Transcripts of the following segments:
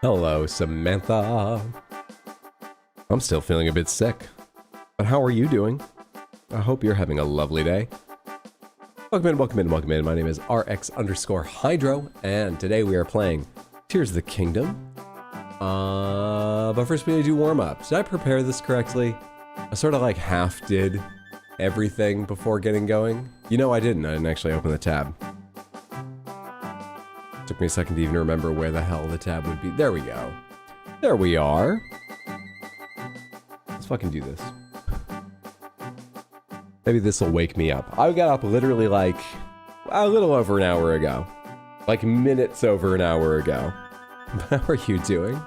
Hello, Samantha. I'm still feeling a bit sick, but how are you doing? I hope you're having a lovely day. Welcome in, welcome in, welcome in. My name is RX_Hydro, and today we are playing Tears of the Kingdom. But first we need to do warm-up. Did I prepare this correctly? I sort of like half did everything before getting going. You know I didn't actually open the tab. Took me a second to even remember where the hell the tab would be. There we go. There we are. Let's fucking do this. Maybe this will wake me up. I got up literally like a little over an hour ago. Like minutes over an hour ago. How are you doing?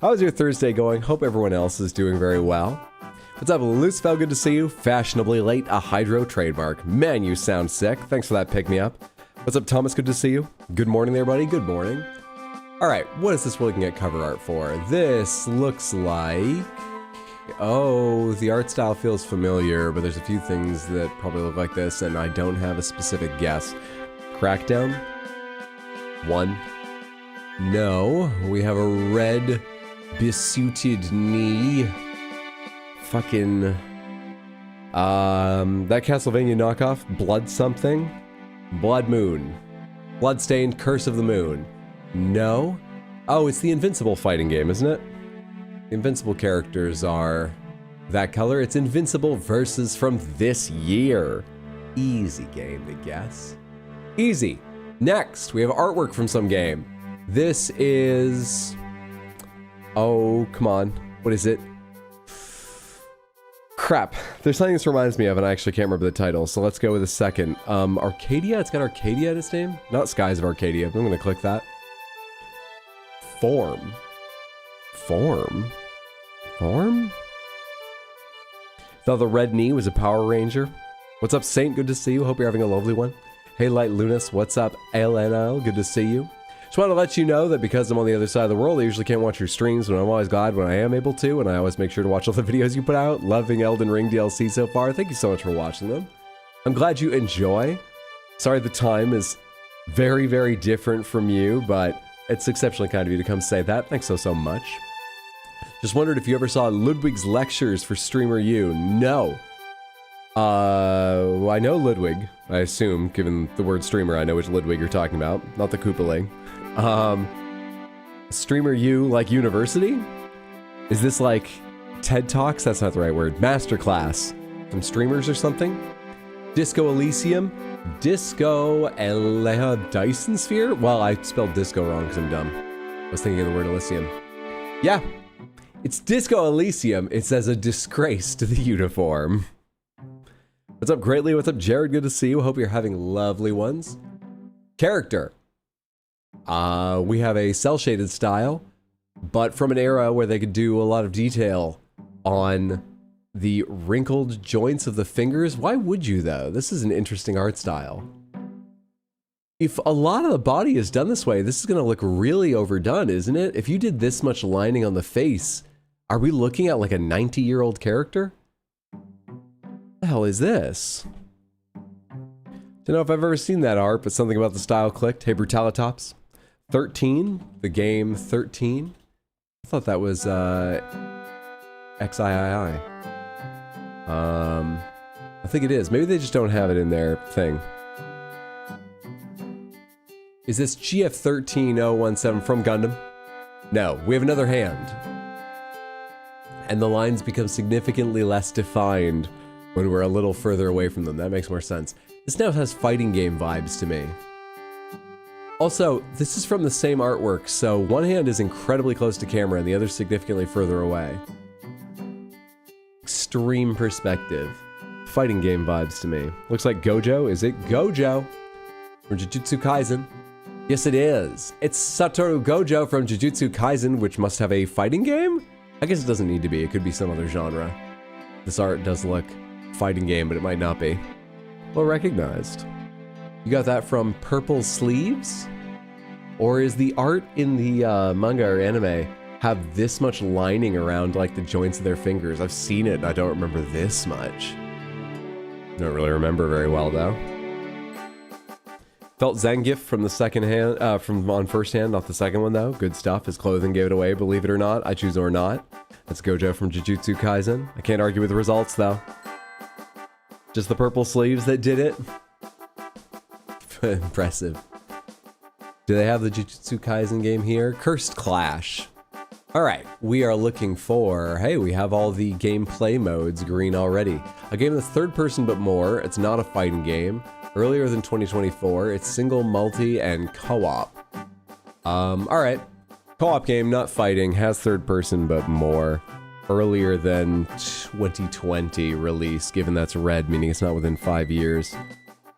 How's your Thursday going? Hope everyone else is doing very well. What's up, Lucefell? Good to see you. Fashionably late, a Hydro trademark. Man, you sound sick. Thanks for that pick-me-up. What's up, Thomas? Good to see you. Good morning there, buddy. Good morning. All right, what is this we're looking at cover art for? This looks like... Oh, the art style feels familiar, but there's a few things that probably look like this, and I don't have a specific guess. Crackdown? 1. No. We have a red, besuited knee. Fucking... that Castlevania knockoff? Blood something? Blood Moon. Bloodstained Curse of the Moon. No? Oh, it's the Invincible fighting game, isn't it? The Invincible characters are that color. It's Invincible versus from this year. Easy game to guess. Easy. Next, we have artwork from some game. This is... Oh, come on. What is it? Crap. There's something this reminds me of, and I actually can't remember the title, so let's go with a second. Arcadia? It's got Arcadia in its name? Not Skies of Arcadia. I'm gonna click that. Form? Thought the red knee was a Power Ranger. What's up, Saint? Good to see you. Hope you're having a lovely one. Hey, Light Lunas. What's up, LNL? Good to see you. Just want to let you know that because I'm on the other side of the world, I usually can't watch your streams, but I'm always glad when I am able to, and I always make sure to watch all the videos you put out. Loving Elden Ring DLC so far. Thank you so much for watching them. I'm glad you enjoy. Sorry the time is very, very different from you, but it's exceptionally kind of you to come say that. Thanks so much. Just wondered if you ever saw Ludwig's lectures for Streamer U. No. Well, I know Ludwig, I assume, given the word streamer, I know which Ludwig you're talking about, not the Koopaling. Streamer U, like university? Is this like TED Talks? That's not the right word. Masterclass from streamers or something? Disco Elysium? Disco Dyson Sphere? Well, I spelled disco wrong because I'm dumb. I was thinking of the word Elysium. Yeah, it's Disco Elysium. It says a disgrace to the uniform. What's up, Greatly? What's up, Jared? Good to see you. Hope you're having lovely ones. Character. We have a cel-shaded style, but from an era where they could do a lot of detail on the wrinkled joints of the fingers. Why would you, though? This is an interesting art style. If a lot of the body is done this way, this is going to look really overdone, isn't it? If you did this much lining on the face, are we looking at like a 90-year-old character? What the hell is this? Don't know if I've ever seen that art, but something about the style clicked. Hey, Brutalitops. 13, the game 13. I thought that was XIII. I think it is. Maybe they just don't have it in their thing. Is this GF13017 from Gundam? No, we have another hand. And the lines become significantly less defined when we're a little further away from them. That makes more sense. This now has fighting game vibes to me. Also, this is from the same artwork, so one hand is incredibly close to camera and the other significantly further away. Extreme perspective. Fighting game vibes to me. Looks like Gojo. Is it Gojo? From Jujutsu Kaisen. Yes, it is. It's Satoru Gojo from Jujutsu Kaisen, which must have a fighting game? I guess it doesn't need to be. It could be some other genre. This art does look fighting game, but it might not be. Well recognized. You got that from Purple Sleeves? Or is the art in the manga or anime have this much lining around like the joints of their fingers? I've seen it and I don't remember this much. Don't really remember very well though. Felt Zangief from the second hand, from on first hand, not the second one though. Good stuff. His clothing gave it away, believe it or not. I choose or not. That's Gojo from Jujutsu Kaisen. I can't argue with the results though. Just the purple sleeves that did it. Impressive. Do they have the Jujutsu Kaisen game here? Cursed Clash. All right, we are looking for, hey, we have all the gameplay modes green already. A game that's third person but more. It's not a fighting game. Earlier than 2024. It's single, multi, and co-op. All right. Co-op game, not fighting, has third person but more. Earlier than 2020 release, given that's red, meaning it's not within 5 years.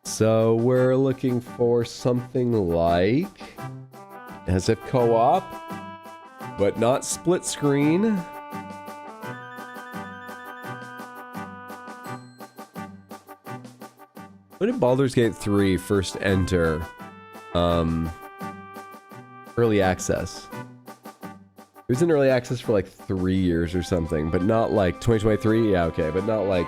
So we're looking for something like as if co-op, but not split screen. When did Baldur's Gate 3 first enter early access? It was in early access for like 3 years or something, but not like 2023. Yeah, okay, but not like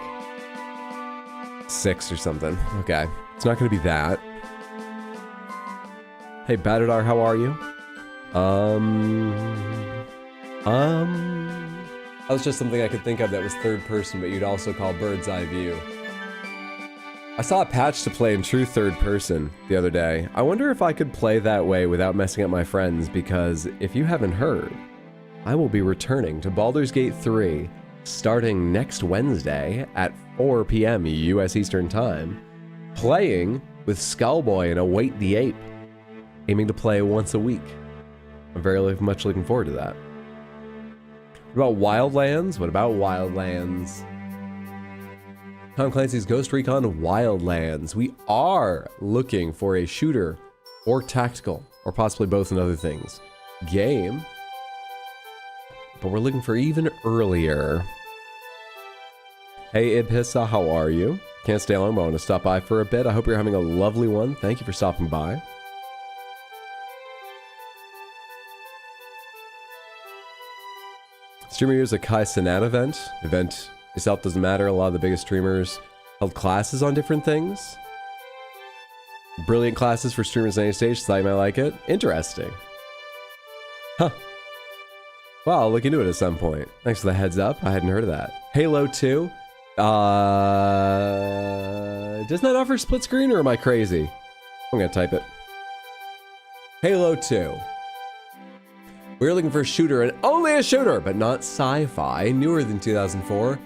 6 or something. Okay, it's not going to be that. Hey, Batadar, how are you? That was just something I could think of that was third person, but you'd also call bird's eye view. I saw a patch to play in true third person the other day. I wonder if I could play that way without messing up my friends, because if you haven't heard, I will be returning to Baldur's Gate 3 starting next Wednesday at 4 p.m. US Eastern Time, playing with Skullboy and Await the Ape, aiming to play once a week. I'm very much looking forward to that. What about Wildlands? What about Wildlands? Tom Clancy's Ghost Recon Wildlands. We are looking for a shooter or tactical, or possibly both and other things, game. But we're looking for even earlier. Hey Ibhissa, how are you? Can't stay long, but I want to stop by for a bit. I hope you're having a lovely one. Thank you for stopping by. Streamer Year's a Kai Cenat event itself doesn't matter. A lot of the biggest streamers held classes on different things. Brilliant classes for streamers on any stage, so I might like it. Interesting. Huh. Well, I'll look into it at some point. Thanks for the heads up. I hadn't heard of that. Halo 2. Does not offer split screen, or am I crazy? I'm gonna type it. Halo 2. We're looking for a shooter, and only a shooter, but not sci-fi, newer than 2004.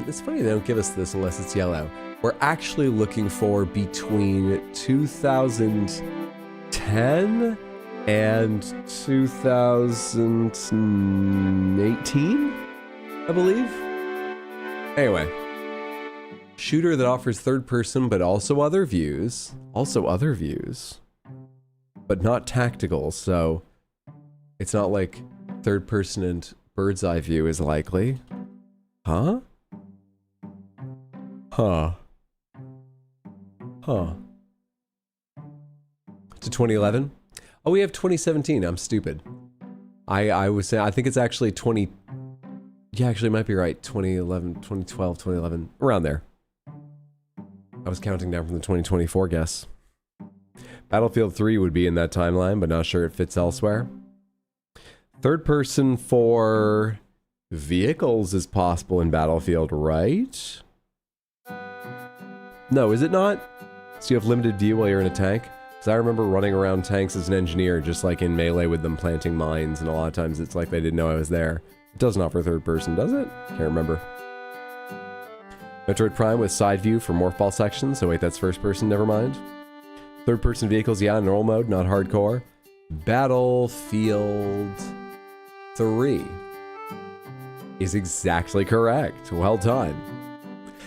It's funny they don't give us this unless it's yellow. We're actually looking for between 2010 and 2018, I believe. Anyway, shooter that offers third person, but also other views. But not tactical, so it's not like third person and bird's eye view is likely. Huh? Huh. To 2011? Oh, we have 2017. I'm stupid. I was saying, I think it's actually 20... Yeah, actually, it might be right. 2011, 2012, 2011. Around there. I was counting down from the 2024 guess. Battlefield 3 would be in that timeline, but not sure it fits elsewhere. Third person for vehicles is possible in Battlefield, right? No, is it not? So you have limited view while you're in a tank? Because I remember running around tanks as an engineer, just like in Melee with them planting mines, and a lot of times it's like they didn't know I was there. It doesn't offer third person, does it? Can't remember. Metroid Prime with side view for morph ball sections. So wait, that's first person, never mind. Third person vehicles, yeah, normal mode, not hardcore. Battlefield 3 is exactly correct. Well done.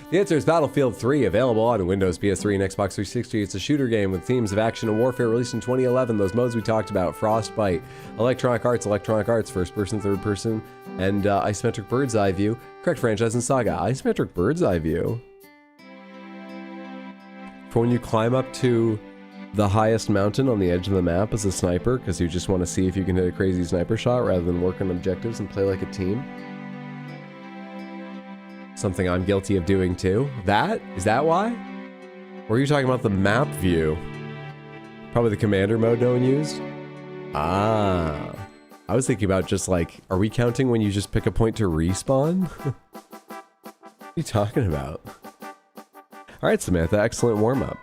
The answer is Battlefield 3, available on Windows, PS3, and Xbox 360. It's a shooter game with themes of action and warfare, released in 2011. Those modes we talked about: Frostbite, Electronic Arts, first person, third person, and isometric bird's eye view. Correct franchise and saga. Isometric bird's eye view. For when you climb up to the highest mountain on the edge of the map as a sniper, because you just want to see if you can hit a crazy sniper shot rather than work on objectives and play like a team. Something I'm guilty of doing too. Is that why? Or are you talking about the map view? Probably the commander mode no one used. Ah. I was thinking about just like, are we counting when you just pick a point to respawn? What are you talking about? Alright, Samantha, excellent warm-up.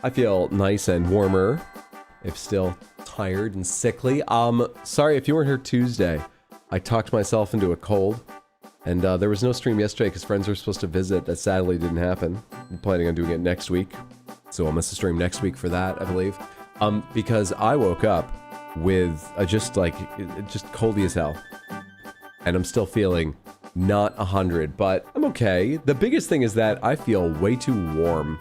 I feel nice and warmer, if still tired and sickly. Sorry if you weren't here Tuesday. I talked myself into a cold, and there was no stream yesterday because friends were supposed to visit. That sadly didn't happen. I'm planning on doing it next week, so I'll miss a stream next week for that, I believe. Because I woke up with just coldy as hell, and I'm still feeling not 100, but I'm okay. The biggest thing is that I feel way too warm.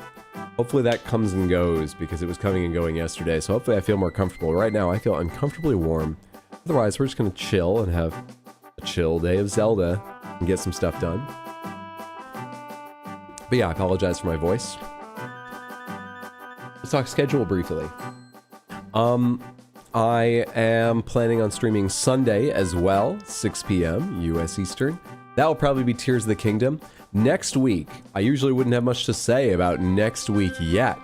Hopefully that comes and goes because it was coming and going yesterday, so hopefully I feel more comfortable. Right now I feel uncomfortably warm. Otherwise we're just gonna chill and have a chill day of Zelda and get some stuff done. But yeah, I apologize for my voice. Let's talk schedule briefly. I am planning on streaming Sunday as well, 6 p.m. US Eastern. That will probably be Tears of the Kingdom. Next week, I usually wouldn't have much to say about next week yet.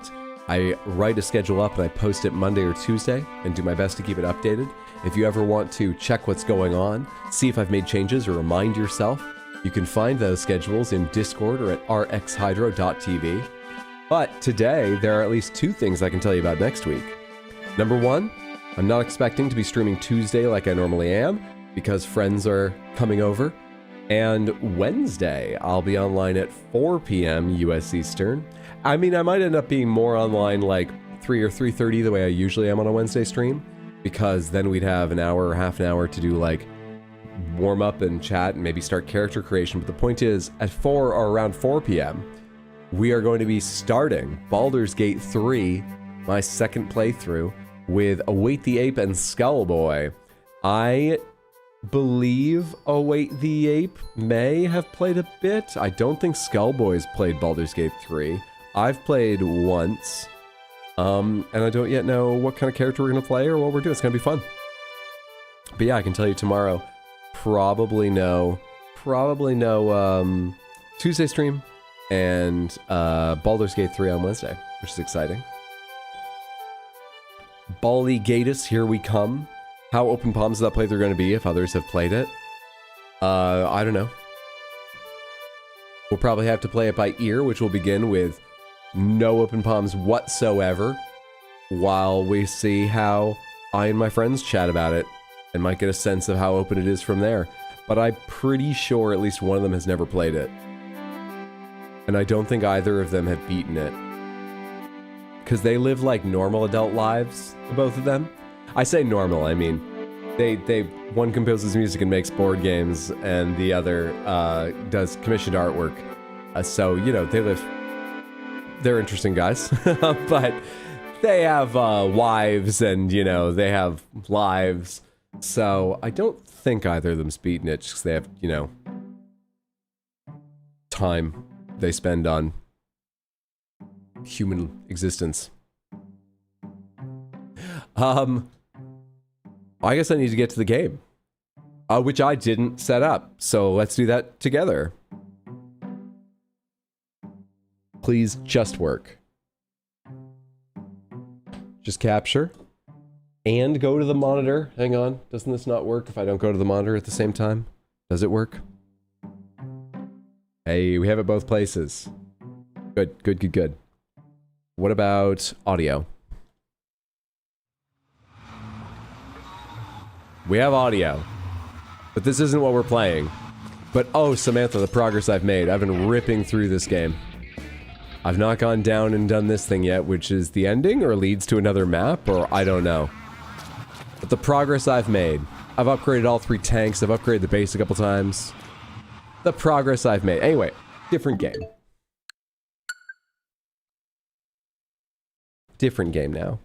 I write a schedule up and I post it Monday or Tuesday and do my best to keep it updated. If you ever want to check what's going on, see if I've made changes or remind yourself, you can find those schedules in Discord or at rxhydro.tv. But today, there are at least 2 things I can tell you about next week. Number 1, I'm not expecting to be streaming Tuesday like I normally am because friends are coming over. And Wednesday, I'll be online at 4 p.m. US Eastern. I mean, I might end up being more online like 3 or 3:30 the way I usually am on a Wednesday stream, because then we'd have an hour or half an hour to do like warm up and chat and maybe start character creation. But the point is, at 4 or around 4 p.m., we are going to be starting Baldur's Gate 3, my second playthrough, with Await the Ape and Skullboy. I believe Await the Ape may have played a bit. I don't think Skullboy's played Baldur's Gate 3. I've played once. And I don't yet know what kind of character we're going to play or what we're doing. It's going to be fun. But yeah, I can tell you tomorrow, probably no Tuesday stream and Baldur's Gate 3 on Wednesday, which is exciting. Baldy Gatus, here we come. How open palms is that playthrough going to be if others have played it? I don't know. We'll probably have to play it by ear, which will begin with no open palms whatsoever, while we see how I and my friends chat about it, and might get a sense of how open it is from there. But I'm pretty sure at least one of them has never played it. And I don't think either of them have beaten it. Because they live like normal adult lives, both of them. I say normal, I mean, one composes music and makes board games, and the other does commissioned artwork. So, you know, they're interesting guys, but they have wives and, you know, they have lives. So I don't think either of them's beaten it, just 'cause they have, you know, time they spend on human existence. I guess I need to get to the game, which I didn't set up, so let's do that together. Please just work. Just capture and go to the monitor. Hang on, doesn't this not work if I don't go to the monitor at the same time? Does it work? Hey, we have it both places. Good, good, good, good. What about audio? We have audio, but this isn't what we're playing. But oh, Samantha, the progress I've made. I've been ripping through this game. I've not gone down and done this thing yet, which is the ending or leads to another map, or I don't know. But the progress I've made. I've upgraded all 3 tanks. I've upgraded the base a couple times. The progress I've made. Anyway, different game. Different game now.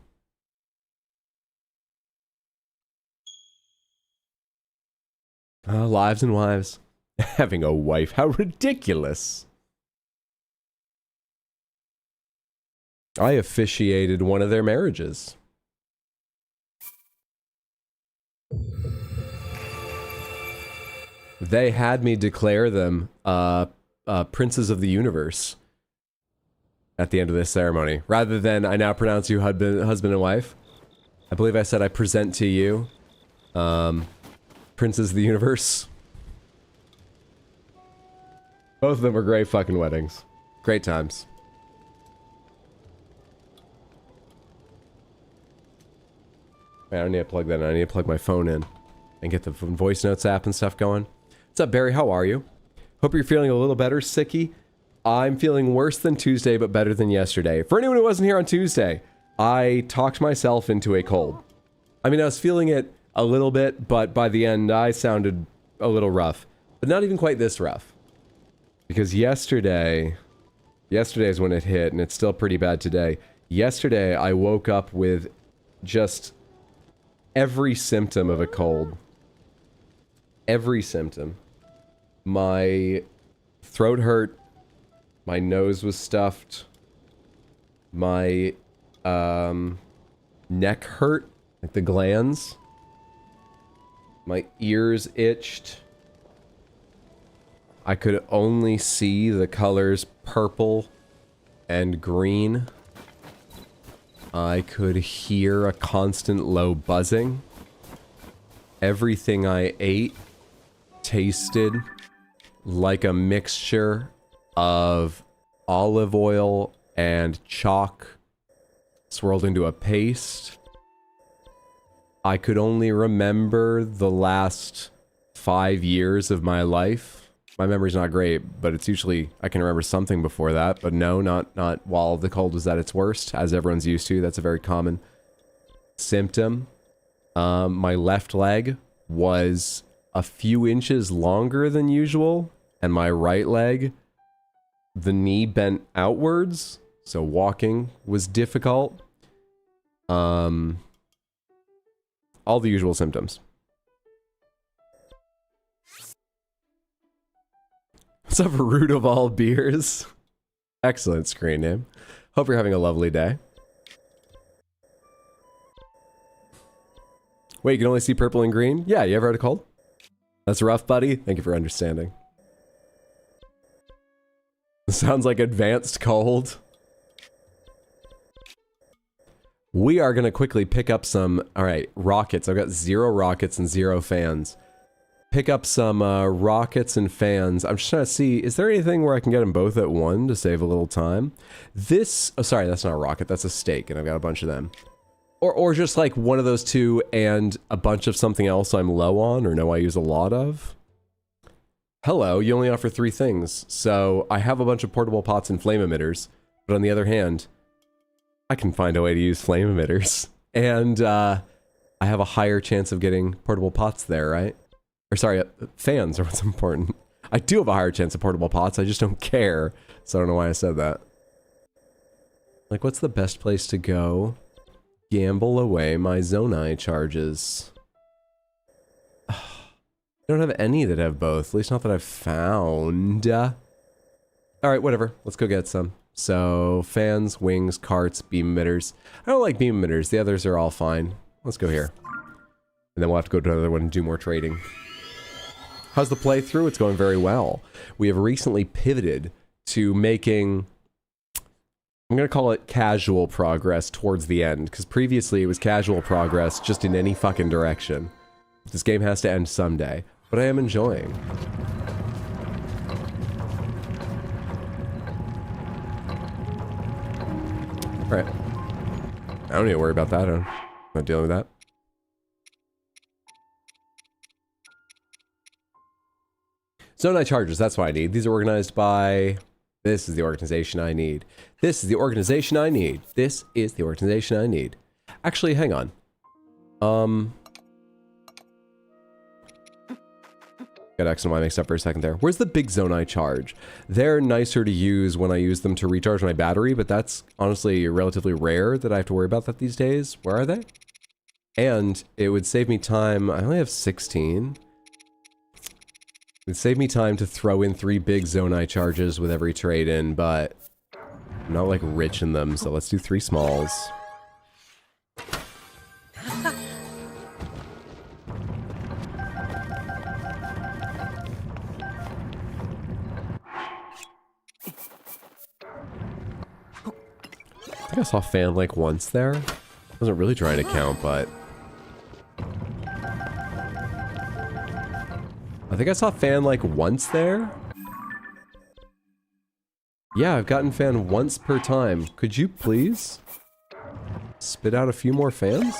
Lives and wives. Having a wife. How ridiculous. I officiated one of their marriages. They had me declare them princes of the universe. at the end of this ceremony. Rather than I now pronounce you husband and wife. I believe I said I present to you, princes of the universe. Both of them were great fucking weddings. Great times. Man, I don't need to plug that in. I need to plug my phone in and get the voice notes app and stuff going. What's up, Barry? How are you? Hope you're feeling a little better, Sicky. I'm feeling worse than Tuesday, but better than yesterday. For anyone who wasn't here on Tuesday, I talked myself into a cold. I mean, I was feeling it a little bit, but by the end, I sounded a little rough. But not even quite this rough. Because yesterday is when it hit, and it's still pretty bad today. Yesterday, I woke up with just every symptom of a cold. Every symptom. My throat hurt. My nose was stuffed. My neck hurt, like the glands. My ears itched. I could only see the colors purple and green. I could hear a constant low buzzing. Everything I ate tasted like a mixture of olive oil and chalk swirled into a paste. I could only remember the last 5 years of my life. My memory's not great, but it's usually, I can remember something before that, but no, not while the cold was at its worst, as everyone's used to. That's a very common symptom. My left leg was a few inches longer than usual, and my right leg, the knee bent outwards, so walking was difficult. All the usual symptoms. What's up, root of all beers? Excellent screen name. Hope you're having a lovely day. Wait, you can only see purple and green? Yeah, you ever had a cold? That's rough, buddy. Thank you for understanding. Sounds like advanced cold. We are going to quickly pick up some... Alright, rockets. I've got 0 rockets and 0 fans. Pick up some rockets and fans. I'm just trying to see, is there anything where I can get them both at one to save a little time? This... Oh, sorry, that's not a rocket. That's a stake, and I've got a bunch of them. Or just like one of those two and a bunch of something else I'm low on or know I use a lot of. Hello, you only offer 3 things. So I have a bunch of portable pots and flame emitters, but on the other hand, I can find a way to use flame emitters. And I have a higher chance of getting portable pots there, right? Or sorry, fans are what's important. I do have a higher chance of portable pots, I just don't care. So I don't know why I said that. Like, what's the best place to go? Gamble away my Zonai charges. I don't have any that have both, at least not that I've found. Alright, whatever. Let's go get some. So, fans, wings, carts, beam emitters. I don't like beam emitters. The others are all fine. Let's go here. And then we'll have to go to another one and do more trading. How's the playthrough? It's going very well. We have recently pivoted to making... I'm going to call it casual progress towards the end, because previously it was casual progress just in any fucking direction. This game has to end someday, but I am enjoying. Alright. I don't need to worry about that. I'm not dealing with that. Zonai chargers, that's what I need. These are organized by... This is the organization I need. This is the organization I need. This is the organization I need. Actually, hang on. Got X and Y mixed up for a second there. Where's the big Zonai charge? They're nicer to use when I use them to recharge my battery, but that's honestly relatively rare that I have to worry about that these days. Where are they? And it would save me time. I only have 16. It would save me time to throw in 3 big Zonai charges with every trade-in, but I'm not like rich in them, so let's do 3 smalls. think I saw fan like once there. I wasn't really trying to count, but... I think I saw fan like once there. Yeah, I've gotten fan once per time. Could you please spit out a few more fans?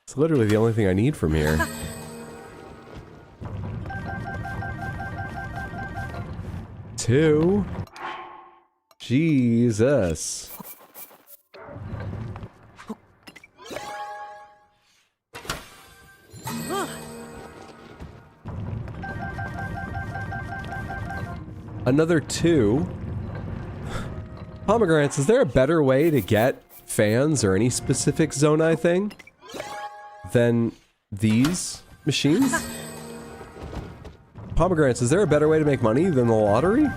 It's literally the only thing I need from here. Two. Jesus. Another 2. Pomegranates, is there a better way to get fans or any specific Zonai thing than these machines? Pomegranates, is there a better way to make money than the lottery?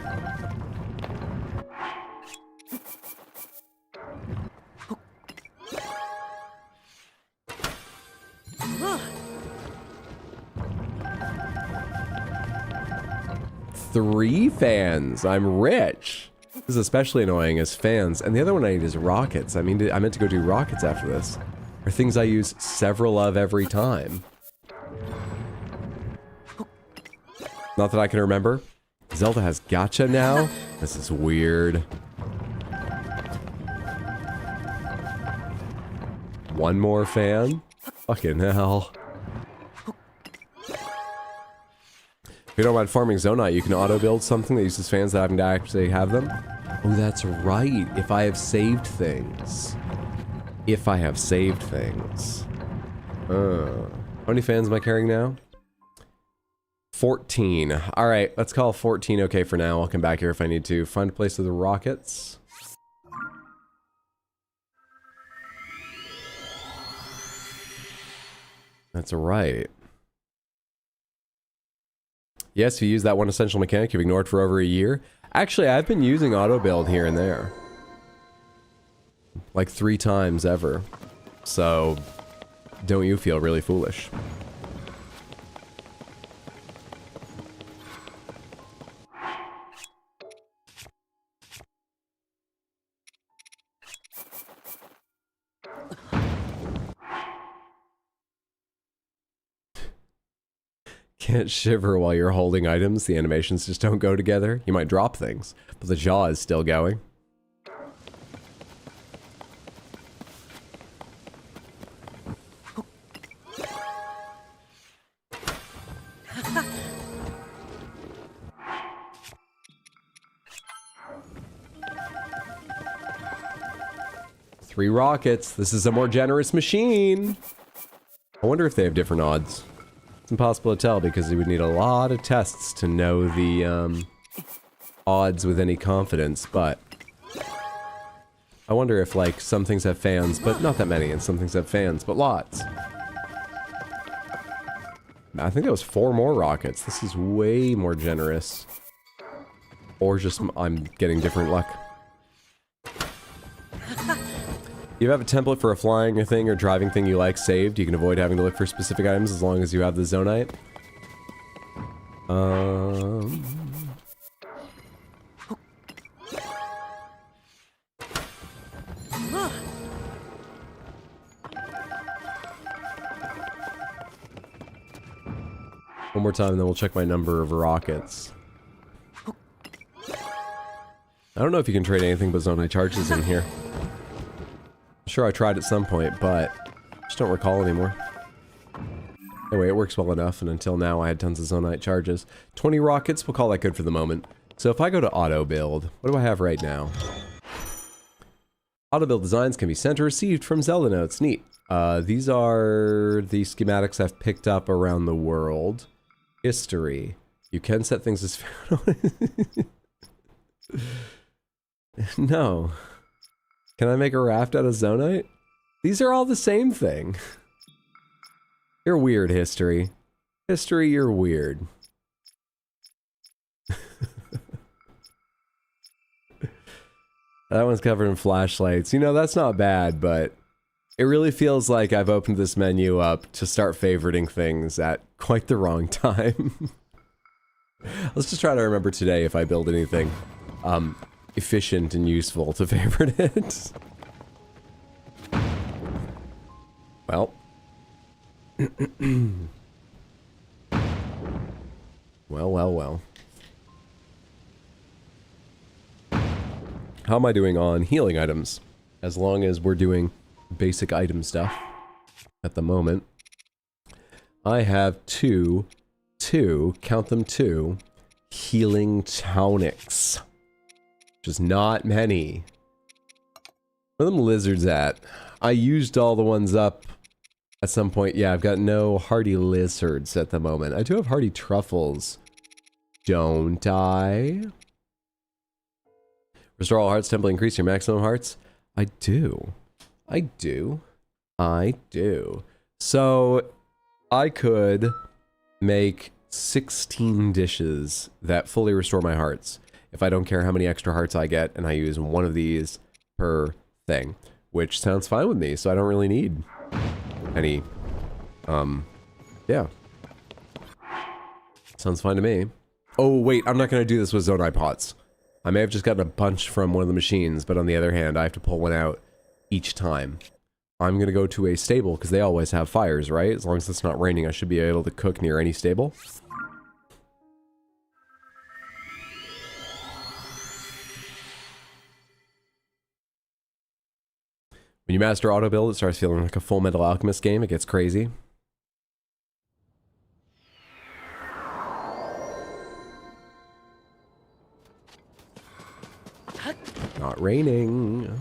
Three fans. I'm rich. This is especially annoying as fans. And the other one I need is rockets. I mean, I meant to go do rockets after this. Are things I use several of every time. Not that I can remember. Zelda has gacha now? This is weird. One more fan? Fucking hell. If you don't mind farming Zonite, you can auto-build something that uses fans that having to actually have them. Oh, that's right. If I have saved things. If I have saved things. How many fans am I carrying now? 14. Alright, let's call 14 okay for now. I'll come back here if I need to. Find a place with the rockets. That's right. Yes, if you use that one essential mechanic you've ignored for over a year. Actually, I've been using auto build here and there. Like 3 times ever. So, don't you feel really foolish. Can't shiver while you're holding items. The animations just don't go together. You might drop things, but the jaw is still going. Three rockets. This is a more generous machine. I wonder if they have different odds. It's impossible to tell because you would need a lot of tests to know the odds with any confidence, but I wonder if like some things have fans, but not that many, and some things have fans, but lots. I think that was 4 more rockets. This is way more generous. Or just I'm getting different luck. You have a template for a flying thing or driving thing you like saved. You can avoid having to look for specific items as long as you have the Zonite. One more time, and then we'll check my number of rockets. I don't know if you can trade anything but Zonite charges in here. Sure, I tried at some point, but just don't recall anymore. Anyway, it works well enough, and until now I had tons of Zonite charges. 20 rockets, we'll call that good for the moment. So if I go to auto build, what do I have right now? Auto build designs can be sent or received from Zelda notes. Neat. These are the schematics I've picked up around the world. History. You can set things as No. Can I make a raft out of Zonite? These are all the same thing. You're weird, history. History, you're weird. That one's covered in flashlights. You know, that's not bad, but it really feels like I've opened this menu up to start favoriting things at quite the wrong time. Let's just try to remember today if I build anything efficient and useful to favorite it. Well. Well. How am I doing on healing items? As long as we're doing basic item stuff at the moment. I have two, count them two, healing tonics. Which is not many. Where are them lizards at? I used all the ones up at some point. Yeah, I've got no hardy lizards at the moment. I do have hardy truffles. Don't I? Restore all hearts, temple, increase your maximum hearts? I do. So, I could make 16 dishes that fully restore my hearts. If I don't care how many extra hearts I get, and I use one of these per thing. Which sounds fine with me, so I don't really need any, yeah. Sounds fine to me. Oh, wait, I'm not gonna do this with Zonai pots. I may have just gotten a bunch from one of the machines, but on the other hand, I have to pull one out each time. I'm gonna go to a stable, because they always have fires, right? As long as it's not raining, I should be able to cook near any stable. When you master auto build, it starts feeling like a Full Metal Alchemist game. It gets crazy. Not raining.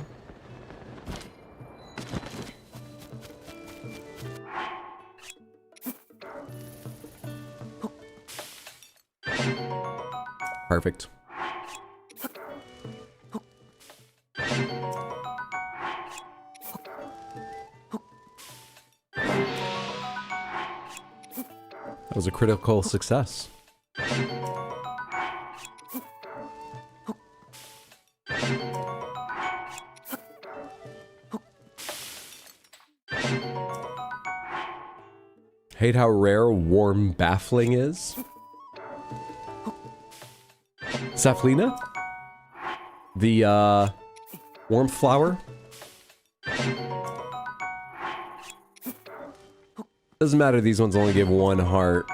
Perfect. That was a critical success. Hate how rare warm baffling is. Saflina? The, warmth flower? Doesn't matter, these ones only give 1 heart.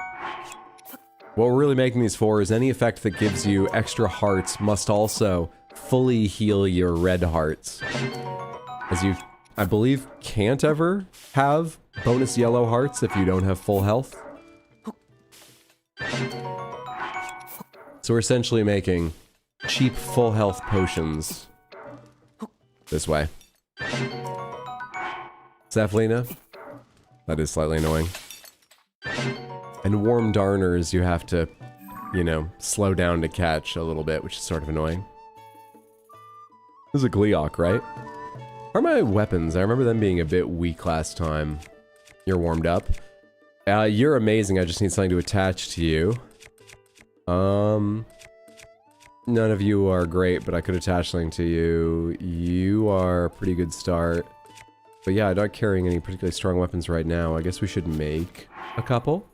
What we're really making these for is any effect that gives you extra hearts must also fully heal your red hearts. As you, I believe, can't ever have bonus yellow hearts if you don't have full health. So we're essentially making cheap full health potions this way. Saflina? That is slightly annoying. And warm darners you have to, you know, slow down to catch a little bit, which is sort of annoying. This is a Gleeok, right? How are my weapons? I remember them being a bit weak last time. You're warmed up. You're amazing, I just need something to attach to you. None of you are great, but I could attach something to you. You are a pretty good start. But yeah, I'm not carrying any particularly strong weapons right now. I guess we should make a couple.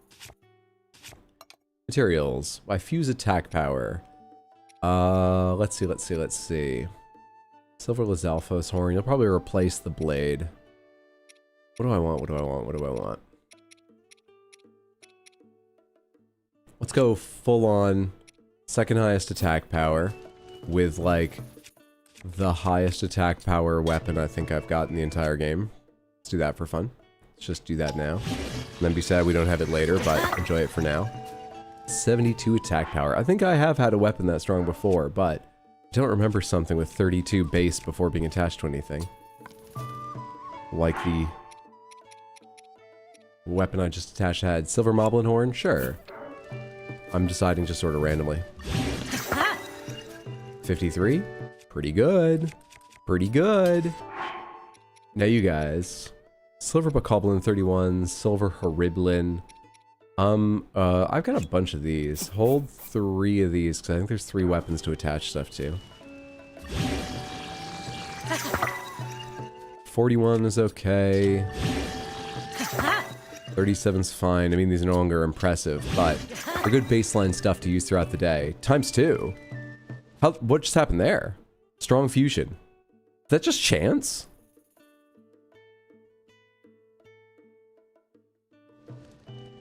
Materials. I fuse attack power. Let's see. Silver Lizalfos horn. You'll probably replace the blade. What do I want? Let's go full on second highest attack power with like the highest attack power weapon I think I've got in the entire game. Let's do that for fun. Let's just do that now. And then be sad we don't have it later, but enjoy it for now. 72 attack power. I think I have had a weapon that strong before, but I don't remember something with 32 base before being attached to anything. Like the weapon I just attached had Silver Moblin Horn? Sure. I'm deciding just sort of randomly. 53? Pretty good. Pretty good. Now you guys. Silver Bokoblin 31, Silver Horiblin. I've got a bunch of these. Hold 3 of these, because I think there's 3 weapons to attach stuff to. 41 is okay. 37's fine. I mean, these are no longer impressive, but they're good baseline stuff to use throughout the day. ×2. What just happened there? Strong fusion. Is that just chance?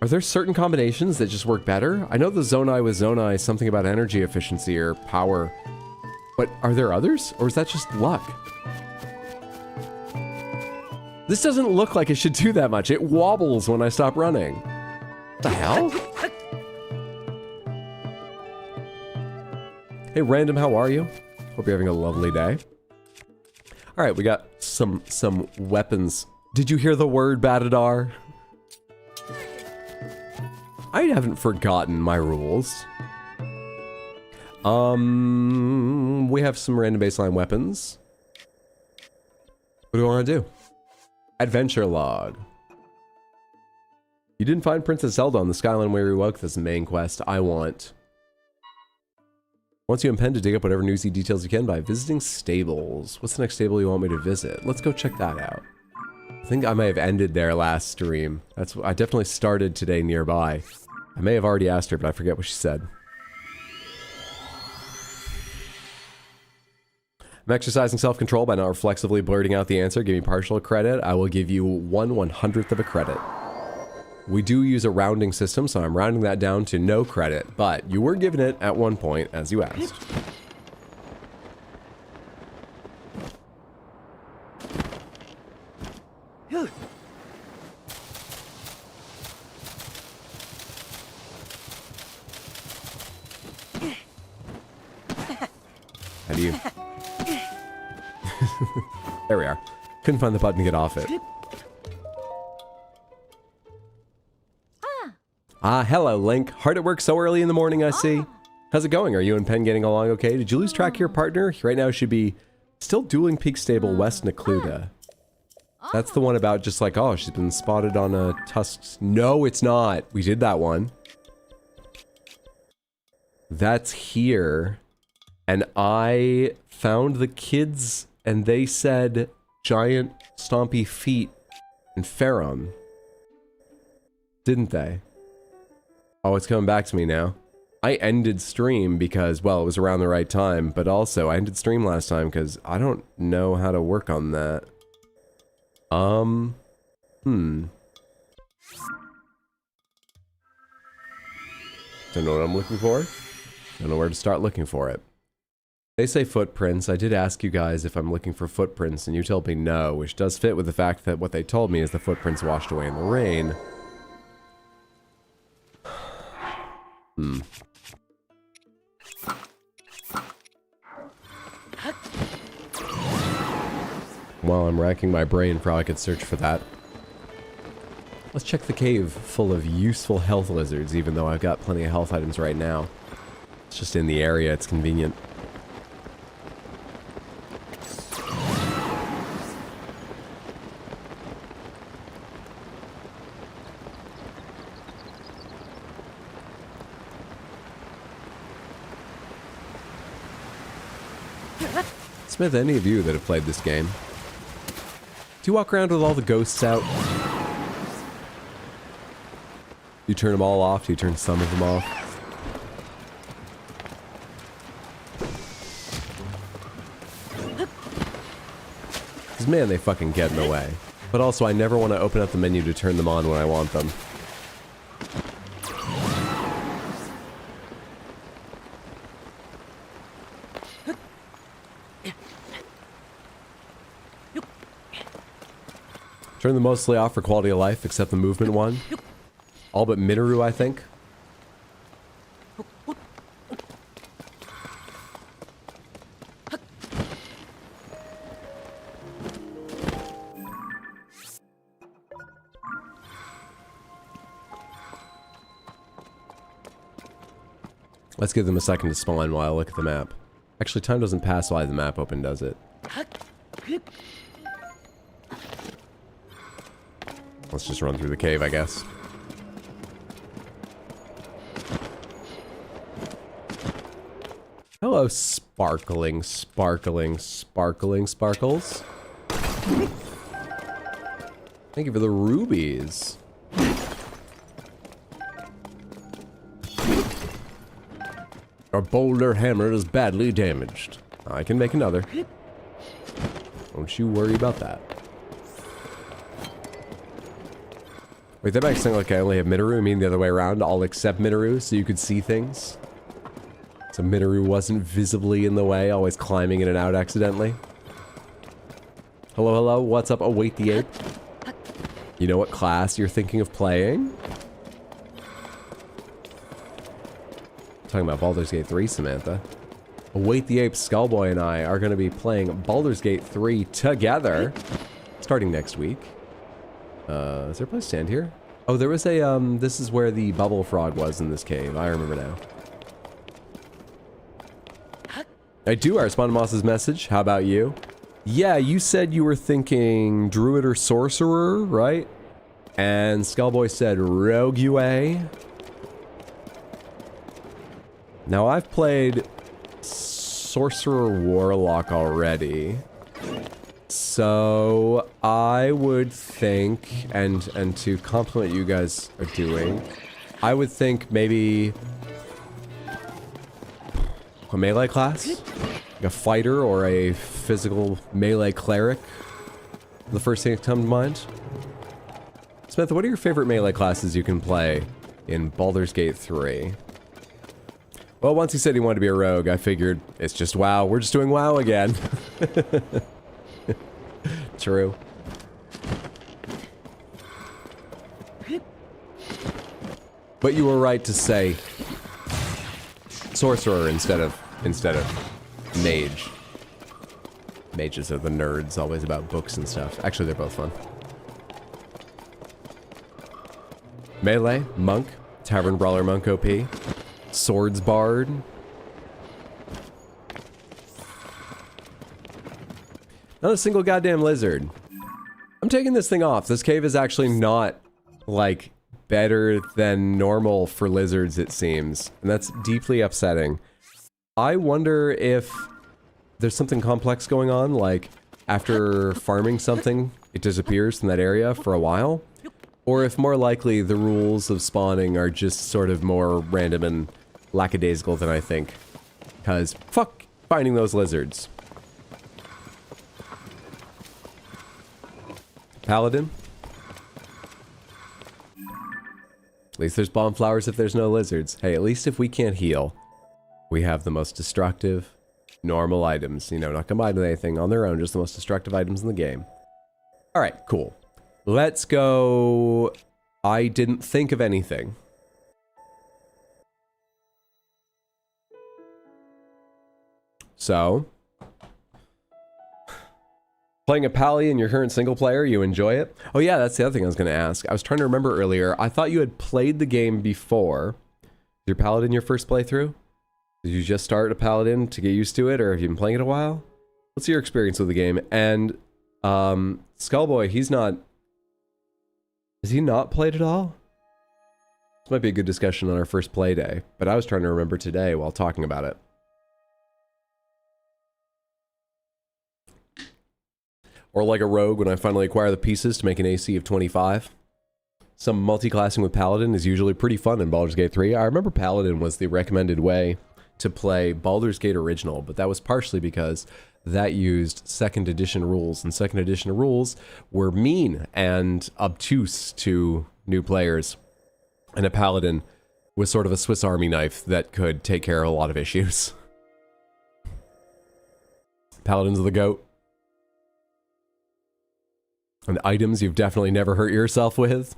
Are there certain combinations that just work better? I know the Zonai with Zonai is something about energy efficiency or power. But are there others? Or is that just luck? This doesn't look like it should do that much. It wobbles when I stop running. What the hell? Hey, Random, how are you? Hope you're having a lovely day. All right, we got some weapons. Did you hear the word, Batadar? I haven't forgotten my rules. We have some random baseline weapons. What do I want to do? Adventure log. You didn't find Princess Zelda on the Skyline Weary Woke. That's the main quest I want. Once you intend to dig up whatever newsy details you can by visiting stables. What's the next stable you want me to visit? Let's go check that out. I think I may have ended there last stream. I definitely started today nearby. I may have already asked her, but I forget what she said. I'm exercising self-control by not reflexively blurting out the answer. Give me partial credit. I will give you 1/100th of a credit. We do use a rounding system, so I'm rounding that down to no credit, but you were given it at one point, as you asked. How do you... There we are. Couldn't find the button to get off it. Ah, hello, Link. Hard at work so early in the morning, I see. How's it going? Are you and Pen getting along okay? Did you lose track of your partner? Right now, should be still dueling Peak Stable West Necluda. That's the one about just like, oh, she's been spotted on a tusk. No, it's not. We did that one. That's here. And I found the kids, and they said giant stompy feet in Farum. Didn't they? Oh, it's coming back to me now. I ended stream because, well, it was around the right time, but also I ended stream last time because I don't know how to work on that. Don't know what I'm looking for. Don't know where to start looking for it. They say footprints. I did ask you guys if I'm looking for footprints, and you told me no, which does fit with the fact that what they told me is the footprints washed away in the rain. While I'm racking my brain for how I could search for that. Let's check the cave full of useful health lizards, even though I've got plenty of health items right now. It's just in the area, it's convenient. Smith, any of you that have played this game, do you walk around with all the ghosts out? Do you turn them all off? Do you turn some of them off? Because man, they fucking get in the way. But also, I never want to open up the menu to turn them on when I want them. Turn them mostly off for quality of life, except the movement one. All but Minoru, I think. Let's give them a second to spawn while I look at the map. Actually, time doesn't pass while the map open, does it? Let's just run through the cave, I guess. Hello, sparkling, sparkling, sparkling sparkles. Thank you for the rubies. Our boulder hammer is badly damaged. I can make another. Don't you worry about that. Wait, that makes it sound like I only have Minoru. I mean the other way around. I'll accept Minoru so you could see things. So Minoru wasn't visibly in the way, always climbing in and out accidentally. Hello, hello. What's up? Await the ape. You know what class you're thinking of playing? I'm talking about Baldur's Gate 3, Samantha. Await the Ape, Skullboy, and I are going to be playing Baldur's Gate 3 together, starting next week. Is there a place to stand here? Oh, there was a, this is where the bubble frog was in this cave. I remember now. I respond to Moss's message. How about you? Yeah, you said you were thinking Druid or Sorcerer, right? And Skullboy said Rogue UA. Now, I've played Sorcerer Warlock already. So, I would think, and to compliment you guys are doing, I would think maybe a melee class? Like a fighter or a physical melee cleric? The first thing that comes to mind? Samantha, what are your favorite melee classes you can play in Baldur's Gate 3? Well, once he said he wanted to be a rogue, I figured it's just WoW. We're just doing WoW again. True. But you were right to say sorcerer instead of mage. Mages are the nerds, always about books and stuff. Actually, they're both fun. Melee, monk, tavern brawler, monk OP, swords bard. Not a single goddamn lizard. I'm taking this thing off. This cave is actually not, like, better than normal for lizards, it seems. And that's deeply upsetting. I wonder if there's something complex going on, like, after farming something, it disappears from that area for a while. Or if more likely the rules of spawning are just sort of more random and lackadaisical than I think. Because, fuck finding those lizards. Paladin? At least there's bomb flowers if there's no lizards. Hey, at least if we can't heal, we have the most destructive, normal items. You know, not combined with anything on their own, just the most destructive items in the game. Alright, cool. Let's go... I didn't think of anything. So... Playing a Pally in your current single player, you enjoy it? Oh yeah, that's the other thing I was going to ask. I was trying to remember earlier. I thought you had played the game before. Is your Paladin your first playthrough? Did you just start a Paladin to get used to it, or have you been playing it a while? What's your experience with the game? And, Skullboy, he's not... Has he not played at all? This might be a good discussion on our first play day, but I was trying to remember today while talking about it. Or like a rogue when I finally acquire the pieces to make an AC of 25. Some multi-classing with Paladin is usually pretty fun in Baldur's Gate 3. I remember Paladin was the recommended way to play Baldur's Gate Original, but that was partially because that used 2nd edition rules, and 2nd edition rules were mean and obtuse to new players. And a Paladin was sort of a Swiss Army knife that could take care of a lot of issues. Paladins of the GOAT. And items you've definitely never hurt yourself with.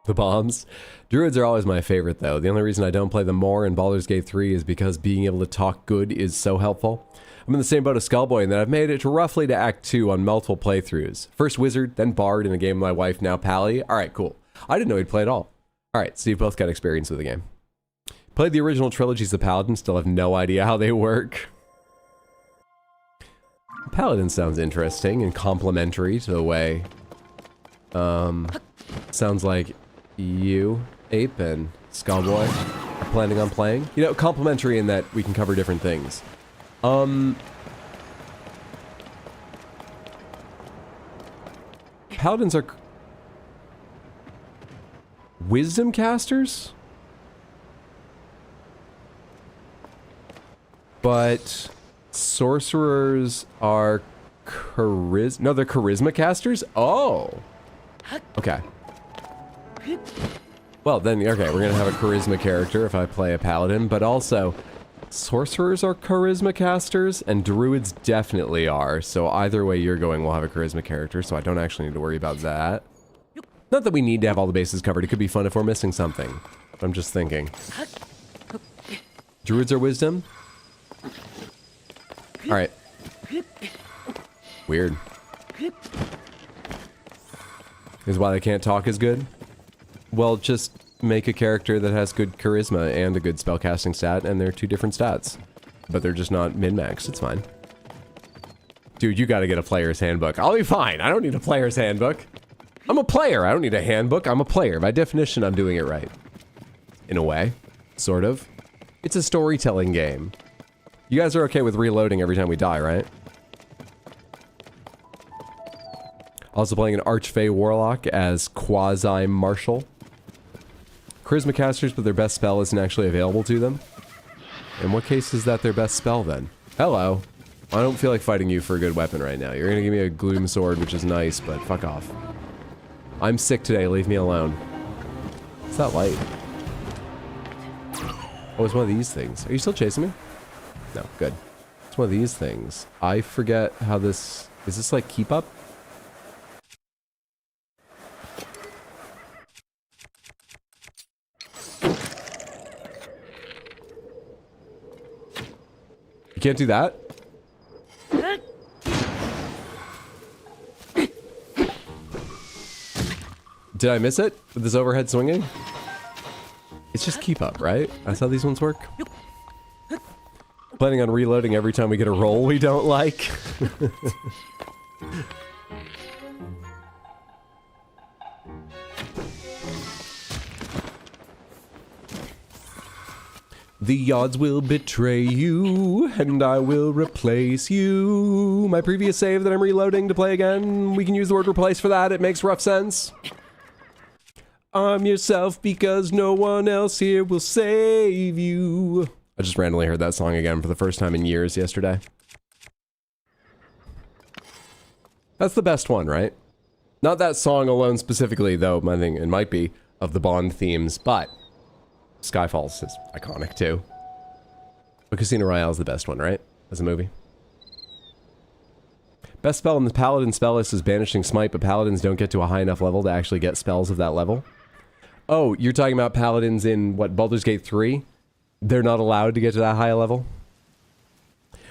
The bombs. Druids are always my favorite, though. The only reason I don't play them more in Baldur's Gate 3 is because being able to talk good is so helpful. I'm in the same boat as Skullboy in that I've made it roughly to Act 2 on multiple playthroughs. First Wizard, then Bard in a game with my wife, now Pally. Alright, cool. I didn't know he'd play at all. Alright, so you've both got experience with the game. Played the original trilogies of Paladin, still have no idea how they work. Paladin sounds interesting and complementary to the way... sounds like you, Ape, and Skullboy are planning on playing. You know, complementary in that we can cover different things. Paladins are... wisdom casters? But... sorcerers are no, they're charisma casters? Oh! Okay. Well, then, okay, we're gonna have a charisma character if I play a paladin, but also, sorcerers are charisma casters, and druids definitely are, so either way you're going, we'll have a charisma character, so I don't actually need to worry about that. Not that we need to have all the bases covered, it could be fun if we're missing something. I'm just thinking. Druids are wisdom? Alright. Weird. Is why they can't talk as good? Well, just make a character that has good charisma and a good spellcasting stat, and they're two different stats. But they're just not min-max, it's fine. Dude, you gotta get a player's handbook. I'll be fine, I don't need a player's handbook. I'm a player, I don't need a handbook, I'm a player. By definition, I'm doing it right. In a way. Sort of. It's a storytelling game. You guys are okay with reloading every time we die, right? Also playing an Archfey Warlock as Quasi-Martial. Charisma casters, but their best spell isn't actually available to them. In what case is that their best spell, then? Hello. I don't feel like fighting you for a good weapon right now. You're gonna give me a gloom sword, which is nice, but fuck off. I'm sick today, leave me alone. What's that light? Oh, it's one of these things. Are you still chasing me? No, good. It's one of these things. I forget how this... Is this like keep up? You can't do that? Did I miss it with this overhead swinging? It's just keep up, right? That's how these ones work. Planning on reloading every time we get a roll we don't like. The odds will betray you, and I will replace you. My previous save that I'm reloading to play again, we can use the word replace for that, it makes rough sense. Arm yourself because no one else here will save you. I just randomly heard that song again for the first time in years yesterday. That's the best one, right? Not that song alone specifically, though, I think it might be, of the Bond themes, but Skyfall's is iconic too. But Casino Royale is the best one, right? As a movie. Best spell in the Paladin spell list is Banishing Smite, but Paladins don't get to a high enough level to actually get spells of that level. Oh, you're talking about Paladins in, what, Baldur's Gate 3? They're not allowed to get to that high level?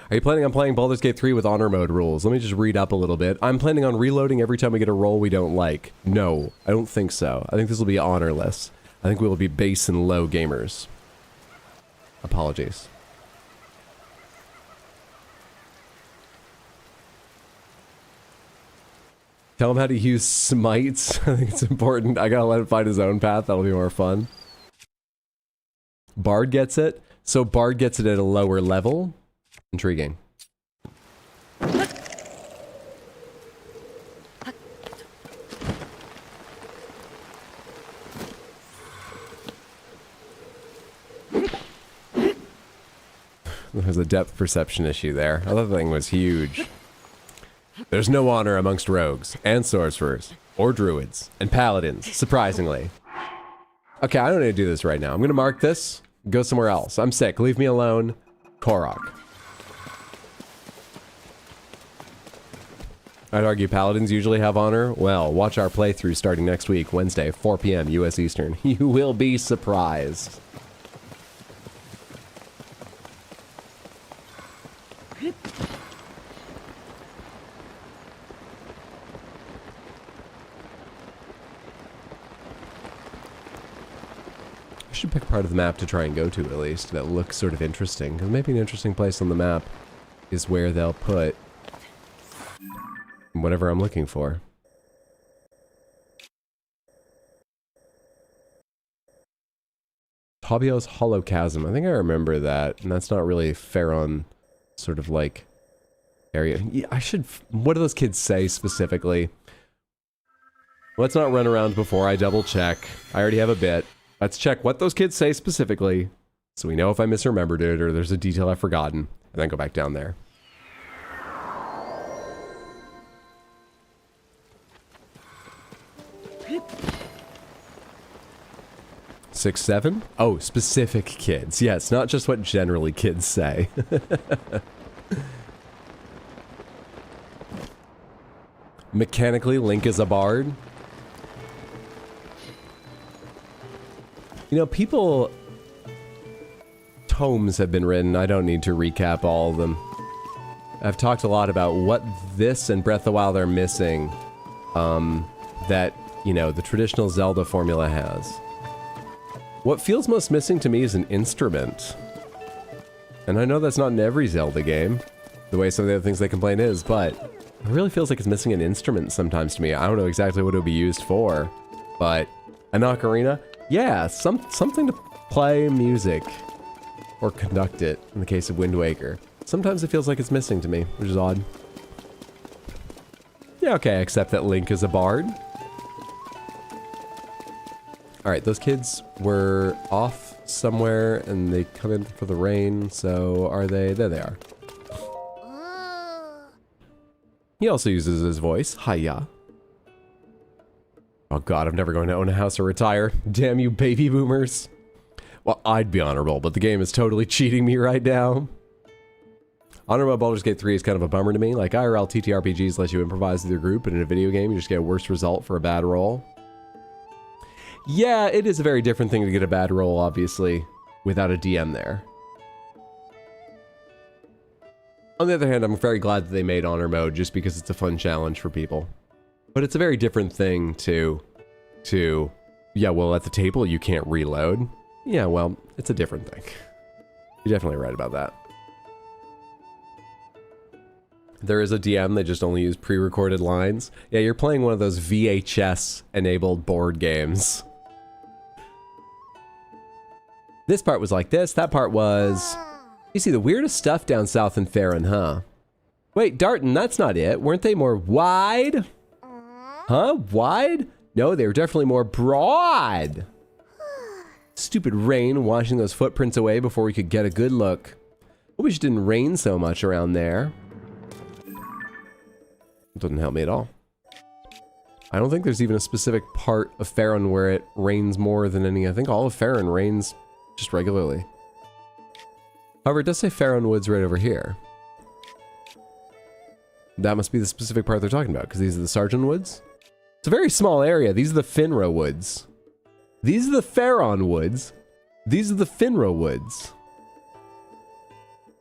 Are you planning on playing Baldur's Gate 3 with honor mode rules? Let me just read up a little bit. I'm planning on reloading every time we get a roll we don't like. No, I don't think so. I think this will be honorless. I think we will be base and low gamers. Apologies. Tell him how to use smites. I think it's important. I gotta let him find his own path. That'll be more fun. Bard gets it. So Bard gets it at a lower level. Intriguing. There's a depth perception issue there. I thought the thing was huge. There's no honor amongst rogues, and sorcerers, or druids, and paladins, surprisingly. Okay, I don't need to do this right now. I'm gonna mark this, go somewhere else. I'm sick, leave me alone. Korok. I'd argue paladins usually have honor. Well, watch our playthrough starting next week, Wednesday, 4 p.m. US Eastern. You will be surprised. I should pick part of the map to try and go to, at least, that looks sort of interesting. Because maybe an interesting place on the map is where they'll put whatever I'm looking for. Tabio's Hollow Chasm. I think I remember that, and that's not really Faron sort of like area. Yeah, I should... What do those kids say specifically? Let's not run around before I double check. I already have a bit. Let's check what those kids say specifically, so we know if I misremembered it or there's a detail I've forgotten, and then go back down there. 6, 7? Oh, specific kids. Yes, not just what generally kids say. Mechanically, Link is a bard. You know, tomes have been written. I don't need to recap all of them. I've talked a lot about what this and Breath of the Wild are missing, that, you know, the traditional Zelda formula has. What feels most missing to me is an instrument. And I know that's not in every Zelda game, the way some of the other things they complain is, but it really feels like it's missing an instrument sometimes to me. I don't know exactly what it would be used for, but an ocarina? Yeah, something to play music. Or conduct it, in the case of Wind Waker. Sometimes it feels like it's missing to me, which is odd. Yeah, okay, I accept that Link is a bard. Alright, those kids were off somewhere, and they come in for the rain, so are they? There they are. He also uses his voice. Hiya. Oh god, I'm never going to own a house or retire. Damn you baby boomers. Well, I'd be honorable, but the game is totally cheating me right now. Honorable Baldur's Gate 3 is kind of a bummer to me. Like, IRL TTRPGs let you improvise with your group, and in a video game, you just get a worse result for a bad roll. Yeah, it is a very different thing to get a bad roll, obviously, without a DM there. On the other hand, I'm very glad that they made Honor Mode, just because it's a fun challenge for people. But it's a very different thing to, yeah, well, at the table, you can't reload. Yeah, well, it's a different thing. You're definitely right about that. There is a DM, they just only use pre-recorded lines. Yeah, you're playing one of those VHS-enabled board games. This part was like this, that part was... You see the weirdest stuff down south in Farron, huh? Wait, Darton, that's not it. Weren't they more wide? Huh? Wide? No, they were definitely more broad. Stupid rain washing those footprints away before we could get a good look. I wish it didn't rain so much around there. It doesn't help me at all. I don't think there's even a specific part of Farron where it rains more than any. I think all of Farron rains just regularly. However, it does say Farron Woods right over here. That must be the specific part they're talking about, because these are the Sargent Woods. It's a very small area. These are the Finra Woods. These are the Farron Woods. These are the Finra Woods.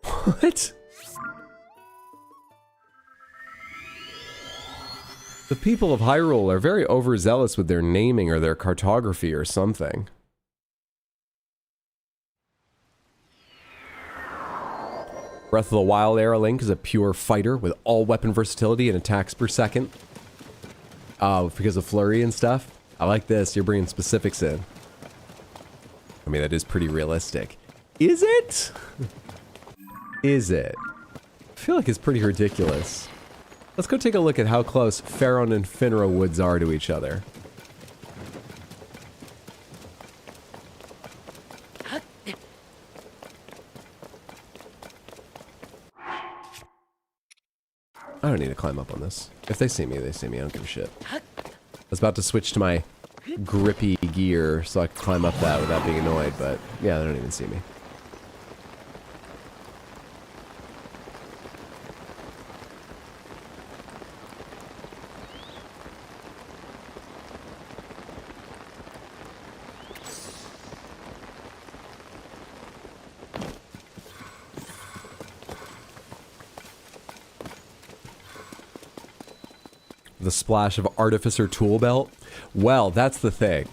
What? The people of Hyrule are very overzealous with their naming or their cartography or something. Breath of the Wild era Link is a pure fighter with all weapon versatility and attacks per second. Because of flurry and stuff. I like this, you're bringing specifics in. I mean, that is pretty realistic. Is it? Is it? I feel like it's pretty ridiculous. Let's go take a look at how close Farron and Finra Woods are to each other. I don't need to climb up on this. If they see me, they see me. I don't give a shit. I was about to switch to my grippy gear so I could climb up that without being annoyed, but yeah, they don't even see me. The splash of Artificer Tool Belt? Well, that's the thing.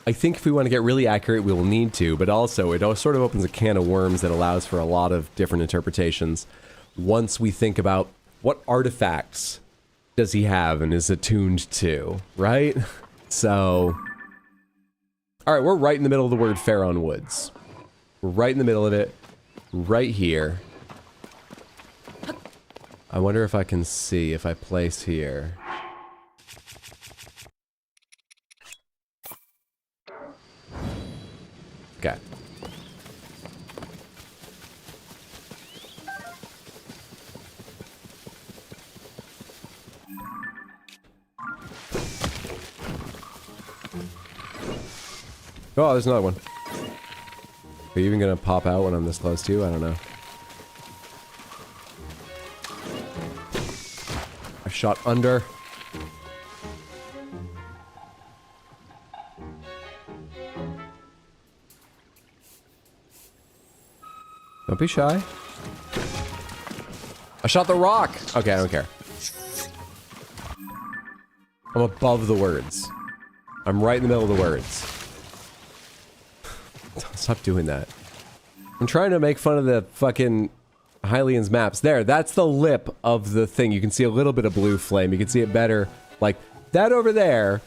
I think if we want to get really accurate, we will need to, but also it sort of opens a can of worms that allows for a lot of different interpretations once we think about what artifacts does he have and is attuned to, right? So... Alright, we're right in the middle of the word Farron Woods. We're right in the middle of it, right here. I wonder if I can see if I place here. Okay. Oh, there's another one. Are you even gonna pop out when I'm this close to you? I don't know. I shot under. Don't be shy. I shot the rock! Okay, I don't care. I'm above the words. I'm right in the middle of the words. Stop doing that. I'm trying to make fun of the fucking Hylian's maps. There, that's the lip of the thing. You can see a little bit of blue flame. You can see it better. Like, that over there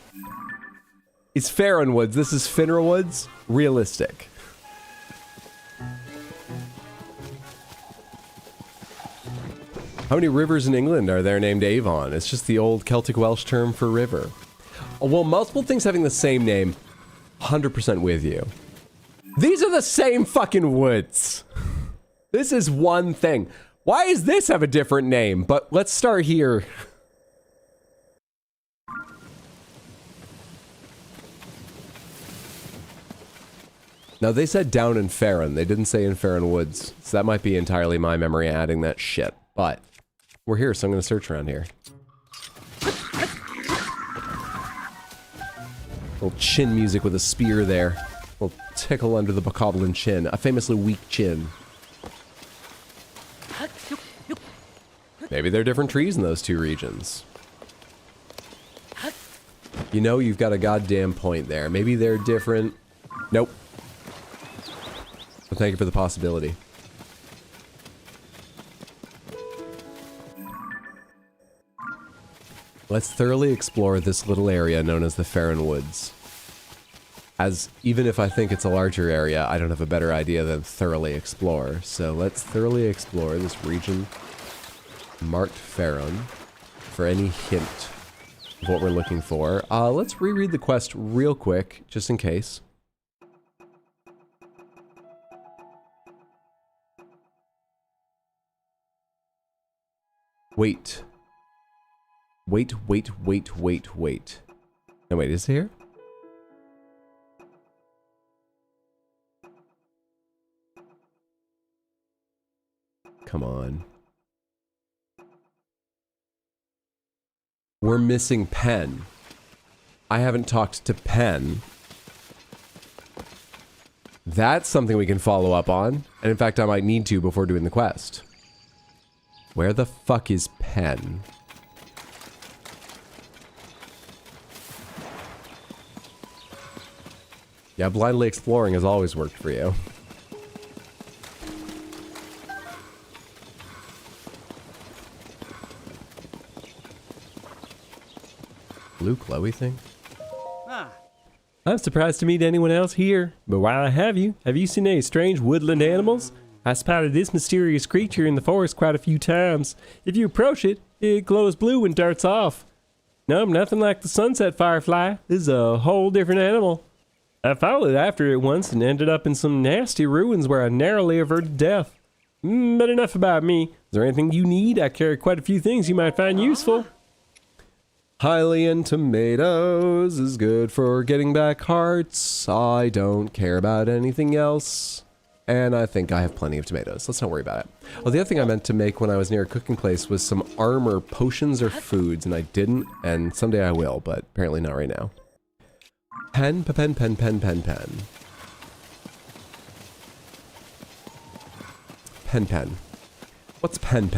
is Farron Woods. This is Finra Woods. Realistic. How many rivers in England are there named Avon? It's just the old Celtic Welsh term for river. Well, multiple things having the same name, 100% with you. These are the same fucking woods. This is one thing. Why does this have a different name? But let's start here. Now, they said down in Farron. They didn't say in Farron Woods. So that might be entirely my memory adding that shit. But we're here, so I'm going to search around here. Little chin music with a spear there. A little tickle under the bokoblin chin. A famously weak chin. Maybe there are different trees in those two regions. You know, you've got a goddamn point there. Maybe they're different. Nope. But thank you for the possibility. Let's thoroughly explore this little area known as the Farron Woods. As, even if I think it's a larger area, I don't have a better idea than thoroughly explore. So let's thoroughly explore this region marked Farron for any hint of what we're looking for. Let's reread the quest real quick, just in case. Wait. Wait. No, wait, is it here? Come on. We're missing Pen. I haven't talked to Pen. That's something we can follow up on. And in fact, I might need to before doing the quest. Where the fuck is Pen? Yeah, blindly exploring has always worked for you. Blue Chloe thing? I'm surprised to meet anyone else here, but while I have you seen any strange woodland animals? I spotted this mysterious creature in the forest quite a few times. If you approach it, it glows blue and darts off. Nope, nothing like the sunset firefly. This is a whole different animal. I followed after it once and ended up in some nasty ruins where I narrowly averted death. But enough about me. Is there anything you need? I carry quite a few things you might find useful. Hylian tomatoes is good for getting back hearts. I don't care about anything else. And I think I have plenty of tomatoes. Let's not worry about it. Oh, the other thing I meant to make when I was near a cooking place was some armor, potions, or foods, and I didn't, and someday I will, but apparently not right now. Pen. Pen. What's Pen?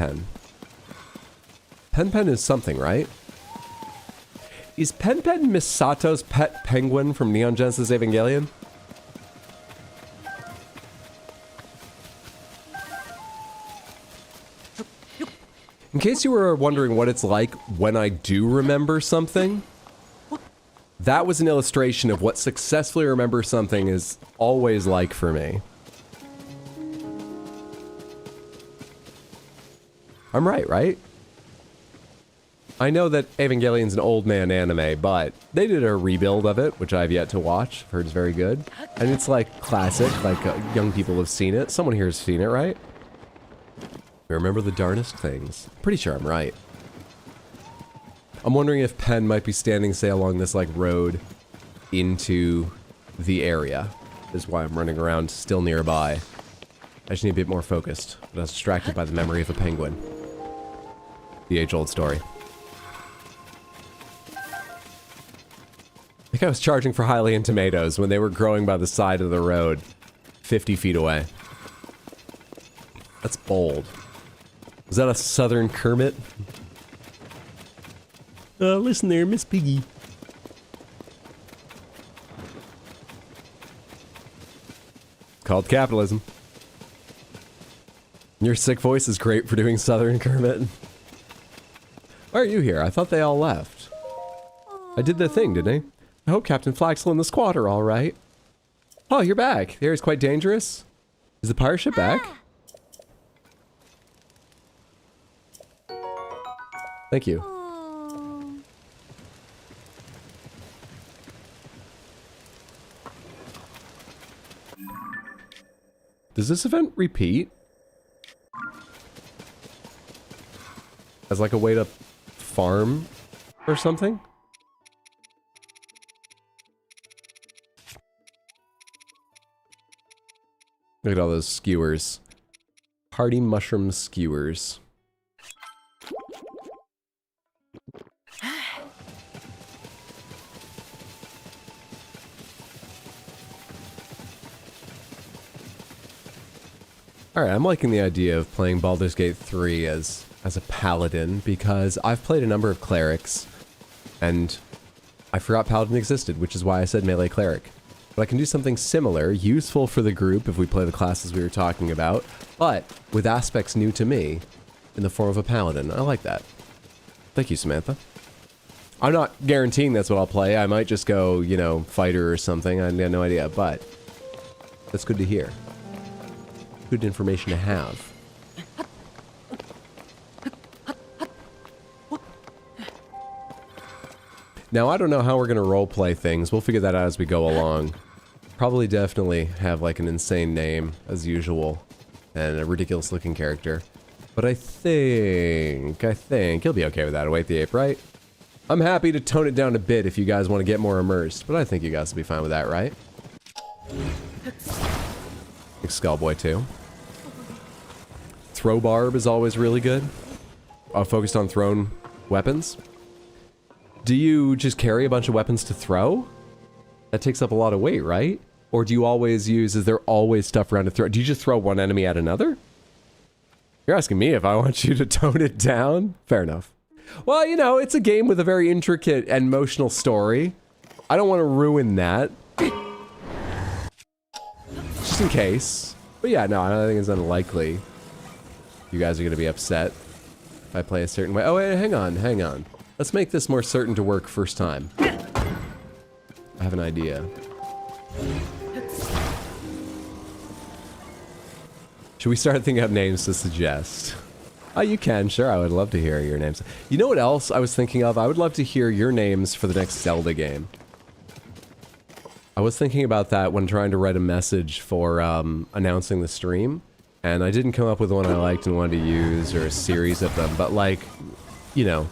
Pen is something, right? Is Pen Misato's pet penguin from Neon Genesis Evangelion? In case you were wondering what it's like when I do remember something, that was an illustration of what successfully remember something is always like for me. I'm right? I know that Evangelion's an old man anime, but they did a rebuild of it, which I've yet to watch. I've heard it's very good. And it's like classic, like young people have seen it. Someone here has seen it, right? I remember the darnest things. Pretty sure I'm right. I'm wondering if Pen might be standing, say, along this, like, road into the area. is why I'm running around still nearby. I just need a bit more focused, but I was distracted by the memory of a penguin. The age-old story. I think I was charging for Hylian tomatoes when they were growing by the side of the road, 50 feet away. That's bold. Was that a southern Kermit? Listen there, Miss Piggy. Called capitalism. Your sick voice is great for doing southern Kermit. Why are you here? I thought they all left. I did the thing, didn't I? I hope Captain Flaxel and the squad are all right. Oh, you're back. The area's quite dangerous. Is the pirate ship back? Thank you. Does this event repeat? As like a way to farm or something? Look at all those skewers. Hardy mushroom skewers. Alright, I'm liking the idea of playing Baldur's Gate 3 as a paladin, because I've played a number of clerics, and I forgot paladin existed, which is why I said melee cleric. But I can do something similar, useful for the group if we play the classes we were talking about, but with aspects new to me, in the form of a paladin. I like that. Thank you, Samantha. I'm not guaranteeing that's what I'll play. I might just go, you know, fighter or something. I have no idea, but that's good to hear. Good information to have. Now, I don't know how we're going to roleplay things. We'll figure that out as we go along. Probably definitely have like an insane name, as usual, and a ridiculous looking character. But I think you'll be okay with that. Await the Ape, right? I'm happy to tone it down a bit if you guys want to get more immersed, but I think you guys will be fine with that, right? Like Skullboy too. Throw barb is always really good. Focused on thrown weapons. Do you just carry a bunch of weapons to throw? That takes up a lot of weight, right? Or do you always use, is there always stuff around to throw? Do you just throw one enemy at another? You're asking me if I want you to tone it down? Fair enough. Well, you know, it's a game with a very intricate and emotional story. I don't want to ruin that. Just in case. But yeah, no, I don't think it's unlikely. You guys are going to be upset if I play a certain way. Oh, wait, hang on. Let's make this more certain to work first time. I have an idea. Should we start thinking of names to suggest? Oh, you can, sure. I would love to hear your names. You know what else I was thinking of? I would love to hear your names for the next Zelda game. I was thinking about that when trying to write a message for announcing the stream. And I didn't come up with one I liked and wanted to use, or a series of them, but like, you know,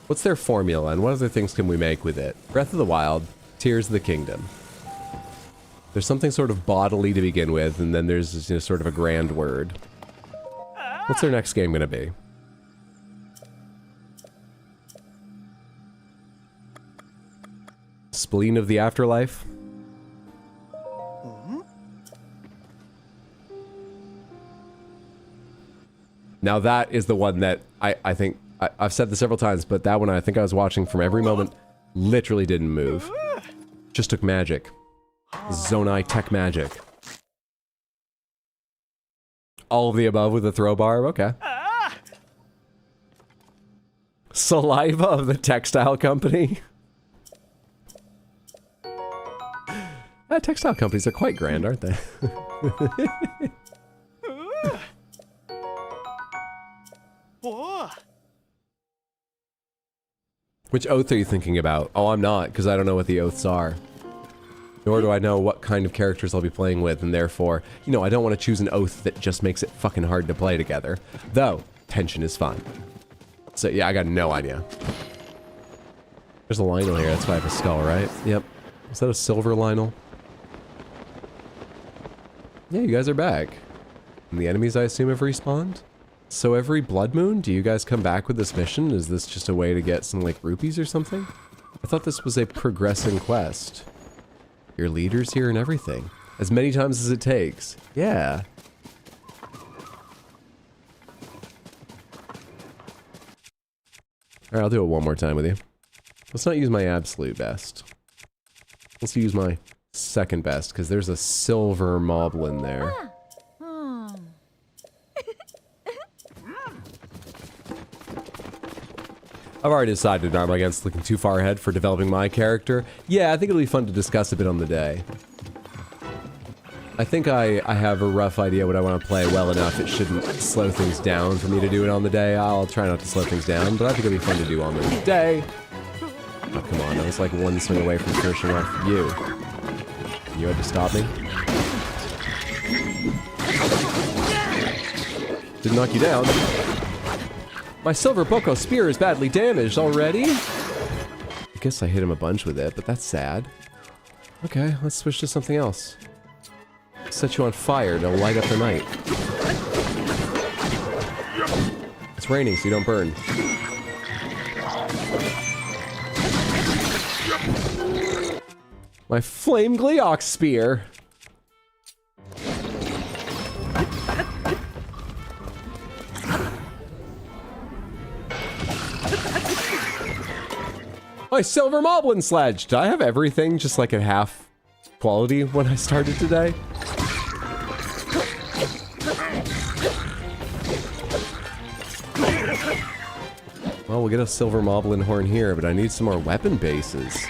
what's their formula and what other things can we make with it? Breath of the Wild, Tears of the Kingdom. There's something sort of bodily to begin with, and then there's, you know, sort of a grand word. What's their next game gonna be? Spleen of the Afterlife? Now that is the one that I think, I've said this several times, but that one I think I was watching from every moment, literally didn't move. Just took magic. Zonai tech magic. All of the above with a throw barb? Okay. Saliva of the textile company? Textile companies are quite grand, aren't they? Which oath are you thinking about? Oh, I'm not, because I don't know what the oaths are. Nor do I know what kind of characters I'll be playing with, and therefore, you know, I don't want to choose an oath that just makes it fucking hard to play together. Though, tension is fun. So yeah, I got no idea. There's a Lionel here, that's why I have a skull, right? Yep. Is that a silver Lionel? Yeah, you guys are back. And the enemies, I assume, have respawned? So every blood moon, do you guys come back with this mission? Is this just a way to get some, like, rupees or something? I thought this was a progressing quest. Your leader's here and everything. As many times as it takes. Yeah. Alright, I'll do it one more time with you. Let's not use my absolute best. Let's use my second best, because there's a silver moblin there. I've already decided I'm against looking too far ahead for developing my character. Yeah, I think it'll be fun to discuss a bit on the day. I think I have a rough idea what I want to play well enough. It shouldn't slow things down for me to do it on the day. I'll try not to slow things down, but I think it'll be fun to do on the day. Oh, come on. I was like one swing away from finishing off you. You had to stop me. Didn't knock you down. My silver boko spear is badly damaged already. I guess I hit him a bunch with it, but that's sad. Okay, let's switch to something else. Set you on fire to light up the night. It's raining, so you don't burn. My flame Gleeok spear. My silver moblin sledge. Did I have everything just like at half quality when I started today? Well, we'll get a silver moblin horn here, but I need some more weapon bases.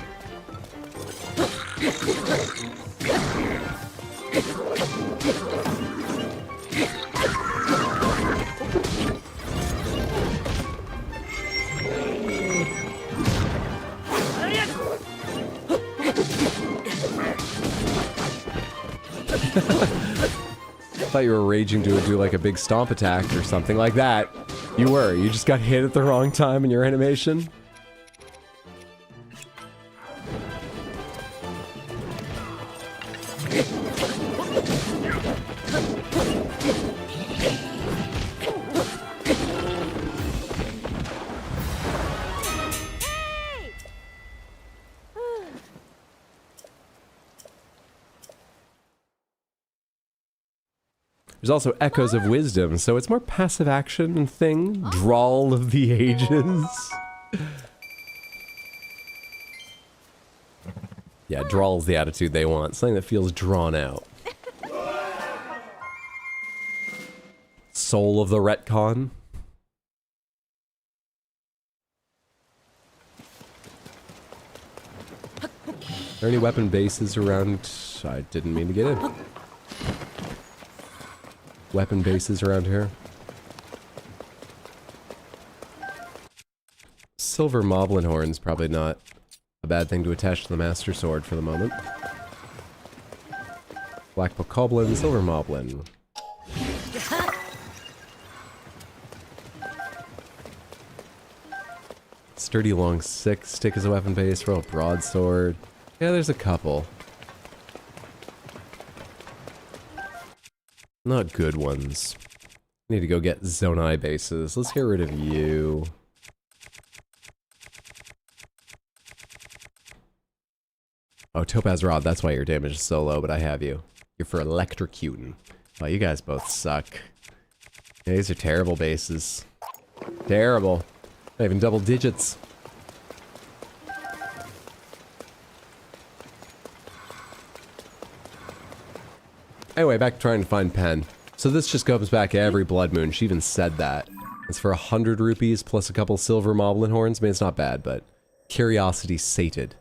I thought you were raging to do like a big stomp attack or something like that. You were. You just got hit at the wrong time in your animation. There's also Echoes of Wisdom, so it's more passive action thing. Drawl of the Ages. Yeah, drawl's the attitude they want. Something that feels drawn out. Soul of the Retcon. Are there any weapon bases around? I didn't mean to get in. Weapon bases around here. Silver moblin horn's probably not a bad thing to attach to the master sword for the moment. Black bokoblin, silver moblin. Sturdy long stick is a weapon base. Royal broadsword. Yeah, there's a couple. Not good ones. Need to go get Zonai bases. Let's get rid of you. Oh, Topaz Rod, that's why your damage is so low, but I have you. You're for electrocuting. Oh, you guys both suck. Yeah, these are terrible bases. Terrible. Not even double digits. Anyway, back to trying to find Pen. So this just comes back every blood moon. She even said that. It's for 100 rupees plus a couple silver moblin horns. I mean, it's not bad, but curiosity sated.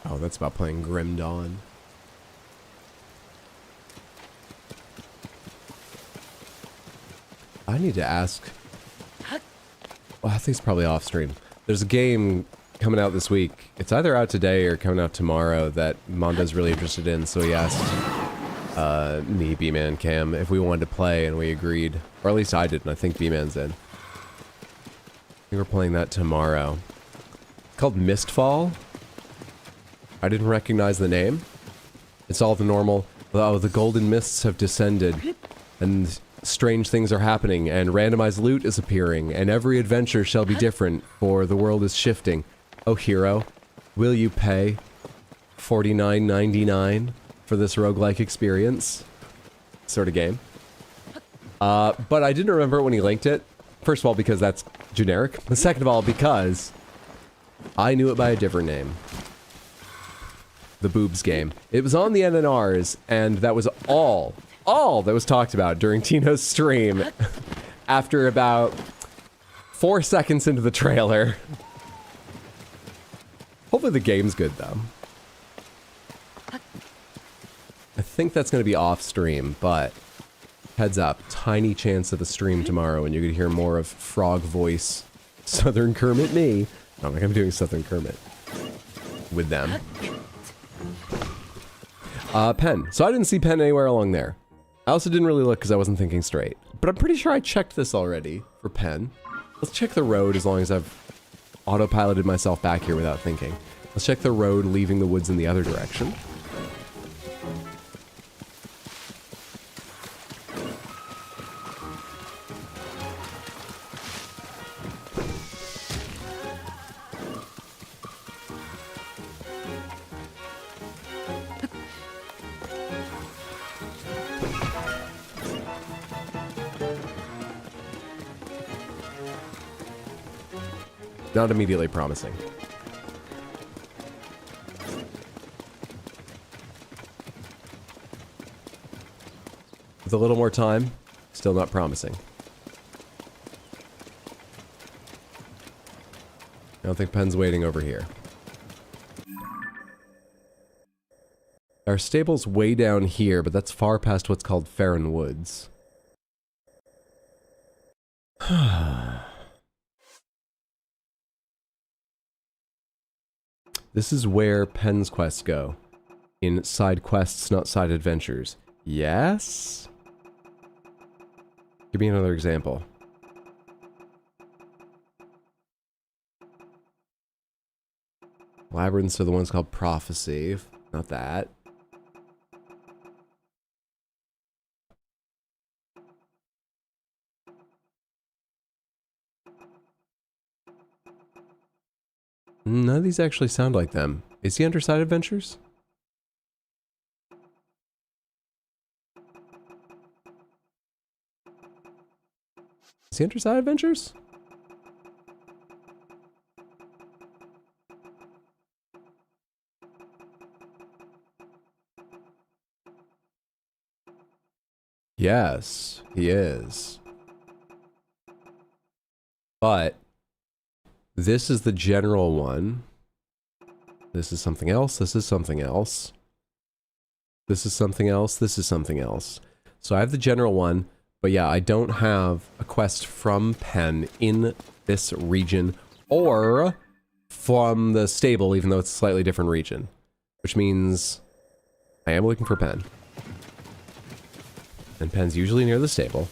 Oh, that's about playing Grim Dawn. I need to ask Well, I think it's probably off stream. There's a game coming out this week. It's either out today or coming out tomorrow that Mondo's really interested in, so he asked me, B-Man, Cam, if we wanted to play, and we agreed. Or at least I did, and I think B-Man's in. I think we're playing that tomorrow. It's called Mistfall. I didn't recognize the name. It's all the normal, oh, the golden mists have descended, and strange things are happening, and randomized loot is appearing, and every adventure shall be different, for the world is shifting. Oh, hero, will you pay $49.99 for this roguelike experience? Sort of game. But I didn't remember it when he linked it. First of all, because that's generic. But second of all, because I knew it by a different name. The Boobs game. It was on the NNRs, and that was all that was talked about during Tino's stream after about 4 seconds into the trailer. Hopefully the game's good, though. I think that's going to be off stream, but heads up, tiny chance of a stream tomorrow, and you could hear more of frog voice, Southern Kermit me. Not like I'm doing Southern Kermit with them. Pen. So I didn't see Pen anywhere along there. I also didn't really look because I wasn't thinking straight. But I'm pretty sure I checked this already for Pen. Let's check the road as long as I've autopiloted myself back here without thinking. Let's check the road leaving the woods in the other direction. Not immediately promising. With a little more time, still not promising. I don't think Pen's waiting over here. Our stable's way down here, but that's far past what's called Farron Woods. This is where Pen's quests go. In side quests, not side adventures. Yes? Give me another example. Labyrinths are the ones called Prophecy. Not that. None of these actually sound like them. Is he under side adventures? Is he under side adventures? Yes, he is. But this is the general one. This is something else. This is something else. This is something else. This is something else. So I have the general one, but yeah, I don't have a quest from Pen in this region or from the stable, even though it's a slightly different region, which means I am looking for Pen. And Pen's usually near the stable,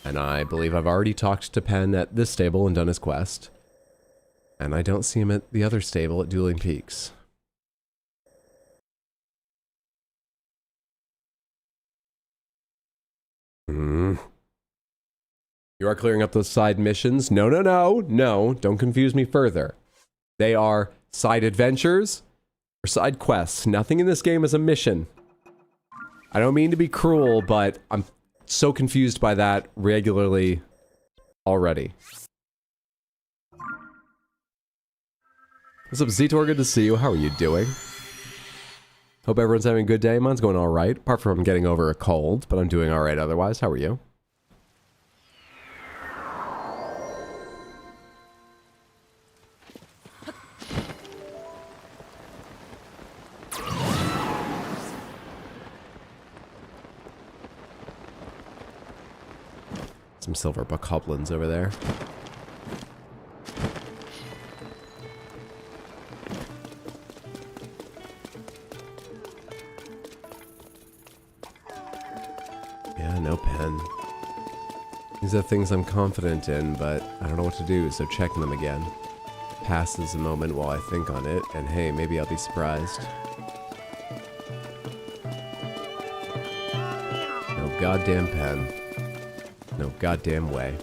and I believe I've already talked to Pen at this stable and done his quest. And I don't see him at the other stable at Dueling Peaks. You are clearing up those side missions? No, no, no, no, don't confuse me further. They are side adventures or side quests. Nothing in this game is a mission. I don't mean to be cruel, but I'm so confused by that regularly already. What's up, Zetor? Good to see you. How are you doing? Hope everyone's having a good day. Mine's going alright, apart from getting over a cold, but I'm doing alright otherwise. How are you? Some silver bokoblins over there. No pen. These are things I'm confident in, but I don't know what to do, so checking them again. Passes a moment while I think on it, and hey, maybe I'll be surprised. No goddamn pen. No goddamn way.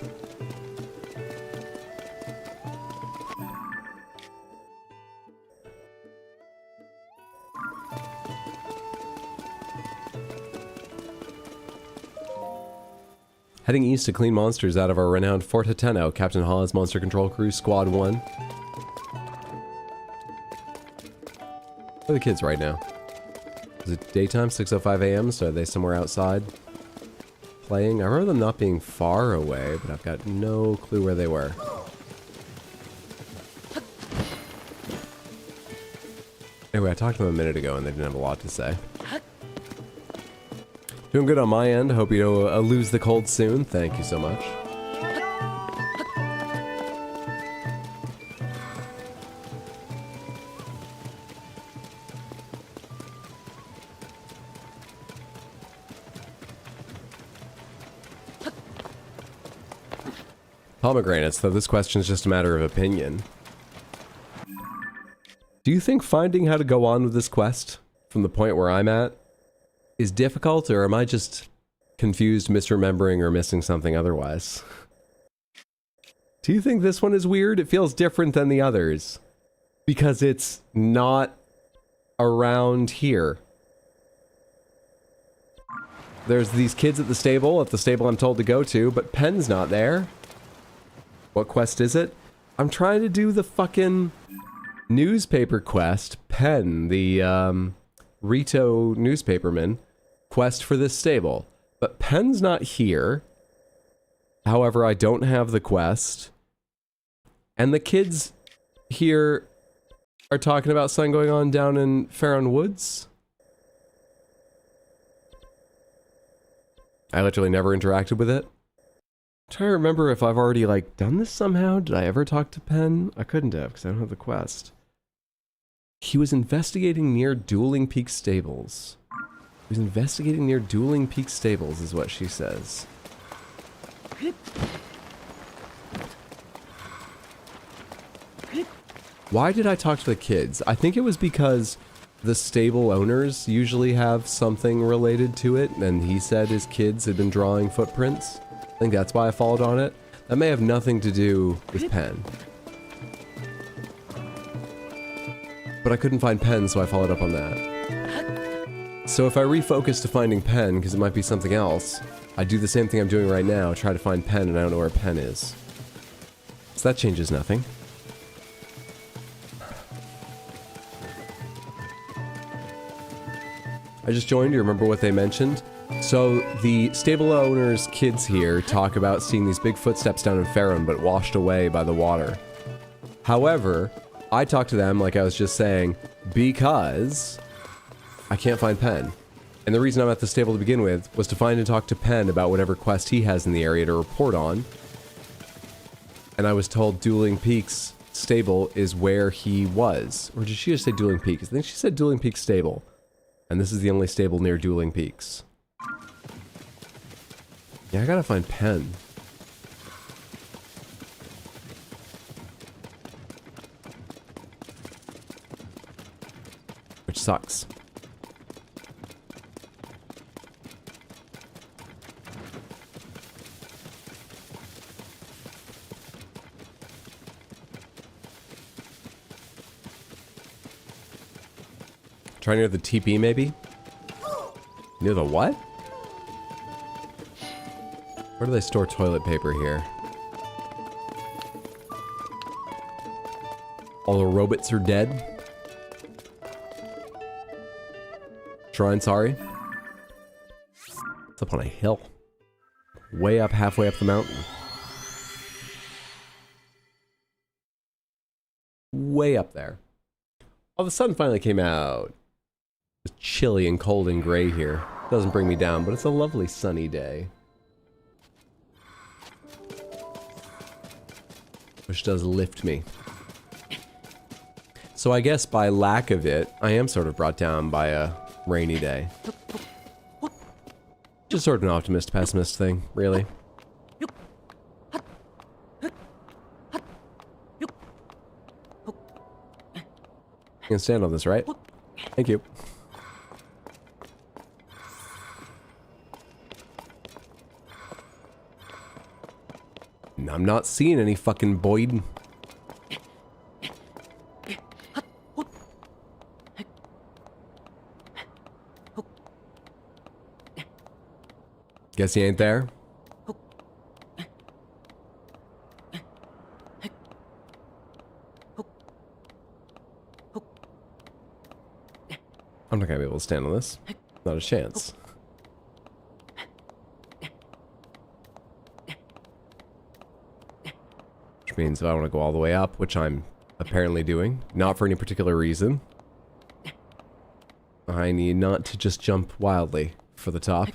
Heading east to clean monsters out of our renowned Fort Hateno, Captain Hawes, Monster Control Crew, Squad 1. Where are the kids right now? Is it daytime, 6:05 a.m., so are they somewhere outside playing? I remember them not being far away, but I've got no clue where they were. Anyway, I talked to them a minute ago and they didn't have a lot to say. Doing good on my end. Hope you don't lose the cold soon. Thank you so much. Pomegranates, though this question is just a matter of opinion. Do you think finding how to go on with this quest from the point where I'm at is difficult, or am I just confused, misremembering, or missing something otherwise? Do you think this one is weird? It feels different than the others because it's not around here. There's these kids at the stable I'm told to go to, but Pen's not there. What quest is it? I'm trying to do the fucking newspaper quest. Pen, the Rito newspaperman quest for this stable. But Pen's not here. However, I don't have the quest. And the kids here are talking about something going on down in Farron Woods. I literally never interacted with it. I'm trying to remember if I've already, like, done this somehow. Did I ever talk to Pen? I couldn't have, because I don't have the quest. He was investigating near Dueling Peak Stables. He was investigating near Dueling Peak Stables, is what she says. Why did I talk to the kids? I think it was because the stable owners usually have something related to it, and he said his kids had been drawing footprints. I think that's why I followed on it. That may have nothing to do with Pen. But I couldn't find Pen, so I followed up on that. So if I refocus to finding Pen, because it might be something else, I do the same thing I'm doing right now, try to find Pen, and I don't know where Pen is. So that changes nothing. I just joined, you remember what they mentioned? So the stable owner's kids here talk about seeing these big footsteps down in Farron, but washed away by the water. However, I talked to them, like I was just saying, because I can't find Pen. And the reason I'm at the stable to begin with was to find and talk to Pen about whatever quest he has in the area to report on. And I was told Dueling Peaks Stable is where he was. Or did she just say Dueling Peaks? I think she said Dueling Peaks Stable. And this is the only stable near Dueling Peaks. Yeah, I gotta find Pen. Which sucks. Try near the TP, maybe? Near the what? Where do they store toilet paper here? All the robots are dead? Shrine, sorry. It's up on a hill. Way up, halfway up the mountain. Way up there. Oh, the sun finally came out. It's chilly and cold and gray here. Doesn't bring me down, but it's a lovely sunny day. Which does lift me. So I guess by lack of it, I am sort of brought down by a rainy day. Just sort of an optimist, pessimist thing, really. You can stand on this, right? Thank you. I'm not seeing any fucking Boyd. Guess he ain't there. I'm not gonna be able to stand on this. Not a chance. Which means if I want to go all the way up, which I'm apparently doing, not for any particular reason, I need not to just jump wildly for the top.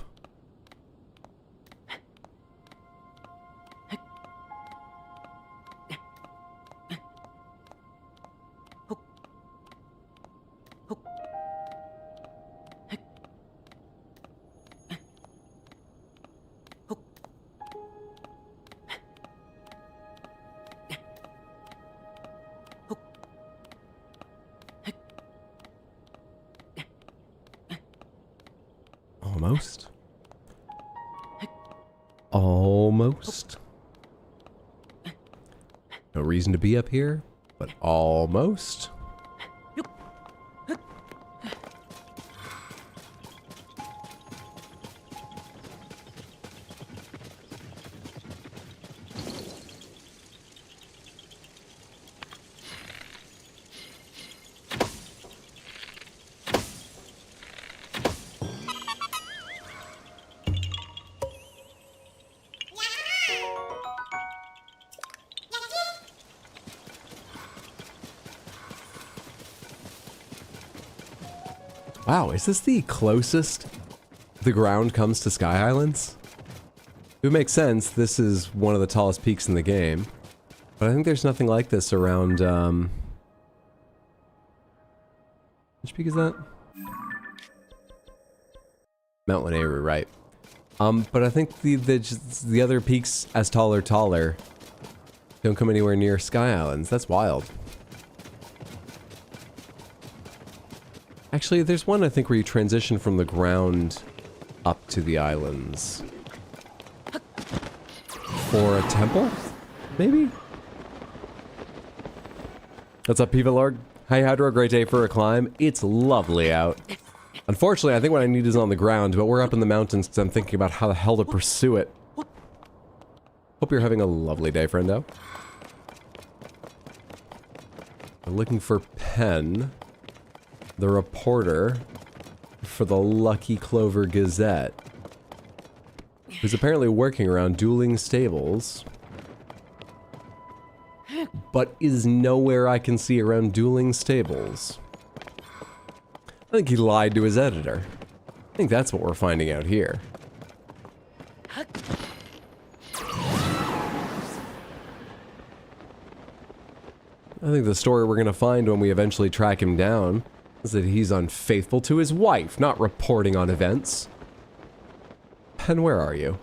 Almost. Almost. No reason to be up here, but almost. Wow, is this the closest the ground comes to Sky Islands? It would make sense, this is one of the tallest peaks in the game. But I think there's nothing like this around, which peak is that? Mount Lanayru, right. But I think the other peaks as taller don't come anywhere near Sky Islands. That's wild. Actually, there's one, I think, where you transition from the ground up to the islands. For a temple? Maybe? What's up, Piva Lord? Hi, Hydro. Great day for a climb. It's lovely out. Unfortunately, I think what I need is on the ground, but we're up in the mountains, so I'm thinking about how the hell to pursue it. Hope you're having a lovely day, friendo. I'm looking for Pen, the reporter for the Lucky Clover Gazette, who's apparently working around Dueling Stables, but is nowhere I can see around Dueling Stables. I think he lied to his editor. I think that's what we're finding out here. I think the story we're gonna find when we eventually track him down is that he's unfaithful to his wife, not reporting on events. Pen, where are you?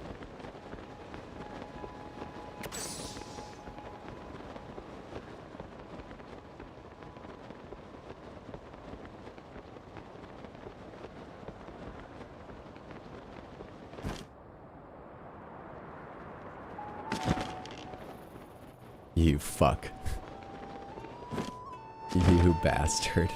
You fuck. You bastard.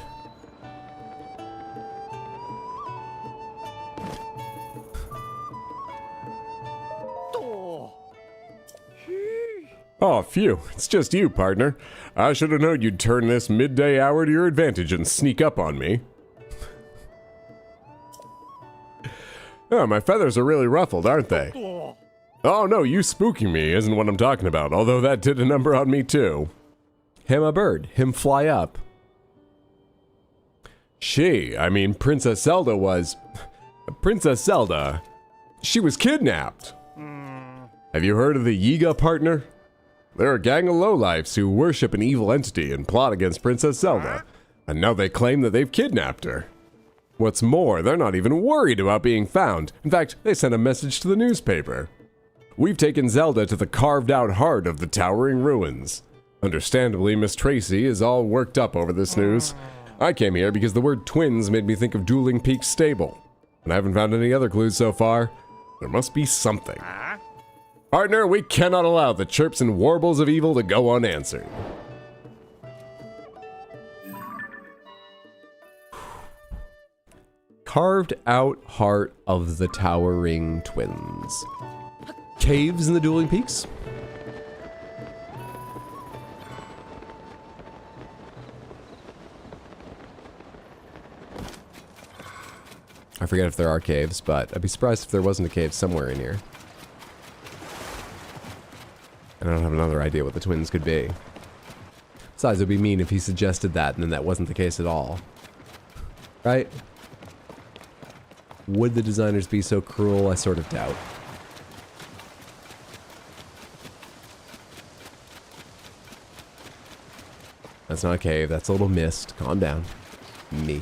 Oh, phew. It's just you, partner. I should have known you'd turn this midday hour to your advantage and sneak up on me. Oh, my feathers are really ruffled, aren't they? Oh no, you spooking me isn't what I'm talking about, although that did a number on me too. Him a bird, him fly up. Princess Zelda was... Princess Zelda, she was kidnapped. Have you heard of the Yiga, partner? They're a gang of lowlifes who worship an evil entity and plot against Princess Zelda, and now they claim that they've kidnapped her. What's more, they're not even worried about being found. In fact, they sent a message to the newspaper. We've taken Zelda to the carved-out heart of the towering ruins. Understandably, Miss Tracy is all worked up over this news. I came here because the word twins made me think of Dueling Peaks Stable. And I haven't found any other clues so far. There must be something. Partner, we cannot allow the chirps and warbles of evil to go unanswered. Carved out heart of the towering twins. Caves in the Dueling Peaks? I forget if there are caves, but I'd be surprised if there wasn't a cave somewhere in here. And I don't have another idea what the twins could be. Besides, it would be mean if he suggested that and then that wasn't the case at all. Right? Would the designers be so cruel? I sort of doubt. That's not a cave, that's a little mist. Calm down. Me.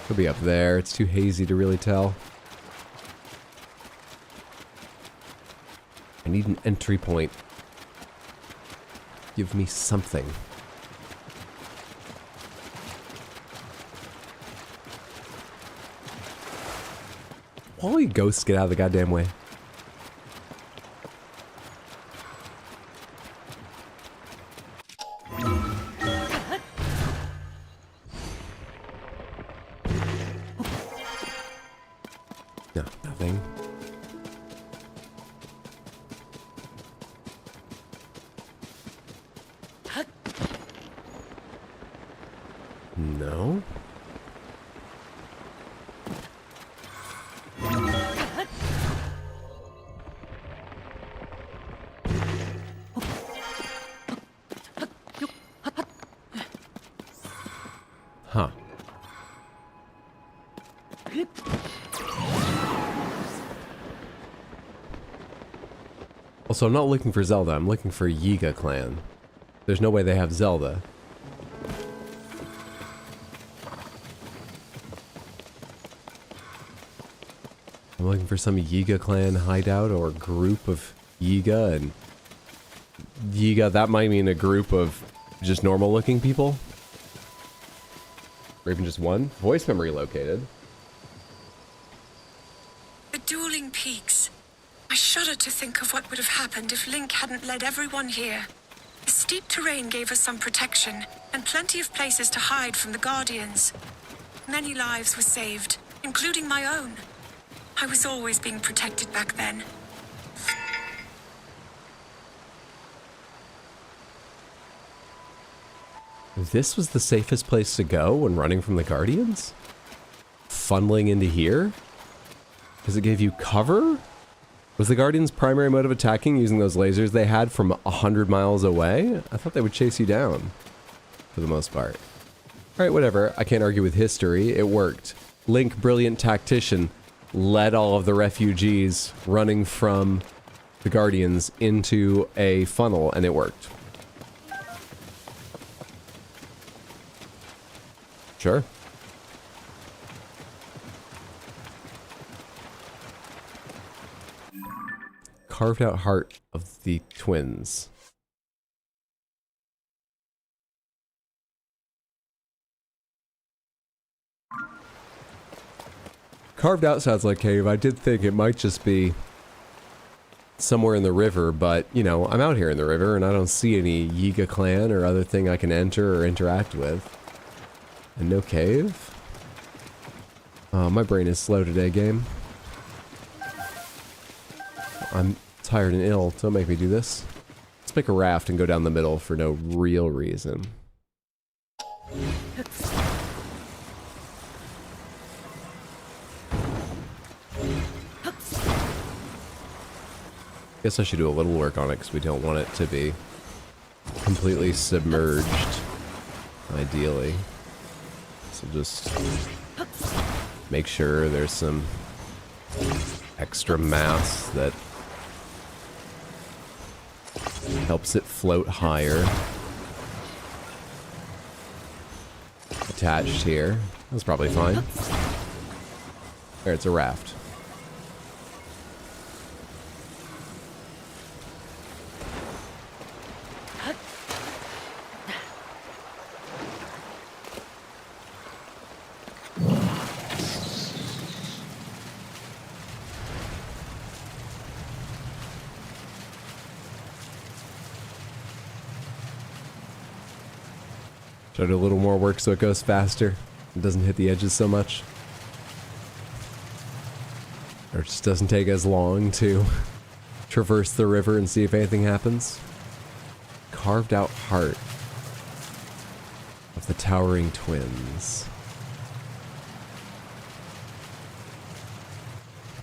Could be up there. It's too hazy to really tell. I need an entry point. Give me something. All you ghosts get out of the goddamn way. No, nothing. No. Huh. Also, I'm not looking for Zelda, I'm looking for Yiga clan. There's no way they have Zelda. I'm looking for some Yiga clan hideout or group of Yiga, and Yiga, that might mean a group of just normal looking people. Or even just one. Voice memory located. The Dueling Peaks. I shudder to think of what would have happened if Link hadn't led everyone here. The steep terrain gave us some protection, and plenty of places to hide from the Guardians. Many lives were saved, including my own. I was always being protected back then. This was the safest place to go when running from the Guardians? Funneling into here? Because it gave you cover? Was the Guardians' primary mode of attacking using those lasers they had from 100 miles away? I thought they would chase you down, for the most part. Alright, whatever. I can't argue with history. It worked. Link, brilliant tactician, led all of the refugees running from the Guardians into a funnel, and it worked. Sure. Carved out heart of the twins. Carved out sounds like cave. I did think it might just be somewhere in the river, but, you know, I'm out here in the river and I don't see any Yiga clan or other thing I can enter or interact with. And no cave? Oh, my brain is slow today, game. I'm tired and ill. Don't make me do this. Let's make a raft and go down the middle for no real reason. Guess I should do a little work on it because we don't want it to be completely submerged, ideally. So just make sure there's some extra mass that helps it float higher. Attached here. That's probably fine. There, it's a raft. Should I do a little more work so it goes faster? It doesn't hit the edges so much? Or it just doesn't take as long to traverse the river and see if anything happens? Carved out heart of the towering twins.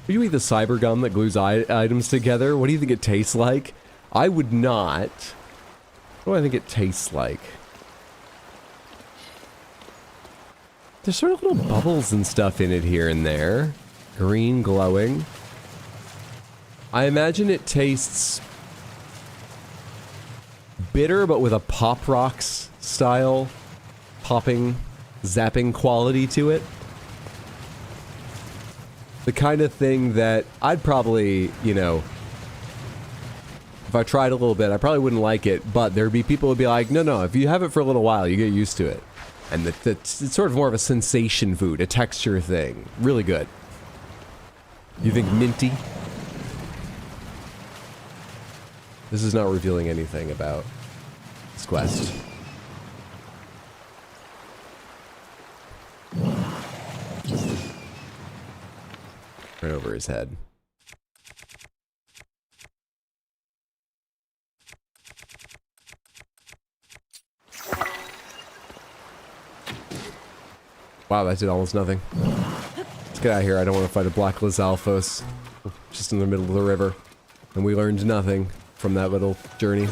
Would you eat the cyber gum that glues items together? What do you think it tastes like? I would not. What do I think it tastes like? There's sort of little bubbles and stuff in it here and there. Green glowing. I imagine it tastes bitter, but with a Pop Rocks style popping, zapping quality to it. The kind of thing that I'd probably, you know, if I tried a little bit, I probably wouldn't like it, but there'd be people who'd be like, no, if you have it for a little while, you get used to it. And it's sort of more of a sensation food, a texture thing. Really good. You think minty? This is not revealing anything about this quest. Right over his head. Wow, that did almost nothing. Let's get out of here. I don't want to fight a Black Lizalfos just in the middle of the river. And we learned nothing from that little journey.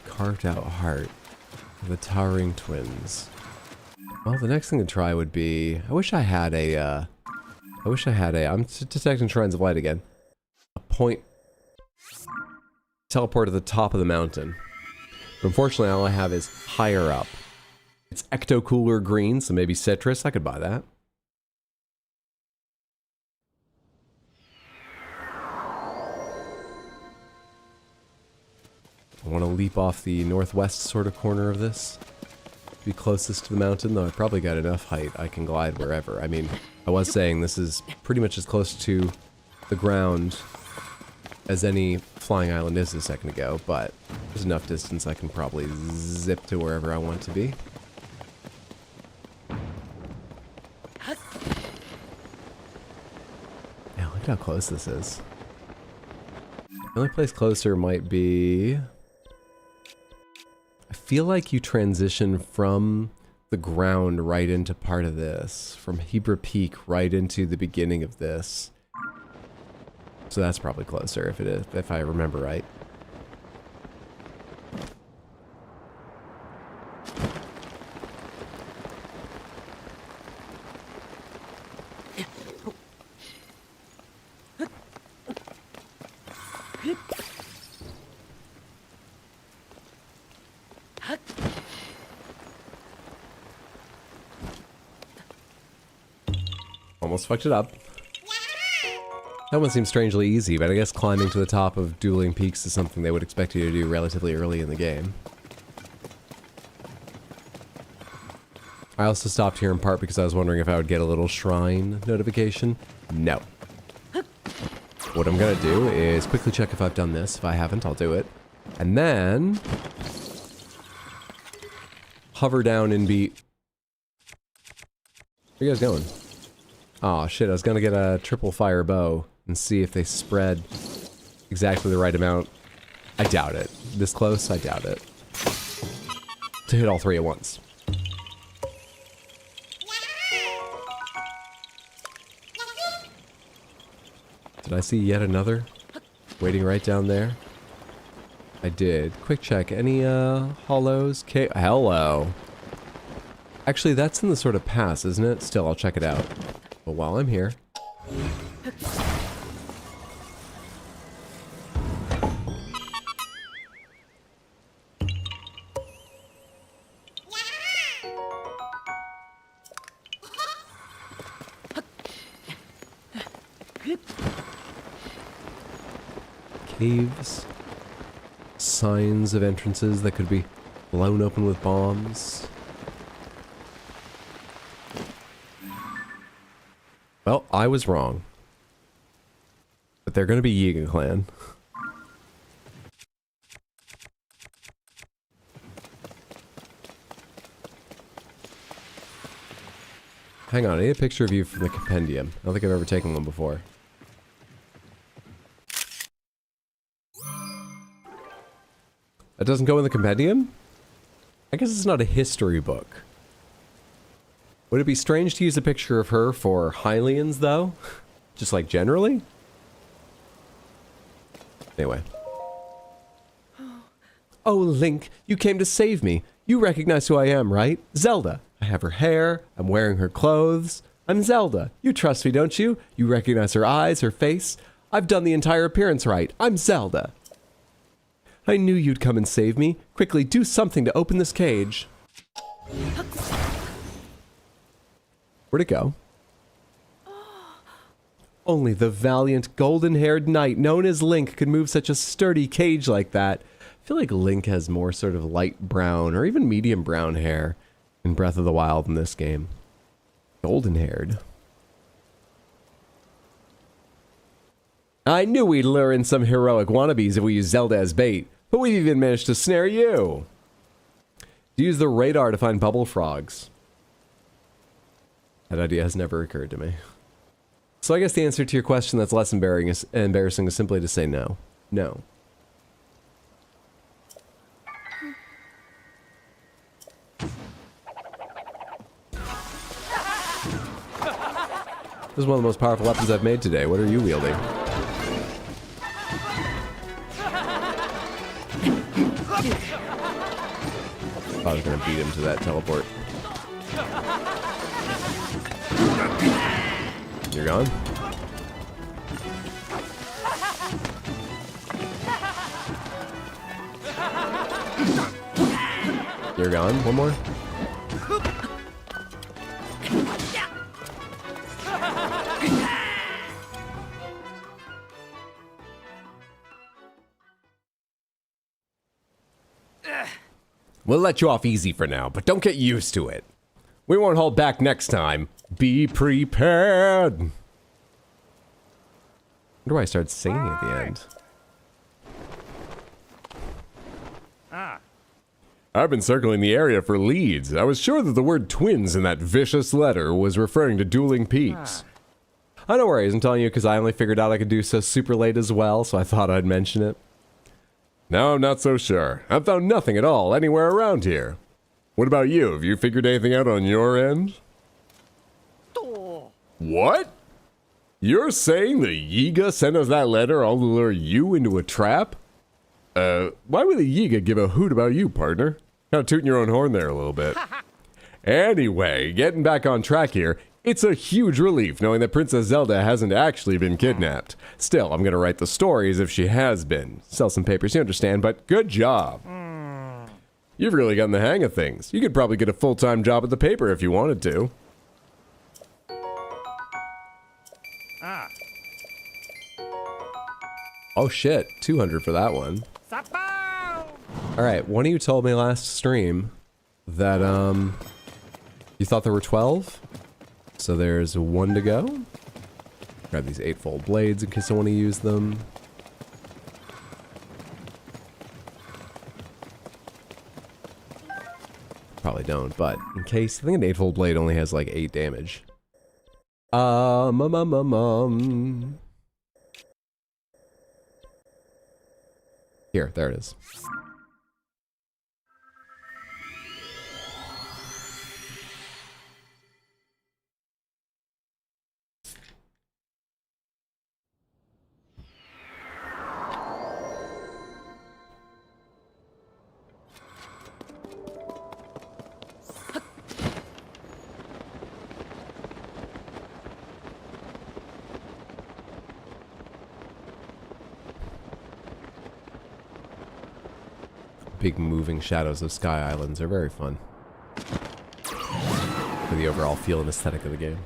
Carved out heart of the towering twins. Well, the next thing to try would be... I wish I had a, I'm detecting shrines of light again. A point... teleport to the top of the mountain. But unfortunately, all I have is higher up. It's Ecto Cooler green, so maybe citrus. I could buy that. I want to leap off the northwest sort of corner of this. Be closest to the mountain, though I've probably got enough height. I can glide wherever. I mean, I was saying this is pretty much as close to the ground as any flying island is a second ago, but there's enough distance I can probably zip to wherever I want to be. Yeah, look how close this is. The only place closer might be... I feel like you transition from the ground right into part of this. From Hebra Peak right into the beginning of this. So that's probably closer if it is, if I remember right. Almost fucked it up. That one seems strangely easy, but I guess climbing to the top of dueling peaks is something they would expect you to do relatively early in the game. I also stopped here in part because I was wondering if I would get a little shrine notification. No. What I'm gonna do is quickly check if I've done this. If I haven't, I'll do it. And then... hover down and be... Where are you guys going? Aw, shit, I was gonna get a triple fire bow and see if they spread exactly the right amount. I doubt it. This close? I doubt it. To hit all three at once. Did I see yet another? Waiting right down there? I did. Quick check. Any, hollows? Hello. Actually, that's in the sort of pass, isn't it? Still, I'll check it out. But while I'm here... Caves. Signs of entrances that could be blown open with bombs. Well, I was wrong. But they're gonna be Yiga Clan. Hang on, I need a picture of you from the compendium. I don't think I've ever taken one before. That doesn't go in the compendium? I guess it's not a history book. Would it be strange to use a picture of her for Hylians, though? Just like generally? Anyway. Oh, Link, you came to save me. You recognize who I am, right? Zelda. I have her hair. I'm wearing her clothes. I'm Zelda. You trust me, don't you? You recognize her eyes, her face. I've done the entire appearance right. I'm Zelda. I knew you'd come and save me. Quickly, do something to open this cage. Where'd it go? Only the valiant golden-haired knight known as Link could move such a sturdy cage like that. I feel like Link has more sort of light brown or even medium brown hair in Breath of the Wild in this game. Golden-haired. I knew we'd lure in some heroic wannabes if we used Zelda as bait, but we've even managed to snare you. Use the radar to find bubble frogs. That idea has never occurred to me. So I guess the answer to your question that's less embarrassing is simply to say no. No. This is one of the most powerful weapons I've made today. What are you wielding? I was gonna beat him to that teleport. You're gone? You're gone? One more? We'll let you off easy for now, but don't get used to it. We won't hold back next time. Be prepared. Where do I start singing at the end? I've been circling the area for leads. I was sure that the word twins in that vicious letter was referring to dueling peaks. I no worries, I'm telling you because I only figured out I could do so super late as well, so I thought I'd mention it. No, I'm not so sure. I've found nothing at all anywhere around here. What about you? Have you figured anything out on your end? What? You're saying the Yiga sent us that letter all to lure you into a trap? Why would the Yiga give a hoot about you, partner? Kind of tooting your own horn there a little bit. Anyway, getting back on track here, it's a huge relief knowing that Princess Zelda hasn't actually been kidnapped. Still, I'm gonna write the story as if she has been. Sell some papers, you understand, but good job. You've really gotten the hang of things. You could probably get a full-time job at the paper if you wanted to. Oh shit, 200 for that one. Alright, one of you told me last stream that, you thought there were 12? So there's one to go. Grab these 8-fold blades in case I want to use them. Probably don't, but in case, I think an 8-fold blade only has like 8 damage. Here, there it is. big moving shadows of Sky Islands are very fun. For the overall feel and aesthetic of the game.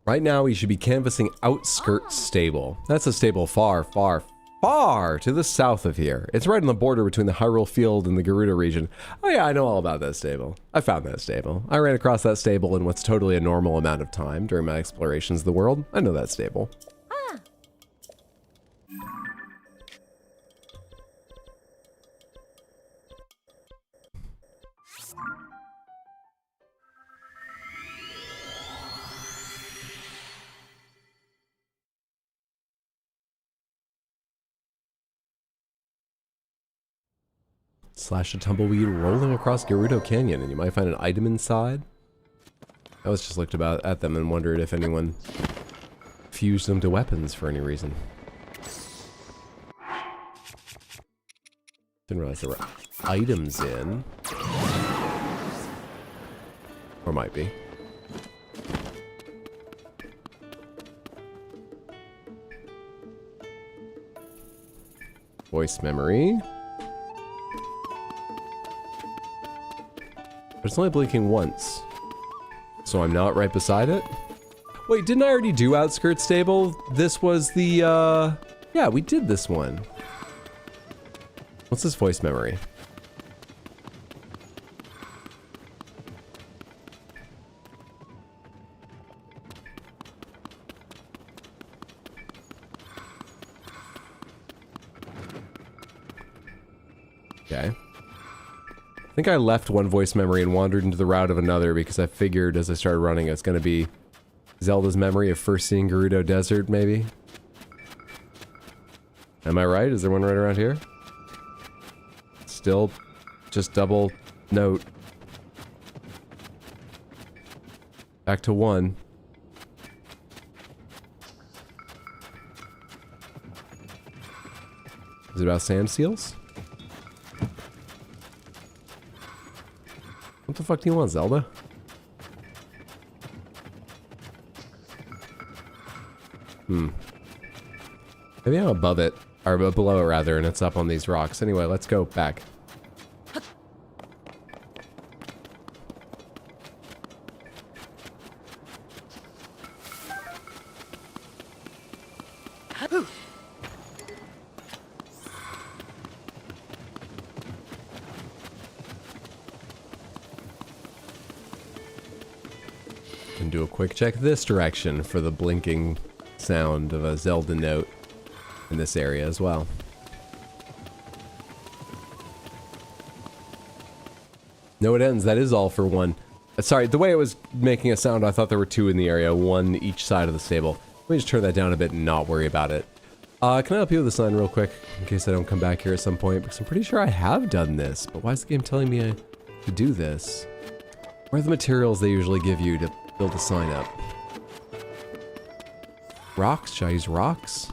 Right now, we should be canvassing Outskirts Stable. That's a stable far, far, far to the south of here. It's right on the border between the Hyrule Field and the Gerudo region. Oh yeah, I know all about that stable. I found that stable. I ran across that stable in what's totally a normal amount of time during my explorations of the world. I know that stable. Slash a tumbleweed rolling across Gerudo Canyon, and you might find an item inside. I was just looked about at them and wondered if anyone fused them to weapons for any reason. Didn't realize there were items in. Or might be. Voice memory. But it's only blinking once. So I'm not right beside it? Wait, didn't I already do Outskirts Stable? This was the, yeah, we did this one. What's this voice memory? Okay. I think I left one voice memory and wandered into the route of another because I figured as I started running it's going to be Zelda's memory of first seeing Gerudo Desert, maybe? Am I right? Is there one right around here? Still just double note. Back to 1. Is it about sand seals? What the fuck do you want, Zelda? Maybe I'm above it, or below it rather, and it's up on these rocks. Anyway, let's go back. And do a quick check this direction for the blinking sound of a Zelda note in this area as well. No, it ends. That is all for 1. Sorry, the way it was making a sound, I thought there were 2 in the area, 1 each side of the stable. Let me just turn that down a bit and not worry about it. Can I help you with the sign real quick, in case I don't come back here at some point? Because I'm pretty sure I have done this, but why is the game telling me to do this? Where are the materials they usually give you to build a sign up? Rocks? Should I use rocks?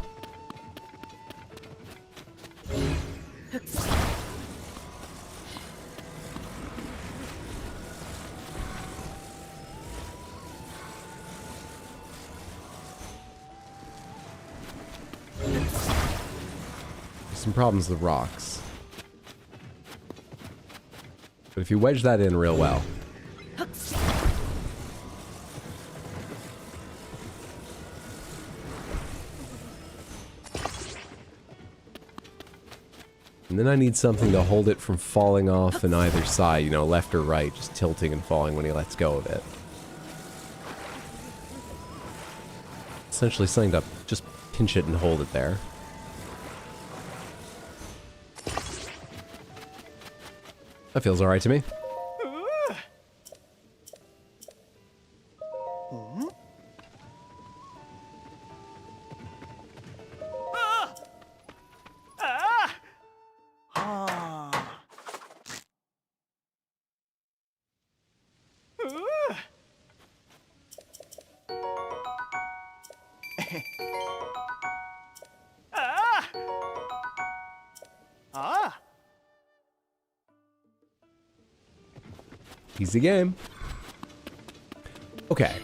Some problems with rocks. But if you wedge that in real well. And then I need something to hold it from falling off on either side, you know, left or right, just tilting and falling when he lets go of it. Essentially something to just pinch it and hold it there. That feels alright to me. Easy game. Okay.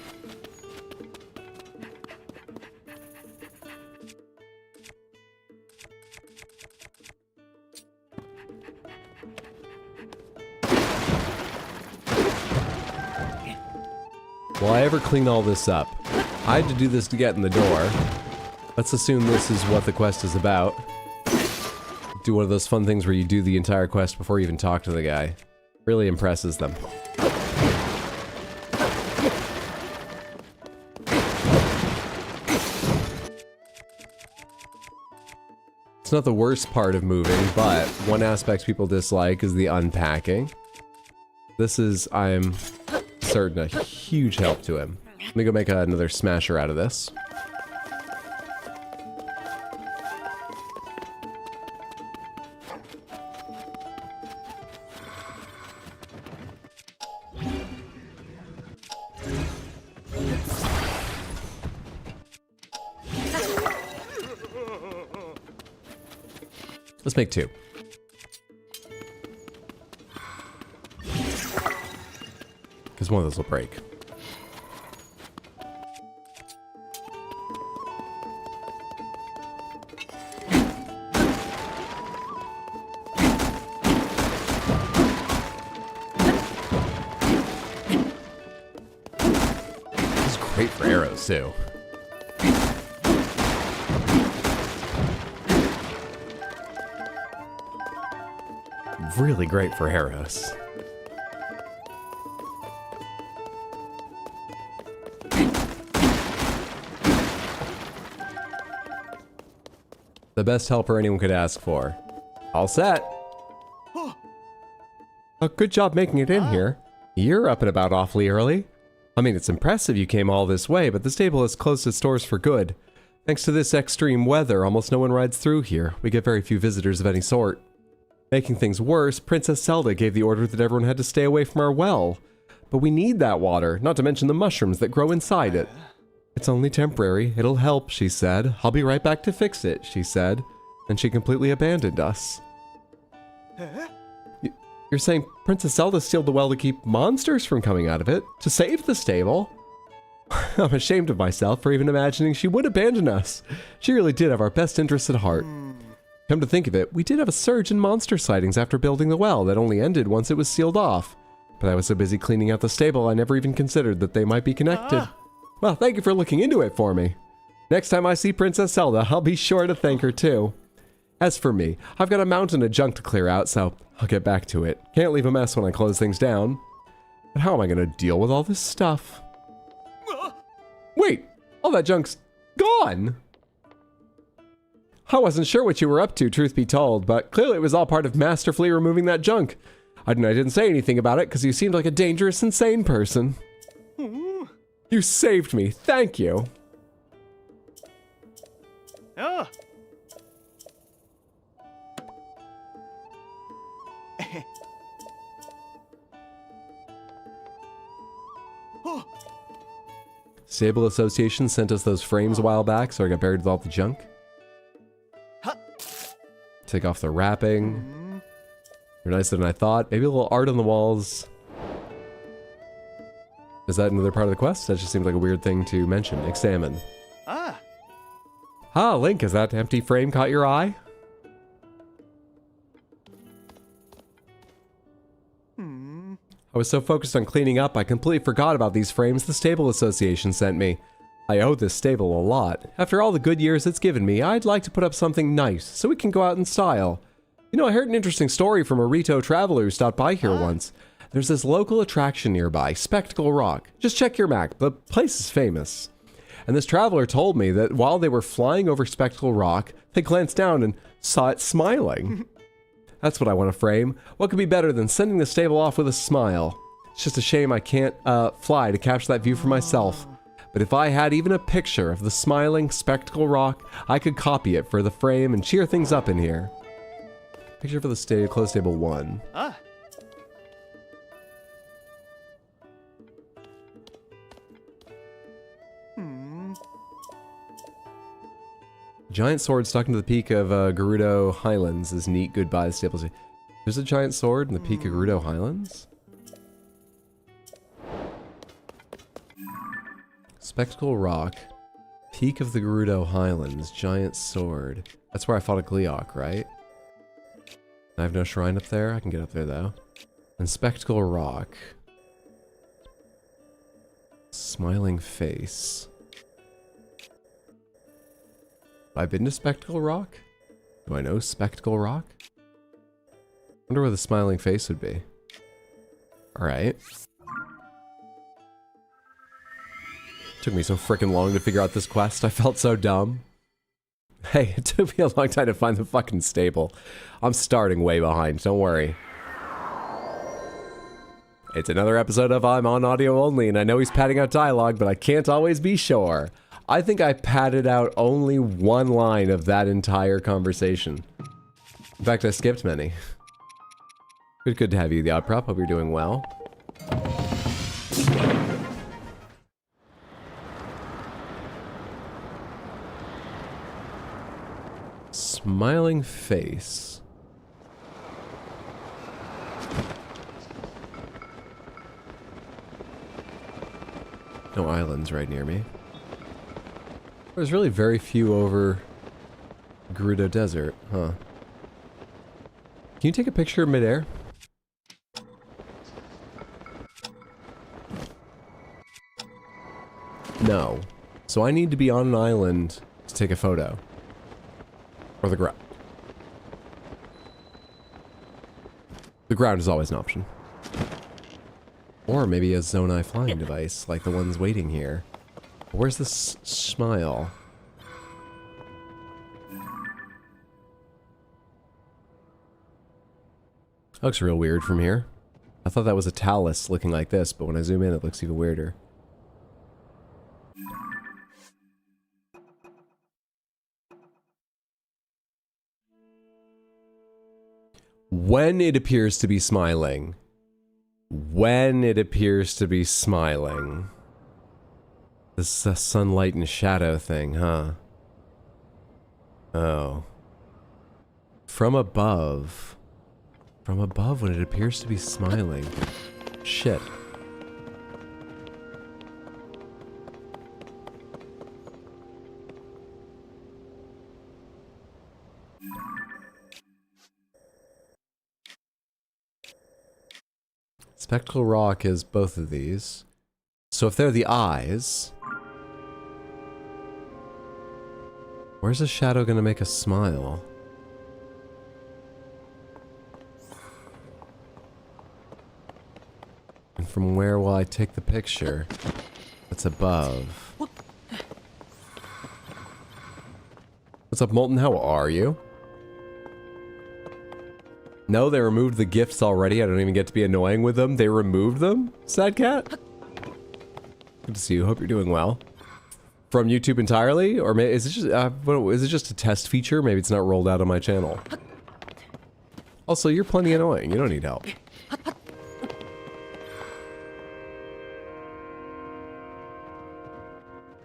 Will I ever clean all this up? I had to do this to get in the door. Let's assume this is what the quest is about. Do one of those fun things where you do the entire quest before you even talk to the guy. Really impresses them. It's not the worst part of moving, but one aspect people dislike is the unpacking. This is, I'm certain, a huge help to him. Let me go make another smasher out of this. Let's make 2. Because one of those will break. This is great for arrows, too. Really great for arrows. The best helper anyone could ask for. All set. Oh, good job making it in here. You're up and about awfully early. I mean, it's impressive you came all this way, but the stable has closed its doors for good. Thanks to this extreme weather, almost no one rides through here. We get very few visitors of any sort. Making things worse, Princess Zelda gave the order that everyone had to stay away from our well. But we need that water, not to mention the mushrooms that grow inside it. It's only temporary. It'll help, she said. I'll be right back to fix it, she said. And she completely abandoned us. You're saying Princess Zelda sealed the well to keep monsters from coming out of it? To save the stable? I'm ashamed of myself for even imagining she would abandon us. She really did have our best interests at heart. Come to think of it, we did have a surge in monster sightings after building the well that only ended once it was sealed off. But I was so busy cleaning out the stable, I never even considered that they might be connected. Well, thank you for looking into it for me. Next time I see Princess Zelda, I'll be sure to thank her too. As for me, I've got a mountain of junk to clear out, so I'll get back to it. Can't leave a mess when I close things down. But how am I going to deal with all this stuff? Wait, all that junk's gone! I wasn't sure what you were up to, truth be told, but clearly it was all part of masterfully removing that junk. I didn't say anything about it because you seemed like a dangerous, insane person. You saved me, thank you. Oh. Stable Association sent us those frames a while back, so I got buried with all the junk. Take off the wrapping. They're nicer than I thought. Maybe a little art on the walls. Is that another part of the quest? That just seems like a weird thing to mention. Examine. Ah, Link, has that empty frame caught your eye? I was so focused on cleaning up, I completely forgot about these frames the Stable Association sent me. I owe this stable a lot. After all the good years it's given me, I'd like to put up something nice, so we can go out in style. You know, I heard an interesting story from a Rito traveler who stopped by here once. There's this local attraction nearby, Spectacle Rock. Just check your map, the place is famous. And this traveler told me that while they were flying over Spectacle Rock, they glanced down and saw it smiling. That's what I want to frame. What could be better than sending the stable off with a smile? It's just a shame I can't fly to capture that view for myself. But if I had even a picture of the smiling Spectacle Rock, I could copy it for the frame and cheer things up in here. Picture for the closed stable 1. Giant sword stuck into the peak of Gerudo Highlands is neat. Goodbye, stables. There's a giant sword in the peak of Gerudo Highlands? Spectacle Rock. Peak of the Gerudo Highlands. Giant Sword. That's where I fought a Gleeok, right? I have no shrine up there. I can get up there, though. And Spectacle Rock. Smiling Face. Have I been to Spectacle Rock? Do I know Spectacle Rock? Wonder where the smiling face would be. Alright. Took me so freaking long to figure out this quest. I felt so dumb. Hey, it took me a long time to find the fucking stable. I'm starting way behind, don't worry. It's another episode of I'm on audio only, and I know he's padding out dialogue, but I can't always be sure. I think I padded out only one line of that entire conversation. In fact, I skipped many. Good to have you, the Odd Prop. Hope you're doing well. Smiling Face. No islands right near me. There's really very few over Gerudo Desert, huh? Can you take a picture midair? No. So I need to be on an island to take a photo. Or the ground. The ground is always an option. Or maybe a Zonai flying device, like the ones waiting here. Where's this smile? Looks real weird from here. I thought that was a talus looking like this, but when I zoom in it looks even weirder. When it appears to be smiling. When it appears to be smiling. This is a sunlight and shadow thing, huh? Oh. From above. From above when it appears to be smiling. Shit. Spectacle Rock is both of these. So if they're the eyes... Where's a shadow gonna make a smile? And from where will I take the picture? That's above. What's up, Molten? How are you? No, they removed the gifts already. I don't even get to be annoying with them. They removed them? Sad cat? Good to see you. Hope you're doing well. From YouTube entirely? Or is it just a test feature? Maybe it's not rolled out on my channel. Also, you're plenty annoying. You don't need help.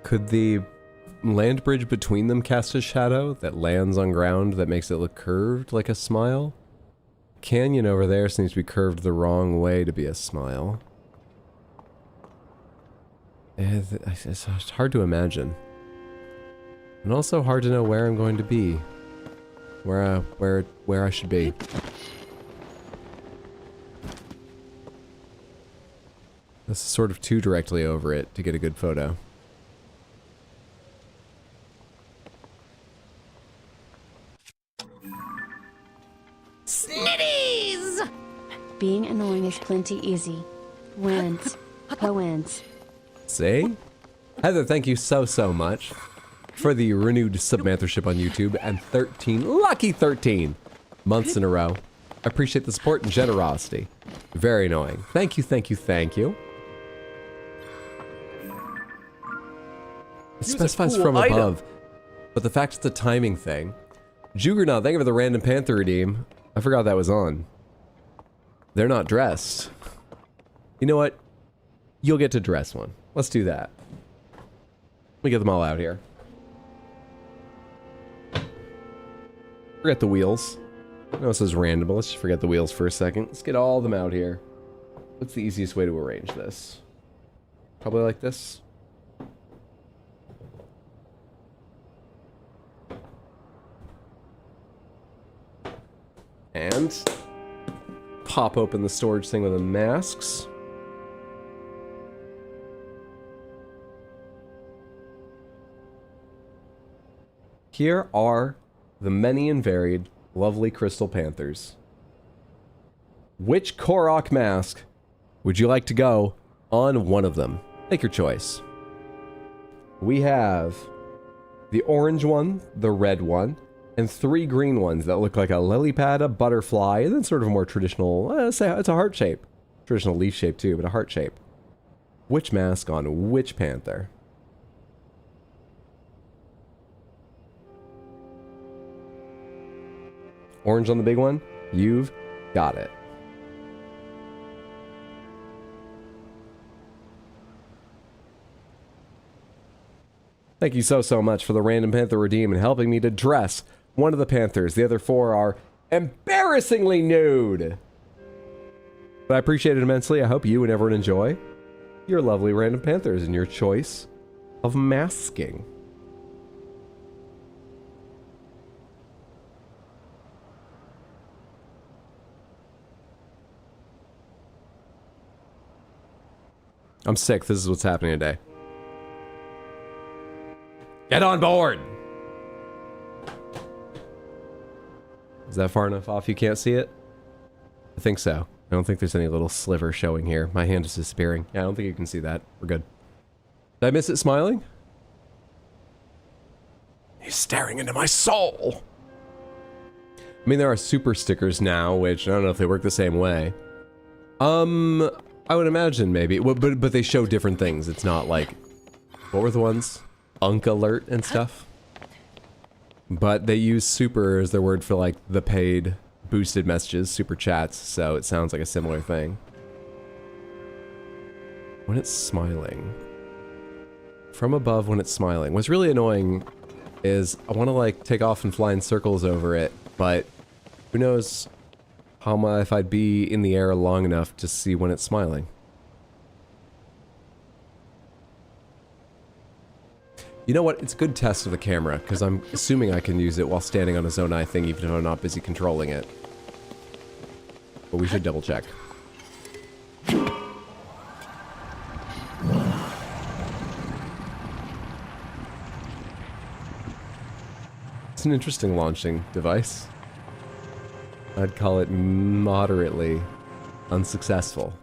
Could the land bridge between them cast a shadow that lands on ground that makes it look curved like a smile? Canyon over there seems to be curved the wrong way to be a smile. It's hard to imagine. And also hard to know where I'm going to be. Where I should be. This is sort of too directly over it to get a good photo. Snitties! Being annoying is plenty easy. Wins. Wins. See? Heather, thank you so much for the renewed submentorship on YouTube and 13 months in a row. I appreciate the support and generosity. Very annoying. Thank you. It specifies cool from item. above, but the fact it's a timing thing. Juggernaut, thank you for the random Panther redeem. I forgot that was on. They're not dressed. You know what? You'll get to dress one. Let's do that. Let me get them all out here. Forget the wheels. I know this is random, but let's just forget the wheels for a second. Let's get all of them out here. What's the easiest way to arrange this? Probably like this. And pop open the storage thing with the masks. Here are the many and varied lovely crystal panthers. Which Korok mask would you like to go on one of them? Make your choice. We have the orange one, the red one, and 3 green ones that look like a lily pad, a butterfly, and then sort of a more traditional, say it's a heart shape. Traditional leaf shape too, but a heart shape. Which mask on which panther? Orange on the big one? You've got it. Thank you so much for the random panther redeem and helping me to dress one of the panthers. The other 4 are embarrassingly nude. But I appreciate it immensely. I hope you and everyone enjoy your lovely random panthers and your choice of masking. I'm sick. This is what's happening today. Get on board! Is that far enough off you can't see it? I think so. I don't think there's any little sliver showing here. My hand is disappearing. Yeah, I don't think you can see that. We're good. Did I miss it smiling? He's staring into my soul! I mean, there are super stickers now, which I don't know if they work the same way. I would imagine maybe, but they show different things. It's not like, what were the ones? Unk alert and stuff. But they use super as their word for like the paid boosted messages, super chats, so it sounds like a similar thing. When it's smiling. From above when it's smiling. What's really annoying is I want to like take off and fly in circles over it, but who knows how much if I'd be in the air long enough to see when it's smiling. You know what? It's a good test of the camera, because I'm assuming I can use it while standing on a Zonai thing, even if I'm not busy controlling it. But we should double check. It's an interesting launching device. I'd call it moderately unsuccessful.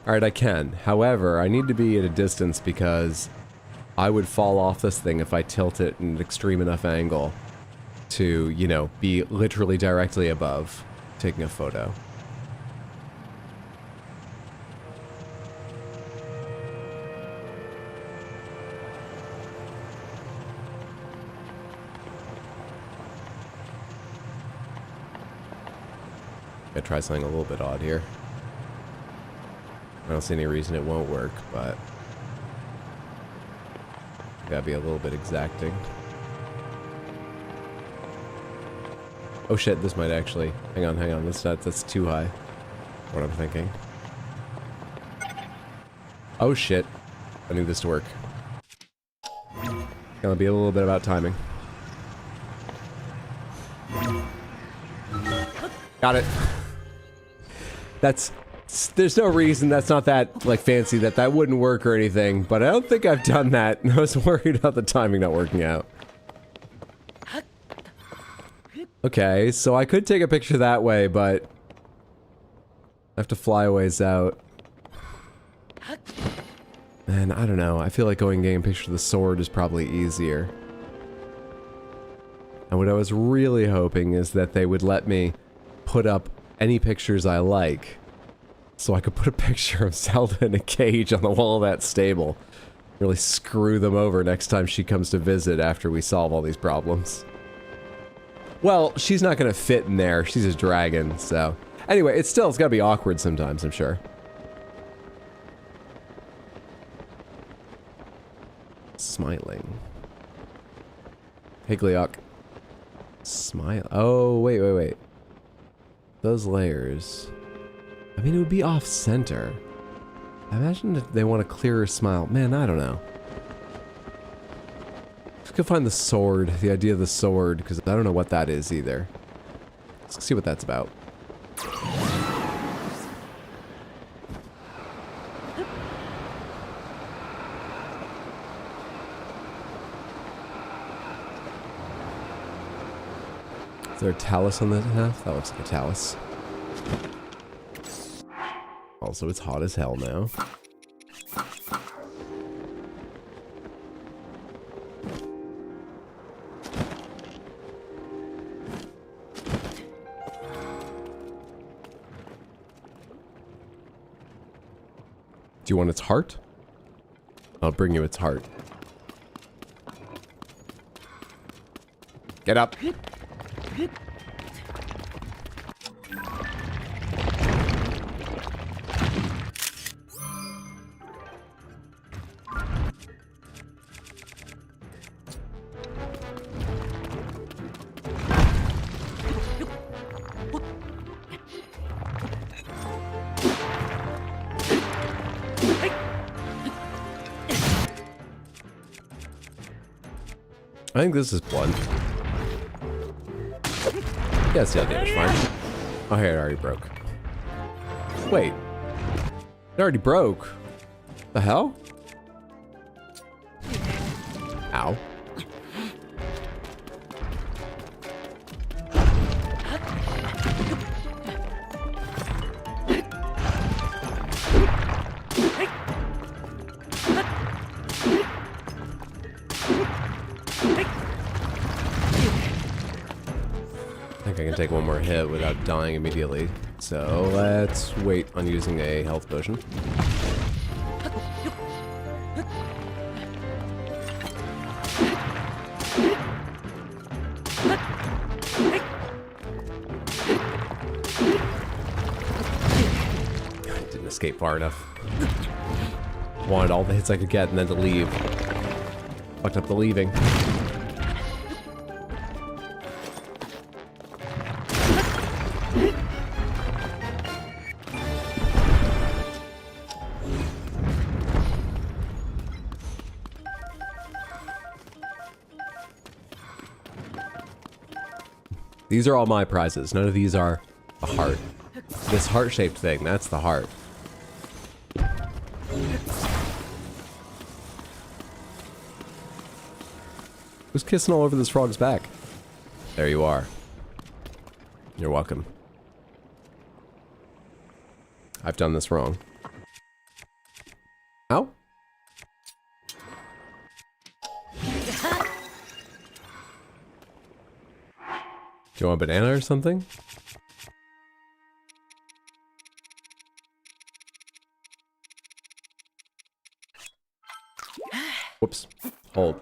Alright, I can. However, I need to be at a distance because I would fall off this thing if I tilt it in an extreme enough angle to, you know, be literally directly above taking a photo. Gotta try something a little bit odd here. I don't see any reason it won't work, but gotta be a little bit exacting. Oh shit, this might actually... Hang on, that's too high. What I'm thinking. Oh shit. I need this to work. Gonna be a little bit about timing. Got it. There's no reason, that's not that, like, fancy that wouldn't work or anything, but I don't think I've done that. I was worried about the timing not working out. Okay, so I could take a picture that way, but I have to fly a ways out. Man, I don't know. I feel like going and getting a picture of the sword is probably easier. And what I was really hoping is that they would let me put up any pictures I like. So I could put a picture of Zelda in a cage on the wall of that stable. Really screw them over next time she comes to visit after we solve all these problems. Well, she's not gonna fit in there. She's a dragon, so... Anyway, it's gotta be awkward sometimes, I'm sure. Smiling. Hey, Gleok. Smile. Oh, wait. Those layers... I mean, it would be off-center. I imagine if they want a clearer smile. Man, I don't know. If I could find the sword, the idea of the sword, because I don't know what that is either. Let's see what that's about. Is there a talus on that half? That looks like a talus. Also, it's hot as hell now. Do you want its heart? I'll bring you its heart. Get up. I think this is blunt. Yeah, steel damage, fine. Oh, hey, it already broke. Wait. It already broke. The hell? Ow. I think I can take one more hit without dying immediately. So let's wait on using a health potion. Didn't escape far enough. Wanted all the hits I could get and then to leave. Fucked up the leaving. These are all my prizes. None of these are a heart. This heart-shaped thing, that's the heart. Who's kissing all over this frog's back? There you are. You're welcome. I've done this wrong. Ow? Do you want a banana or something? Whoops. Hold.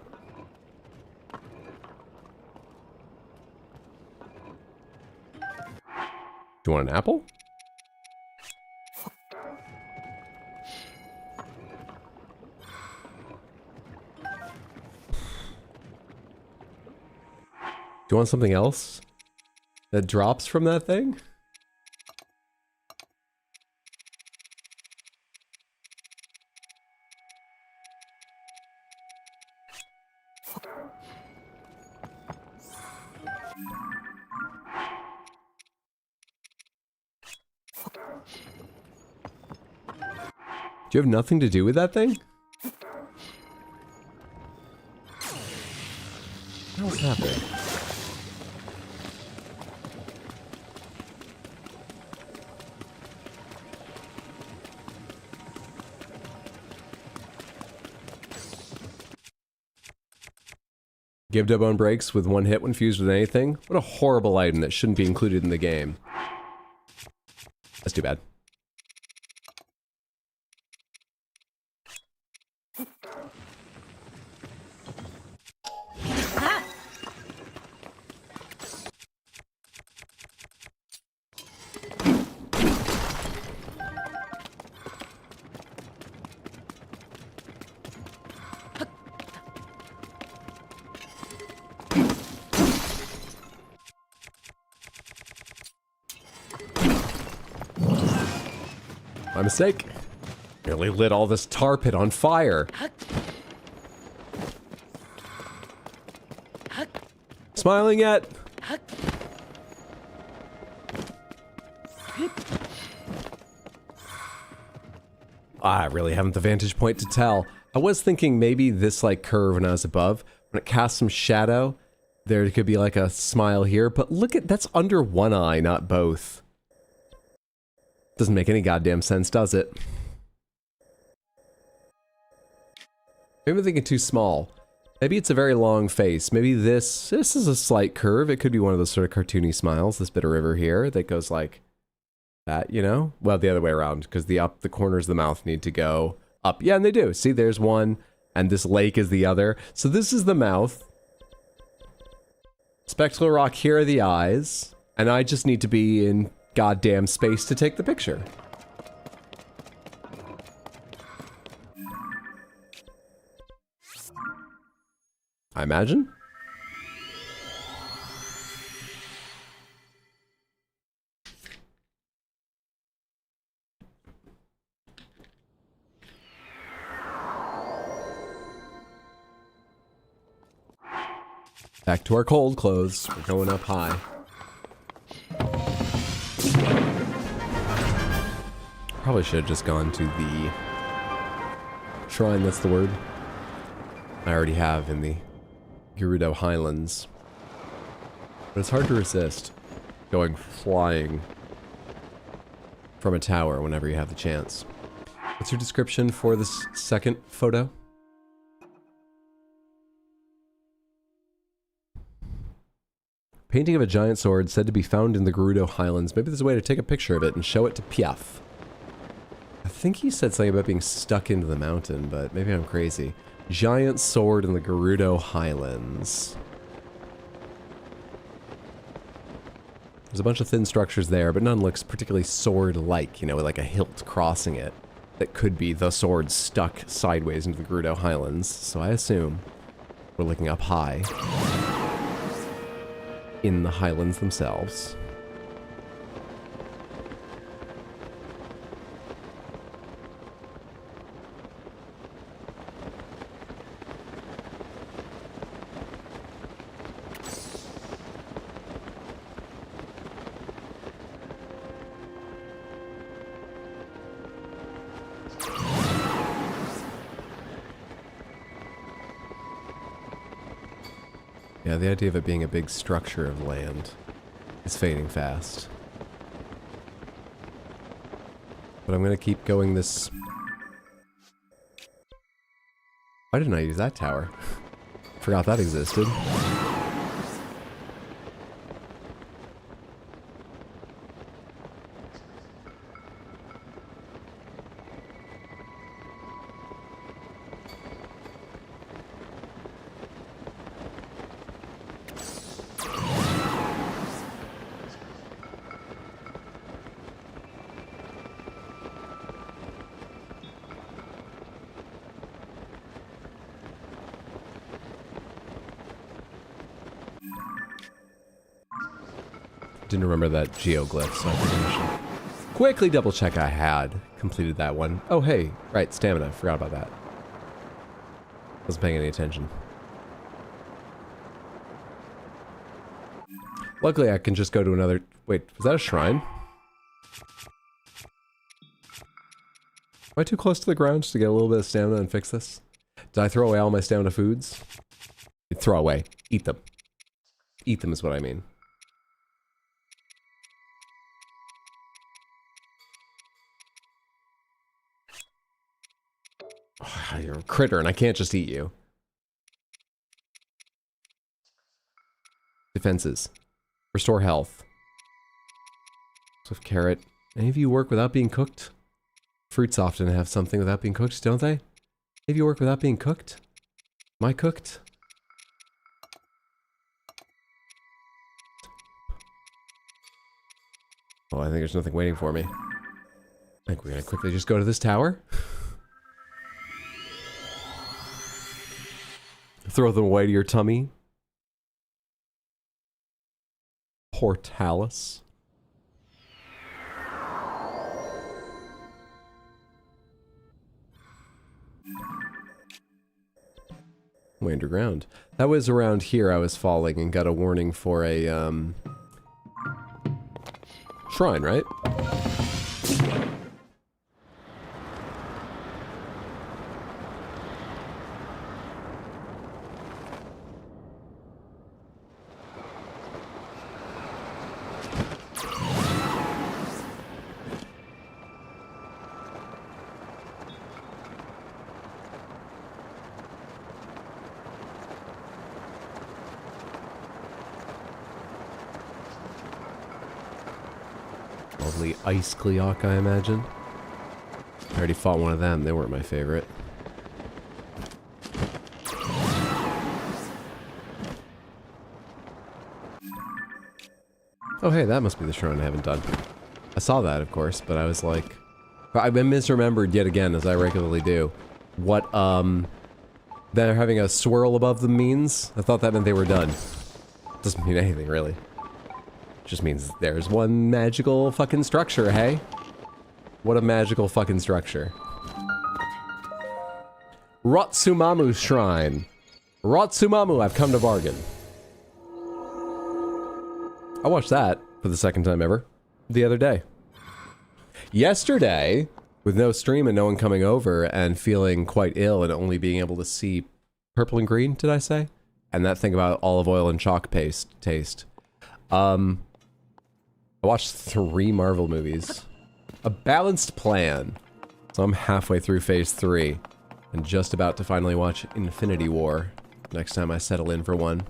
Do you want an apple? Do you want something else that drops from that thing? Do you have nothing to do with that thing? What's happening? Give Debone breaks with one hit when fused with anything? What a horrible item that shouldn't be included in the game. That's too bad. My mistake. Nearly lit all this tar pit on fire. Smiling yet? I really haven't the vantage point to tell. I was thinking maybe this like curve when I was above, when it casts some shadow, there could be like a smile here, but look at, that's under one eye, not both. Doesn't make any goddamn sense, does it? Maybe I'm thinking too small. Maybe it's a very long face. Maybe this is a slight curve. It could be one of those sort of cartoony smiles, this bit of river here that goes like that, you know? Well, the other way around, because the corners of the mouth need to go up. Yeah, and they do. See, there's one, and this lake is the other. So this is the mouth. Spectacle rock, here are the eyes. And I just need to be in goddamn space to take the picture. I imagine. Back to our cold clothes. We're going up high. Probably should have just gone to the shrine, that's the word. I already have in the Gerudo Highlands. But it's hard to resist going flying from a tower whenever you have the chance. What's your description for this second photo? Painting of a giant sword said to be found in the Gerudo Highlands. Maybe there's a way to take a picture of it and show it to Piaf. I think he said something about being stuck into the mountain, but maybe I'm crazy. Giant sword in the Gerudo Highlands. There's a bunch of thin structures there, but none looks particularly sword-like, you know, with like a hilt crossing it. That could be the sword stuck sideways into the Gerudo Highlands, so I assume we're looking up high. In the Highlands themselves. Yeah, the idea of it being a big structure of land is fading fast. But I'm gonna keep going this... Why didn't I use that tower? Forgot that existed. Didn't remember that geoglyph, so I think I should quickly double check I had completed that one. Oh, hey, right, stamina. Forgot about that. Wasn't paying any attention. Luckily, I can just go to another... Wait, was that a shrine? Am I too close to the ground just to get a little bit of stamina and fix this? Did I throw away all my stamina foods? Throw away. Eat them. Eat them is what I mean. Oh, you're a critter and I can't just eat you. Defenses. Restore health. Swift carrot. Any of you work without being cooked? Fruits often have something without being cooked, don't they? Any of you work without being cooked? Am I cooked? Oh, I think there's nothing waiting for me. I think we're gonna quickly just go to this tower. Throw them away to your tummy. Portalis. Way underground. That was around here I was falling and got a warning for a, shrine, right? Lovely ice Cleok, I imagine. I already fought one of them. They weren't my favorite. Oh, hey, that must be the shrine I haven't done. I saw that, of course, but I was like... I've been misremembered yet again, as I regularly do. What, they're having a swirl above them means? I thought that meant they were done. Doesn't mean anything, really. Just means there's one magical fucking structure, hey? What a magical fucking structure. Rotsumamu Shrine. Rotsumamu, I've come to bargain. I watched that for the second time ever the other day. Yesterday, with no stream and no one coming over and feeling quite ill and only being able to see purple and green, did I say? And that thing about olive oil and chalk paste taste. I watched 3 Marvel movies. A balanced plan. So I'm halfway through phase 3 and just about to finally watch Infinity War next time I settle in for one.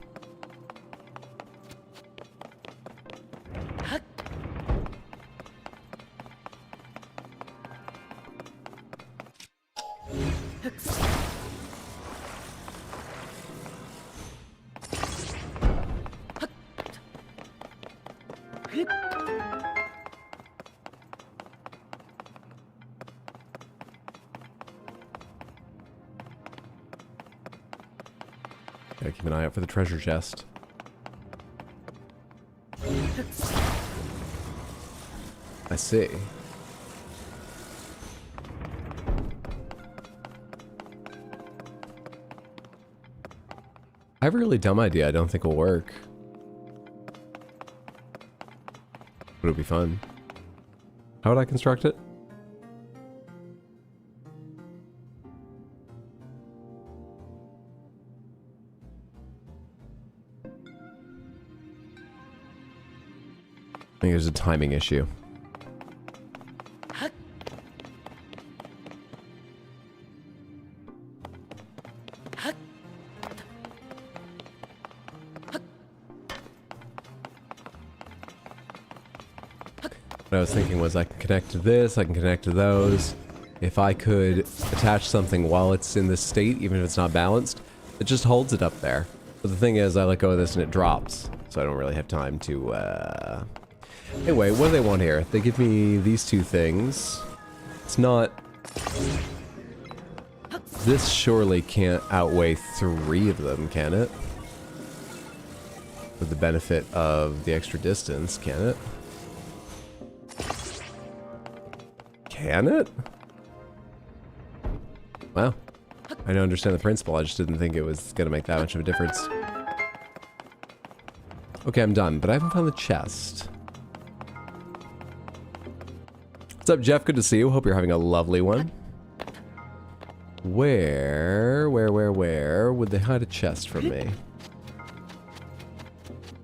Gotta keep an eye out for the treasure chest. I see. I have a really dumb idea I don't think will work. But it'll be fun. How would I construct it? I think there's a timing issue. What I was thinking was I can connect to this, I can connect to those. If I could attach something while it's in this state, even if it's not balanced, it just holds it up there. But the thing is, I let go of this and it drops. So I don't really have time to, Anyway, what do they want here? They give me these 2 things. It's not... This surely can't outweigh 3 of them, can it? With the benefit of the extra distance, can it? Can it? Well, I don't understand the principle, I just didn't think it was gonna make that much of a difference. Okay, I'm done, but I haven't found the chest. What's up, Jeff? Good to see you. Hope you're having a lovely one. Where would they hide a chest from me?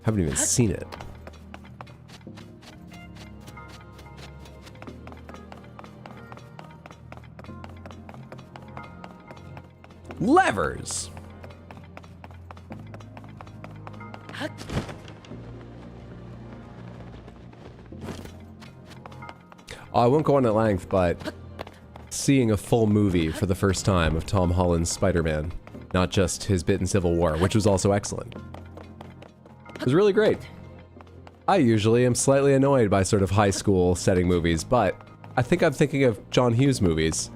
Haven't even seen it. Levers! I won't go on at length, but seeing a full movie for the first time of Tom Holland's Spider-Man, not just his bit in Civil War, which was also excellent. It was really great. I usually am slightly annoyed by sort of high school setting movies, but I think I'm thinking of John Hughes movies.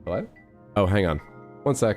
What? Oh, hang on. One sec.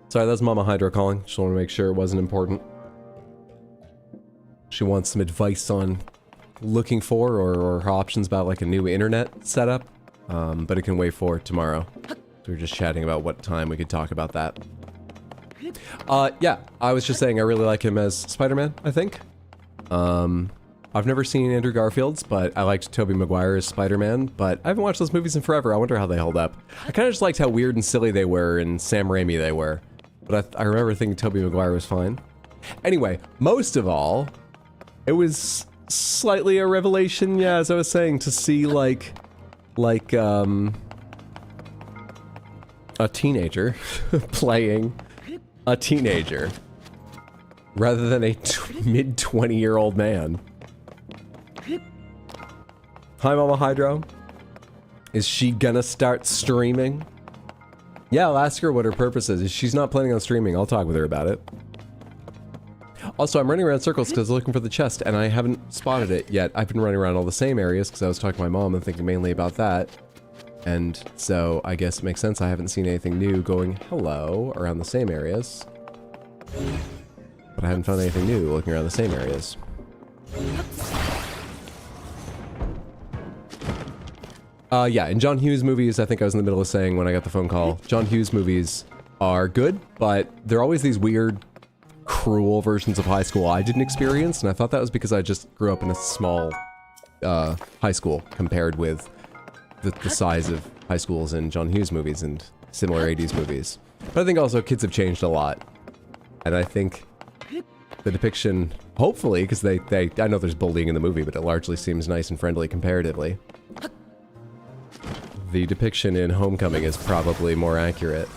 Sorry, that's Mama Hydra calling. Just want to make sure it wasn't important. She wants some advice on looking for or her options about like a new internet setup, but it can wait for tomorrow. So we were just chatting about what time we could talk about that. Yeah, I was just saying I really like him as Spider-Man, I think. I've never seen Andrew Garfield's, but I liked Tobey Maguire as Spider-Man, but I haven't watched those movies in forever. I wonder how they hold up. I kind of just liked how weird and silly they were and Sam Raimi they were. But I remember thinking Tobey Maguire was fine. Anyway, most of all, it was slightly a revelation, yeah, as I was saying, to see like a teenager playing a teenager rather than a mid-20-year-old man. Hi, Mama Hydro. Is she gonna start streaming? Yeah, I'll ask her what her purpose is. If she's not planning on streaming, I'll talk with her about it. Also, I'm running around circles because I'm looking for the chest, and I haven't spotted it yet. I've been running around all the same areas because I was talking to my mom and thinking mainly about that. And so, I guess it makes sense I haven't seen anything new going hello around the same areas. But I haven't found anything new looking around the same areas. Yeah, in John Hughes movies, I think I was in the middle of saying when I got the phone call, John Hughes movies are good, but they're always these weird, cruel versions of high school I didn't experience, and I thought that was because I just grew up in a small high school compared with the size of high schools in John Hughes movies and similar 80s movies. But I think also kids have changed a lot, and I think the depiction, hopefully, because I know there's bullying in the movie, but it largely seems nice and friendly comparatively. The depiction in Homecoming is probably more accurate.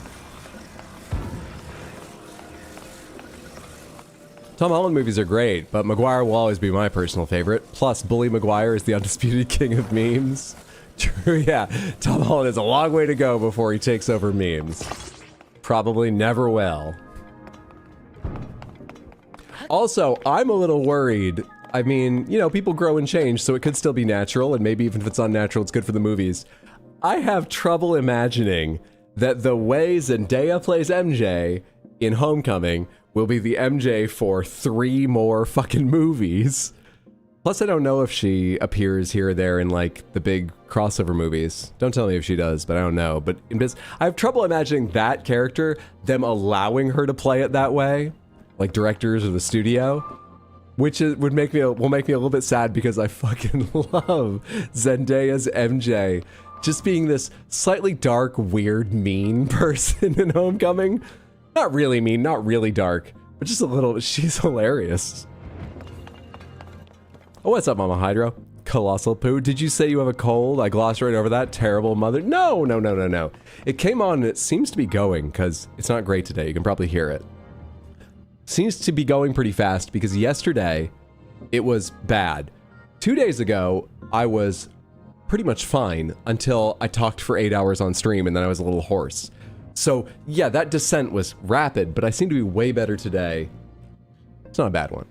Tom Holland movies are great, but Maguire will always be my personal favorite. Plus, Bully Maguire is the undisputed king of memes. True, yeah. Tom Holland has a long way to go before he takes over memes. Probably never will. Also, I'm a little worried. I mean, you know, people grow and change, so it could still be natural, and maybe even if it's unnatural, it's good for the movies. I have trouble imagining that the way Zendaya plays MJ in Homecoming will be the MJ for 3 more fucking movies. Plus, I don't know if she appears here or there in, like, the big crossover movies. Don't tell me if she does, but I don't know. But I have trouble imagining that character, them allowing her to play it that way, like directors or the studio, which will make me a little bit sad because I fucking love Zendaya's MJ. Just being this slightly dark, weird, mean person in Homecoming. Not really mean, not really dark, but just a little, she's hilarious. Oh, what's up, Mama Hydro? Colossal Poo, did you say you have a cold? I glossed right over that. Terrible mother. No. It came on and it seems to be going, because it's not great today. You can probably hear it. Seems to be going pretty fast, because yesterday, it was bad. 2 days ago, I was pretty much fine until I talked for 8 hours on stream and then I was a little hoarse. So yeah, that descent was rapid, but I seem to be way better today. It's not a bad one.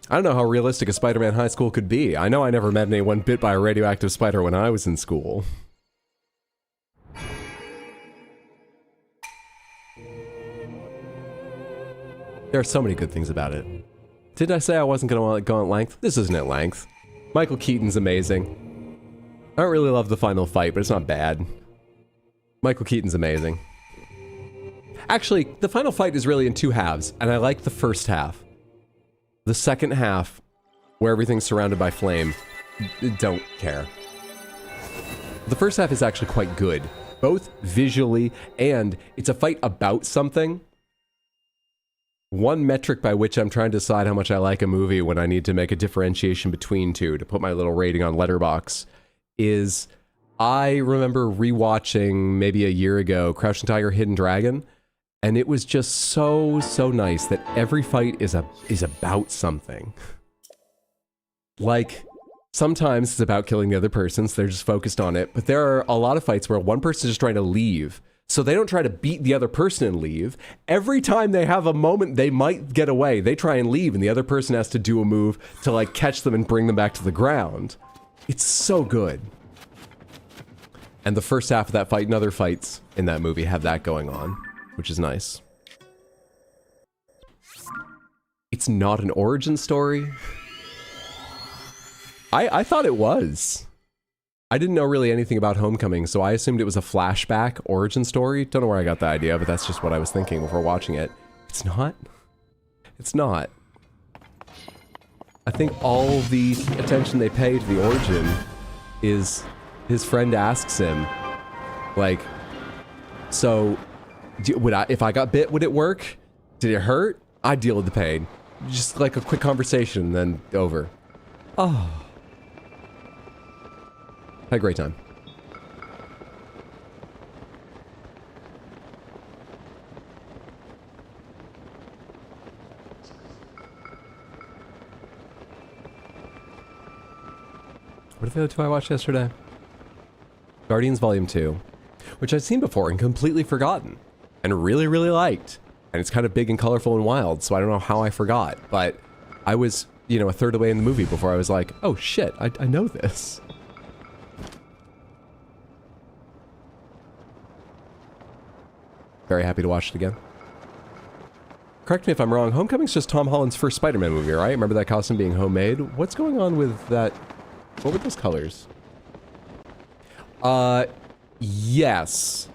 I don't know how realistic a Spider-Man high school could be. I know I never met anyone bit by a radioactive spider when I was in school. There are so many good things about it. Did I say I wasn't gonna go at length? This isn't at length. Michael Keaton's amazing. I don't really love the final fight, but it's not bad. Michael Keaton's amazing. Actually, the final fight is really in 2 halves, and I like the first half. The second half, where everything's surrounded by flame, don't care. The first half is actually quite good, both visually and it's a fight about something. One metric by which I'm trying to decide how much I like a movie when I need to make a differentiation between two to put my little rating on Letterboxd is I remember rewatching maybe a year ago Crouching Tiger, Hidden Dragon, and it was just so nice that every fight is about something. Like, Sometimes it's about killing the other person, so they're just focused on it. But there are a lot of fights where one person is just trying to leave. So they don't try to beat the other person and leave. Every time they have a moment they might get away, they try and leave, and the other person has to do a move to like catch them and bring them back to the ground. It's so good. And the first half of that fight and other fights in that movie have that going on, which is nice. It's not an origin story. I thought it was. I didn't know really anything about Homecoming, so I assumed it was a flashback origin story. Don't know where I got the idea, but that's just what I was thinking before watching it. It's not. It's not. I think all the attention they pay to the origin is his friend asks him, like, so, if I got bit, would it work? Did it hurt? I'd deal with the pain. Just like a quick conversation, then over. Oh. Had a great time. What are the other two I watched yesterday? Guardians Volume 2, which I'd seen before and completely forgotten, and really, really liked. And it's kind of big and colorful and wild, so I don't know how I forgot, but I was, you know, a third of the way in the movie before I was like, oh shit, I know this. Very happy to watch it again. Correct me if I'm wrong, Homecoming's just Tom Holland's first Spider-Man movie, right? Remember that costume being homemade? What's going on with that? What were those colors? Yes.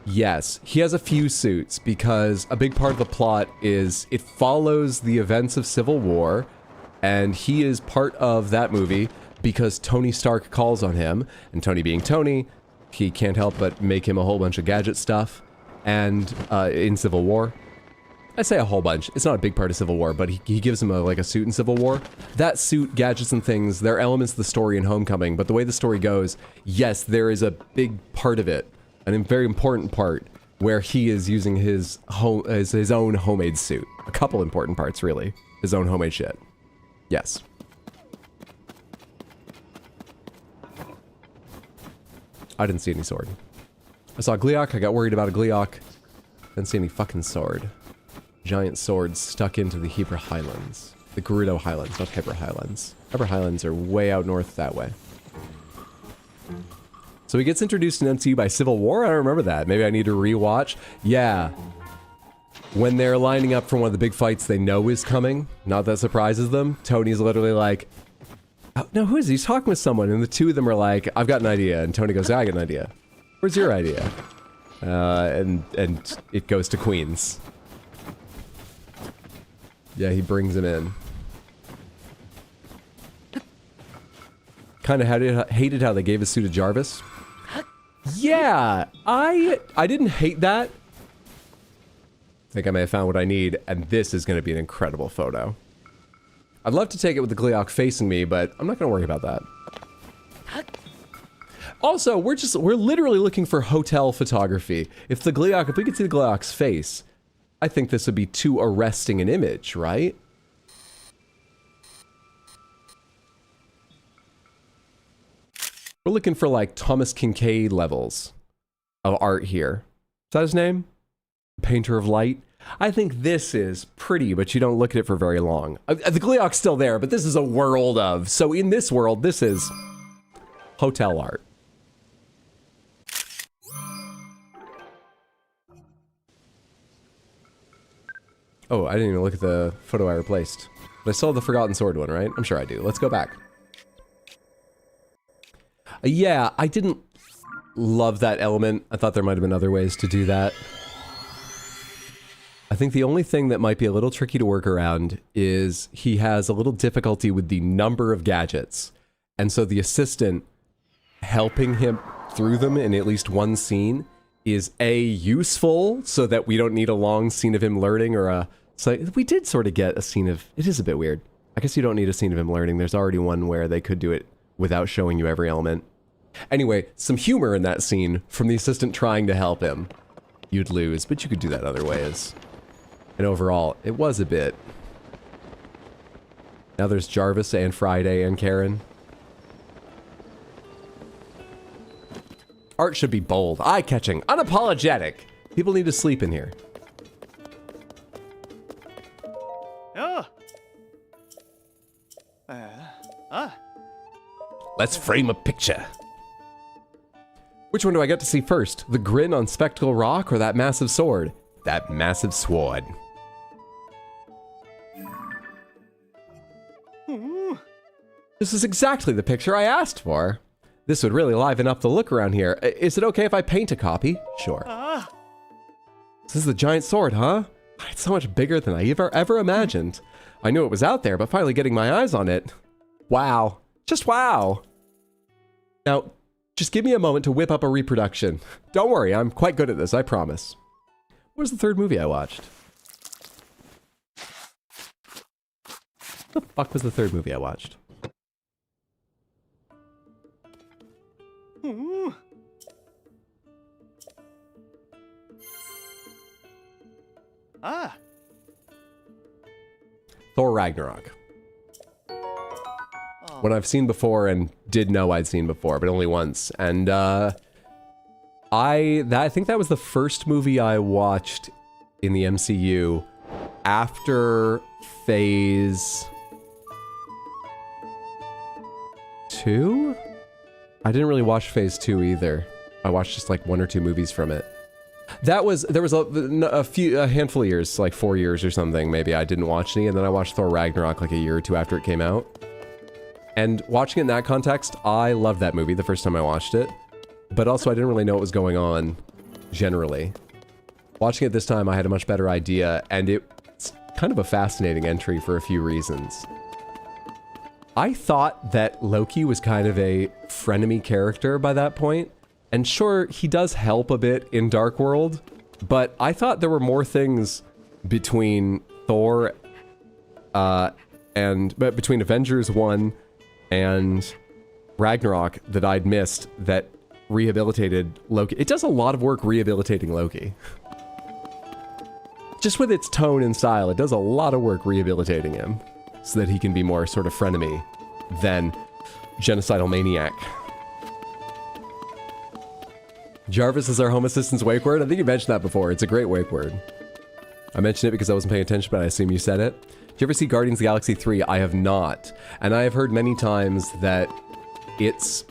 Yes. He has a few suits because a big part of the plot is it follows the events of Civil War, and he is part of that movie because Tony Stark calls on him, and Tony being Tony, he can't help but make him a whole bunch of gadget stuff. And in Civil War, I say a whole bunch. It's not a big part of Civil War, but he gives him like a suit in Civil War. That suit, gadgets and things, they're elements of the story in Homecoming, but the way the story goes, yes, there is a big part of it, a very important part, where he is using his own homemade suit. A couple important parts, really. His own homemade shit. Yes. I didn't see any sword. I saw a Gleeok, I got worried about a Gleeok. Didn't see any fucking sword. Giant swords stuck into the Hebra Highlands. The Gerudo Highlands, not Hebra Highlands. Hebra Highlands are way out north that way. So he gets introduced in MCU by Civil War? I don't remember that. Maybe I need to rewatch. Yeah. When they're lining up for one of the big fights they know is coming, not that surprises them, Tony's literally like, oh, no, who is he? He's talking with someone, and the two of them are like, I've got an idea. And Tony goes, yeah, I got an idea. Where's your idea? And it goes to Queens. Yeah, he brings him in. Kind of hated how they gave his suit to Jarvis. Yeah, I didn't hate that. I think I may have found what I need, and this is going to be an incredible photo. I'd love to take it with the Gleeok facing me, but I'm not going to worry about that. Also, we're literally looking for hotel photography. If we could see the Gleeok's face, I think this would be too arresting an image, right? We're looking for like Thomas Kincaid levels of art here. Is that his name? Painter of Light? I think this is pretty, but you don't look at it for very long. The Gleeok's still there, but this is a world of. So in this world, this is hotel art. Oh, I didn't even look at the photo I replaced. But I still have the Forgotten Sword one, right? I'm sure I do. Let's go back. Yeah, I didn't love that element. I thought there might have been other ways to do that. I think the only thing that might be a little tricky to work around is he has a little difficulty with the number of gadgets. And so the assistant helping him through them in at least one scene is A, useful so that we don't need a long scene of him learning or a... So we did sort of get a scene of... It is a bit weird. I guess you don't need a scene of him learning. There's already one where they could do it without showing you every element. Anyway, some humor in that scene from the assistant trying to help him. You'd lose, but you could do that other ways. And overall, it was a bit... Now there's Jarvis and Friday and Karen. Art should be bold, eye-catching, unapologetic. People need to sleep in here. Let's frame a picture. Which one do I get to see first? The grin on Spectacle Rock or that massive sword? That massive sword. This is exactly the picture I asked for. This would really liven up the look around here. Is it okay if I paint a copy? Sure. This is the giant sword, huh? It's so much bigger than I ever imagined. I knew it was out there, but finally getting my eyes on it. Wow. Just wow. Now, just give me a moment to whip up a reproduction. Don't worry, I'm quite good at this, I promise. What was the third movie I watched? What the fuck was the third movie I watched? Thor Ragnarok. One I've seen before and did know I'd seen before, but only once. And I think that was the first movie I watched in the MCU after Phase 2? I didn't really watch Phase 2 either. I watched just like 1 or 2 movies from it. There was a handful of years, like 4 years or something, maybe I didn't watch any, and then I watched Thor Ragnarok like a year or 2 after it came out. And watching it in that context, I loved that movie the first time I watched it, but also I didn't really know what was going on, generally. Watching it this time, I had a much better idea, and it's kind of a fascinating entry for a few reasons. I thought that Loki was kind of a frenemy character by that point, and sure, he does help a bit in Dark World, but I thought there were more things between Thor, between Avengers 1 and Ragnarok that I'd missed that rehabilitated Loki. It does a lot of work rehabilitating Loki. Just with its tone and style, it does a lot of work rehabilitating him so that he can be more sort of frenemy than genocidal maniac. Jarvis is our home assistant's wake word. I think you mentioned that before. It's a great wake word. I mentioned it because I wasn't paying attention, but I assume you said it. Did you ever see Guardians of the Galaxy 3? I have not. And I have heard many times that it's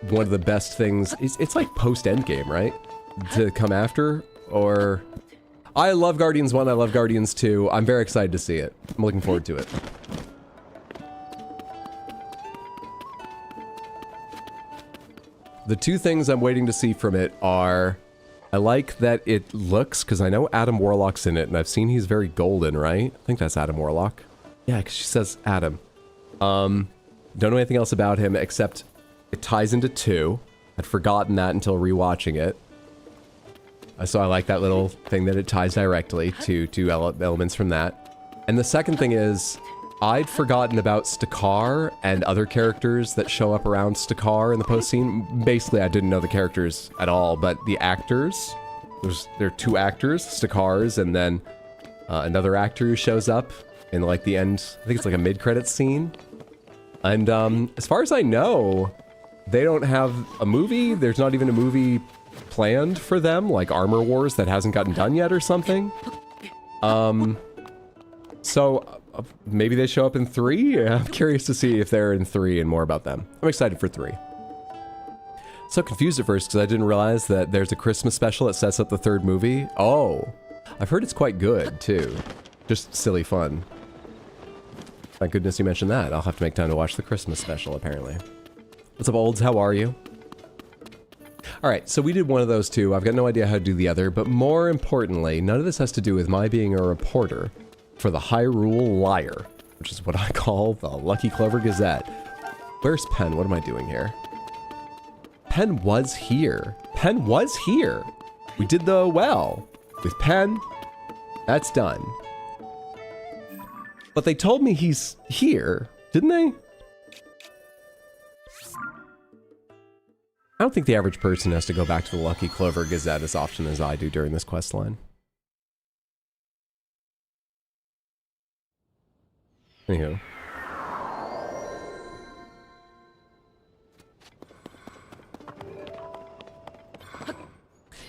one of the best things. It's like post-Endgame, right? To come after? Or... I love Guardians 1, I love Guardians 2. I'm very excited to see it. I'm looking forward to it. The two things I'm waiting to see from it are, I like that it looks, because I know Adam Warlock's in it, and I've seen he's very golden, right? I think that's Adam Warlock. Yeah, because she says Adam. Don't know anything else about him, except it ties into 2. I'd forgotten that until rewatching it. So I like that little thing that it ties directly to elements from that. And the second thing is, I'd forgotten about Stakar and other characters that show up around Stakar in the post-scene. Basically, I didn't know the characters at all, but the actors, there are 2 actors, Stakars, and then another actor who shows up in like the end, I think it's like a mid-credits scene. And as far as I know, they don't have a movie. There's not even a movie planned for them, like Armor Wars that hasn't gotten done yet or something. So maybe they show up in 3? I'm curious to see if they're in 3 and more about them. I'm excited for 3. So confused at first because I didn't realize that there's a Christmas special that sets up the 3rd movie. Oh, I've heard it's quite good too. Just silly fun. Thank goodness you mentioned that. I'll have to make time to watch the Christmas special apparently. What's up, olds? How are you? Alright, so we did one of those 2. I've got no idea how to do the other, but more importantly, none of this has to do with my being a reporter for the Hyrule Liar, which is what I call the Lucky Clover Gazette. Where's Pen? What am I doing here? Pen was here. Pen was here. We did the well. With Pen, that's done. But they told me he's here, didn't they? I don't think the average person has to go back to the Lucky Clover Gazette as often as I do during this quest line. Anywho.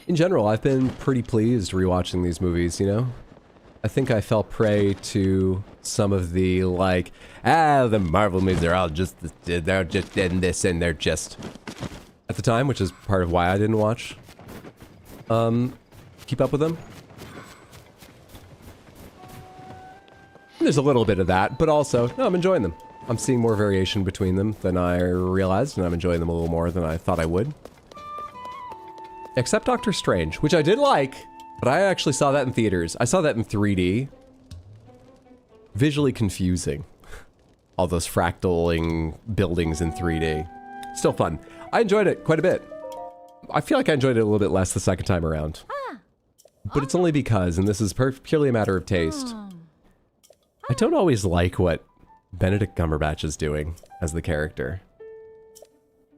In general, I've been pretty pleased rewatching these movies, you know? I think I fell prey to some of the, like, the Marvel movies are all just, they're just in this and they're just... At the time, which is part of why I didn't watch. Keep up with them. There's a little bit of that, but also, no, I'm enjoying them. I'm seeing more variation between them than I realized, and I'm enjoying them a little more than I thought I would. Except Doctor Strange, which I did like, but I actually saw that in theaters. I saw that in 3D. Visually confusing. All those fractaling buildings in 3D. Still fun. I enjoyed it quite a bit. I feel like I enjoyed it a little bit less the second time around. But it's only because, and this is purely a matter of taste, I don't always like what Benedict Cumberbatch is doing as the character.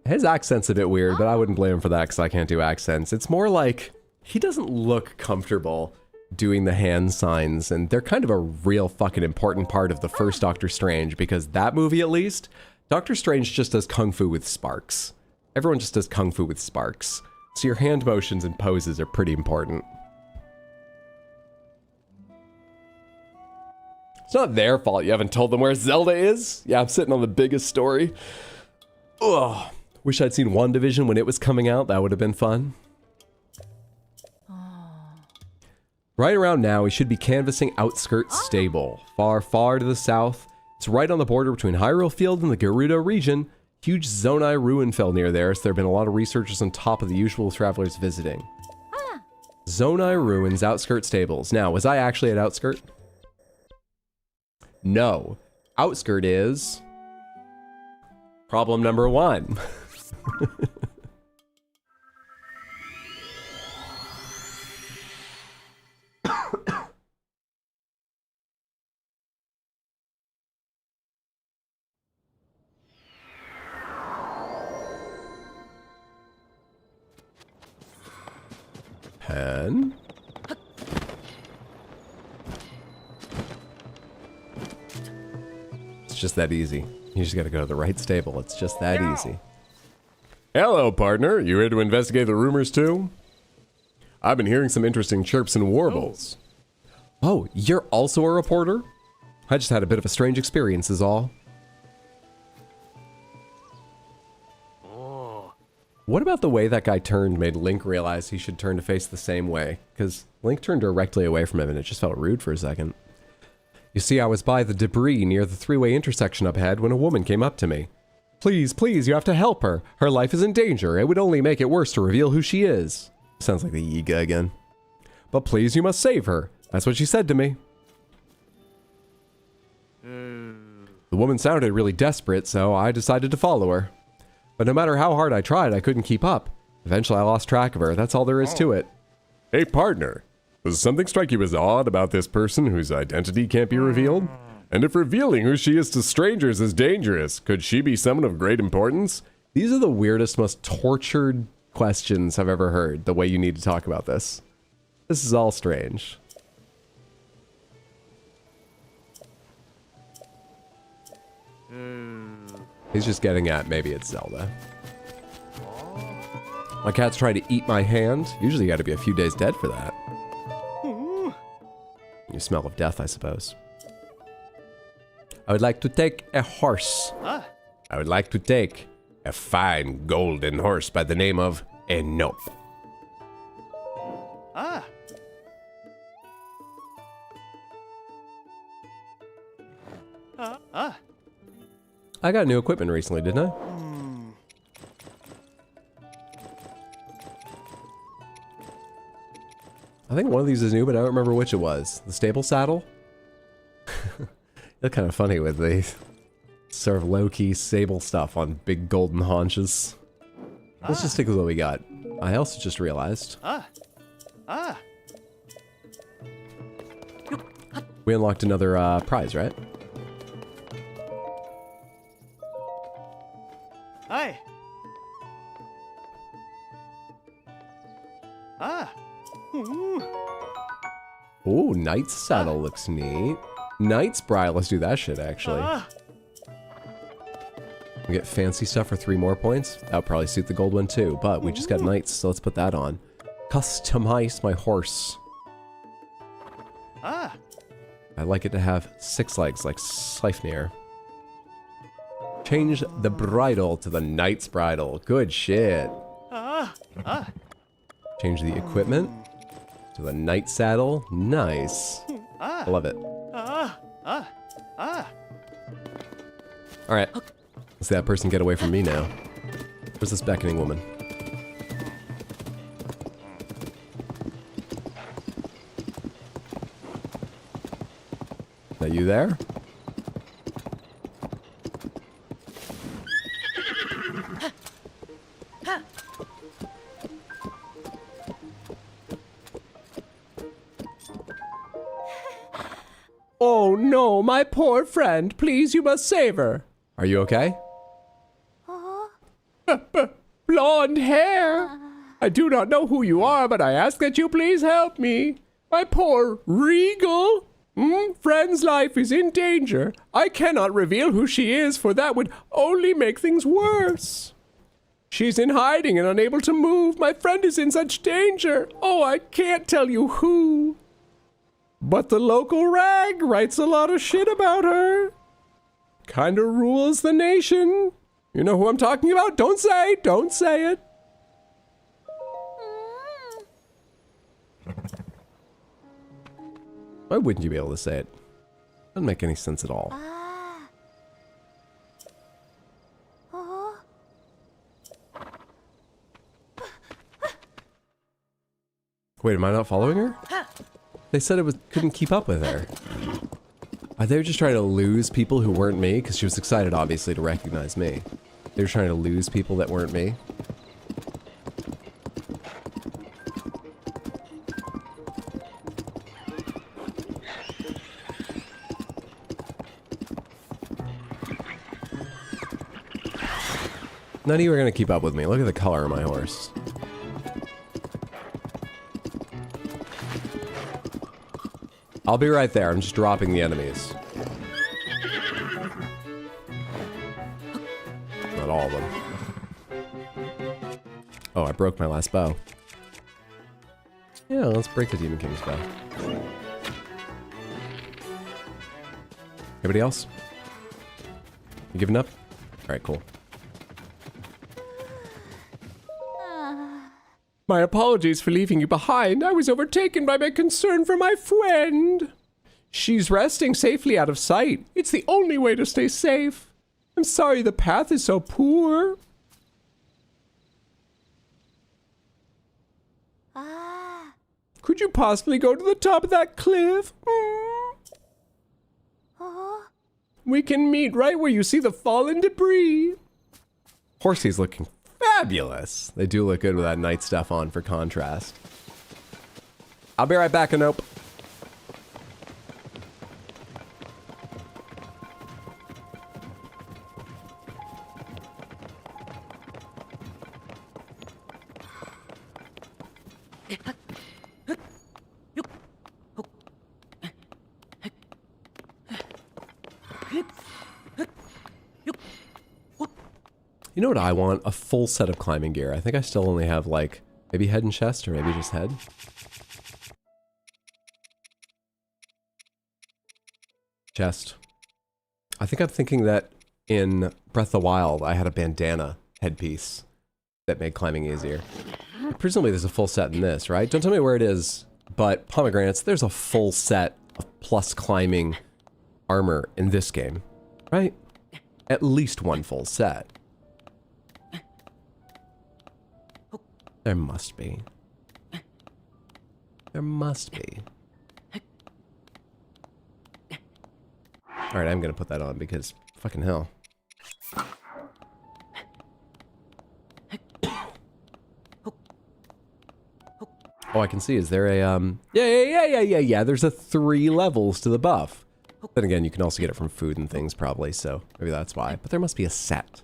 His accent's a bit weird, but I wouldn't blame him for that because I can't do accents. It's more like he doesn't look comfortable doing the hand signs, and they're kind of a real fucking important part of the first Doctor Strange, because that movie at least, Doctor Strange just does kung fu with sparks. Everyone just does kung fu with sparks. So your hand motions and poses are pretty important. It's not their fault you haven't told them where Zelda is. Yeah, I'm sitting on the biggest story. Ugh. Wish I'd seen WandaVision when it was coming out. That would have been fun. Right around now, we should be canvassing Outskirts Stable. Far, far to the south. It's right on the border between Hyrule Field and the Gerudo region. Huge Zonai ruin fell near there, so there have been a lot of researchers on top of the usual travelers visiting. Zonai Ruins, Outskirt Stables. Now, was I actually at Outskirt? No. Outskirt is... problem number 1. Pen. It's just that easy. You just gotta go to the right stable. It's just that easy. Hello, partner. You here to investigate the rumors too? I've been hearing some interesting chirps and warbles. Oh, you're also a reporter? I just had a bit of a strange experience is all. What about the way that guy turned made Link realize he should turn to face the same way? Because Link turned directly away from him and it just felt rude for a second. You see, I was by the debris near the three-way intersection up ahead when a woman came up to me. Please, please, you have to help her. Her life is in danger. It would only make it worse to reveal who she is. Sounds like the Yiga again. But please, you must save her. That's what she said to me. The woman sounded really desperate, so I decided to follow her. But no matter how hard I tried, I couldn't keep up. Eventually, I lost track of her. That's all there is to it. Hey, partner. Does something strike you as odd about this person whose identity can't be revealed? And if revealing who she is to strangers is dangerous, could she be someone of great importance? These are the weirdest, most tortured questions I've ever heard, the way you need to talk about this. This is all strange. He's just getting at maybe it's Zelda. My cat's trying to eat my hand. Usually you gotta be a few days dead for that. You smell of death, I suppose. I would like to take a horse. I would like to take a fine golden horse by the name of Enope. I got new equipment recently, didn't I? I think one of these is new, but I don't remember which it was. The stable saddle? They're kind of funny with the sort of low-key sable stuff on big golden haunches. Let's just stick with what we got. I also just realized. We unlocked another prize, right? Ooh, Knight's saddle looks neat. Knight's bridle, let's do that shit, actually. We get fancy stuff for 3 more points. That would probably suit the gold one too, but we just got Knights, so let's put that on. Customize my horse. Ah. I like it to have 6 legs, like Sleipnir. Change the bridle to the knight's bridle. Good shit. Change the equipment to the knight saddle. Nice. I love it. Alright. Let's see that person get away from me now. Where's this beckoning woman? Are you there? Oh no, my poor friend. Please, you must save her. Are you okay? Blonde hair. I do not know who you are, but I ask that you please help me. My poor Regal. Friend's life is in danger. I cannot reveal who she is, for that would only make things worse. She's in hiding and unable to move. My friend is in such danger. Oh, I can't tell you who. But the local rag writes a lot of shit about her. Kinda rules the nation. You know who I'm talking about? Don't say it. Why wouldn't you be able to say it? Doesn't make any sense at all. Wait, am I not following her? They said couldn't keep up with her. Are they just trying to lose people who weren't me? Because she was excited, obviously, to recognize me. They were trying to lose people that weren't me. None of you are going to keep up with me. Look at the color of my horse. I'll be right there. I'm just dropping the enemies. Not all of them. Oh, I broke my last bow. Yeah, let's break the Demon King's bow. Anybody else? You giving up? Alright, cool. My apologies for leaving you behind. I was overtaken by my concern for my friend. She's resting safely out of sight. It's the only way to stay safe. I'm sorry the path is so poor. Could you possibly go to the top of that cliff? We can meet right where you see the fallen debris. Horsey's looking fabulous. They do look good with that night stuff on for contrast. I'll be right back, Anope. You know what I want? A full set of climbing gear. I think I still only have, like, maybe head and chest, or maybe just head. Chest. I think I'm thinking that in Breath of the Wild, I had a bandana headpiece that made climbing easier. Presumably there's a full set in this, right? Don't tell me where it is, but pomegranates, there's a full set of plus climbing armor in this game, right? At least one full set. There must be. There must be. Alright, I'm gonna put that on because fucking hell. Oh, I can see. Is there a, yeah. There's a 3 levels to the buff. Then again, you can also get it from food and things probably, so maybe that's why. But there must be a set.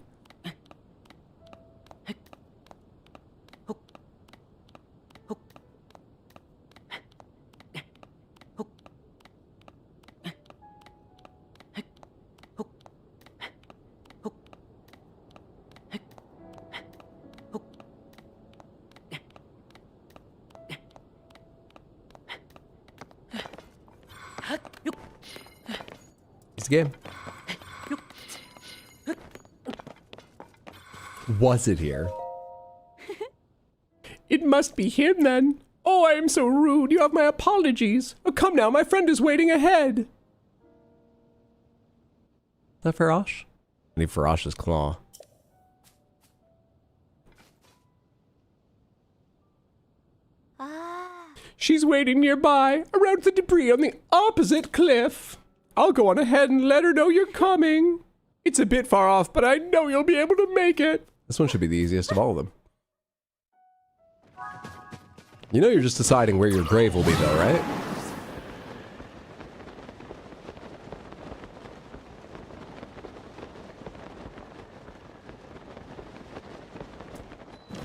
It's a game. Was it here? It must be him then. Oh, I am so rude. You have my apologies. Oh, come now, my friend is waiting ahead. Is that Farosh? I need Farosh's claw. She's waiting nearby, around the debris on the opposite cliff. I'll go on ahead and let her know you're coming. It's a bit far off, but I know you'll be able to make it. This one should be the easiest of all of them. You know you're just deciding where your grave will be though, right?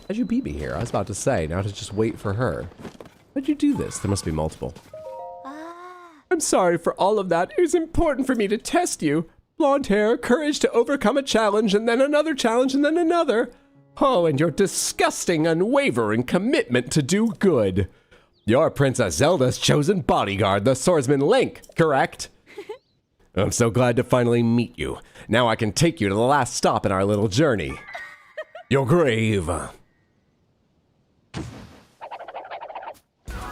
How'd you beat me here? I was about to say, now to just wait for her. How'd you do this? There must be multiple. I'm sorry for all of that. It was important for me to test you. Blonde hair, courage to overcome a challenge, and then another challenge, and then another. Oh, and your disgusting, unwavering commitment to do good. You're Princess Zelda's chosen bodyguard, the swordsman Link, correct? I'm so glad to finally meet you. Now I can take you to the last stop in our little journey. Your grave.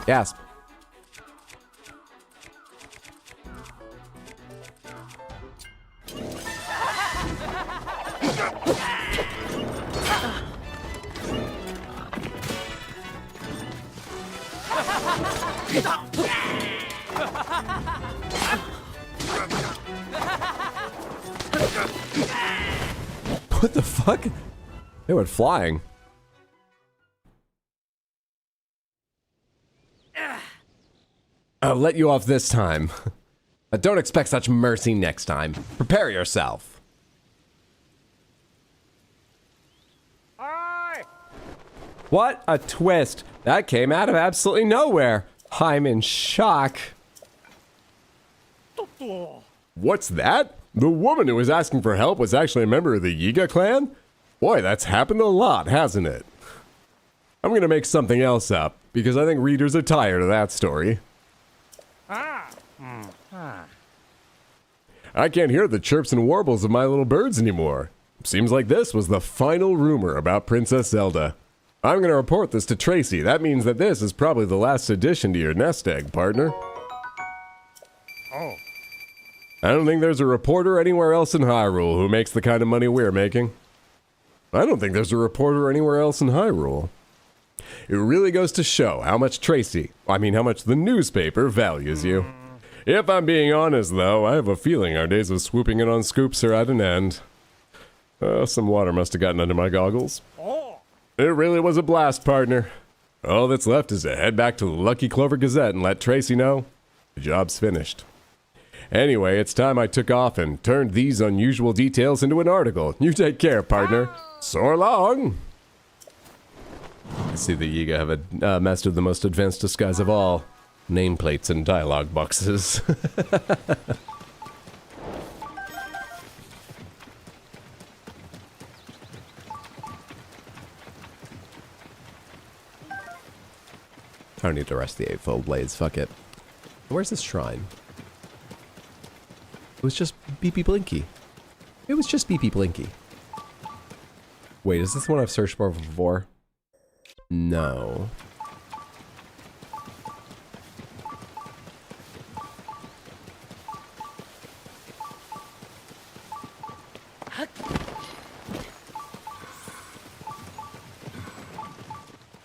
Gasp. What the fuck? They went flying. I'll let you off this time. But don't expect such mercy next time. Prepare yourself. Aye. What a twist. That came out of absolutely nowhere. I'm in shock. What's that? The woman who was asking for help was actually a member of the Yiga clan? Boy, that's happened a lot, hasn't it? I'm gonna make something else up, because I think readers are tired of that story. I can't hear the chirps and warbles of my little birds anymore. Seems like this was the final rumor about Princess Zelda. I'm gonna report this to Tracy. That means that this is probably the last addition to your nest egg, partner. Oh. I don't think there's a reporter anywhere else in Hyrule who makes the kind of money we're making. I don't think there's a reporter anywhere else in Hyrule. It really goes to show how much how much the newspaper values you. If I'm being honest, though, I have a feeling our days of swooping in on scoops are at an end. Some water must have gotten under my goggles. Oh. It really was a blast, partner. All that's left is to head back to the Lucky Clover Gazette and let Tracy know the job's finished. Anyway, it's time I took off and turned these unusual details into an article. You take care, partner. So long! I see the Yiga have mastered the most advanced disguise of all. Nameplates and dialogue boxes. I don't need to rest the eightfold blades, fuck it. Where's this shrine? It was just Beepy Blinky. It was just Beepy Blinky. Wait, is this the one I've searched for before? No.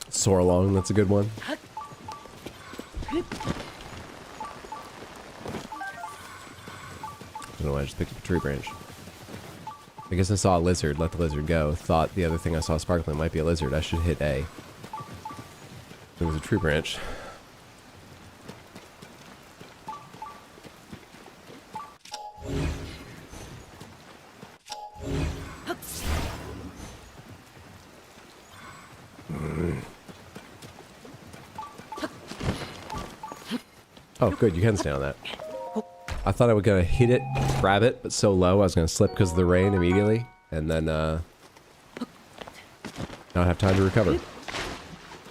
Soar along, that's a good one. I don't know why I just picked up a tree branch. I guess I saw a lizard, let the lizard go. Thought the other thing I saw sparkling might be a lizard. I should hit A. It was a tree branch. Oh, good, you can stay on that. I thought I was gonna hit it, grab it, but so low I was gonna slip because of the rain immediately, and then not have time to recover.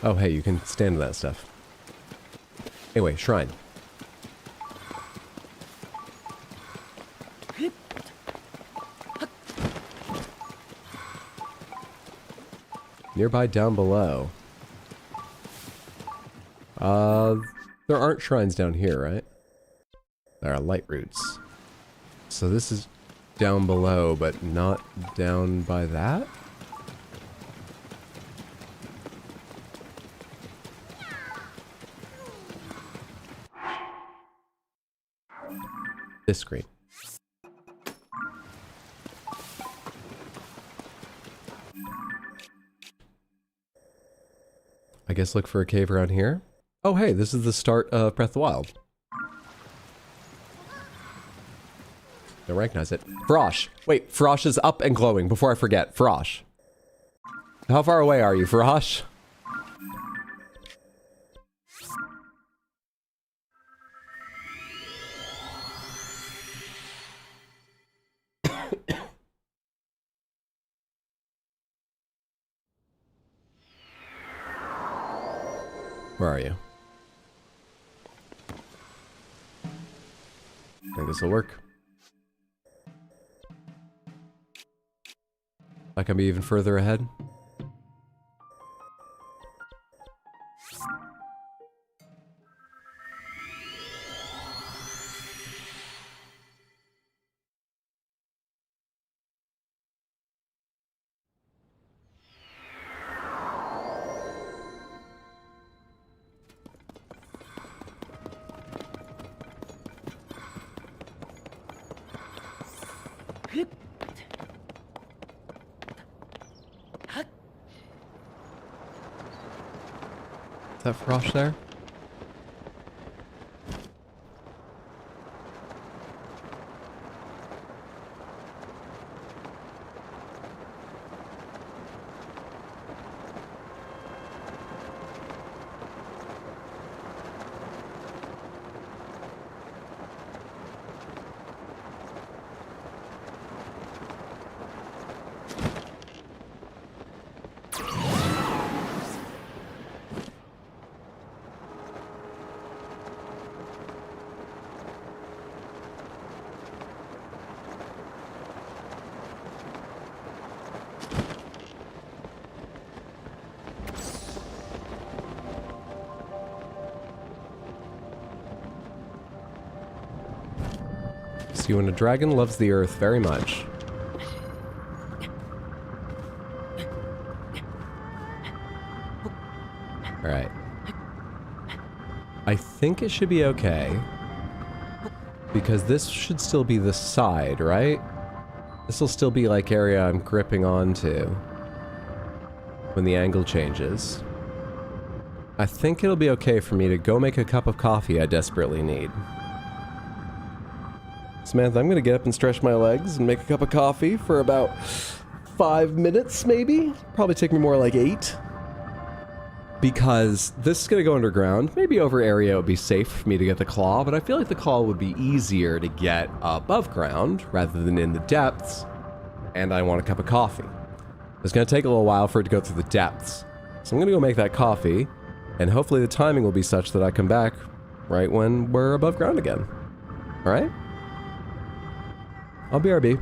Oh, hey, you can stand to that stuff. Anyway, shrine. Nearby down below. There aren't shrines down here, right? There are light roots. So this is down below, but not down by that? This screen. I guess look for a cave around here. Oh hey, this is the start of Breath of the Wild. Don't recognize it. Frosh! Wait, Frosh is up and glowing, before I forget. Frosh. How far away are you, Frosh? Where are you? I think this will work. I can be even further ahead. Is that Frosh there? See, when a dragon loves the earth very much. Alright. I think it should be okay. Because this should still be the side, right? This will still be like area I'm gripping onto when the angle changes. I think it'll be okay for me to go make a cup of coffee I desperately need. Samantha, I'm gonna get up and stretch my legs and make a cup of coffee for about 5 minutes, maybe? Probably take me more like 8. Because this is gonna go underground. Maybe over area it would be safe for me to get the claw, but I feel like the claw would be easier to get above ground rather than in the depths. And I want a cup of coffee. It's gonna take a little while for it to go through the depths. So I'm gonna go make that coffee, and hopefully the timing will be such that I come back right when we're above ground again. Alright? I'll BRB.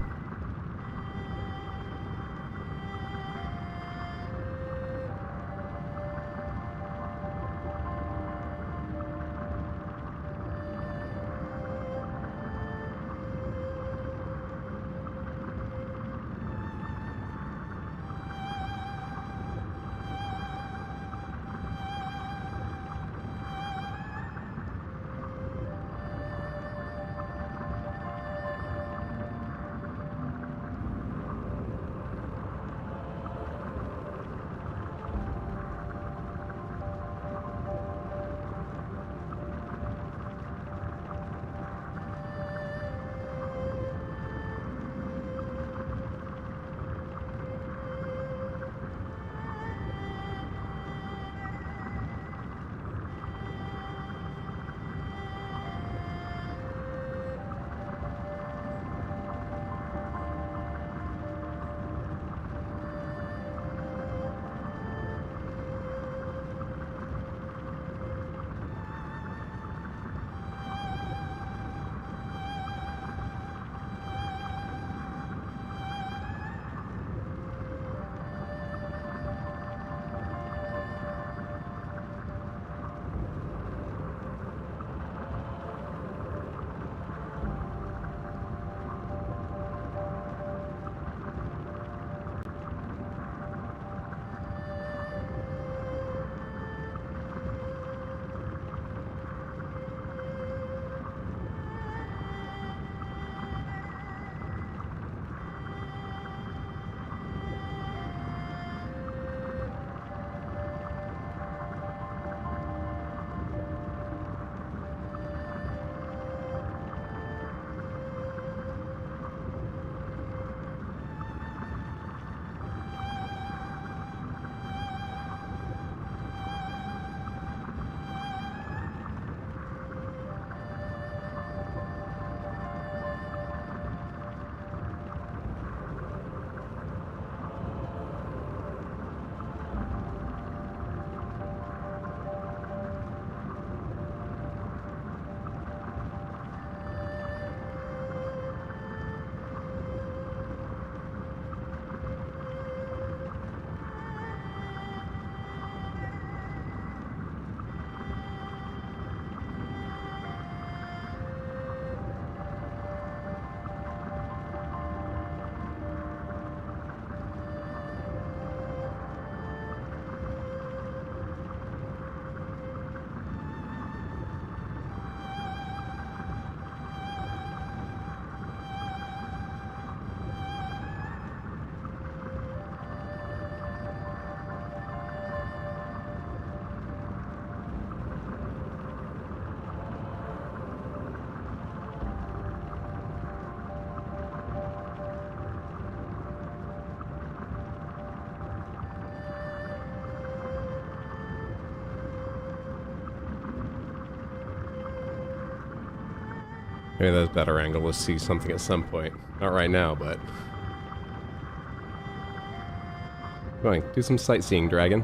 Maybe that's a better angle to see something at some point. Not right now, but... Going, do some sightseeing, dragon.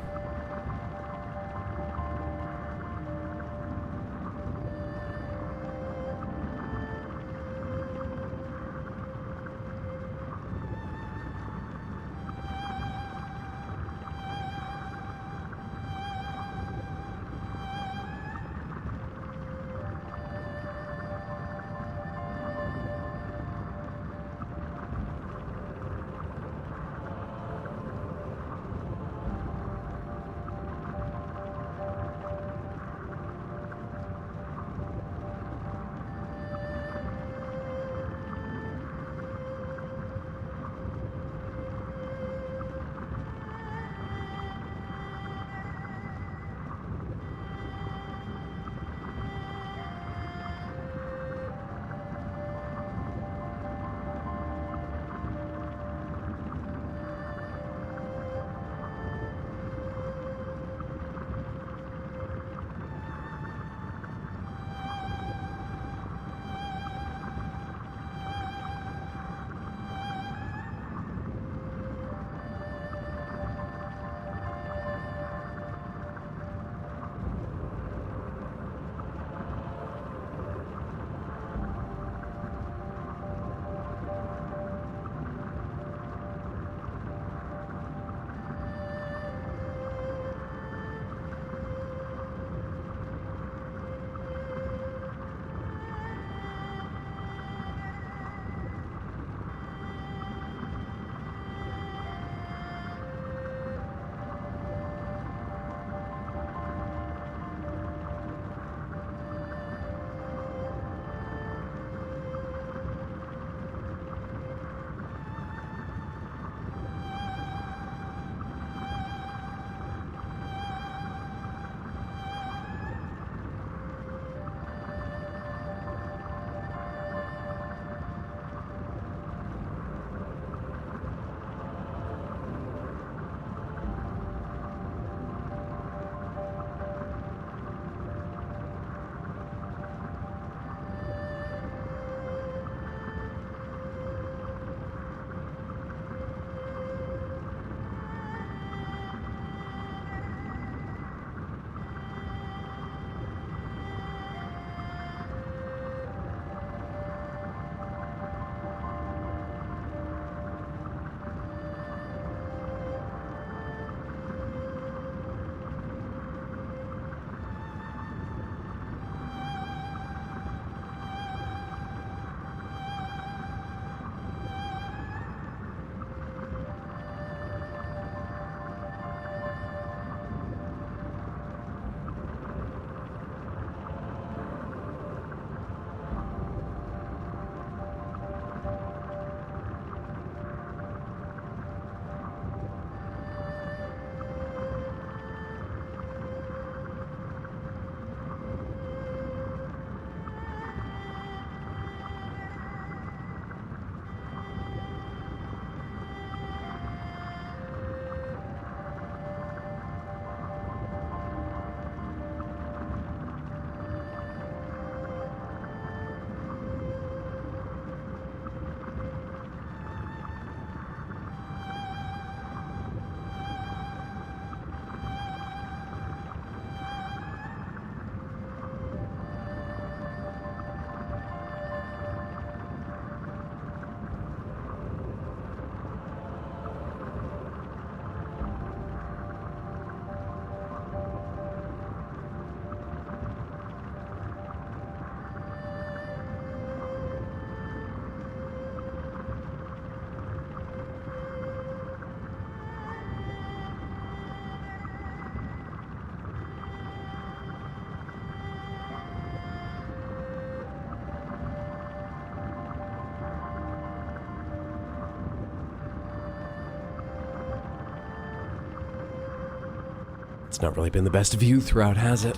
It's not really been the best view throughout, has it?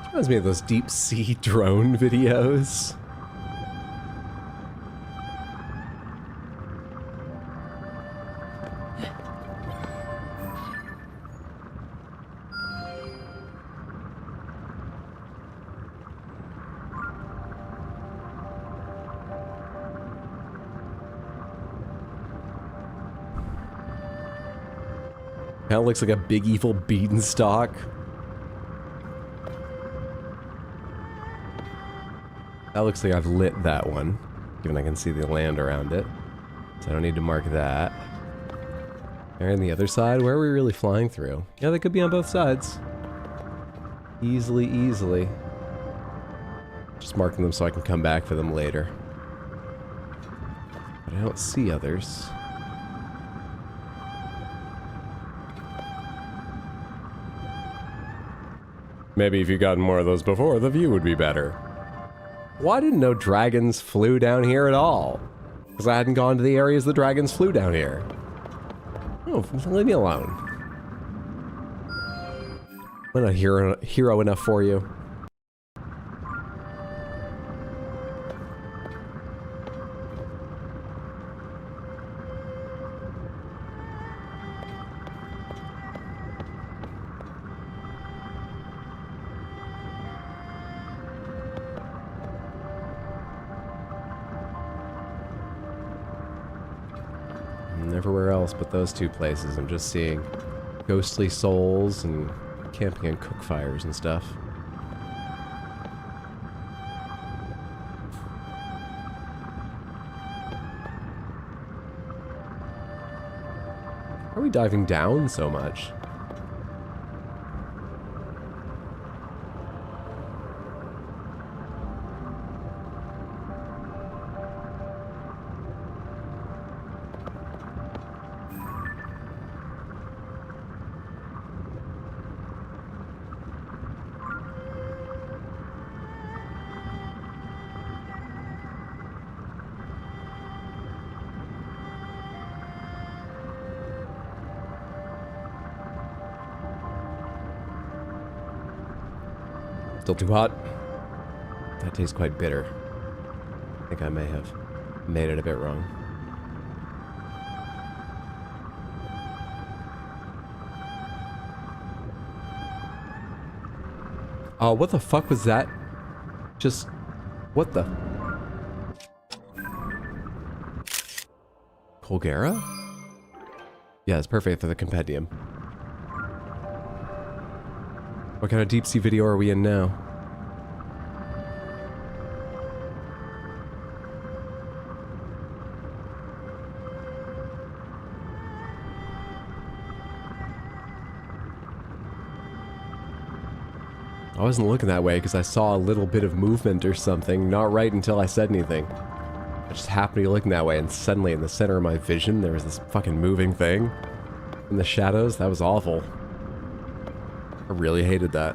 Reminds me of those deep sea drone videos. Kind of looks like a big evil beanstalk. That looks like I've lit that one, given I can see the land around it. So I don't need to mark that. And the other side, where are we really flying through? Yeah, they could be on both sides. Easily, easily. Just marking them so I can come back for them later. But I don't see others. Maybe if you gotten more of those before, the view would be better. Well, I didn't know dragons flew down here at all. Because I hadn't gone to the areas the dragons flew down here. Oh, leave me alone. I'm not hero enough for you. And everywhere else but those two places, I'm just seeing ghostly souls and camping and cook fires and stuff. Why are we diving down so much? Still too hot? That tastes quite bitter. I think I may have made it a bit wrong. Oh, what the fuck was that? Just... what the... Colgera? Yeah, it's perfect for the compendium. What kind of deep sea video are we in now? I wasn't looking that way because I saw a little bit of movement or something, not right until I said anything. I just happened to be looking that way and suddenly in the center of my vision there was this fucking moving thing. In the shadows, that was awful. I really hated that.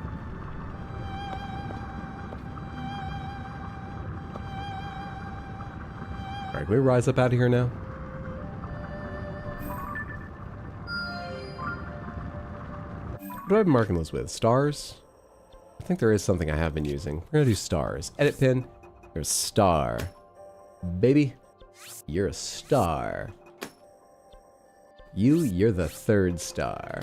Alright, can we rise up out of here now? What do I have been marking those with? Stars? I think there is something I have been using. We're gonna do stars. Edit pin. There's star. Baby, you're a star. You're the third star.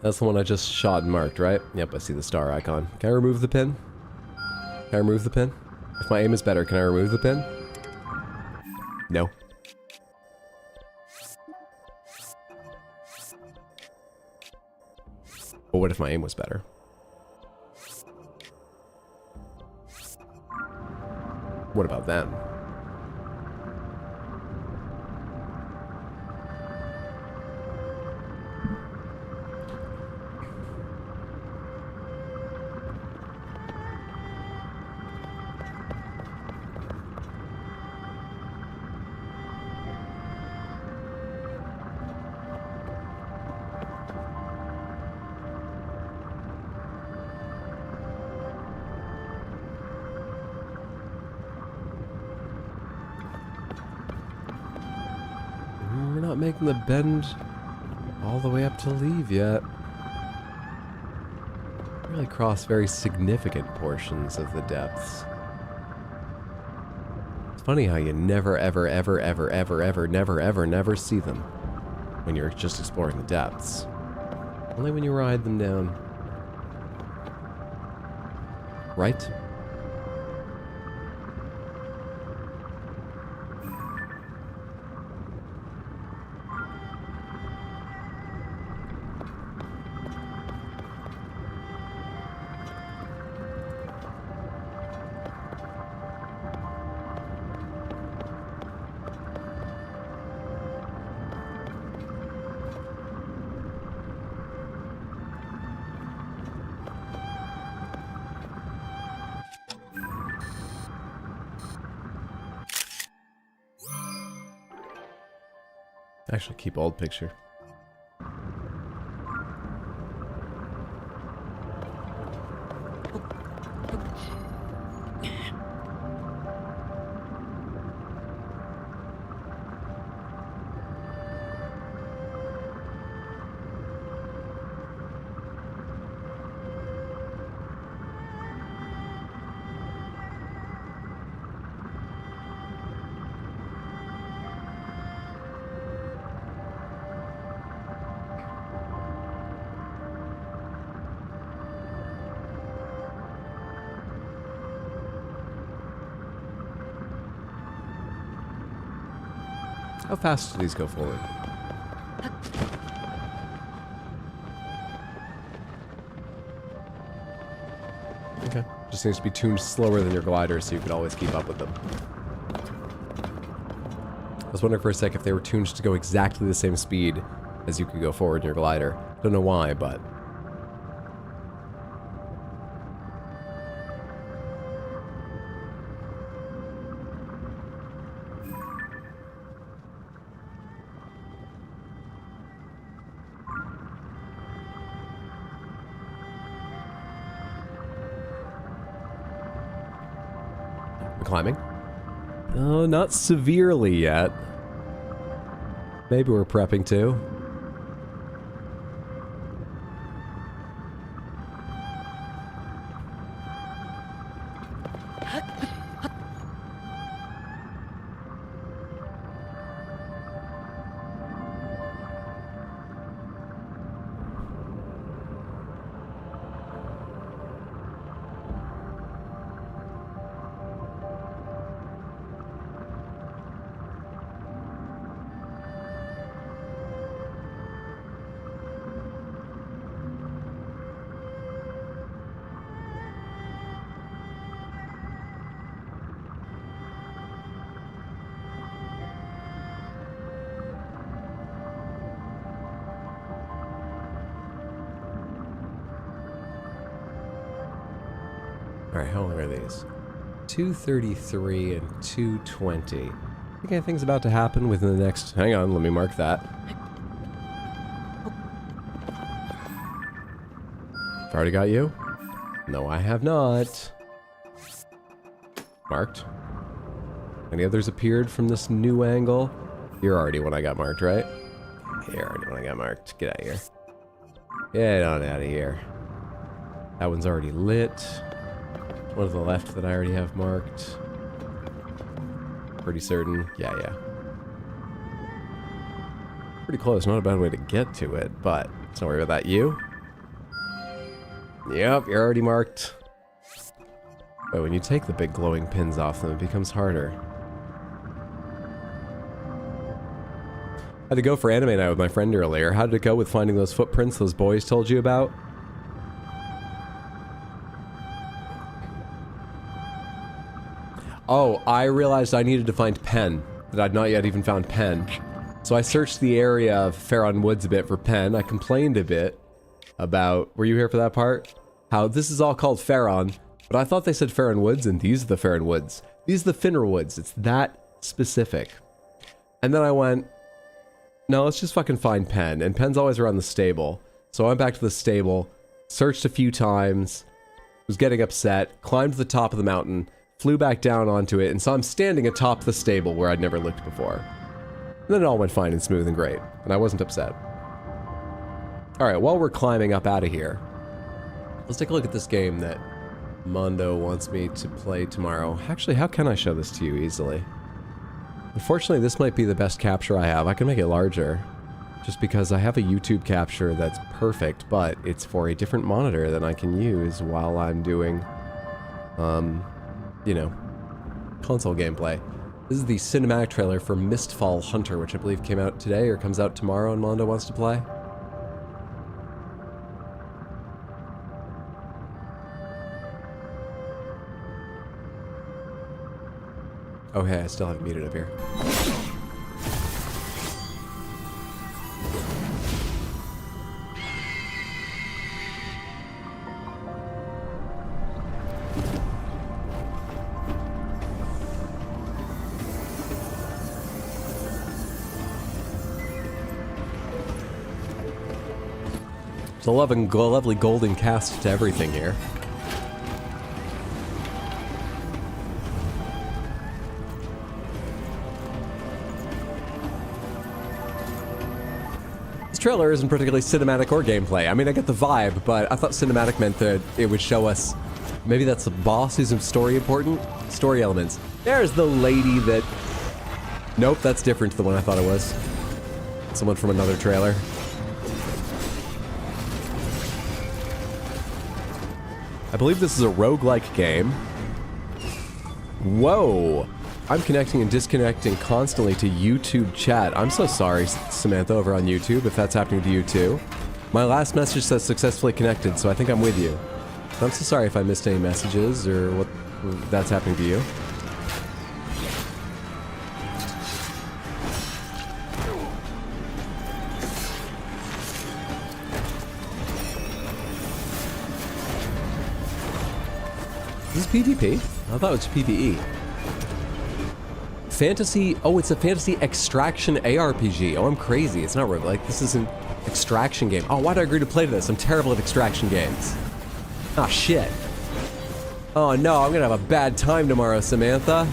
That's the one I just shot and marked, right? Yep, I see the star icon. Can I remove the pin? Can I remove the pin? If my aim is better, can I remove the pin? No. But what if my aim was better? What about that? We're not making the bend all the way up to leave yet. Really cross very significant portions of the depths. It's funny how you never, ever, ever, ever, ever, ever, never, ever, never see them when you're just exploring the depths. Only when you ride them down. Right? Actually, keep old picture. How fast do these go forward? Okay. Just needs to be tuned slower than your glider so you could always keep up with them. I was wondering for a sec if they were tuned to go exactly the same speed as you could go forward in your glider. Don't know why, but... climbing? Oh, not severely yet. Maybe we're prepping too. Alright, how long are these? 2:33 and 2:20. I think anything's about to happen within the next... Hang on, let me mark that. I've already got you? No, I have not. Marked. Any others appeared from this new angle? You're already one I got marked, right? You're already one I got marked. Get out of here. Get on out of here. That one's already lit. One to the left that I already have marked. Pretty certain. Yeah, yeah. Pretty close. Not a bad way to get to it, but let's not worry about that. You? Yep, you're already marked. But when you take the big glowing pins off them, it becomes harder. I had to go for anime night with my friend earlier. How did it go with finding those footprints those boys told you about? Oh, I realized I needed to find Pen, that I'd not yet even found Pen. So I searched the area of Farron Woods a bit for Pen. I complained a bit about, were you here for that part? How this is all called Farron, but I thought they said Farron Woods, and these are the Farron Woods. These are the Finner Woods. It's that specific. And then I went, no, let's just fucking find Pen. And Pen's always around the stable. So I went back to the stable, searched a few times, was getting upset, climbed to the top of the mountain, flew back down onto it, and saw him standing atop the stable where I'd never looked before. And then it all went fine and smooth and great, and I wasn't upset. Alright, while we're climbing up out of here, let's take a look at this game that Mondo wants me to play tomorrow. Actually, how can I show this to you easily? Unfortunately, this might be the best capture I have. I can make it larger. Just because I have a YouTube capture that's perfect, but it's for a different monitor that I can use while I'm doing, you know, console gameplay. This is the cinematic trailer for Mistfall Hunter, which I believe came out today or comes out tomorrow and Mondo wants to play. Okay, I still have it muted up here. There's a lovely golden cast to everything here. This trailer isn't particularly cinematic or gameplay. I mean, I get the vibe, but I thought cinematic meant that it would show us... Maybe that's the boss who's story important? Story elements. There's the lady that... Nope, that's different to the one I thought it was. Someone from another trailer. I believe this is a roguelike game. Whoa! I'm connecting and disconnecting constantly to YouTube chat. I'm so sorry, Samantha, over on YouTube, if that's happening to you too. My last message says successfully connected, so I think I'm with you. I'm so sorry if I missed any messages or what that's happening to you. Is this PvP? I thought it was PvE. Fantasy... Oh, it's a fantasy extraction ARPG. Oh, I'm crazy. It's not roguelike. This is an extraction game. Oh, why did I agree to play this? I'm terrible at extraction games. Ah, shit. Oh, no. I'm gonna have a bad time tomorrow, Samantha.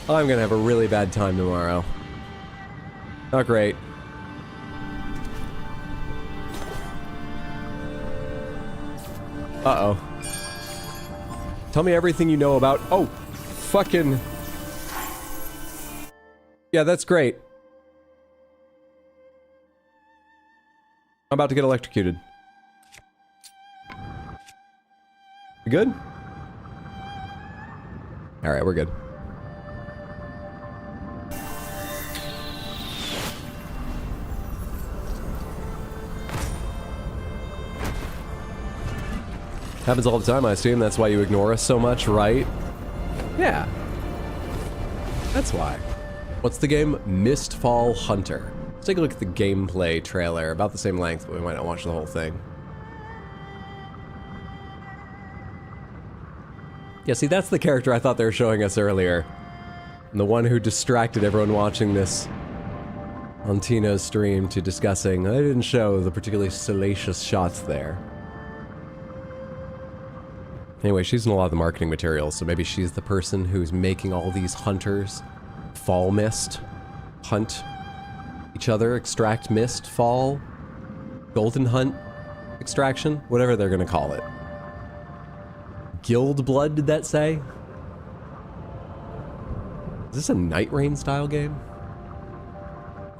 I'm gonna have a really bad time tomorrow. Not great. Uh-oh. Tell me everything you know about... Oh, fucking... Yeah, that's great. I'm about to get electrocuted. We good? Alright, we're good. Happens all the time, I assume. That's why you ignore us so much, right? Yeah. That's why. What's the game? Mistfall Hunter. Let's take a look at the gameplay trailer. About the same length, but we might not watch the whole thing. Yeah, see, that's the character I thought they were showing us earlier. And the one who distracted everyone watching this on Tino's stream to discussing. I didn't show the particularly salacious shots there. Anyway, she's in a lot of the marketing materials, so maybe she's the person who's making all these hunters fall mist, hunt each other, extract mist, fall, golden hunt, extraction, whatever they're gonna call it. Guild Blood, did that say? Is this a Night Rain style game?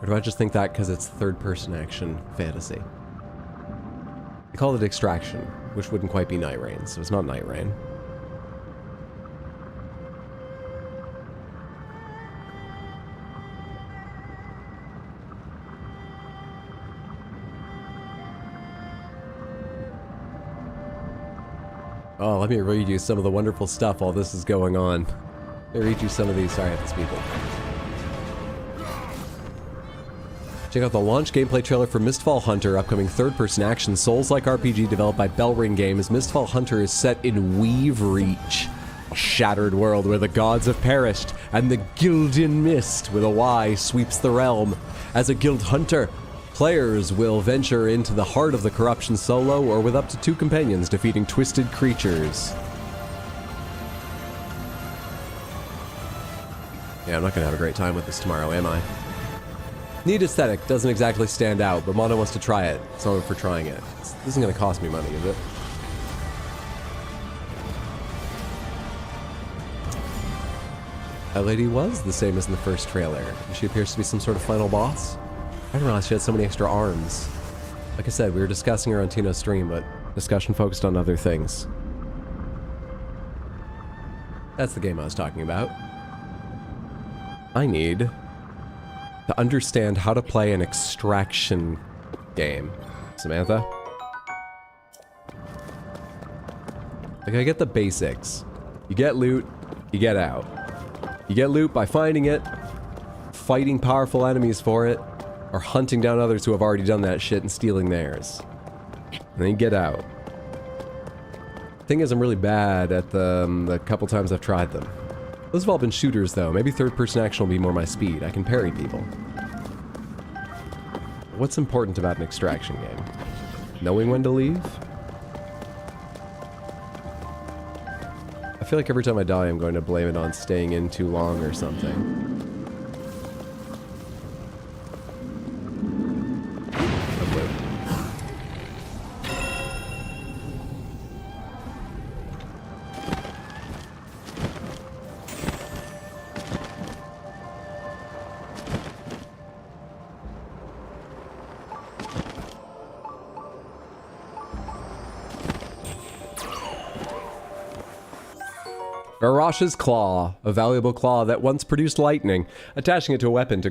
Or do I just think that because it's third-person action fantasy? They call it Extraction, which wouldn't quite be Night Rain, so it's not Night Rain. Oh, let me read you some of the wonderful stuff while this is going on. Let me read you some of these. Sorry, I have to speed them. Check out the launch gameplay trailer for Mistfall Hunter, upcoming third-person action Souls-like RPG developed by Bellring Games. Mistfall Hunter is set in Weave Reach, a shattered world where the gods have perished, and the Gildan Mist, with a Y, sweeps the realm. As a guild hunter, players will venture into the heart of the corruption solo or with up to 2 companions, defeating twisted creatures. Yeah, I'm not gonna have a great time with this tomorrow, am I? Neat aesthetic, doesn't exactly stand out, but Mono wants to try it, so I'm for trying it. This isn't gonna cost me money, is it? That lady was the same as in the first trailer. And she appears to be some sort of final boss. I didn't realize she had so many extra arms. Like I said, we were discussing her on Tino's stream, but discussion focused on other things. That's the game I was talking about. I need to understand how to play an extraction game. Samantha? Like, I get the basics. You get loot, you get out. You get loot by finding it, fighting powerful enemies for it, or hunting down others who have already done that shit and stealing theirs. And then you get out. Thing is, I'm really bad at the couple times I've tried them. Those have all been shooters, though. Maybe third-person action will be more my speed. I can parry people. What's important about an extraction game? Knowing when to leave? I feel like every time I die, I'm going to blame it on staying in too long or something. Varash's Claw, a valuable claw that once produced lightning. Attaching it to a weapon to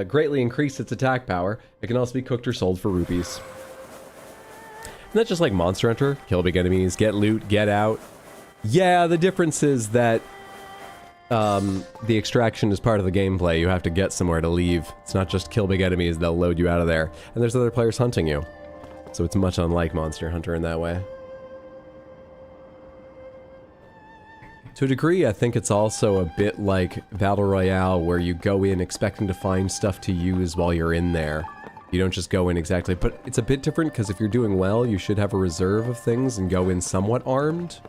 greatly increase its attack power. It can also be cooked or sold for rupees. Isn't that just like Monster Hunter? Kill big enemies, get loot, get out. Yeah, the difference is that the extraction is part of the gameplay. You have to get somewhere to leave. It's not just kill big enemies, they'll load you out of there. And there's other players hunting you. So it's much unlike Monster Hunter in that way. To a degree, I think it's also a bit like Battle Royale, where you go in expecting to find stuff to use while you're in there. You don't just go in exactly, but it's a bit different because if you're doing well, you should have a reserve of things and go in somewhat armed.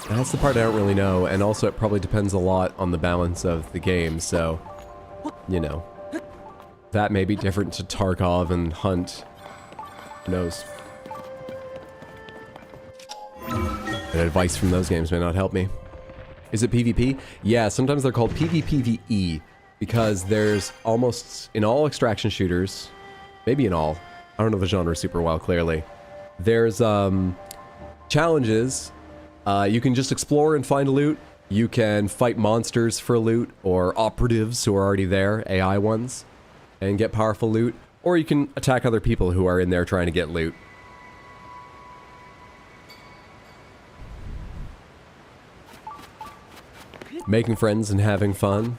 That's the part I don't really know, and also it probably depends a lot on the balance of the game, so, you know. That may be different to Tarkov and Hunt. Who knows? And advice from those games may not help me. Is it PvP? Yeah, sometimes they're called PvPvE, because there's almost, in all extraction shooters, maybe in all, I don't know the genre super well, clearly, there's challenges. You can just explore and find loot. You can fight monsters for loot, or operatives who are already there, AI ones, and get powerful loot, or you can attack other people who are in there trying to get loot. Making friends and having fun.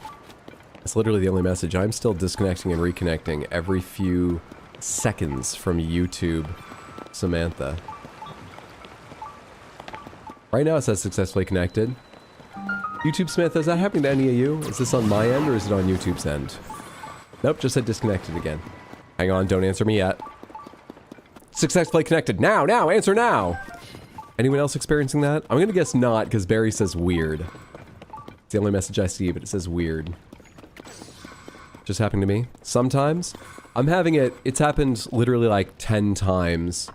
That's literally the only message. I'm still disconnecting and reconnecting every few seconds from YouTube, Samantha. Right now it says successfully connected. YouTube Samantha, is that happening to any of you? Is this on my end or is it on YouTube's end? Nope, just said disconnected again. Hang on, don't answer me yet. Successfully connected. Now, answer now! Anyone else experiencing that? I'm gonna guess not, because Barry says weird. It's the only message I see, but it says weird. Just happened to me. Sometimes. I'm having it, it's happened literally like 10 times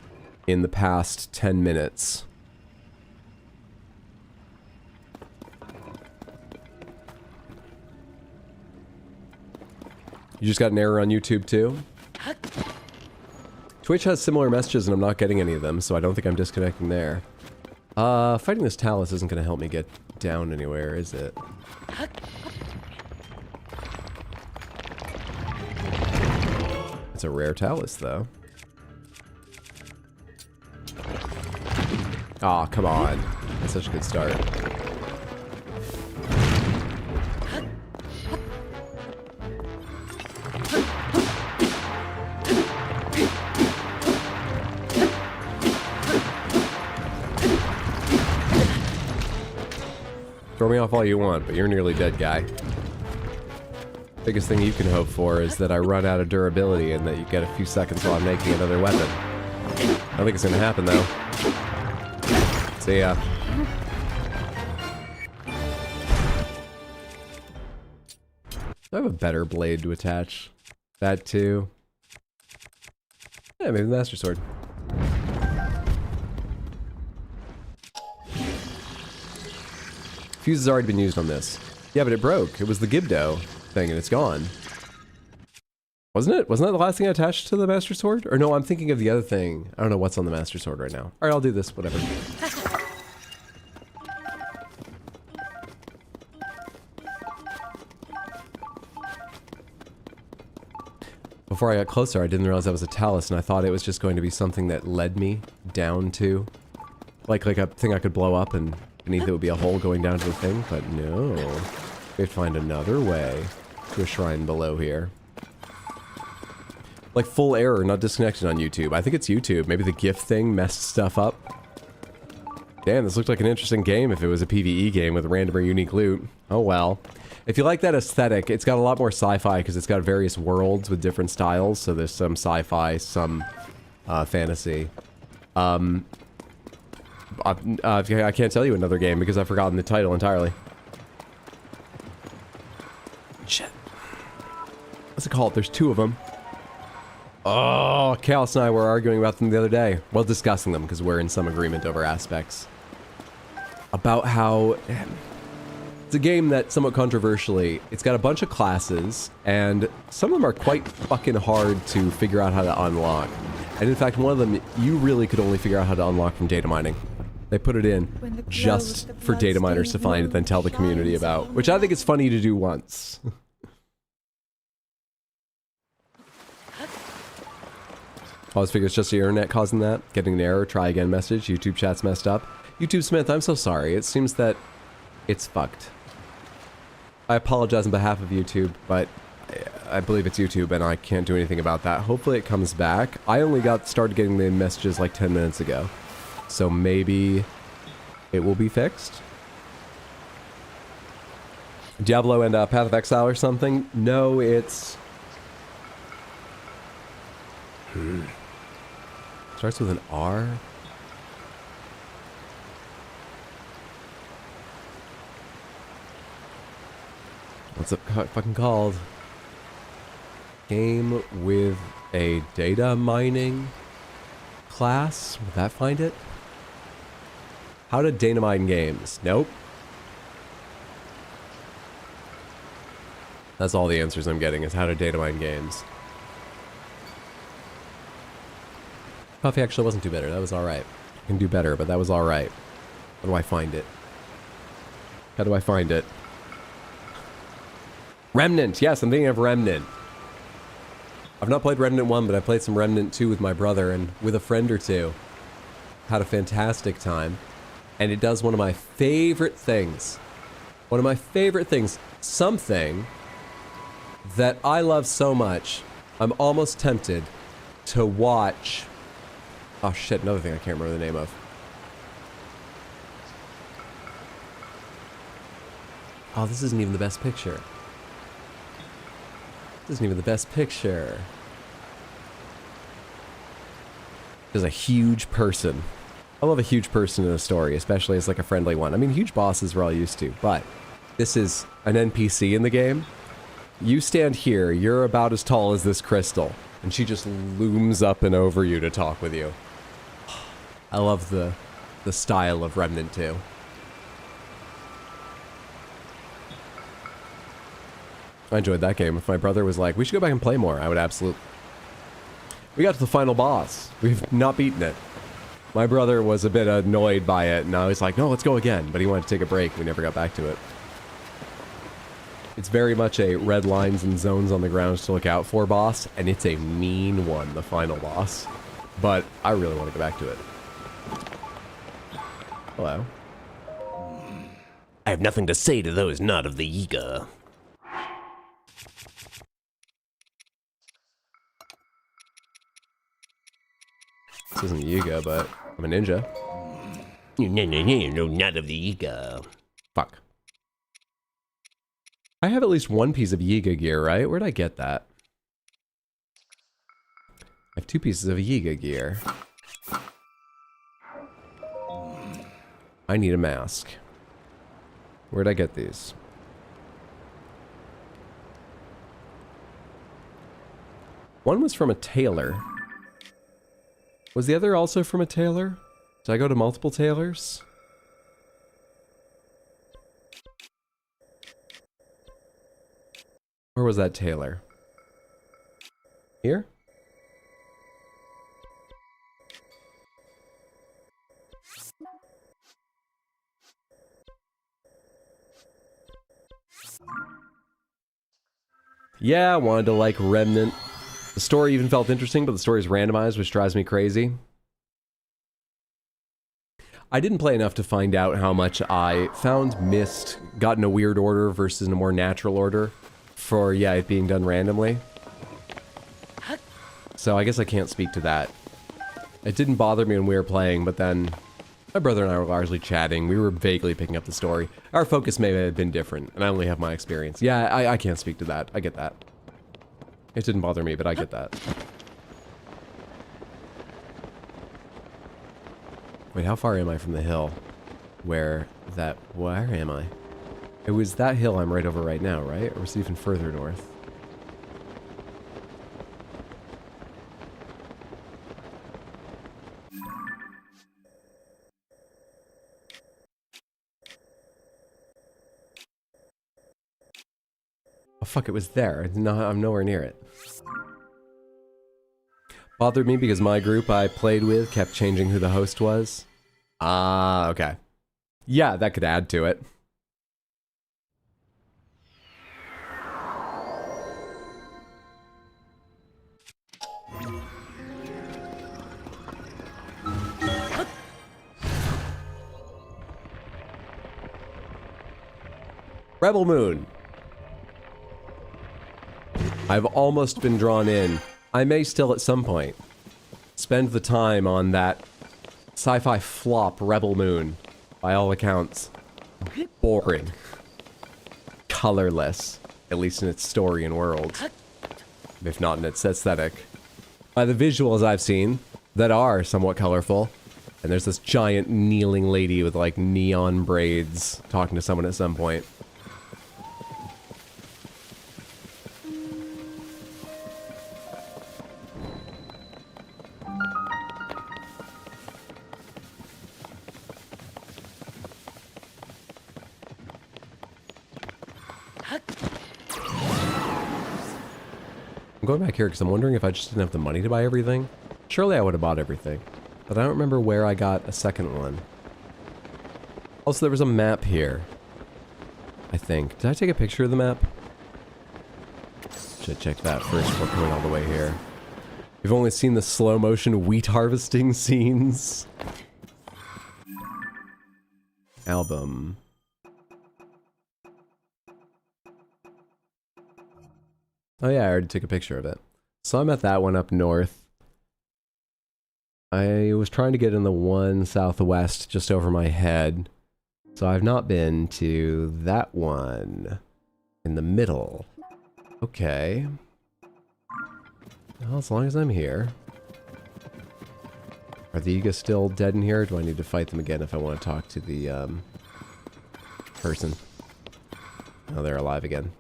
in the past 10 minutes. You just got an error on YouTube too? Twitch has similar messages and I'm not getting any of them, so I don't think I'm disconnecting there. Fighting this Talus isn't gonna help me get down anywhere, is it? It's a rare Talus, though. Aw, come on. That's such a good start. Throw me off all you want, but you're nearly dead, guy. Biggest thing you can hope for is that I run out of durability and that you get a few seconds while I'm making another weapon. I don't think it's gonna happen, though. See ya. Do I have a better blade to attach that to? Yeah, maybe the Master Sword. Fuse has already been used on this. Yeah, but it broke. It was the Gibdo thing, and it's gone. Wasn't it? Wasn't that the last thing I attached to the Master Sword? Or no, I'm thinking of the other thing. I don't know what's on the Master Sword right now. Alright, I'll do this, whatever. Before I got closer, I didn't realize that was a talus, and I thought it was just going to be something that led me down to... Like a thing I could blow up, and beneath it would be a hole going down to the thing, but no. We have to find another way to a shrine below here. Like, full error, not disconnected on YouTube. I think it's YouTube. Maybe the GIF thing messed stuff up. Damn, this looked like an interesting game if it was a PvE game with random or unique loot. Oh well. If you like that aesthetic, it's got a lot more sci-fi because it's got various worlds with different styles. So there's some sci-fi, some fantasy. I can't tell you another game because I've forgotten the title entirely. Shit. What's it called? There's two of them. Oh, Chaos and I were arguing about them the other day. Well, discussing them because we're in some agreement over aspects. About how... It's a game that, somewhat controversially, it's got a bunch of classes, and some of them are quite fucking hard to figure out how to unlock. And in fact, one of them, you really could only figure out how to unlock from data mining. They put it in just for data miners to find and then tell the community about, which I think is funny to do once. I always figure it's just the internet causing that. Getting an error, try again message, YouTube chat's messed up. YouTube Smith, I'm so sorry. It seems that it's fucked. I apologize on behalf of YouTube, but I believe it's YouTube and I can't do anything about that. Hopefully it comes back. I only started getting the messages like 10 minutes ago. So maybe it will be fixed. Diablo and Path of Exile or something? No, it's... Starts with an R? What's it fucking called? Game with a data mining class? Would that find it? How to data mine games? Nope. That's all the answers I'm getting is how to data mine games. Coffee actually wasn't too better. That was alright. I can do better, but that was alright. How do I find it? How do I find it? Remnant! Yes, I'm thinking of Remnant. I've not played Remnant 1, but I played some Remnant 2 with my brother and with a friend or two. Had a fantastic time. And it does one of my favorite things. One of my favorite things. Something that I love so much, I'm almost tempted to watch... Oh shit, another thing I can't remember the name of. Oh, this isn't even the best picture. This isn't even the best picture. There's a huge person. I love a huge person in a story, especially as like a friendly one. I mean, huge bosses we're all used to, but this is an NPC in the game. You stand here, you're about as tall as this crystal, and she just looms up and over you to talk with you. I love the style of Remnant 2. I enjoyed that game. If my brother was like, we should go back and play more, I would absolutely... We got to the final boss. We've not beaten it. My brother was a bit annoyed by it, and I was like, no, let's go again. But he wanted to take a break. We never got back to it. It's very much a red lines and zones on the ground to look out for boss, and it's a mean one, the final boss. But I really want to go back to it. Hello. I have nothing to say to those not of the Yiga. This isn't Yiga, but I'm a ninja. No, not of the Yiga. Fuck. I have at least one piece of Yiga gear, right? Where'd I get that? I have two pieces of Yiga gear. I need a mask. Where'd I get these? One was from a tailor. Was the other also from a tailor? Did I go to multiple tailors? Where was that tailor? Here? Yeah, I wanted to like Remnant. The story even felt interesting, but the story is randomized, which drives me crazy. I didn't play enough to find out how much I found Mist got in a weird order versus in a more natural order for, yeah, it being done randomly. So I guess I can't speak to that. It didn't bother me when we were playing, but then my brother and I were largely chatting. We were vaguely picking up the story. Our focus may have been different, and I only have my experience. Yeah, I can't speak to that. I get that. It didn't bother me, but I get that. Wait, how far am I from the hill? Where am I? It was that hill I'm right over right now, right? Or was it even further north? Oh fuck, it was there. No, I'm nowhere near it. Bothered me because my group I played with kept changing who the host was. Ah, okay. Yeah, that could add to it. Rebel Moon. I've almost been drawn in. I may still at some point spend the time on that sci-fi flop Rebel Moon. By all accounts, boring. Colorless, at least in its story and world. If not in its aesthetic. By the visuals I've seen, that are somewhat colorful. And there's this giant kneeling lady with like neon braids talking to someone at some point. I'm going back here because I'm wondering if I just didn't have the money to buy everything. Surely I would have bought everything. But I don't remember where I got a second one. Also, there was a map here. I think. Did I take a picture of the map? Should check that first before coming all the way here. You've only seen the slow motion wheat harvesting scenes. Album. Oh yeah, I already took a picture of it. So I'm at that one up north. I was trying to get in the one southwest just over my head. So I've not been to that one in the middle. Okay. Well, as long as I'm here. Are the Yiga still dead in here, or do I need to fight them again if I want to talk to the person? Oh, they're alive again.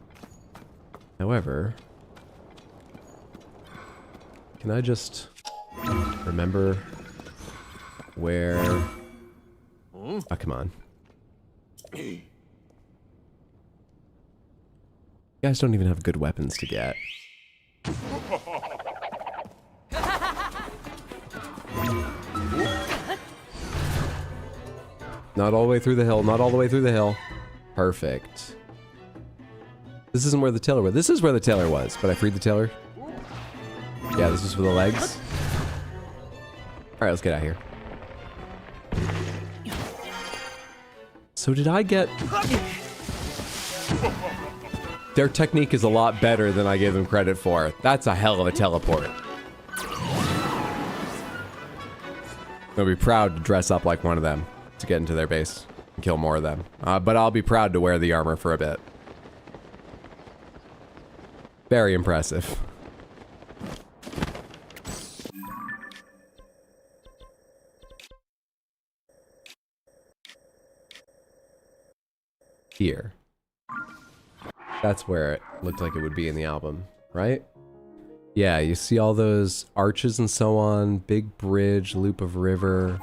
However, can I just remember where... Oh, come on. You guys don't even have good weapons to get. Not all the way through the hill, not all the way through the hill. Perfect. This isn't where the tailor was. This is where the tailor was, but I freed the tailor. Yeah, this is for the legs. Alright, let's get out of here. So did I get... Their technique is a lot better than I gave them credit for. That's a hell of a teleport. I'll be proud to dress up like one of them to get into their base and kill more of them. But I'll be proud to wear the armor for a bit. Very impressive. Here. That's where it looked like it would be in the album, right? Yeah, you see all those arches and so on, big bridge, loop of river.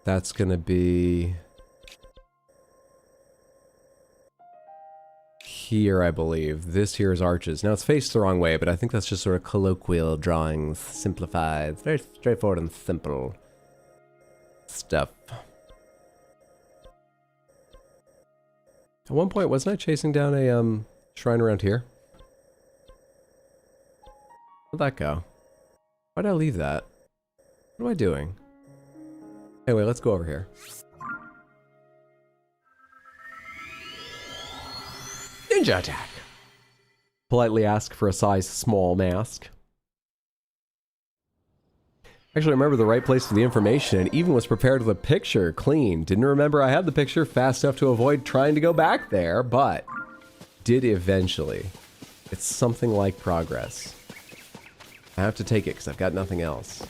That's gonna be... here, I believe. This here is arches. Now, it's faced the wrong way, but I think that's just sort of colloquial drawings, simplified. It's very straightforward and simple stuff. At one point, wasn't I chasing down a shrine around here? Where'd that go? Why'd I leave that? What am I doing? Anyway, let's go over here. Ninja attack! Politely ask for a size small mask. Actually, I remember the right place for the information and even was prepared with a picture, clean. Didn't remember I had the picture fast enough to avoid trying to go back there, but did eventually. It's something like progress. I have to take it because I've got nothing else.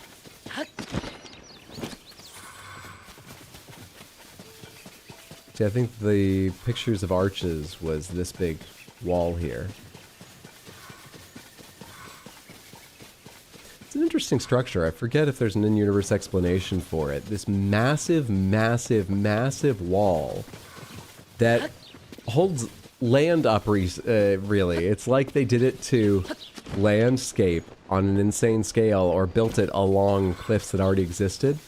See, I think the pictures of arches was this big wall here. It's an interesting structure. I forget if there's an in-universe explanation for it. This massive, massive, massive wall that holds land up, really. It's like they did it to landscape on an insane scale or built it along cliffs that already existed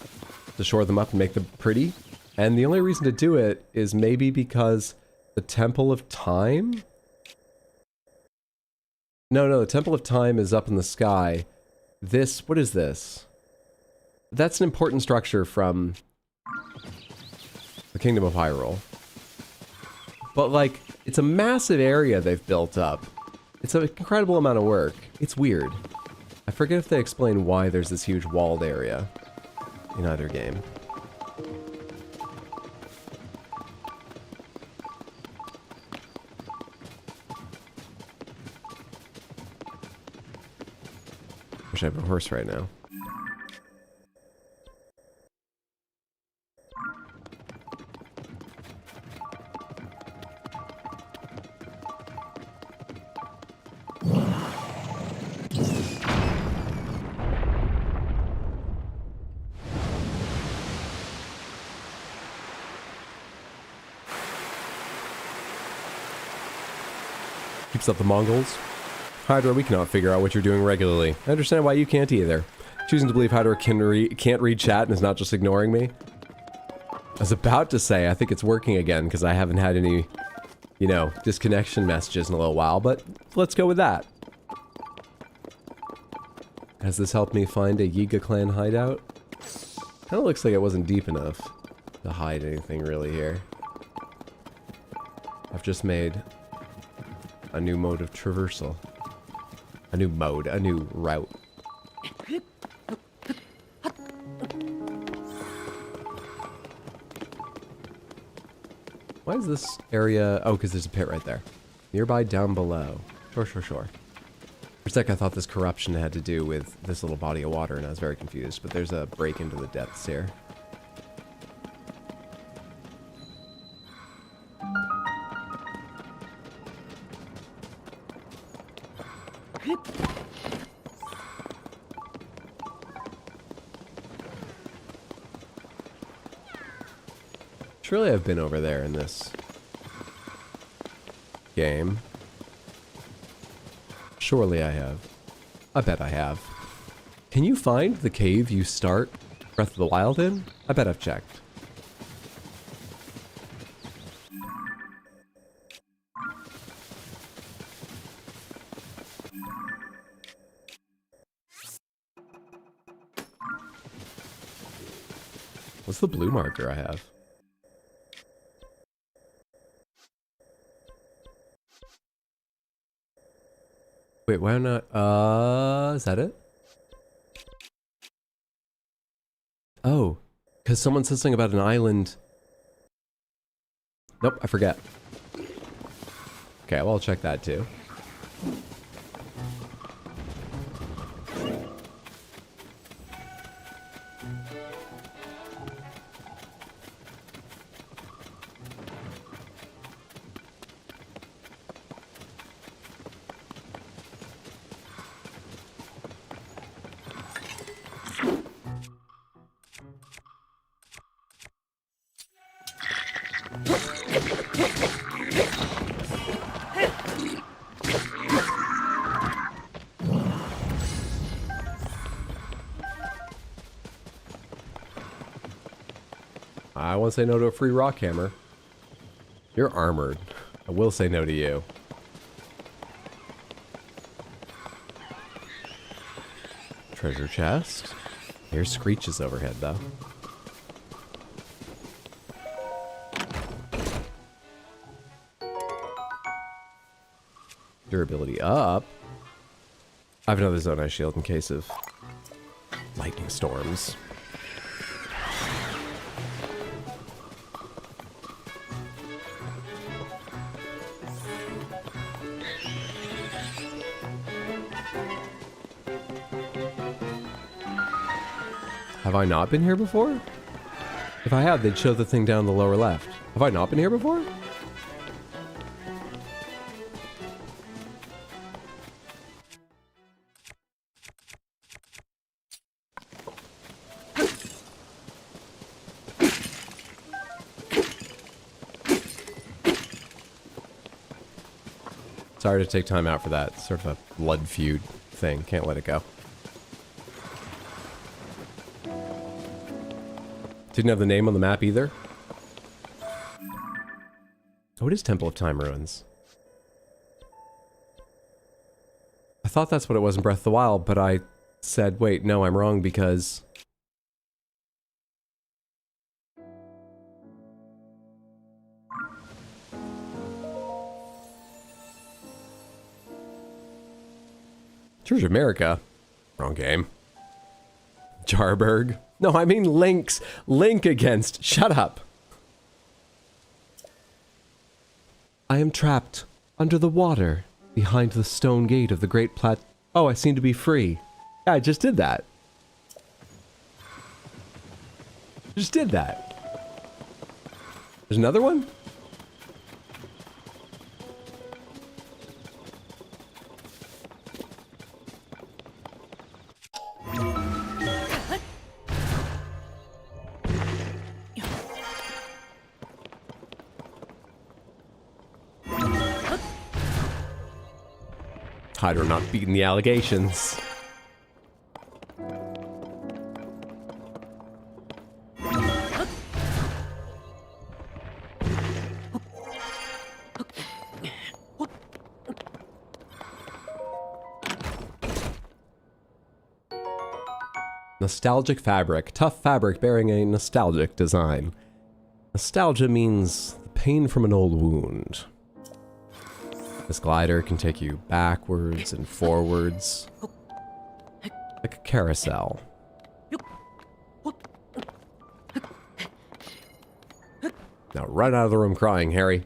to shore them up and make them pretty. And the only reason to do it is maybe because the Temple of Time? No, the Temple of Time is up in the sky. This, what is this? That's an important structure from the Kingdom of Hyrule. But like, it's a massive area they've built up. It's an incredible amount of work. It's weird. I forget if they explain why there's this huge walled area in either game. Wish I have a horse right now. Keeps up the Mongols. Hydra, we cannot figure out what you're doing regularly. I understand why you can't either. Choosing to believe Hydra can't read chat and is not just ignoring me. I was about to say, I think it's working again, because I haven't had any, you know, disconnection messages in a little while, but let's go with that. Has this helped me find a Yiga clan hideout? Kinda looks like it wasn't deep enough to hide anything really here. I've just made a new mode of traversal. A new mode, a new route. Why is this area... Oh, because there's a pit right there. Nearby down below. Sure. For a sec, I thought this corruption had to do with this little body of water, and I was very confused. But there's a break into the depths here. Surely I've been over there in this game. Surely I have. I bet I have. Can you find the cave you start Breath of the Wild in? I bet I've checked. What's the blue marker I have? Wait, why not? Is that it? Oh, because someone said something about an island. Nope, I forget. Okay, well, I'll check that too. I won't say no to a free rock hammer. You're armored. I will say no to you. Treasure chest. Here's screeches overhead, though. Durability up. I have another zone ice shield in case of lightning storms. Have I not been here before? If I had, they'd show the thing down the lower left. Have I not been here before? Sorry to take time out for that. Sort of a blood feud thing. Can't let it go. Didn't have the name on the map either. Oh, it is Temple of Time Ruins. I thought that's what it was in Breath of the Wild, but I said, wait, no, I'm wrong because... Church of America. Wrong game. Jarberg. No, I mean Link's. Link against. Shut up. I am trapped under the water behind the stone gate of the Great Plat... Oh, I seem to be free. Yeah, I just did that. Just did that. There's another one? Hydro not beating the allegations. Nostalgic fabric. Tough fabric bearing a nostalgic design. Nostalgia means the pain from an old wound. This glider can take you backwards and forwards. Like a carousel. Now run out of the room crying, Harry.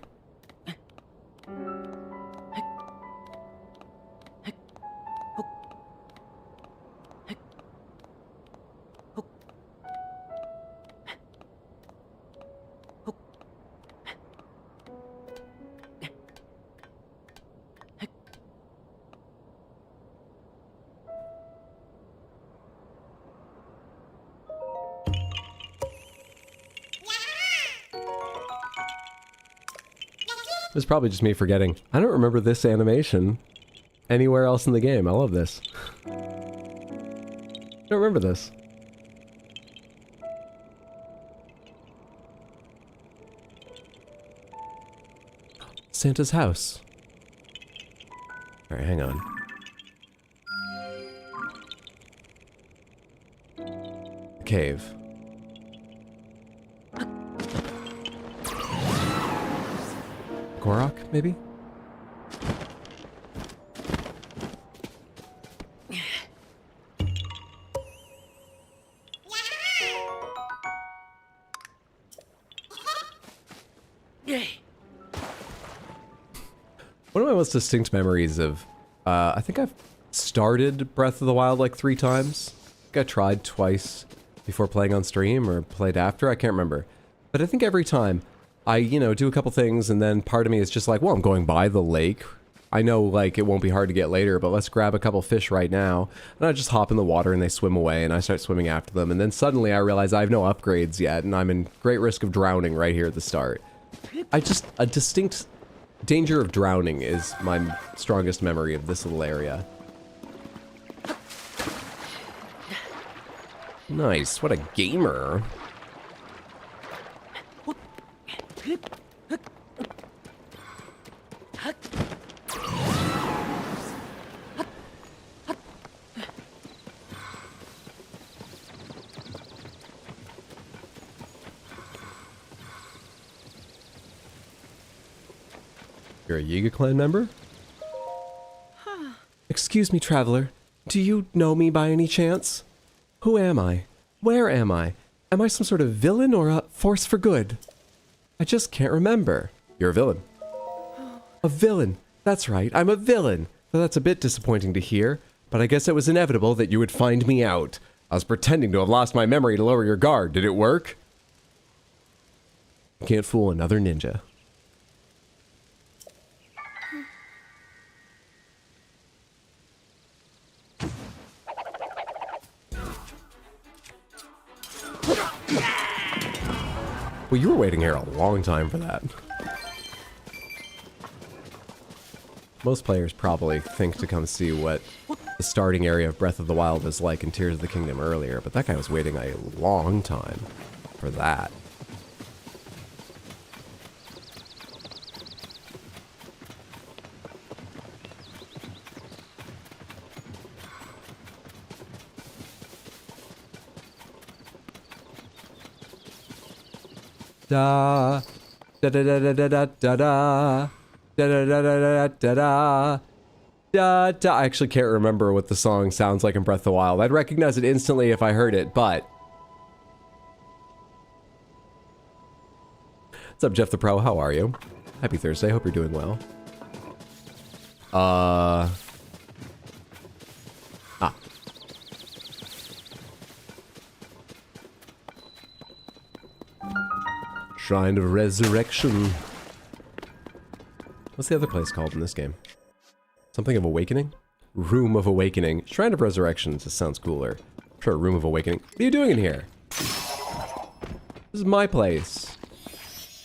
It's probably just me forgetting. I don't remember this animation anywhere else in the game. I love this. I don't remember this. Santa's house. Alright, hang on. Cave. Korok, maybe? One of my most distinct memories of, I think I've started Breath of the Wild like 3 times. I think I tried twice before playing on stream or played after, I can't remember. But I think every time I, you know, do a couple things and then part of me is just like, well, I'm going by the lake. I know, like, it won't be hard to get later, but let's grab a couple fish right now. And I just hop in the water and they swim away and I start swimming after them. And then suddenly I realize I have no upgrades yet and I'm in great risk of drowning right here at the start. A distinct danger of drowning is my strongest memory of this little area. Nice, what a gamer. you're a Yiga clan member? Excuse me, traveler. Do you know me by any chance? Who am I? Where am I? Am I some sort of villain or a force for good? I just can't remember. You're a villain. A villain. That's right, I'm a villain. Though that's a bit disappointing to hear, but I guess it was inevitable that you would find me out. I was pretending to have lost my memory to lower your guard. Did it work? Can't fool another ninja. Well, you were waiting here a long time for that. Most players probably think to come see what the starting area of Breath of the Wild was like in Tears of the Kingdom earlier, but that guy was waiting a long time for that. Da da da da da da da da da da da da da da da da. I actually can't remember what the song sounds like in Breath of the Wild. I'd recognize it instantly if I heard it, but what's up, Jeff the Pro? How are you? Happy Thursday. Hope you're doing well. Shrine of Resurrection. What's the other place called in this game? Something of Awakening? Room of Awakening. Shrine of Resurrection just sounds cooler. Sure, Room of Awakening. What are you doing in here? This is my place.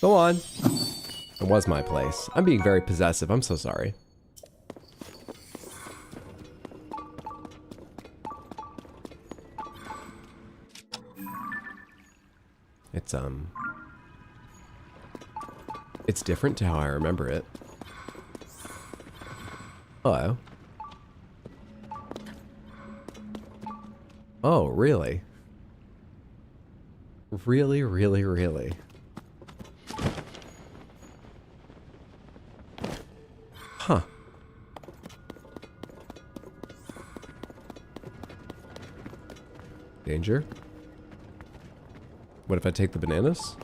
Go on. It was my place. I'm being very possessive. I'm so sorry. It's different to how I remember it. Hello. Oh, really? Really, really, really? Huh. Danger? What if I take the bananas?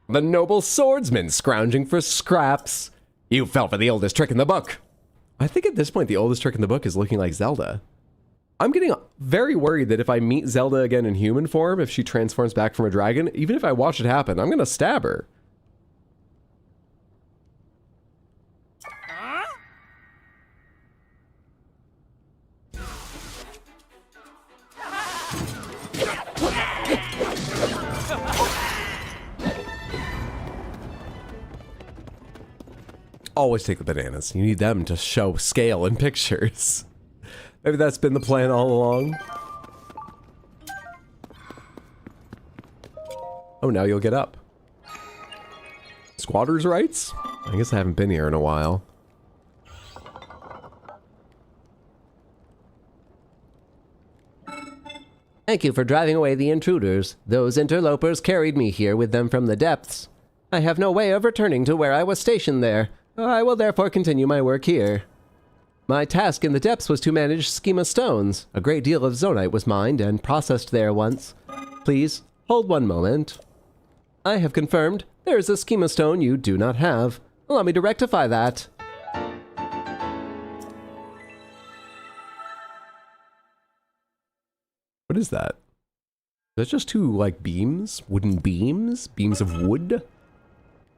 The noble swordsman scrounging for scraps. You fell for the oldest trick in the book. I think at this point the oldest trick in the book is looking like Zelda. I'm getting very worried that if I meet Zelda again in human form, if she transforms back from a dragon, even if I watch it happen, I'm gonna stab her. Always take the bananas. You need them to show scale in pictures. Maybe that's been the plan all along. Oh, now you'll get up. Squatters' rights? I guess I haven't been here in a while. Thank you for driving away the intruders. Those interlopers carried me here with them from the depths. I have no way of returning to where I was stationed there. I will therefore continue my work here. My task in the depths was to manage schema stones. A great deal of zonite was mined and processed there once. Please, hold one moment. I have confirmed there is a schema stone you do not have. Allow me to rectify that. What is that? Is that just two, like, beams? Wooden beams? Beams of wood?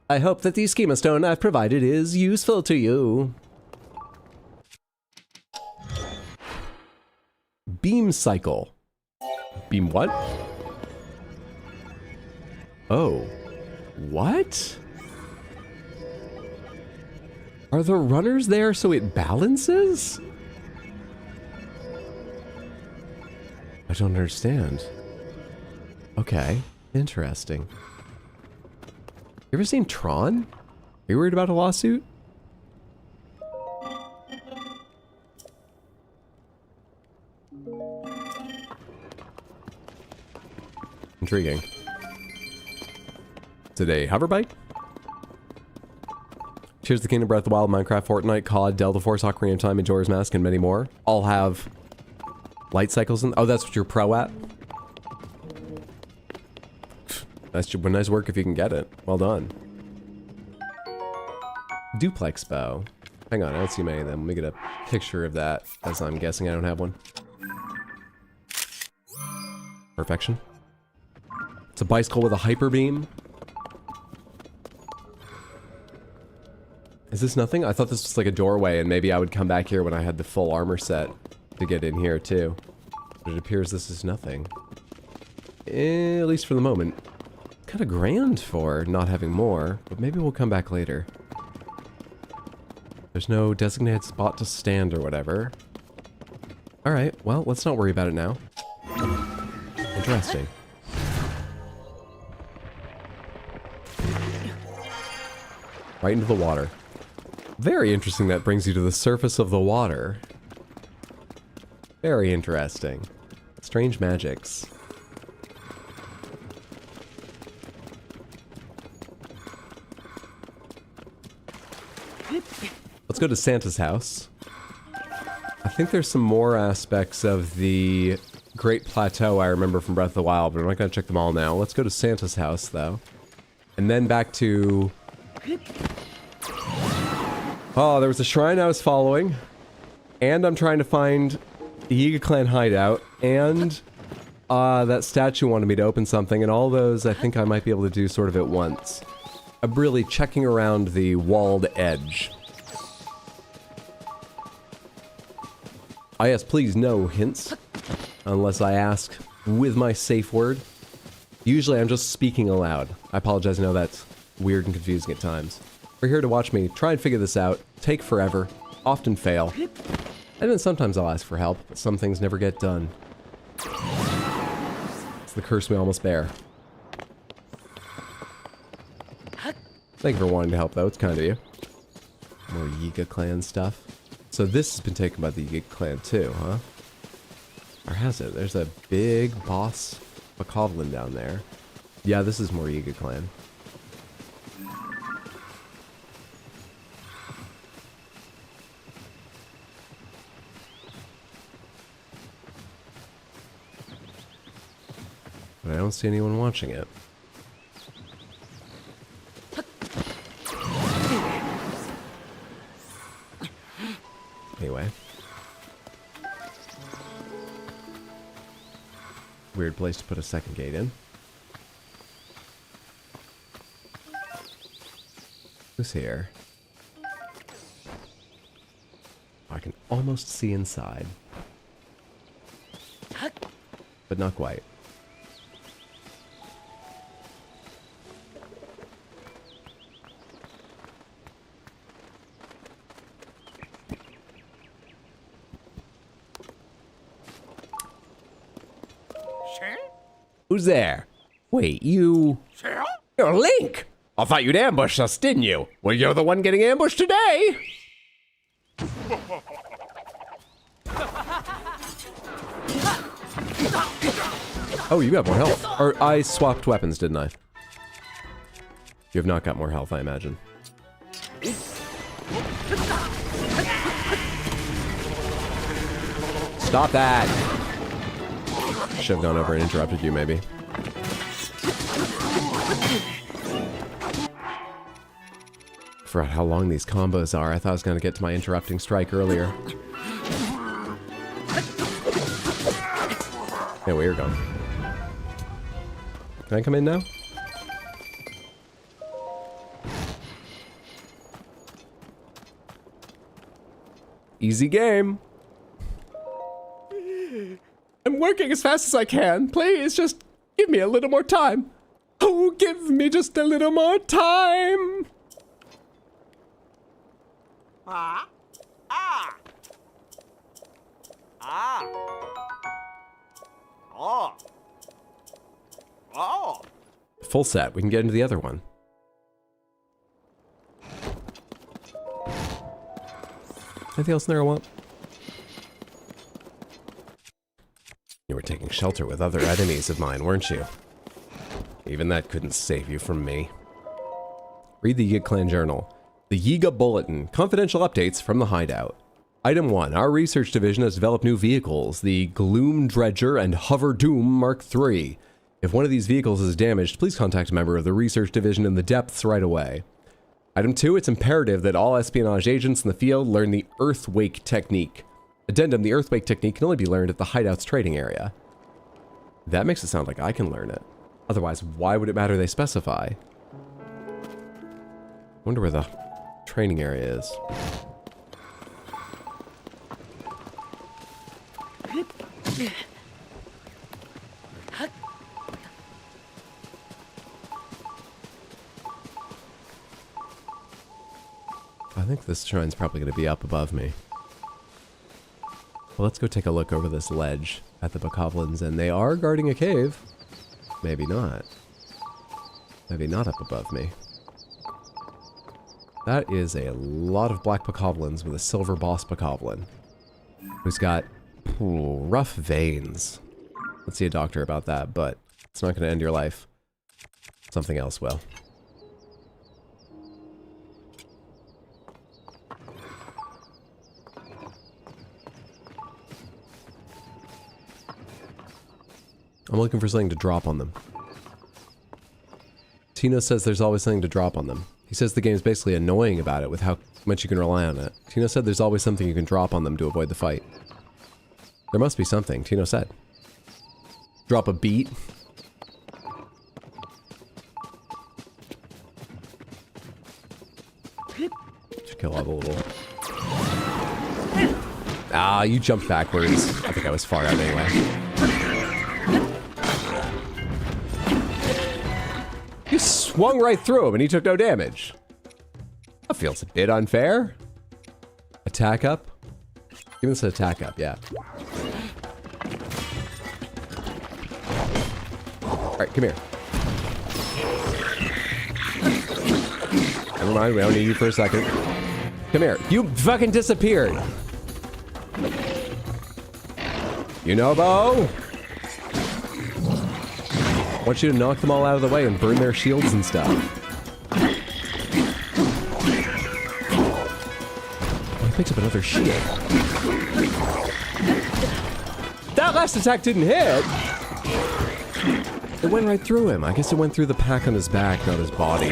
I hope that the schema stone I've provided is useful to you. Beam cycle. Beam what? Oh. What? Are the runners there so it balances? I don't understand. Okay, interesting. You ever seen Tron? Are you worried about a lawsuit? Intriguing. Today, hoverbike. Cheers to Kingdom Breath of the Wild, Minecraft, Fortnite, COD, Delta Force, Ocarina of Time, Majora's Mask, and many more. All have light cycles in. Oh, that's what you're pro at? That's nice work if you can get it. Well done. Duplex bow. Hang on, I don't see many of them. Let me get a picture of that, as I'm guessing I don't have one. Perfection. It's a bicycle with a hyper beam. Is this nothing? I thought this was like a doorway, and maybe I would come back here when I had the full armor set to get in here too. But it appears this is nothing. At least for the moment. Kind of grand for not having more, but maybe we'll come back later. There's no designated spot to stand or whatever. Alright, well, let's not worry about it now. Interesting. Right into the water. Very interesting that brings you to the surface of the water. Very interesting. Strange magics. Let's go to Santa's house. I think there's some more aspects of the Great Plateau I remember from Breath of the Wild, but I'm not going to check them all now. Let's go to Santa's house, though. And then back to... Oh, there was a shrine I was following. And I'm trying to find the Yiga Clan hideout. And that statue wanted me to open something. And all those I think I might be able to do sort of at once. I'm really checking around the walled edge. Yes, please, no hints. Unless I ask with my safe word. Usually I'm just speaking aloud. I apologize, I know that's weird and confusing at times. You're here to watch me try and figure this out, take forever, often fail. And then sometimes I'll ask for help, but some things never get done. It's the curse we almost bear. Thank you for wanting to help, though. It's kind of you. More Yiga Clan stuff. So this has been taken by the Yiga Clan, too, huh? Or has it? There's a big boss Bokoblin down there. Yeah, this is more Yiga Clan. But I don't see anyone watching it. Anyway. Weird place to put a second gate in. Who's here? I can almost see inside. But not quite. Who's there? Wait, you... You're Link! I thought you'd ambush us, didn't you? Well, you're the one getting ambushed today! Oh, you got more health. Or I swapped weapons, didn't I? You have not got more health, I imagine. Stop that! Should have gone over and interrupted you, maybe. Forgot how long these combos are. I thought I was going to get to my interrupting strike earlier. Yeah, where you're going. Can I come in now? Easy game. I'm working as fast as I can. Please, just give me a little more time. Oh, give me just a little more time. Full set. We can get into the other one. Anything else in there I want? You were taking shelter with other enemies of mine, weren't you? Even that couldn't save you from me. Read the Yiga Clan Journal. The Yiga Bulletin. Confidential updates from the hideout. Item 1. Our research division has developed new vehicles, the Gloom Dredger and Hover Doom Mark III. If one of these vehicles is damaged, please contact a member of the research division in the depths right away. Item 2. It's imperative that all espionage agents in the field learn the Earthwake technique. Addendum, the Earthwake technique can only be learned at the hideout's trading area. That makes it sound like I can learn it. Otherwise, why would it matter they specify? Wonder where the training area is. I think this shrine's probably going to be up above me. Well, let's go take a look over this ledge at the Bokoblins, and they are guarding a cave. Maybe not. Maybe not up above me. That is a lot of black Bokoblins with a silver boss Bokoblin, who's got rough veins. Let's see a doctor about that, but it's not going to end your life. Something else will. I'm looking for something to drop on them. Tino says there's always something to drop on them. He says the game's basically annoying about it with how much you can rely on it. Tino said there's always something you can drop on them to avoid the fight. There must be something, Tino said. Drop a beat. Should kill all the little... Ah, you jumped backwards. I think I was far out anyway. You swung right through him and he took no damage. That feels a bit unfair. Attack up? Give us an attack up, yeah. Alright, come here. Never mind, we don't need you for a second. Come here. You fucking disappeared. You know, Bo? I want you to knock them all out of the way and burn their shields and stuff. Oh, he picks up another shield. That last attack didn't hit! It went right through him. I guess it went through the pack on his back, not his body.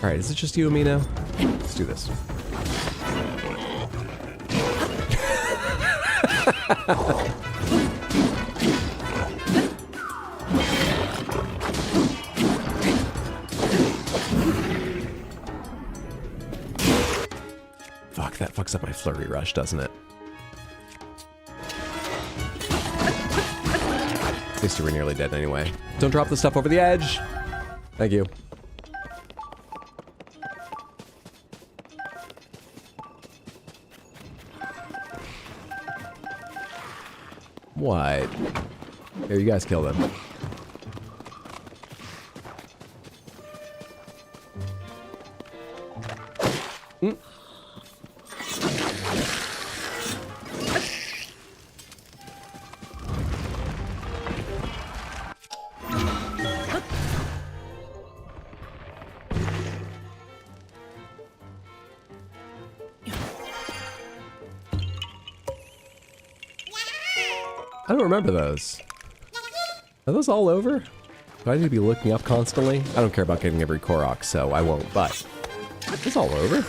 Alright, is it just you and me now? Let's do this. Fuck, that fucks up my flurry rush, doesn't it? At least you were nearly dead anyway. Don't drop the stuff over the edge! Thank you. What? Here, you guys kill them. I don't remember those. Are those all over? Do I need to be looking up constantly? I don't care about getting every Korok, so I won't, but... It's all over.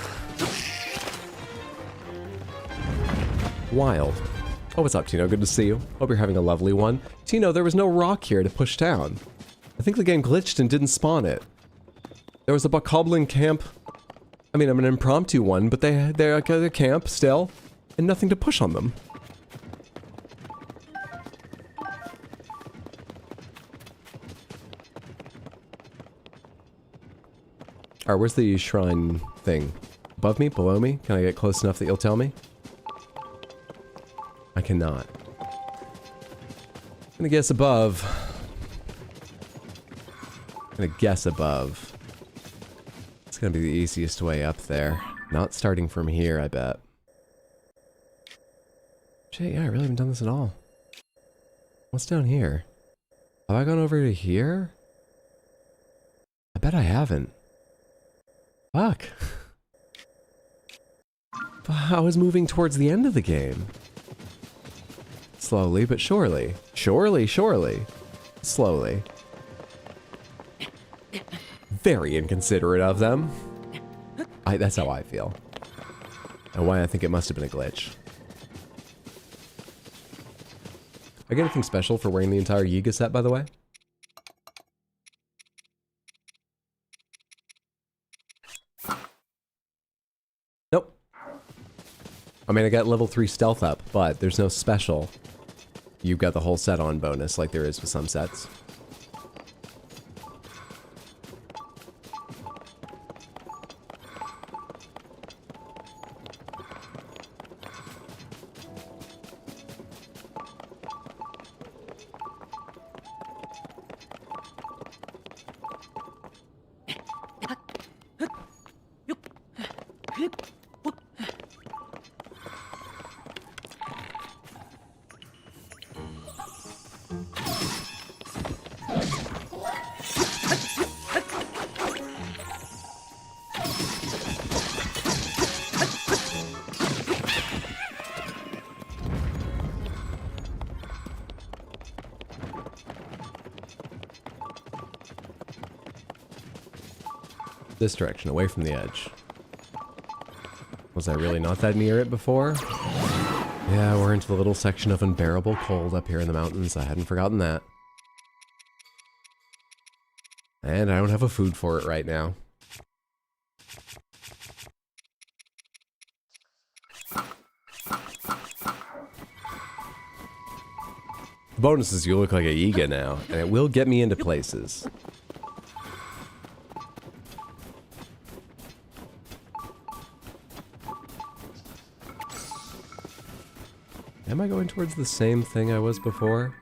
Wild. Oh, what's up, Tino? Good to see you. Hope you're having a lovely one. Tino, there was no rock here to push down. I think the game glitched and didn't spawn it. There was a Bokoblin camp. I mean, I'm an impromptu one, but they're like a camp still, and nothing to push on them. Alright, where's the shrine thing? Above me? Below me? Can I get close enough that you'll tell me? I cannot. I'm gonna guess above. I'm gonna guess above. It's gonna be the easiest way up there. Not starting from here, I bet. Shit, yeah, I really haven't done this at all. What's down here? Have I gone over to here? I bet I haven't. Fuck. I was moving towards the end of the game. Slowly but surely. Surely. Slowly. Very inconsiderate of them. That's how I feel. And why I think it must have been a glitch. I get anything special for wearing the entire Yiga set, by the way? Nope. I mean, I got level 3 stealth up, but there's no special. You've got the whole set on bonus like there is with some sets. This direction, away from the edge. Was I really not that near it before? Yeah, we're into the little section of unbearable cold up here in the mountains. I hadn't forgotten that. And I don't have a food for it right now. The bonus is you look like a Yiga now, and it will get me into places. Am I going towards the same thing I was before?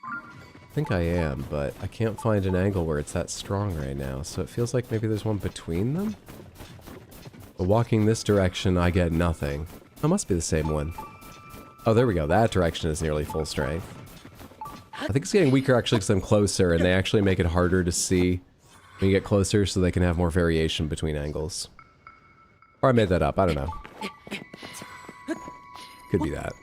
I think I am, but I can't find an angle where it's that strong right now, so it feels like maybe there's one between them? But walking this direction, I get nothing. That must be the same one. Oh, there we go. That direction is nearly full strength. I think it's getting weaker actually because I'm closer, and they actually make it harder to see when you get closer so they can have more variation between angles. Or I made that up. I don't know. Could be that.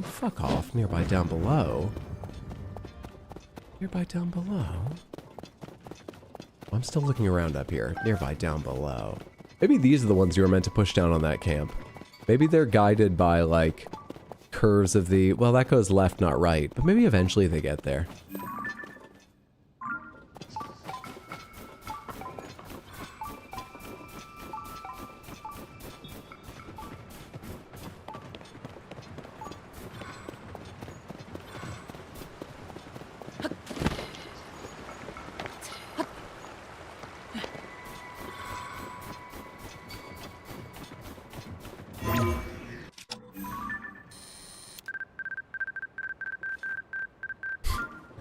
Fuck off. Nearby down below. Nearby down below? I'm still looking around up here. Nearby down below. Maybe these are the ones you were meant to push down on that camp. Maybe they're guided by, like, curves of the... Well, that goes left, not right. But maybe eventually they get there.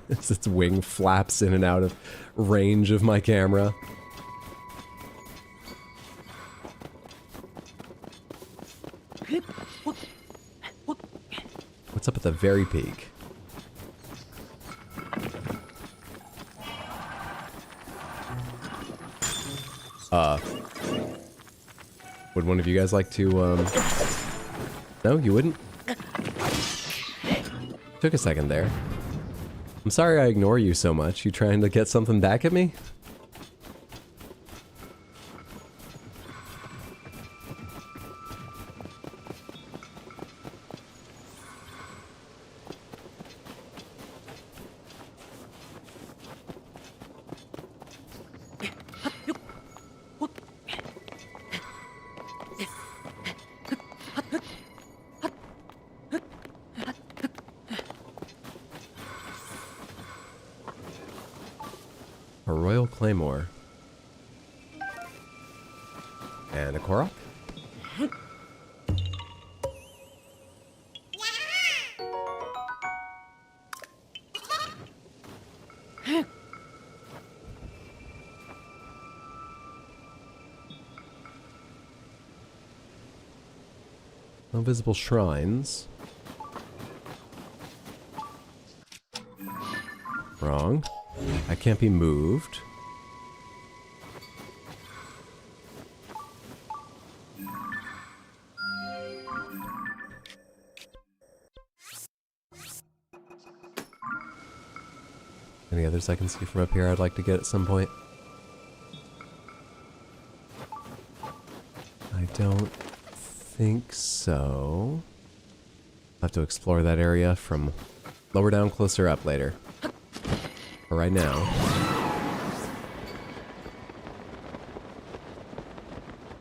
As its wing flaps in and out of range of my camera. What's up at the very peak? Would one of you guys like to, No, you wouldn't? Took a second there. I'm sorry I ignore you so much. You trying to get something back at me? A Royal Claymore. And a Korok? No visible shrines. Wrong. That can't be moved. Any others I can see from up here I'd like to get at some point? I don't think so. I'll have to explore that area from lower down, closer up later. For right now.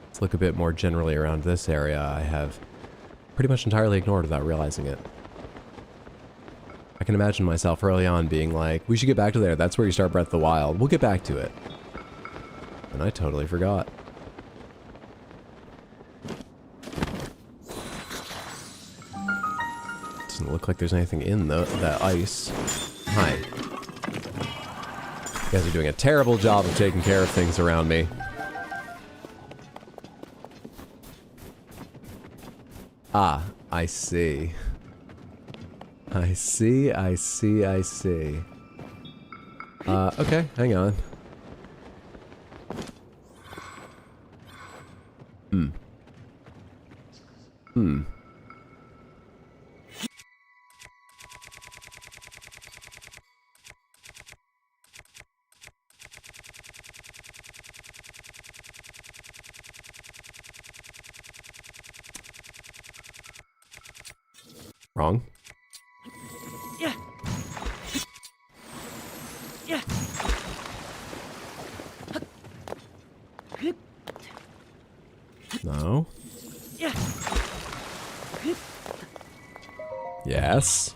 Let's look a bit more generally around this area I have pretty much entirely ignored without realizing it. I can imagine myself early on being like, we should get back to there, that's where you start Breath of the Wild. We'll get back to it. And I totally forgot. Doesn't look like there's anything in that ice. Hi. You guys are doing a terrible job of taking care of things around me. Ah, I see. I see. Okay, hang on. Wrong. No. Yes.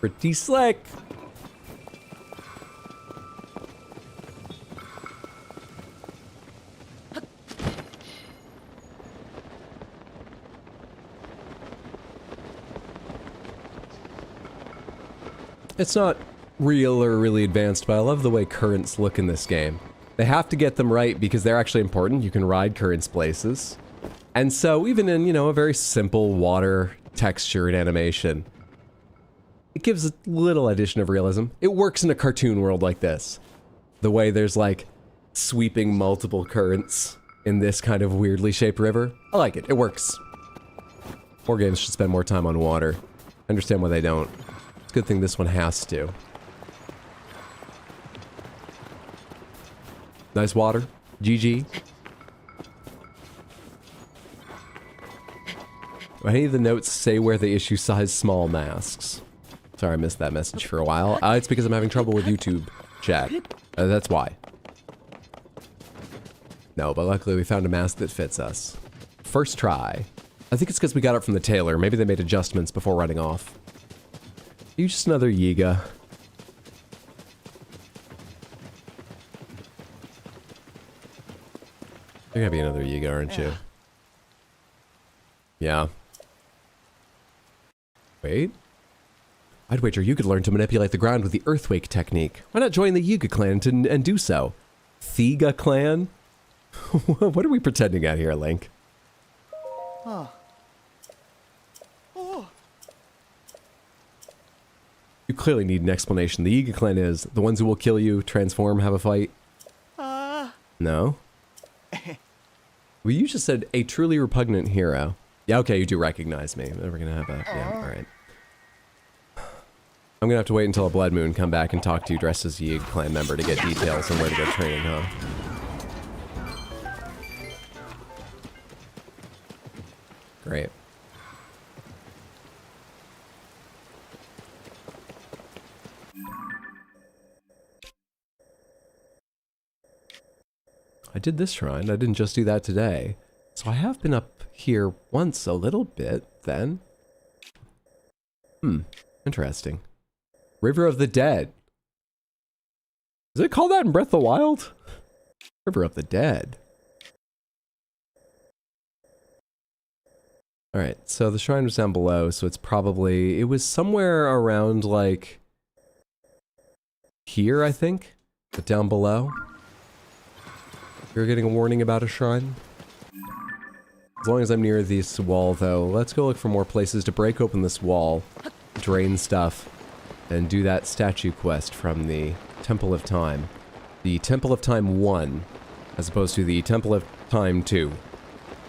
Pretty slick. It's not real or really advanced, but I love the way currents look in this game. They have to get them right because they're actually important. You can ride currents places. And so even in, you know, a very simple water texture and animation, it gives a little addition of realism. It works in a cartoon world like this. The way there's like sweeping multiple currents in this kind of weirdly shaped river. I like it. It works. More games should spend more time on water. I understand why they don't. It's a good thing this one has to. Nice water. GG. Any of the notes say where they issue size small masks? Sorry, I missed that message for a while. It's because I'm having trouble with YouTube chat. That's why. No, but luckily we found a mask that fits us. First try. I think it's because we got it from the tailor. Maybe they made adjustments before running off. You just another Yiga. You're gonna be another Yiga, aren't you? Yeah. Wait. I'd wager you could learn to manipulate the ground with the Earthquake technique. Why not join the Yiga clan and do so? Thiga clan? What are we pretending at here, Link? You clearly need an explanation. The Yiga clan is the ones who will kill you, transform, have a fight. No? Well, you just said a truly repugnant hero. Yeah, okay, you do recognize me. We're gonna have a... Yeah, alright. I'm gonna have to wait until a blood moon come back and talk to you dressed as a Yiga clan member to get details on where to go training, huh? Great. I did this shrine. I didn't just do that today. So I have been up here once a little bit, then. Interesting. River of the Dead. Is it called that in Breath of the Wild? River of the Dead. Alright, so the shrine was down below, so it's probably... It was somewhere around, like... here, I think? But down below? You're getting a warning about a shrine? As long as I'm near this wall, though, let's go look for more places to break open this wall, drain stuff, and do that statue quest from the Temple of Time. The Temple of Time 1, as opposed to the Temple of Time 2,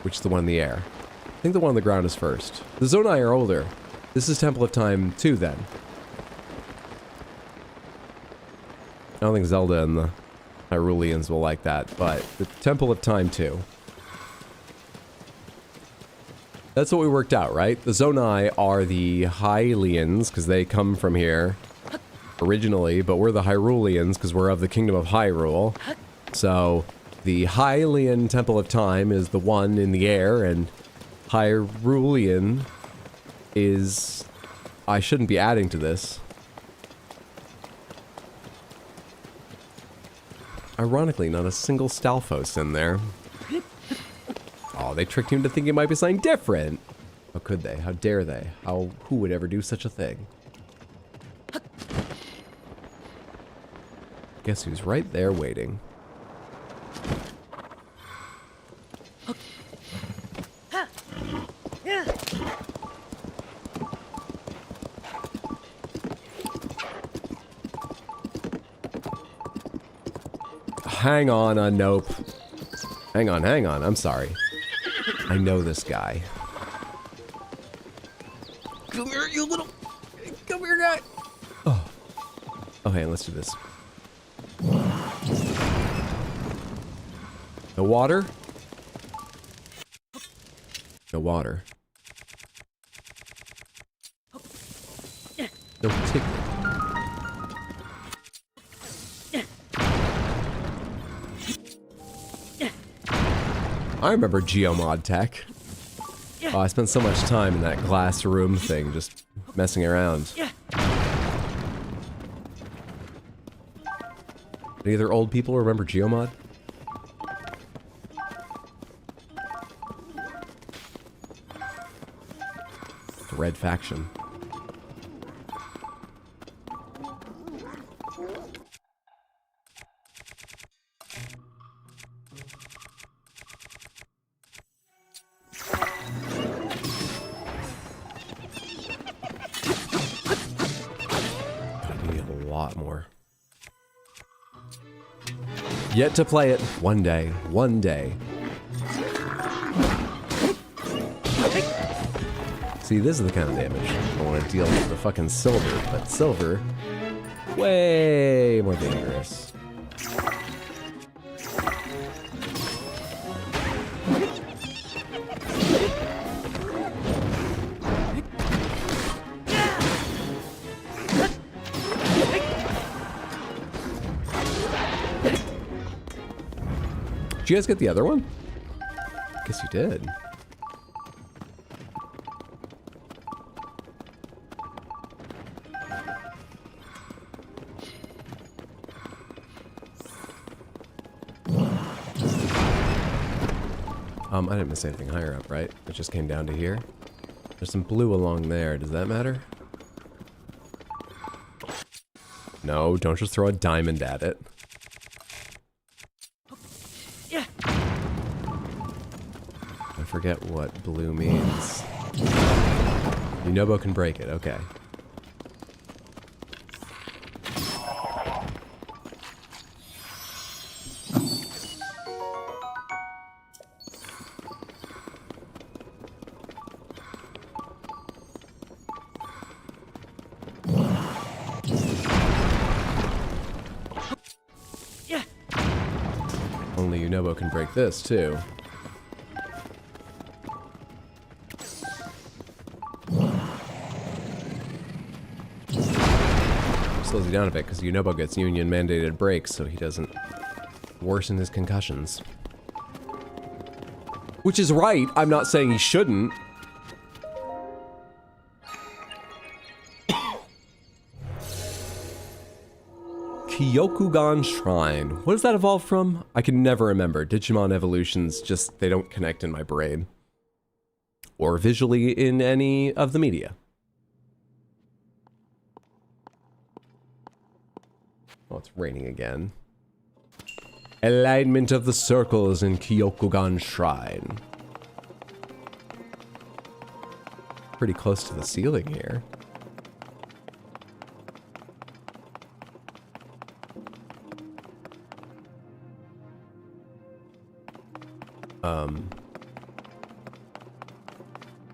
which is the one in the air. I think the one on the ground is first. The Zonai are older. This is Temple of Time 2, then. I don't think Zelda and the Hyruleans will like that, but the Temple of Time 2. That's what we worked out, right? The Zonai are the Hylians, because they come from here originally, but we're the Hyruleans, because we're of the Kingdom of Hyrule. So, the Hylian Temple of Time is the one in the air, and Hyrulean is... I shouldn't be adding to this. Ironically, not a single Stalfos in there. Oh, they tricked you into thinking it might be something different. How could they? How dare they? Who would ever do such a thing? Guess who's right there waiting? Hang on, nope. Hang on, I'm sorry. I know this guy. Come here, you little... Come here, guy! Oh. Okay, let's do this. No water? No water. No ticket. I remember Geomod Tech. Oh, I spent so much time in that glass room thing, just messing around. Any other old people remember Geomod? The Red Faction. More. Yet to play it. One day. One day. See, this is the kind of damage I want to deal with the fucking silver, but silver, way more dangerous. Did you guys get the other one? Guess you did. I didn't miss anything higher up, right? It just came down to here. There's some blue along there. Does that matter? No, don't just throw a diamond at it. I forget what blue means. Yunobo can break it, okay. Only Yunobo can break this, too. Slows you down a bit because Yunobo gets union mandated breaks so he doesn't worsen his concussions. Which is right, I'm not saying he shouldn't. Kyokugan Shrine. What does that evolve from? I can never remember. Digimon evolutions just, they don't connect in my brain. Or visually in any of the media. Oh, it's raining again. Alignment of the circles in Kyokugan Shrine. pretty close to the ceiling here.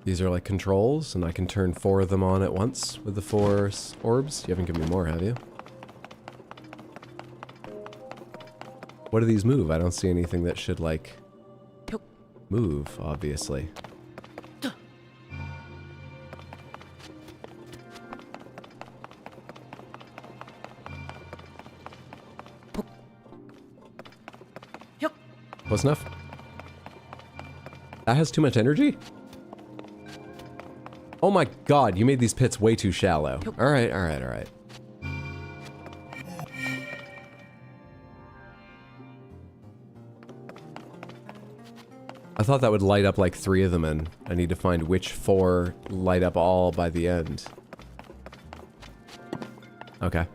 These are like controls, and I can turn 4 of them on at once with the 4 orbs. You haven't given me more, have you? What do these move? I don't see anything that should, like, move, obviously. Close enough? That has too much energy? Oh my god, you made these pits way too shallow. Alright, alright, alright. I thought that would light up like 3 of them, and I need to find which 4 light up all by the end. Okay.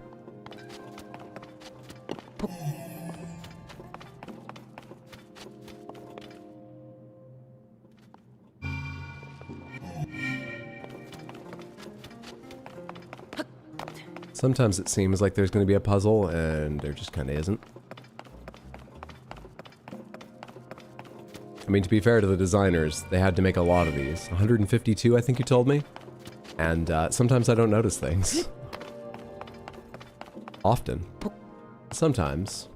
Sometimes it seems like there's going to be a puzzle, and there just kind of isn't. I mean, to be fair to the designers, they had to make a lot of these. 152, I think you told me. And sometimes I don't notice things. Often. Sometimes.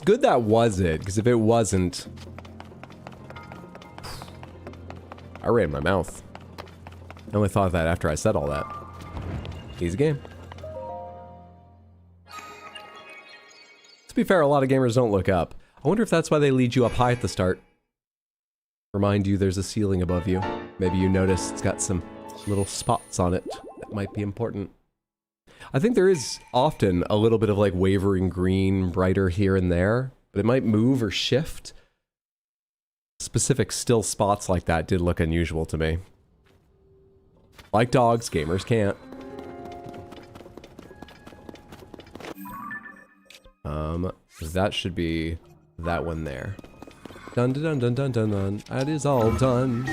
Good that was it, because if it wasn't... I ran my mouth. I only thought of that after I said all that. Easy game. To be fair, a lot of gamers don't look up. I wonder if that's why they lead you up high at the start. Remind you there's a ceiling above you. Maybe you notice it's got some little spots on it that might be important. I think there is often a little bit of like wavering green, brighter here and there, but it might move or shift. Specific still spots like that did look unusual to me. Like dogs, gamers can't. That should be that one there. Dun dun dun dun dun dun. That is all done.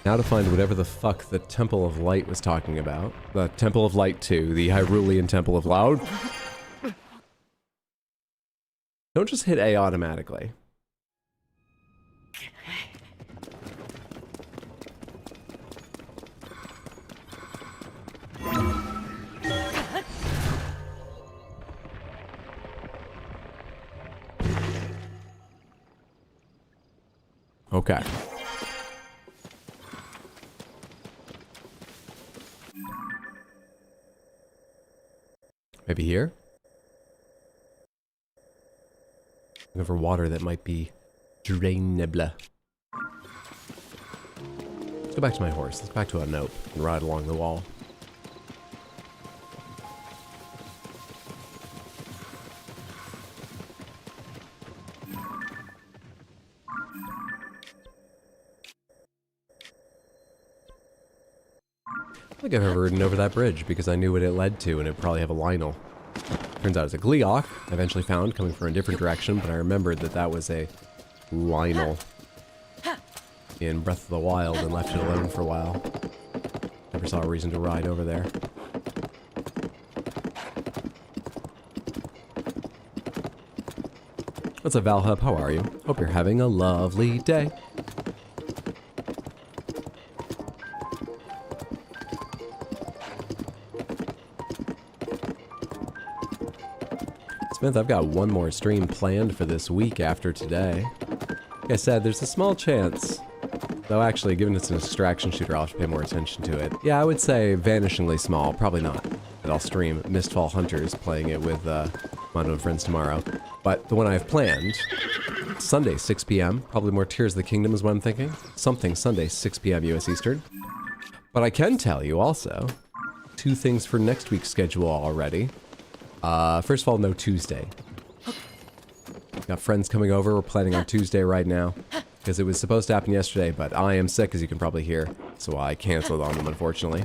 Now to find whatever the fuck the Temple of Light was talking about. The Temple of Light 2, the Hyrulean Temple of Loud. Don't just hit A automatically. Okay. Maybe here? Looking for water that might be drainable. Let's go back to my horse. Let's go back to a note and ride along the wall. I think I've ever ridden over that bridge because I knew what it led to, and it'd probably have a Lionel. Turns out it's a Gleeok, I eventually found, coming from a different direction, but I remembered that that was a Lionel in Breath of the Wild and left it alone for a while. Never saw a reason to ride over there. What's up, Valhub? How are you? Hope you're having a lovely day. Smith, I've got one more stream planned for this week after today. Like I said, there's a small chance. Though actually, given it's an extraction shooter, I'll have to pay more attention to it. Yeah, I would say vanishingly small. Probably not. But I'll stream Mistfall Hunters, playing it with Mondo and friends tomorrow. But the one I have planned, Sunday, 6 p.m. Probably more Tears of the Kingdom is what I'm thinking. Something Sunday, 6 p.m. US Eastern. But I can tell you also 2 things for next week's schedule already. First of all, no Tuesday. Got friends coming over. We're planning on Tuesday right now. Because it was supposed to happen yesterday, but I am sick, as you can probably hear. So I canceled on them, unfortunately.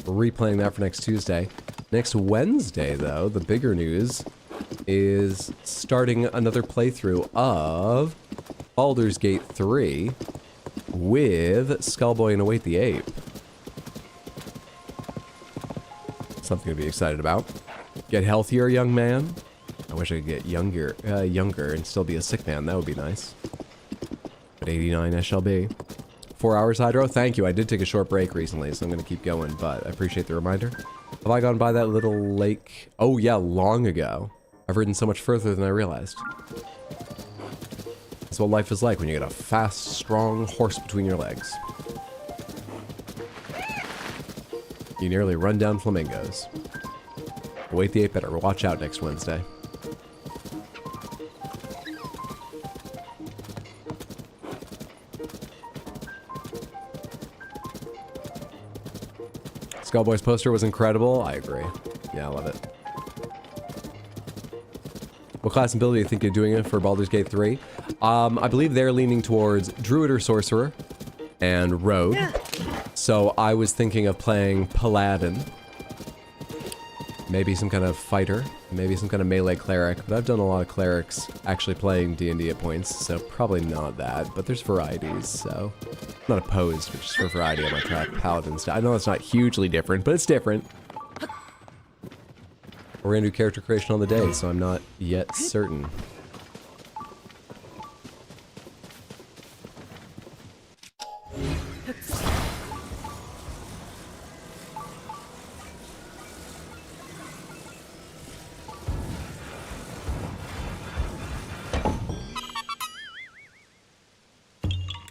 We're replaying that for next Tuesday. Next Wednesday, though, the bigger news is starting another playthrough of Baldur's Gate 3 with Skullboy and Await the Ape. Something to be excited about. Get healthier, young man. I wish I could get younger and still be a sick man. That would be nice. But 89 SLB. 4 hours hydro? Thank you. I did take a short break recently, so I'm going to keep going, but I appreciate the reminder. Have I gone by that little lake? Oh yeah, long ago. I've ridden so much further than I realized. That's what life is like when you get a fast, strong horse between your legs. You nearly run down flamingos. Await the Ape better watch out next Wednesday. Skullboy's poster was incredible. I agree. Yeah, I love it. What class and ability do you think you're doing it for Baldur's Gate 3? I believe they're leaning towards Druid or Sorcerer and Rogue. So I was thinking of playing Paladin. Maybe some kind of fighter. Maybe some kind of melee cleric. But I've done a lot of clerics actually playing D&D at points, so probably not that. But there's varieties, so I'm not opposed, but just for variety I might try Paladin style. I know it's not hugely different, but it's different. We're gonna do character creation on the day, so I'm not yet certain.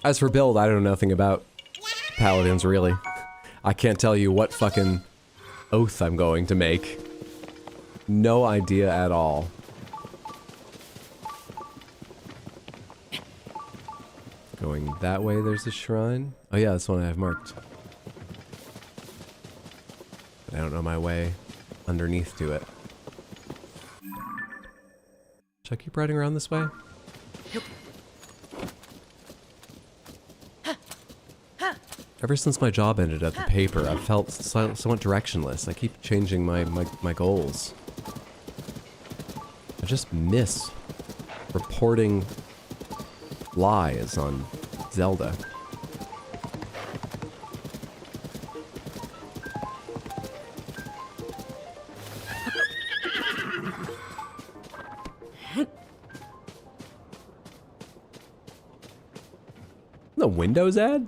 As for build, I don't know nothing about paladins, really. I can't tell you what fucking oath I'm going to make. No idea at all. Going that way, there's a shrine. Oh yeah, that's one I have marked. But I don't know my way underneath to it. Should I keep riding around this way? Ever since my job ended at the paper, I've felt somewhat directionless. I keep changing my goals. I just miss reporting lies on Zelda. The Windows ad?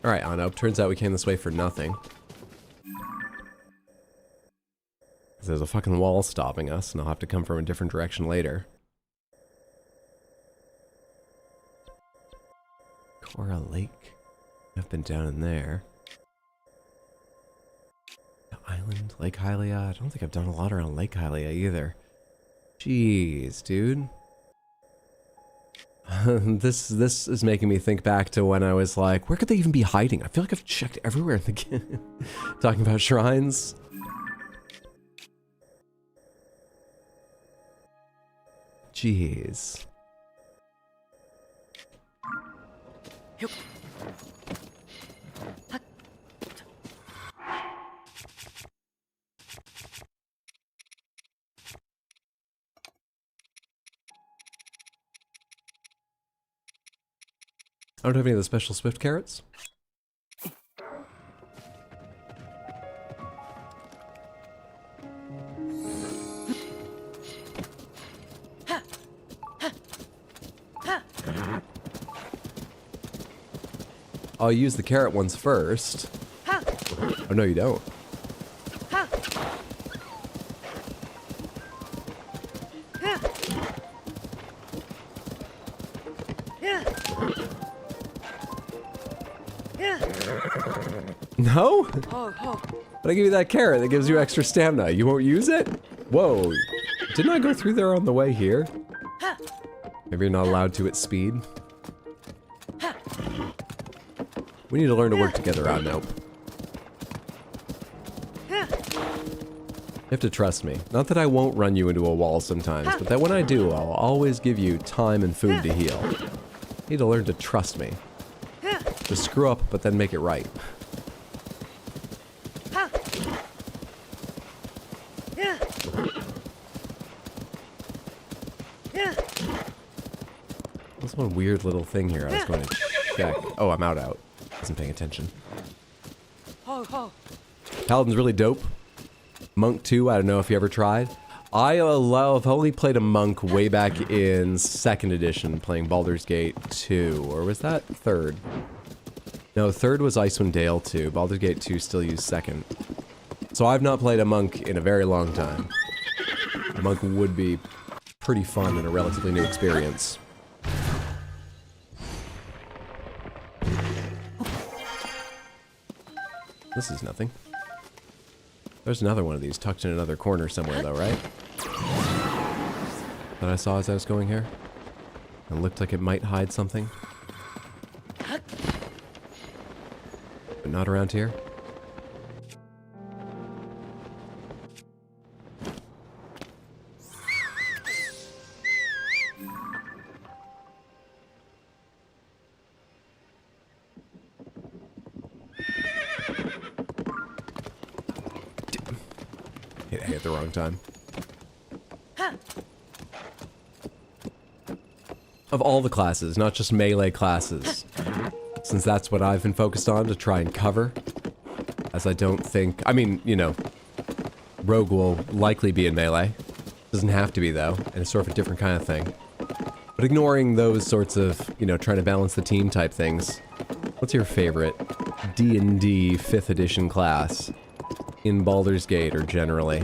Alright, Anno. Turns out we came this way for nothing. There's a fucking wall stopping us, and I'll have to come from a different direction later. Cora Lake. I've been down in there. Island, Lake Hylia. I don't think I've done a lot around Lake Hylia either. Jeez, dude. This is making me think back to when I was like, where could they even be hiding? I feel like I've checked everywhere in the game. Talking about shrines. Jeez. I don't have any of the special Swift carrots. I'll use the carrot ones first. Oh, no, you don't. No? But I give you that carrot that gives you extra stamina. You won't use it? Whoa. Didn't I go through there on the way here? Maybe you're not allowed to at speed. We need to learn to work together on nope. You have to trust me. Not that I won't run you into a wall sometimes, but that when I do, I'll always give you time and food to heal. You need to learn to trust me. Just screw up, but then make it right. There's one weird little thing here I was going to check. Oh, I'm out. Wasn't paying attention. Paladin's really dope. Monk 2, I don't know if you ever tried. I've only played a monk way back in 2nd edition, playing Baldur's Gate 2. Or was that 3rd? No, 3rd was Icewind Dale 2. Baldur's Gate 2 still used 2nd. So I've not played a monk in a very long time. A monk would be pretty fun and a relatively new experience. This is nothing. There's another one of these tucked in another corner somewhere though, right? That I saw as I was going here. It looked like it might hide something. But not around here. I hit the wrong time. Of all the classes, not just melee classes, since that's what I've been focused on to try and cover, as I don't think, I mean, you know, Rogue will likely be in melee. Doesn't have to be though, and it's sort of a different kind of thing. But ignoring those sorts of, you know, trying to balance the team type things, what's your favorite D&D 5th edition class in Baldur's Gate or generally?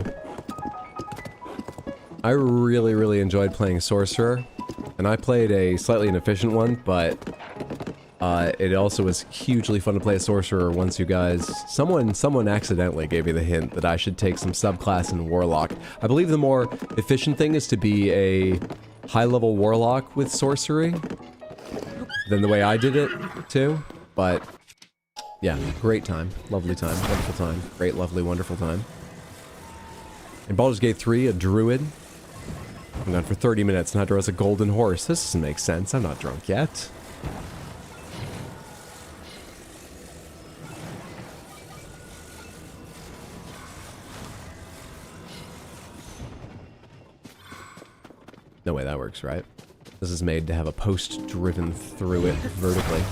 I really enjoyed playing Sorcerer, and I played a slightly inefficient one, but it also was hugely fun to play a Sorcerer once you guys... Someone accidentally gave me the hint that I should take some subclass in Warlock. I believe the more efficient thing is to be a high-level Warlock with Sorcery than the way I did it, too, but... yeah, great time. Lovely time. Wonderful time. Great, lovely, wonderful time. In Baldur's Gate 3, a druid. I'm gone for 30 minutes and had to rest a golden horse. This doesn't make sense. I'm not drunk yet. No way that works, right? This is made to have a post driven through it vertically.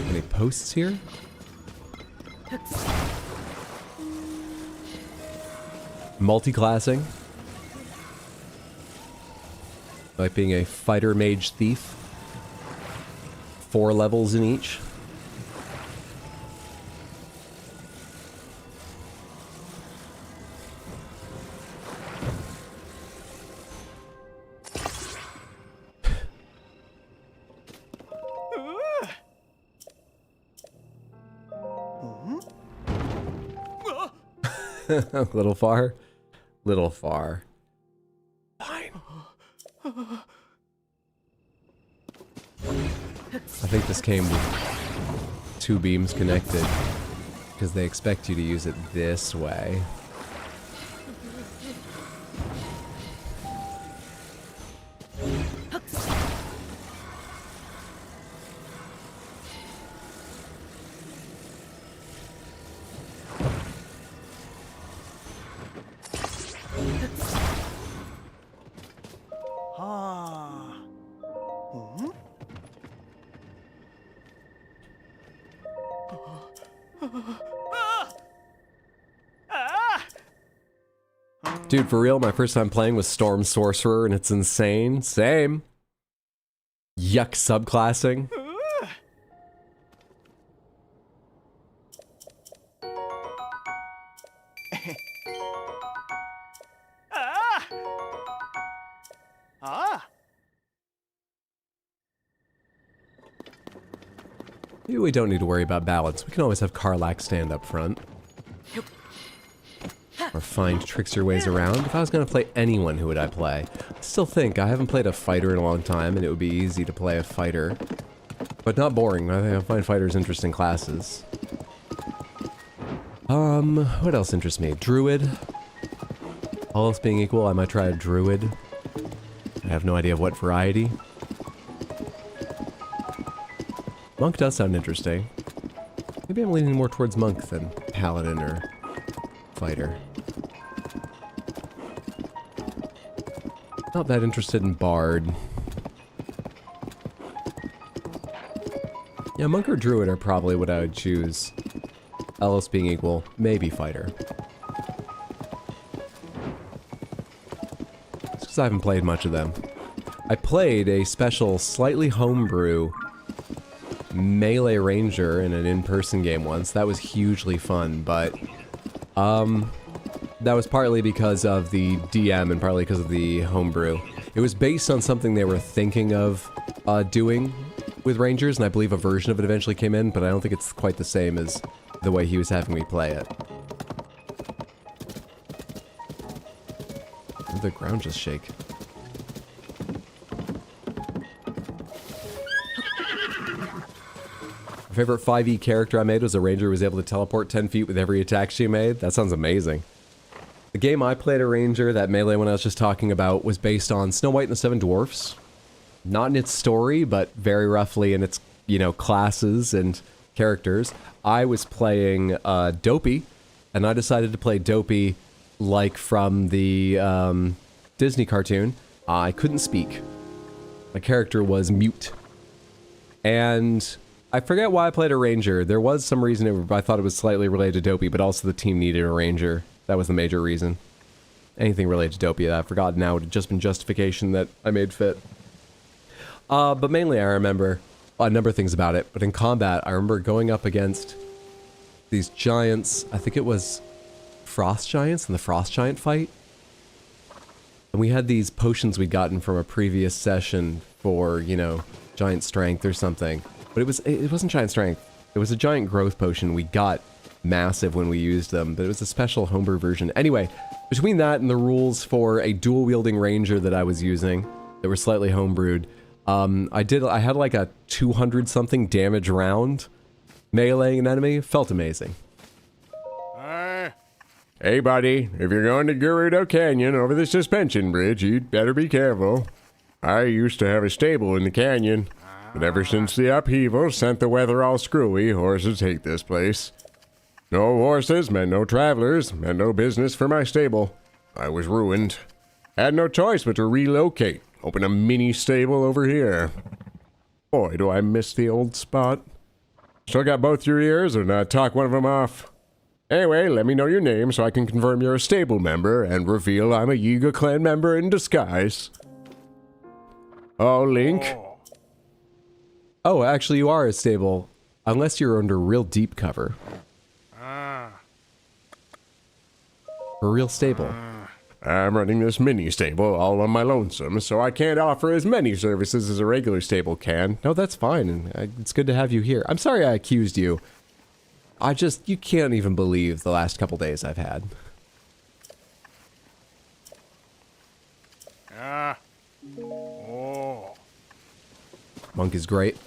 Any posts here? Multi-classing. Like being a fighter mage thief. 4 levels in each. A little far. Little far. Fine. I think this came with 2 beams connected because they expect you to use it this way. Dude, for real, my first time playing was Storm Sorcerer, and it's insane. Same. Yuck subclassing. Maybe we don't need to worry about balance. We can always have Karlach stand up front. Or find trickier ways around. If I was going to play anyone, who would I play? I still think I haven't played a fighter in a long time, and it would be easy to play a fighter. But not boring. I find fighters interesting classes. What else interests me? Druid. All else being equal, I might try a druid. I have no idea of what variety. Monk does sound interesting. Maybe I'm leaning more towards monk than paladin or fighter. Not that interested in bard. Yeah, monk or druid are probably what I would choose. All else being equal, maybe fighter. It's because I haven't played much of them. I played a special, slightly homebrew melee ranger in an in-person game once. That was hugely fun, but that was partly because of the DM and partly because of the homebrew. It was based on something they were thinking of doing with rangers, and I believe a version of it eventually came in, but I don't think it's quite the same as the way he was having me play it. Did the ground just shake? My favorite 5e character I made was a ranger who was able to teleport 10 feet with every attack she made. That sounds amazing. The game I played a ranger, that melee one I was just talking about, was based on Snow White and the Seven Dwarfs. Not in its story, but very roughly in its, you know, classes and characters. I was playing Dopey, and I decided to play Dopey like from the Disney cartoon. I couldn't speak. My character was mute. And I forget why I played a ranger. There was some reason I thought it was slightly related to Dopey, but also the team needed a ranger. That was the major reason. Anything related to Dopey that I've forgotten now would have just been justification that I made fit. But mainly I remember a number of things about it. But in combat, I remember going up against these giants. I think it was frost giants in the frost giant fight. And we had these potions we'd gotten from a previous session for, you know, giant strength or something. But it wasn't giant strength. It was a giant growth potion. We got massive when we used them, but it was a special homebrew version. Anyway, between that and the rules for a dual wielding ranger that I was using that were slightly homebrewed, I had like a 200 something damage round meleeing an enemy. It felt amazing. Hey buddy, if you're going to Gerudo Canyon over the suspension bridge, you'd better be careful. I used to have a stable in the canyon, but ever since the upheaval sent the weather all screwy, horses hate this place. No horses meant no travelers, meant no business for my stable. I was ruined. Had no choice but to relocate, open a mini stable over here. Boy, do I miss the old spot. Still got both your ears, or not talk one of them off? Anyway, let me know your name so I can confirm you're a stable member and reveal I'm a Yiga clan member in disguise. Oh, Link. Oh, actually you are a stable. Unless you're under real deep cover. For real stable. I'm running this mini stable all on my lonesome, so I can't offer as many services as a regular stable can. No, that's fine. It's good to have you here. I'm sorry I accused you. You can't even believe the last couple days I've had. Monk is great.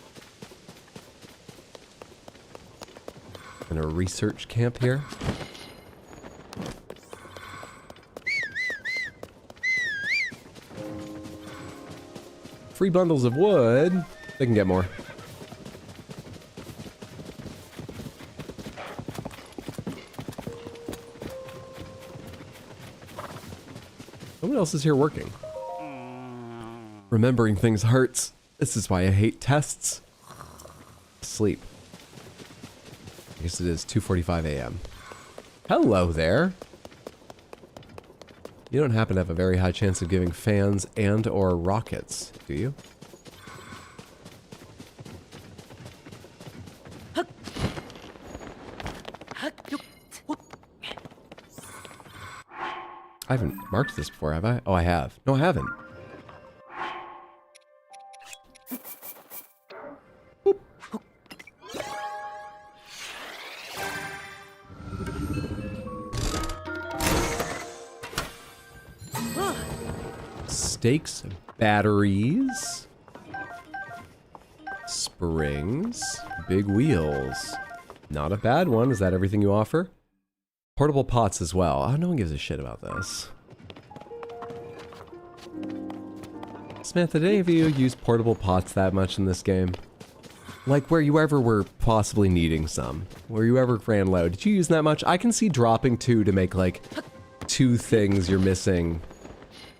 And a research camp here. Free bundles of wood. They can get more. Someone else is here working. Remembering things hurts. This is why I hate tests. Sleep. I guess it is 2:45 a.m. Hello there. You don't happen to have a very high chance of giving fans and or rockets, do you? I haven't marked this before, have I? Oh, I have. No, I haven't. Boop. Stakes, batteries, springs, big wheels. Not a bad one. Is that everything you offer? Portable pots as well. Oh, no one gives a shit about this. Samantha, did any of you use portable pots that much in this game? Like where you ever were possibly needing some. Where you ever ran low. Did you use that much? I can see dropping 2 to make like 2 things you're missing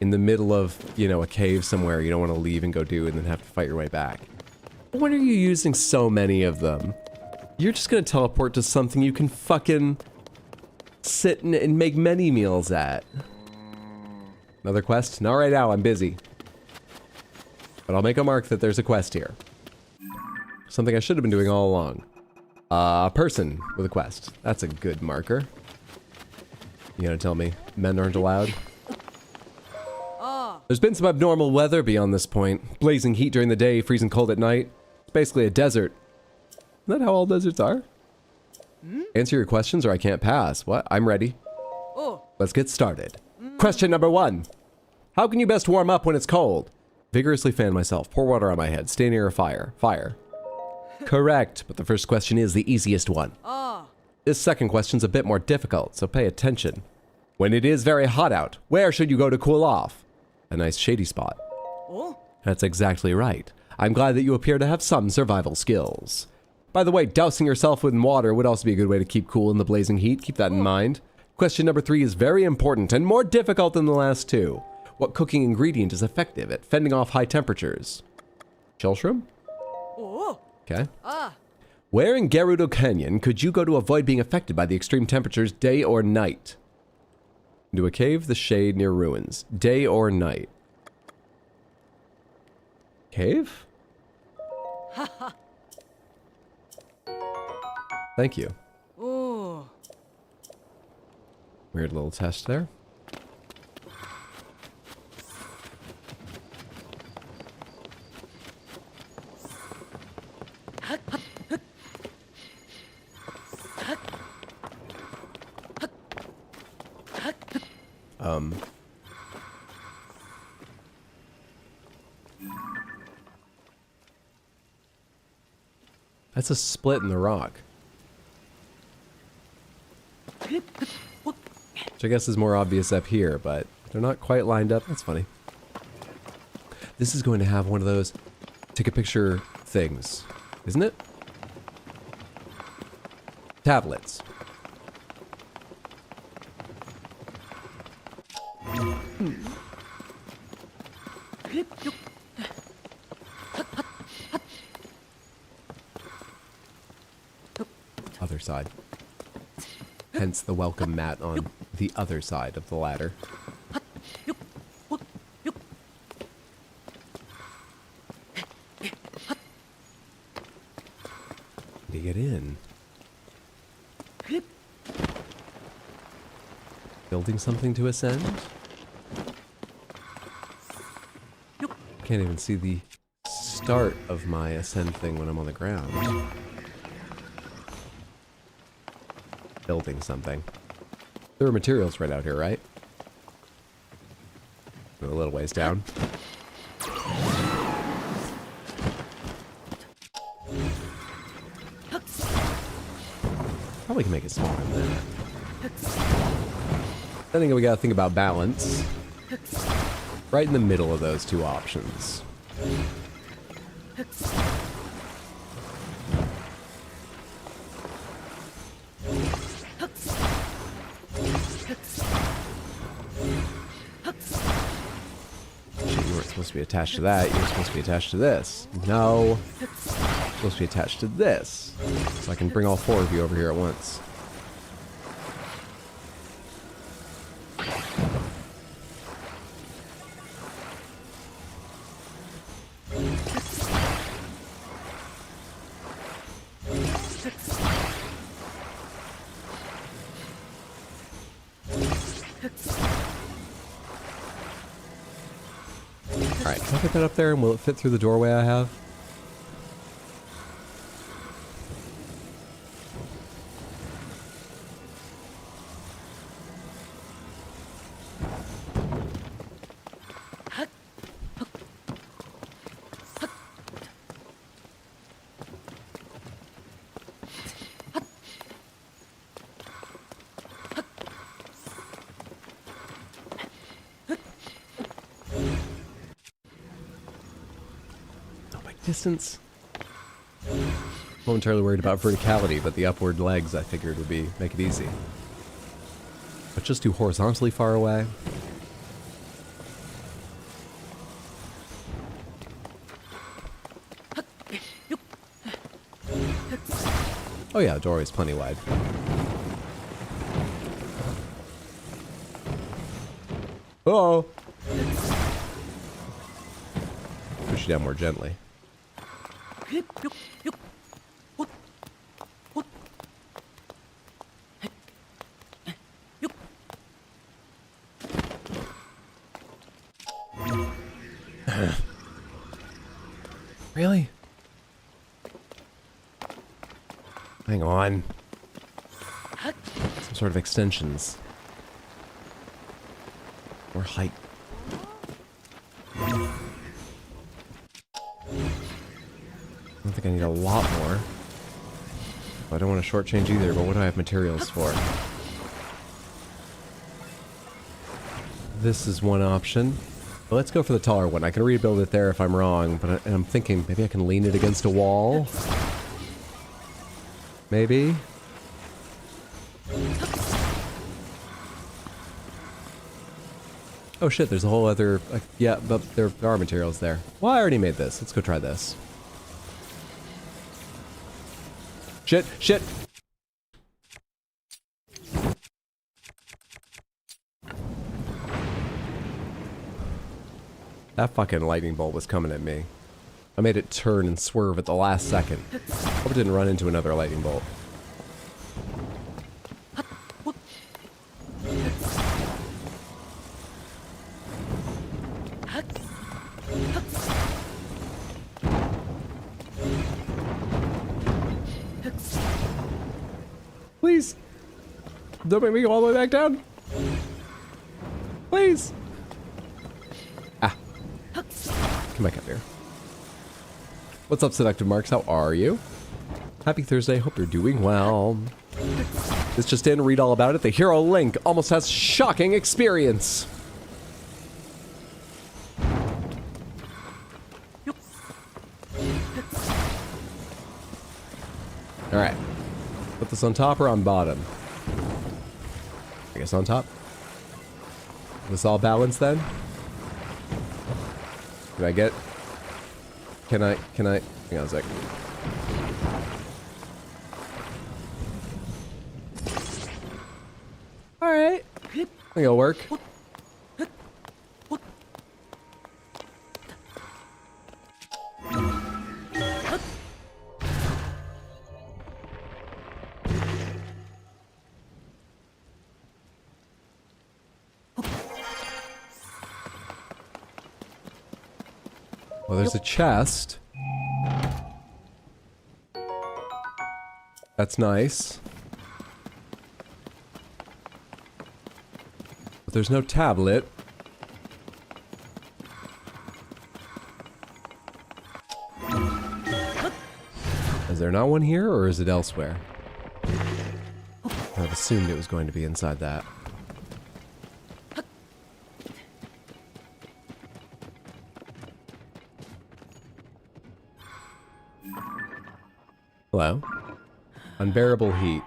in the middle of, you know, a cave somewhere you don't want to leave and go do and then have to fight your way back. But when are you using so many of them? You're just gonna teleport to something you can fucking sit and make many meals at. Another quest? Not right now, I'm busy. But I'll make a mark that there's a quest here. Something I should have been doing all along. A person with a quest. That's a good marker. You gonna tell me men aren't allowed? There's been some abnormal weather beyond this point. Blazing heat during the day, freezing cold at night. It's basically a desert. Isn't that how all deserts are? Answer your questions or I can't pass. What? I'm ready. Let's get started. Question number 1. How can you best warm up when it's cold? Vigorously fan myself. Pour water on my head. Stay near a fire. Fire. Correct, but the first question is the easiest one. This second question's a bit more difficult, so pay attention. When it is very hot out, where should you go to cool off? A nice shady spot. That's exactly right. I'm glad that you appear to have some survival skills. By the way, dousing yourself with water would also be a good way to keep cool in the blazing heat. Keep that in mind. Question number 3 is very important and more difficult than the last 2. What cooking ingredient is effective at fending off high temperatures? Chill shroom? Okay. Where in Gerudo Canyon could you go to avoid being affected by the extreme temperatures day or night? Into a cave, the shade near ruins. Day or night? Cave? Thank you. Weird little test there. That's a split in the rock. Which I guess is more obvious up here, but they're not quite lined up. That's funny. This is going to have one of those take a picture things, isn't it? Tablets. Other side. Hence the welcome mat on the other side of the ladder. To get in. Building something to ascend? Can't even see the start of my ascend thing when I'm on the ground. Building something. There are materials right out here, right? A little ways down. Probably can make it smaller than that. I think we gotta think about balance. Right in the middle of those 2 options. Supposed to be attached to that. You're supposed to be attached to this. No. You're supposed to be attached to this. So I can bring all 4 of you over here at once. Alright, can I get that up there and will it fit through the doorway I have? Distance. Momentarily worried about verticality, but the upward legs I figured would be make it easy. But just too horizontally far away. Oh yeah, the doorway's plenty wide. Uh-oh! Push you down more gently. Really? Hang on. Some sort of extensions. Or height. I don't think I need a lot more. I don't want to shortchange either, but what do I have materials for? This is one option. But let's go for the taller one. I can rebuild it there if I'm wrong, but I'm thinking maybe I can lean it against a wall? Maybe? Oh shit, there's a whole other... yeah, but there are materials there. Well, I already made this. Let's go try this. Shit, shit! That fucking lightning bolt was coming at me. I made it turn and swerve at the last second. Hope it didn't run into another lightning bolt. Please! Don't make me go all the way back down! Please! Ah. Come back up here. What's up, Seductive Marks? How are you? Happy Thursday. Hope you're doing well. This just in, read all about it. The hero Link almost has shocking experience. Alright. Put this on top or on bottom? I guess on top. This all balanced then? Can I get... Can I... Hang on a sec. Alright. I think it'll work. Well, there's a chest. That's nice. But there's no tablet. Is there not one here, or is it elsewhere? I've assumed it was going to be inside that. Hello? Unbearable heat.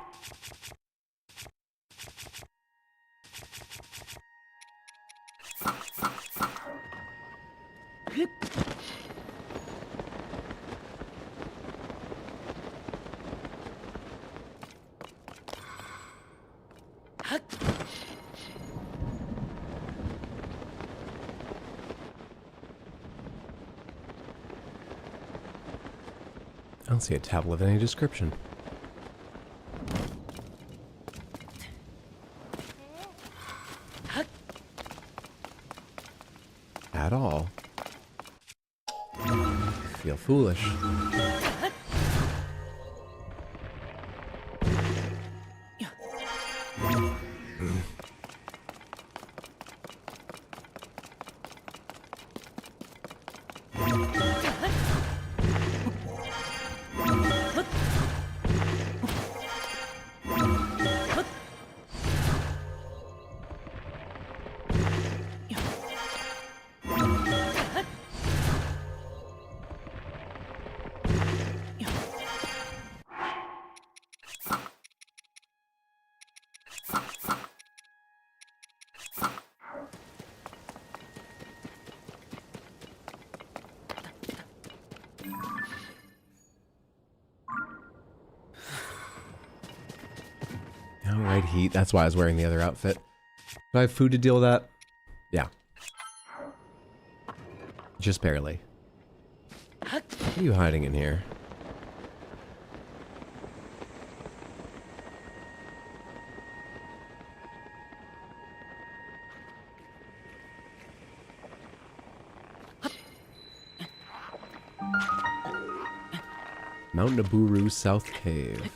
I don't see a tablet of any description. at all. I feel foolish. Alright, heat. That's why I was wearing the other outfit. Do I have food to deal with that? Yeah. Just barely. What are you hiding in here? Mount Naburu South Cave.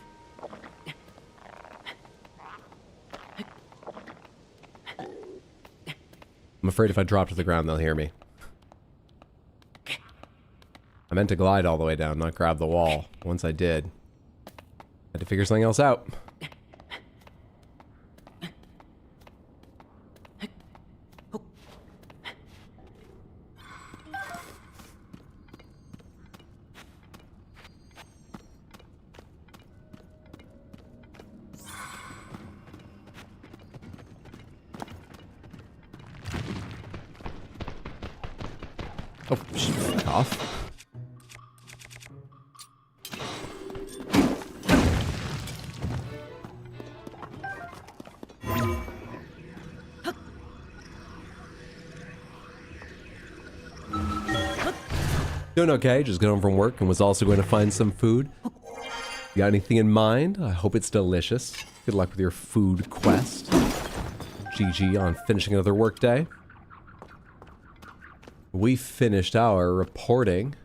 I'm afraid if I drop to the ground, they'll hear me. I meant to glide all the way down, not grab the wall. Once I did, I had to figure something else out. Oh, fuck off. Doing okay, just got home from work and was also going to find some food. You got anything in mind? I hope it's delicious. Good luck with your food quest. GG on finishing another work day. We finished our reporting.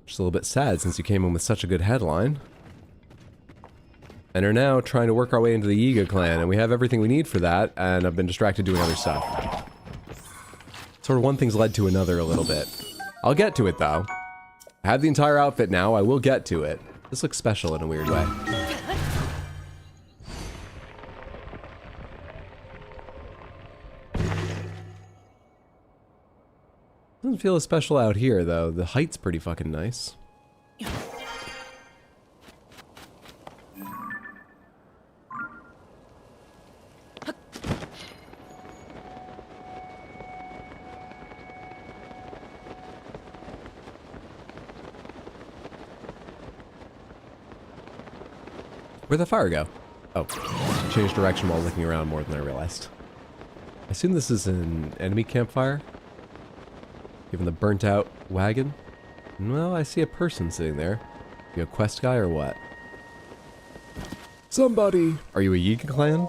Just a little bit sad since you came in with such a good headline. And are now trying to work our way into the Yiga clan, and we have everything we need for that, and I've been distracted doing other stuff. Sort of one thing's led to another a little bit. I'll get to it though. I have the entire outfit now, I will get to it. This looks special in a weird way. Doesn't feel as special out here, though. The height's pretty fucking nice. Where'd the fire go? Oh, changed direction while looking around more than I realized. I assume this is an enemy campfire? Given the burnt out wagon? Well, I see a person sitting there. You a quest guy or what? Somebody! Are you a Yiga clan?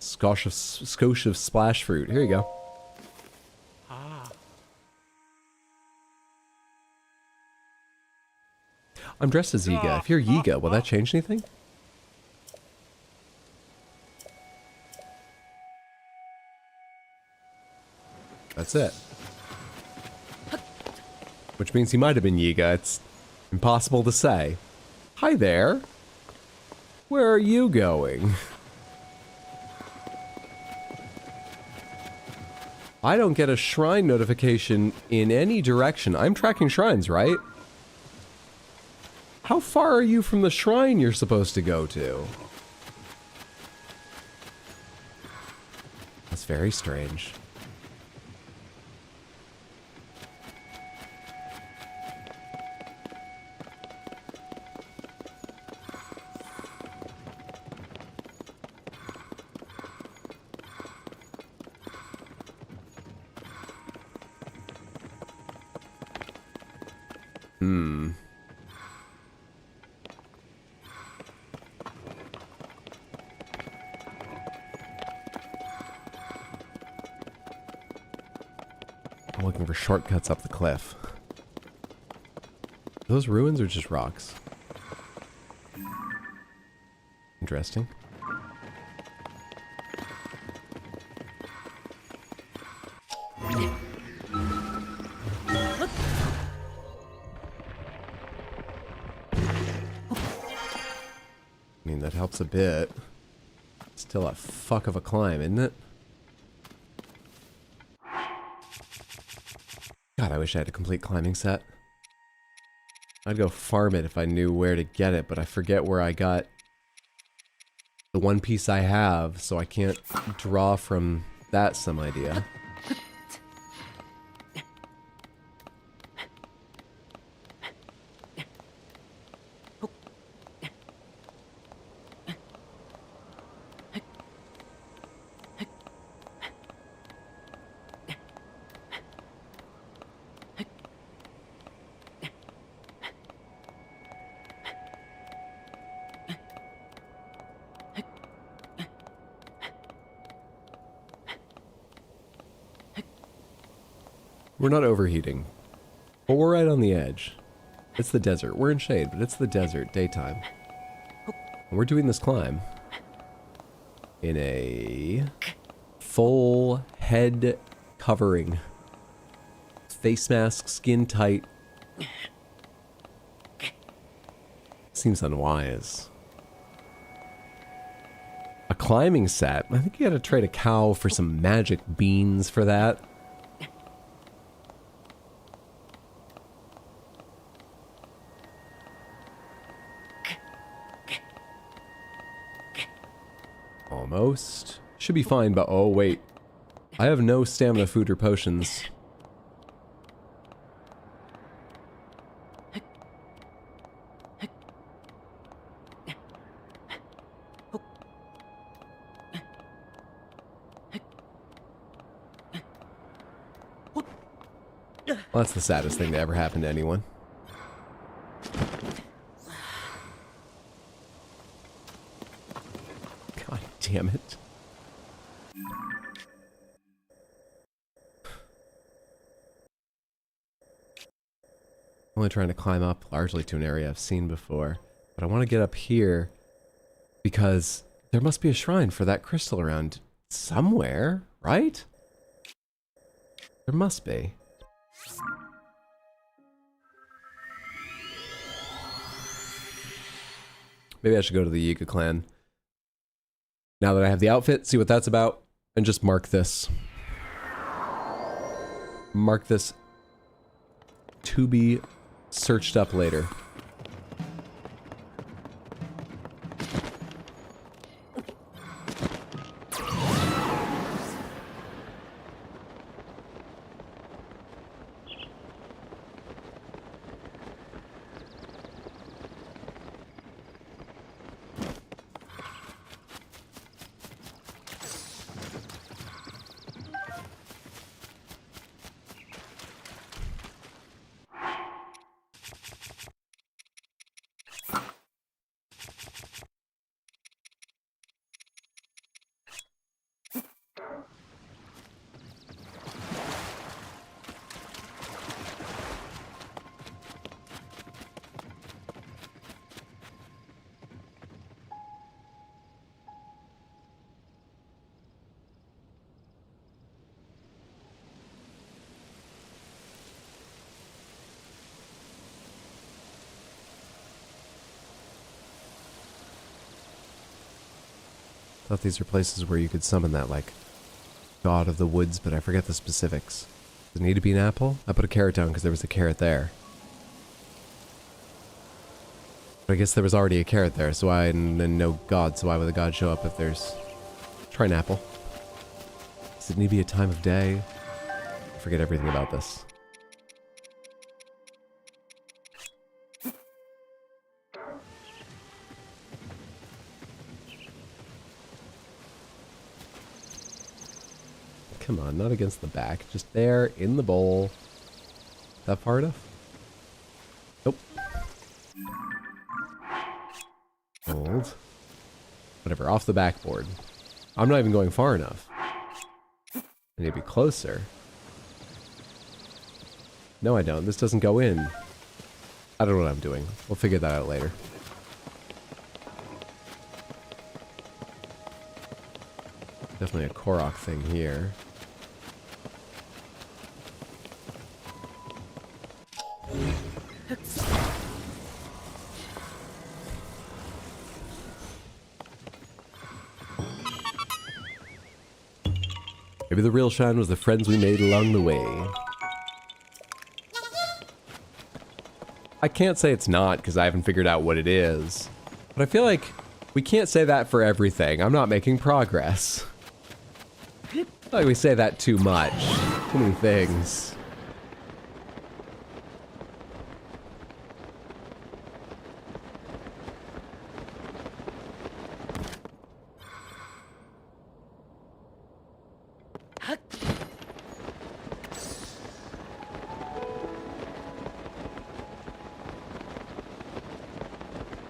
Skosh of splash fruit. Here you go. I'm dressed as Yiga. If you're Yiga, will that change anything? That's it. Which means he might have been Yiga. It's impossible to say. Hi there. Where are you going? I don't get a shrine notification in any direction. I'm tracking shrines, right? How far are you from the shrine you're supposed to go to? That's very strange. I'm looking for shortcuts up the cliff. Are those ruins or just rocks? Interesting. I mean, that helps a bit. Still a fuck of a climb, isn't it? God, I wish I had a complete climbing set. I'd go farm it if I knew where to get it, but I forget where I got the one piece I have, so I can't draw from that some idea. We're not overheating, but we're right on the edge. It's the desert. We're in shade, but it's the desert, daytime. And we're doing this climb in a full head covering, face mask, skin tight. Seems unwise. A climbing set? I think you gotta trade a cow for some magic beans for that. Almost. Should be fine, but oh wait. I have no stamina food or potions. Well, that's the saddest thing to ever happen to anyone. God damn it. I'm only trying to climb up largely to an area I've seen before, but I want to get up here because there must be a shrine for that crystal around somewhere, right? There must be. Maybe I should go to the Yiga clan. Now that I have the outfit, see what that's about, and just mark this. Mark this to be searched up later. Thought these were places where you could summon that, like, god of the woods, but I forget the specifics. Does it need to be an apple? I put a carrot down because there was a carrot there. But I guess there was already a carrot there, so and no god, so why would the god show up if there's... Try an apple. Does it need to be a time of day? I forget everything about this. Come on, not against the back. Just there, in the bowl. That far enough? Nope. Hold. Whatever, off the backboard. I'm not even going far enough. I need to be closer. No, I don't. This doesn't go in. I don't know what I'm doing. We'll figure that out later. Definitely a Korok thing here. Maybe the real shine was the friends we made along the way. I can't say it's not because I haven't figured out what it is. But I feel like we can't say that for everything. I'm not making progress. Like we say that too much. Too many things.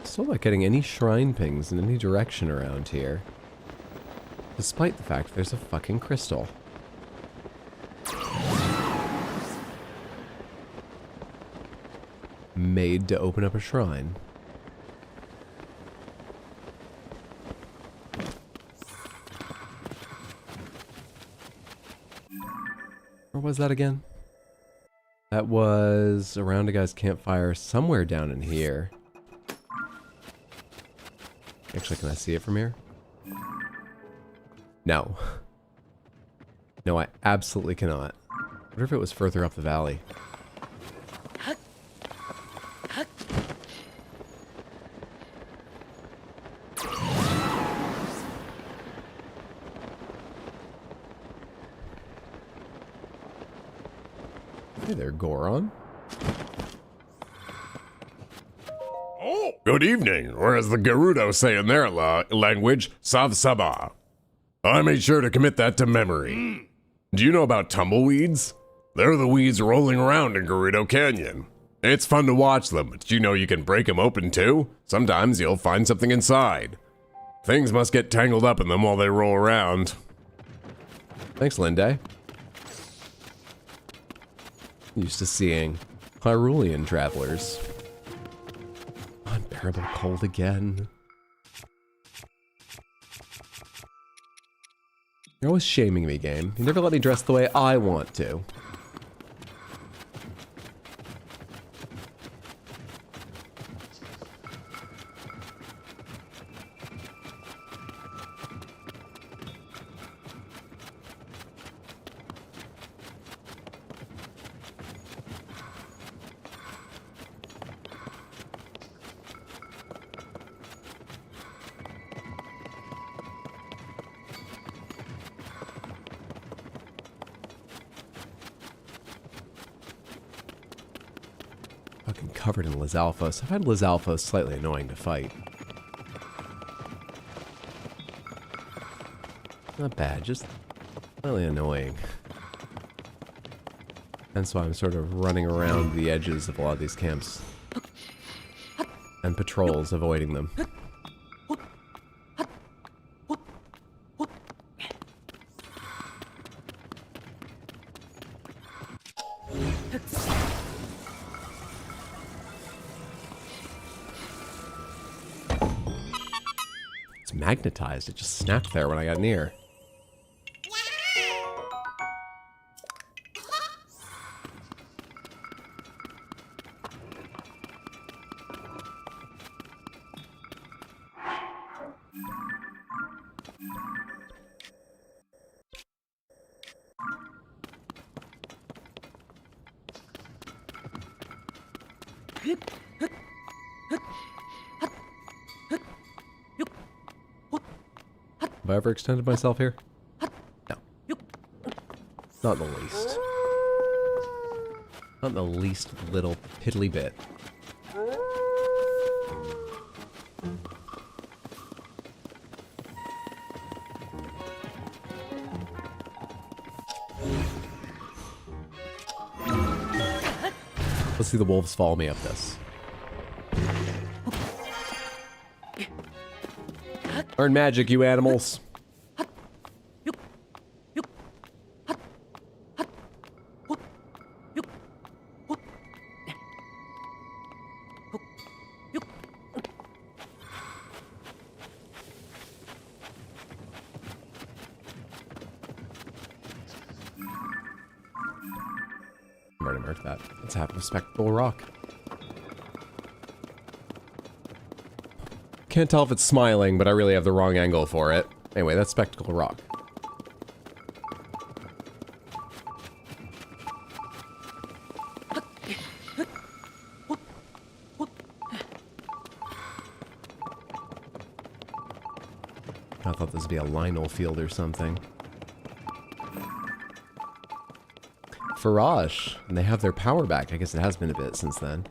Still not getting any shrine pings in any direction around here. Despite the fact there's a fucking crystal. Made to open up a shrine. Where was that again? That was around a guy's campfire somewhere down in here. Actually, can I see it from here? No. No, I absolutely cannot. I wonder if it was further up the valley. Hey there, Goron. Oh, good evening, or as the Gerudo say in their language, Sav Sabah. I made sure to commit that to memory. Do you know about tumbleweeds? They're the weeds rolling around in Gerudo Canyon. It's fun to watch them, but you know you can break them open too? Sometimes you'll find something inside. Things must get tangled up in them while they roll around. Thanks, Linde. Used to seeing Hyrulean travelers. Unbearable cold again. You're always shaming me, game. You never let me dress the way I want to. Fucking covered in Lizalfos. I find Lizalfos slightly annoying to fight. Not bad, just slightly annoying. That's why I'm sort of running around the edges of a lot of these camps. And patrols, avoiding them. It's magnetized. It just snapped there when I got near. Have I ever extended myself here? No. Not in the least. Not in the least little piddly bit. Let's see the wolves follow me up this. Earn magic, you animals. I mark that? Let's have a spectacle rock. Can't tell if it's smiling, but I really have the wrong angle for it. Anyway, that's spectacle rock. I thought this would be a Lionel field or something. Farage, and they have their power back. I guess it has been a bit since then.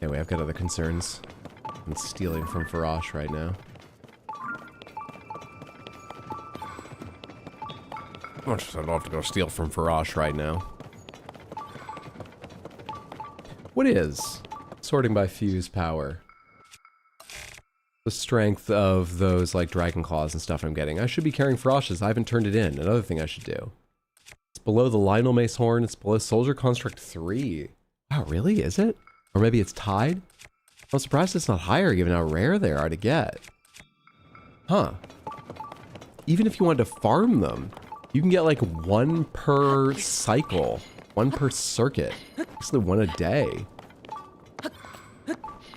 Anyway, I've got other concerns. I'm stealing from Farage right now. Much I'd love to go steal from Farage right now. What is sorting by fuse power? The strength of those, like, dragon claws and stuff I'm getting. I should be carrying Farage's. I haven't turned it in. Another thing I should do. It's below the Lionel Mace Horn. It's below Soldier Construct 3. Wow, really? Is it? Or maybe it's tied? I'm surprised it's not higher, given how rare they are to get. Huh. Even if you wanted to farm them, you can get, like, 1 per cycle. 1 per circuit. Actually, 1 a day.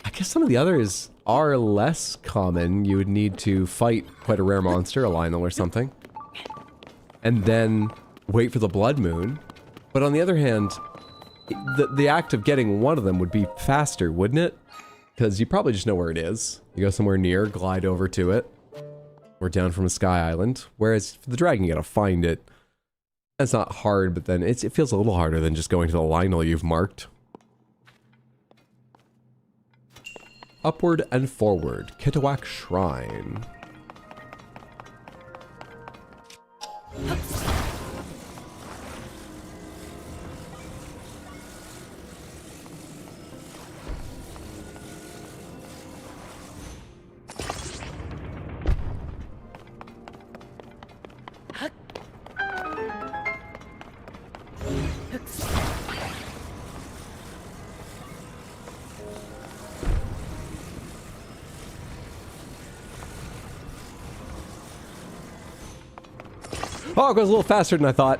I guess some of the others are less common. You would need to fight quite a rare monster, a Lionel or something, and then wait for the blood moon. But on the other hand, the act of getting one of them would be faster, wouldn't it? Because you probably just know where it is. You go somewhere near, glide over to it, or down from a sky island. Whereas for the dragon, you gotta find it. That's not hard, but then it feels a little harder than just going to the Lionel you've marked. Upward and forward, Kitawak Shrine. Oh, it goes a little faster than I thought.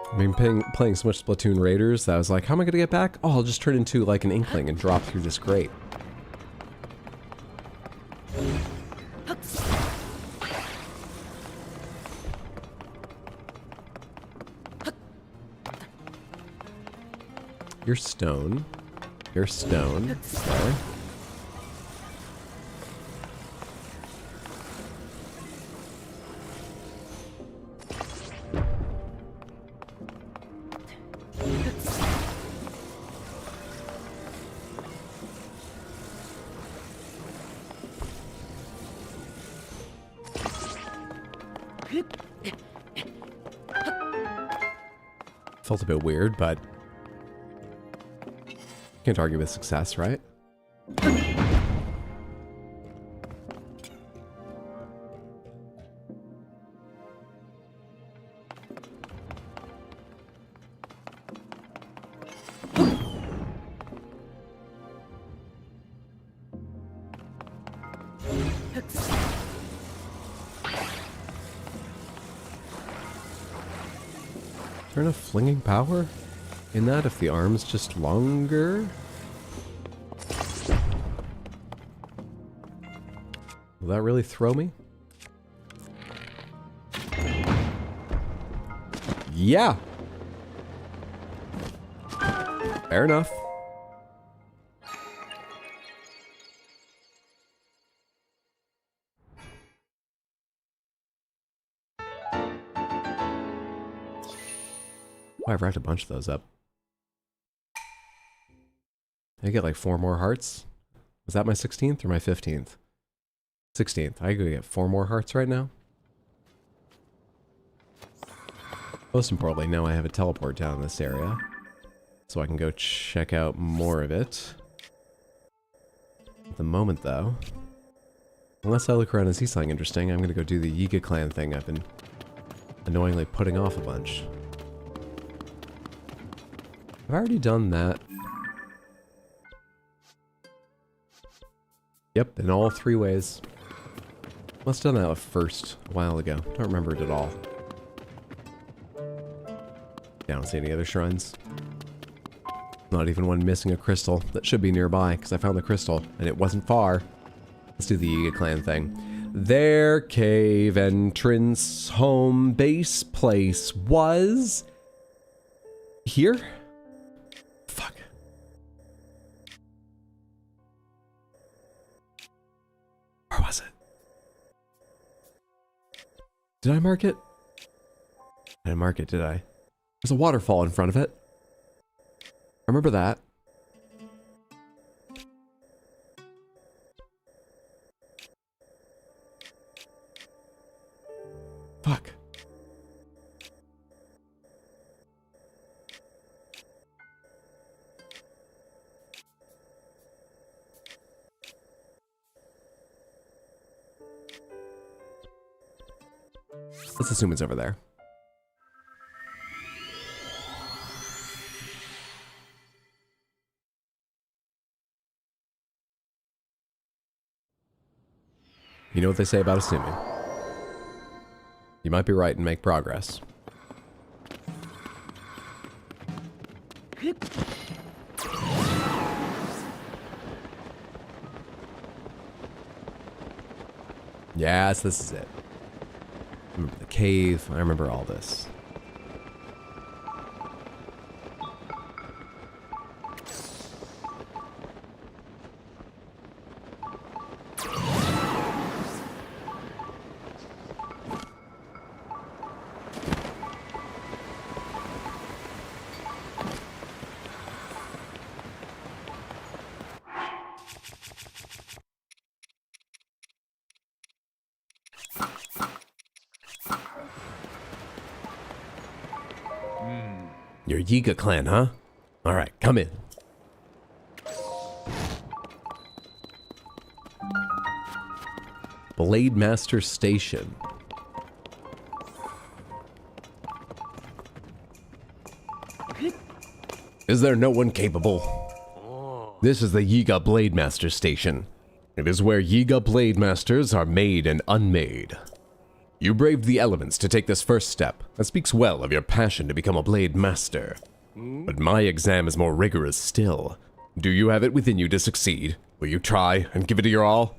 I mean, playing so much Splatoon Raiders that I was like, how am I going to get back? Oh, I'll just turn into like an Inkling and drop through this grate. You're stone. You're stone. Okay. Felt a bit weird, but can't argue with success, right? Is there enough flinging power in that if the arm's just longer? Will that really throw me? Yeah! Fair enough. Oh, I've racked a bunch of those up. I get like 4 more hearts. Was that my 16th or my 15th? 16th. I could get 4 more hearts right now. Most importantly, now I have a teleport down in this area. so I can go check out more of it. At the moment, though, unless I look around and see something interesting, I'm gonna go do the Yiga clan thing I've been annoyingly putting off a bunch. I've already done that. Yep, in all 3 ways. Must have done that first a while ago. Don't remember it at all. Yeah, I don't see any other shrines. Not even one missing a crystal that should be nearby, because I found the crystal, and it wasn't far. Let's do the Yiga clan thing. Their cave entrance, home base place was... here? Fuck. Where was it? Did I mark it? I didn't mark it, did I? There's a waterfall in front of it. I remember that. Fuck. Let's assume it's over there. You know what they say about assuming. You might be right and make progress. Yes, this is it. I remember the cave. I remember all this. Your Yiga clan, huh? Alright, come in. Blade Master Station. Is there no one capable? This is the Yiga Blade Master Station. It is where Yiga Blade Masters are made and unmade. You braved the elements to take this first step. That speaks well of your passion to become a Blade Master. But my exam is more rigorous still. Do you have it within you to succeed? Will you try and give it your all?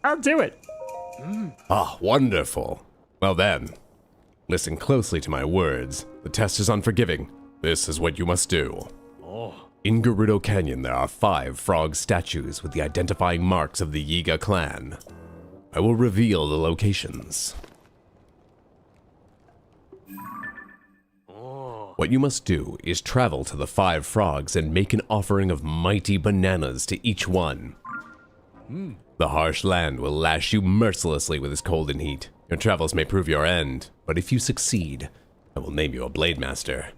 I'll do it. Ah, wonderful. Well then, listen closely to my words. The test is unforgiving. This is what you must do. In Gerudo Canyon, there are 5 frog statues with the identifying marks of the Yiga clan. I will reveal the locations. What you must do is travel to the 5 frogs and make an offering of mighty bananas to each one. The harsh land will lash you mercilessly with its cold and heat. Your travels may prove your end, but if you succeed, I will name you a Blade Master.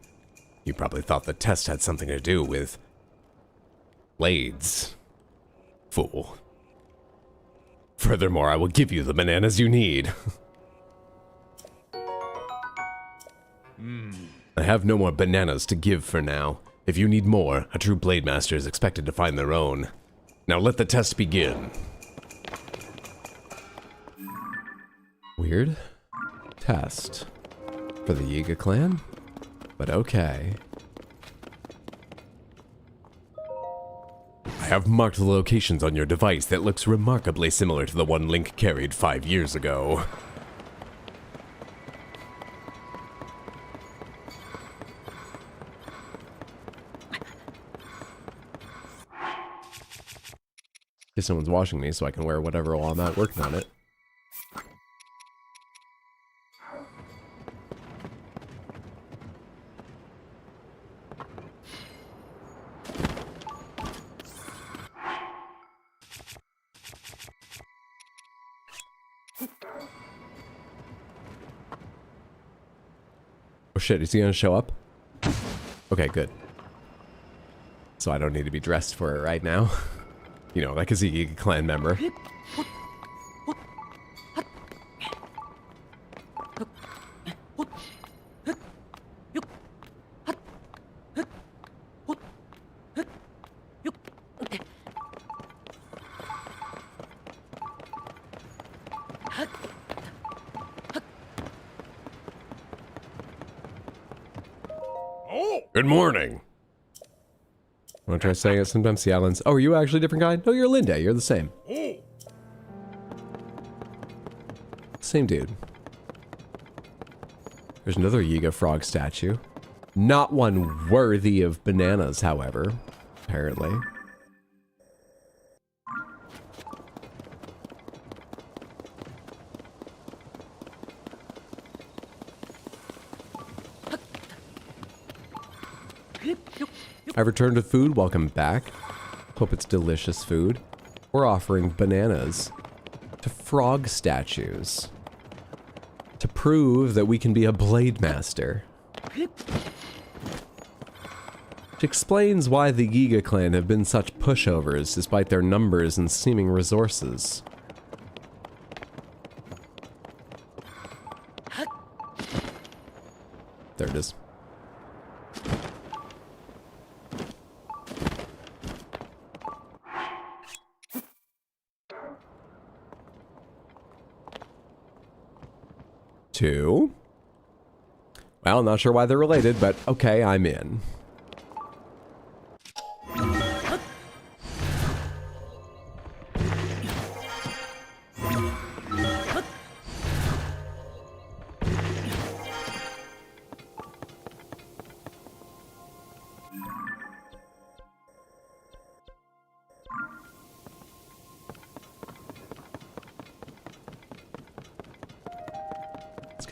You probably thought the test had something to do with blades. Fool. Furthermore, I will give you the bananas you need. I have no more bananas to give for now. If you need more, a true Blade Master is expected to find their own. Now let the test begin. Weird. Test. For the Yiga clan? But okay. I have marked the locations on your device that looks remarkably similar to the one Link carried 5 years ago. Guess someone's watching me so I can wear whatever while I'm not working on it. Oh shit, is he gonna show up? Okay, good. So I don't need to be dressed for it right now. You know, like a Yiga clan member. Good morning. Want to try saying it sometimes? The islands. Oh, are you actually a different guy? No, you're Linda. You're the same. Same dude. There's another Yiga frog statue. Not one worthy of bananas, however. Apparently. I've returned with food. Welcome back. Hope it's delicious food. We're offering bananas to frog statues to prove that we can be a blade master. Which explains why the Yiga clan have been such pushovers despite their numbers and seeming resources. There it is. Two. Well, not sure why they're related, but okay, I'm in.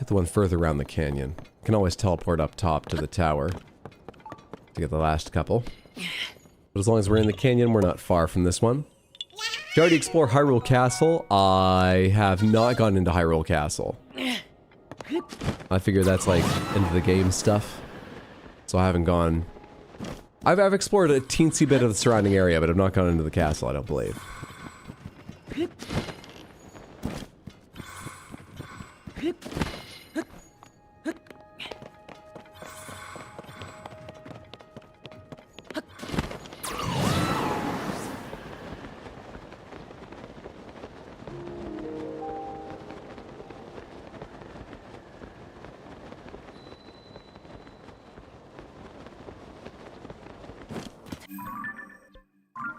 The one further around the canyon. Can always teleport up top to the tower to get the last couple. But as long as we're in the canyon, we're not far from this one. Did you already explore Hyrule Castle? I have not gone into Hyrule Castle. I figure that's like end of the game stuff. So I haven't gone... I've explored a teensy bit of the surrounding area, but I've not gone into the castle, I don't believe.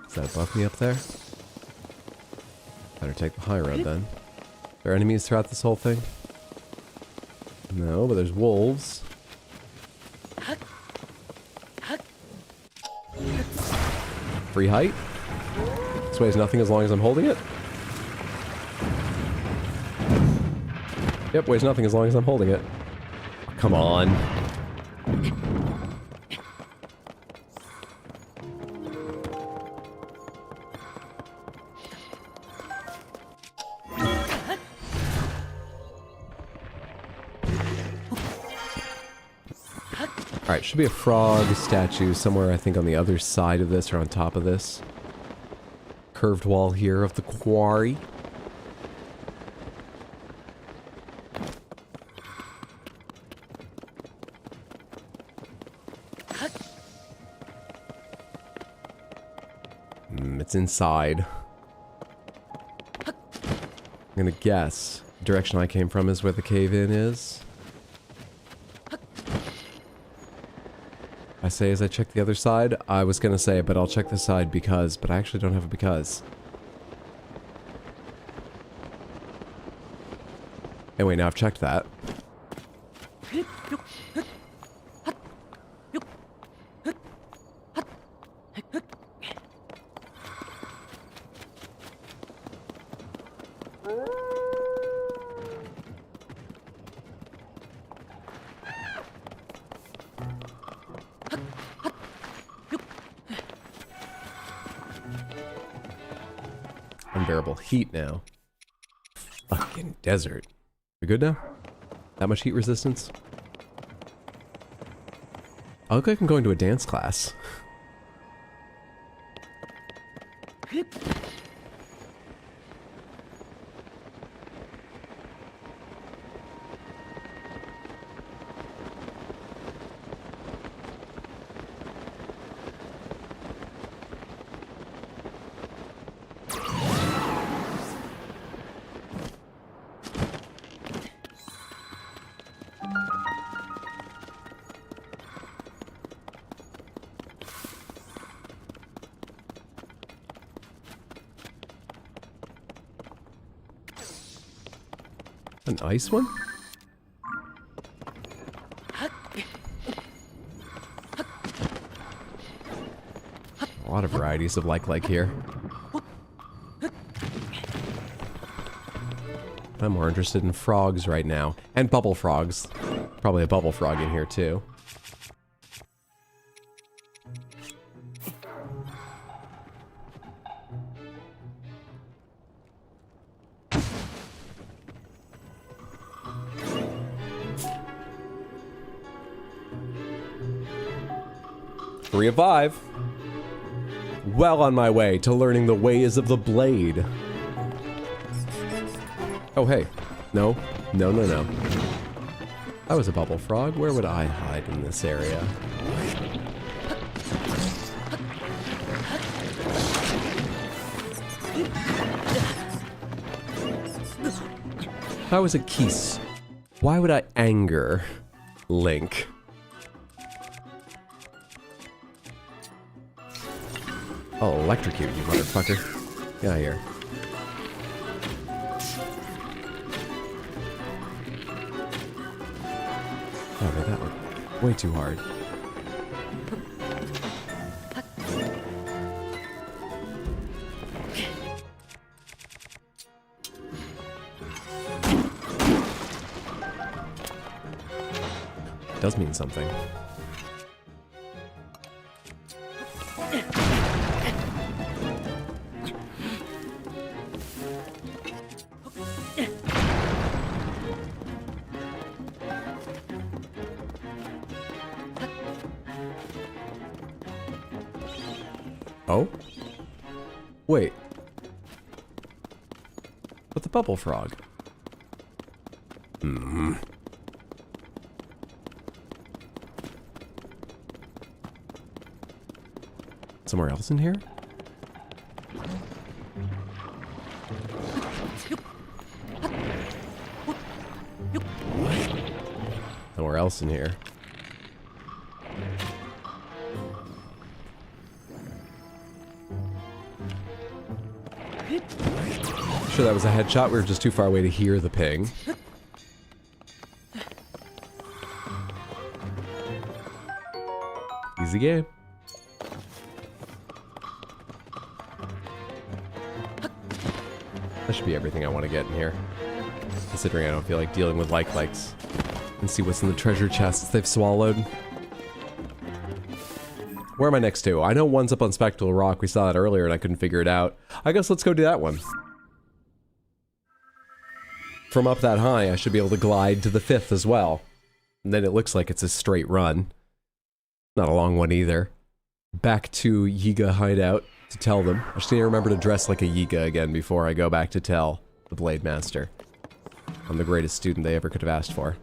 Is that above me up there? Better take the high road then. Are there enemies throughout this whole thing? No, but there's wolves. Free height? This weighs nothing as long as I'm holding it? Yep, weighs nothing as long as I'm holding it. Come on. Alright, should be a frog statue somewhere, I think, on the other side of this or on top of this. Curved wall here of the quarry. It's inside. I'm gonna guess the direction I came from is where the cave-in is. I say as I check the other side, I was gonna say, but I'll check the side because, but I actually don't have a because. Anyway, now I've checked that. Unbearable heat now. Fucking desert. We good now? That much heat resistance? I look like I'm going to a dance class. An ice one? A lot of varieties of like here. I'm more interested in frogs right now. And bubble frogs. Probably a bubble frog in here too. Three of 5. Well on my way to learning the ways of the blade. Oh, hey. No. No, no, no. I was a bubble frog. Where would I hide in this area? If I was a Keese, why would I anger Link? I'll electrocute you, motherfucker. Get out of here. Oh, made that one way too hard. Does mean something. Oh? Wait. But the bubble frog. Hmm. Somewhere else in here? Somewhere else in here. Sure, that was a headshot. We were just too far away to hear the ping. Easy game. That should be everything I want to get in here. Considering I don't feel like dealing with likes. And see what's in the treasure chests they've swallowed. Where am I next to? I know one's up on Spectral Rock. We saw that earlier and I couldn't figure it out. I guess let's go do that one. From up that high, I should be able to glide to the 5th as well. And then it looks like it's a straight run. Not a long one either. Back to Yiga Hideout to tell them. I just need to remember to dress like a Yiga again before I go back to tell the Blade Master. I'm the greatest student they ever could have asked for.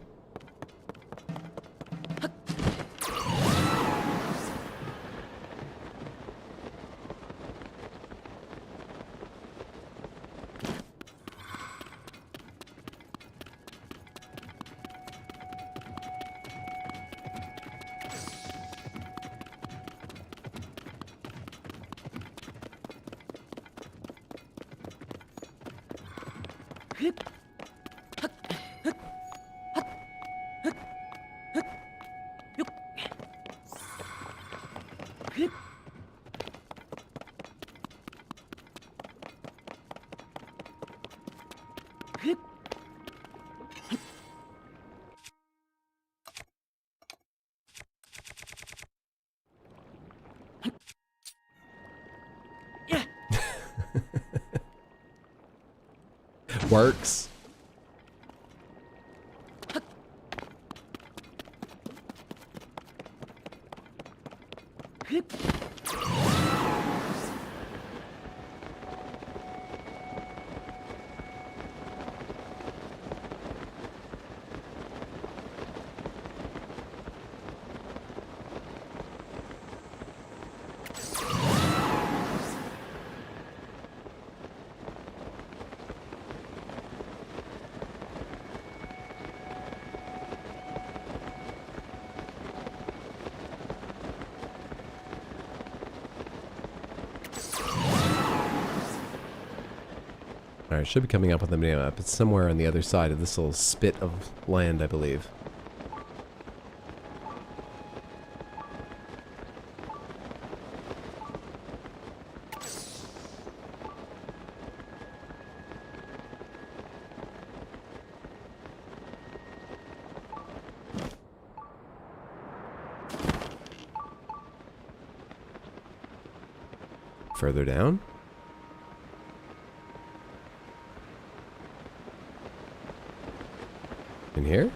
Works. Alright, should be coming up with the map. It's somewhere on the other side of this little spit of land, I believe. Further down. In here?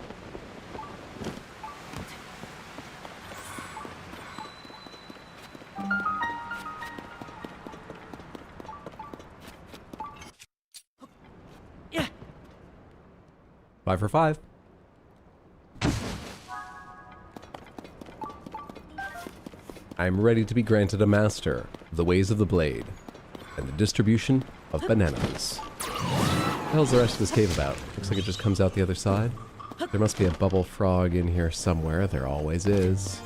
Yeah. 5 for 5. I am ready to be granted a master of the ways of the blade and the distribution of bananas. What the hell's the rest of this cave about? Looks like it just comes out the other side. There must be a bubble frog in here somewhere. There always is.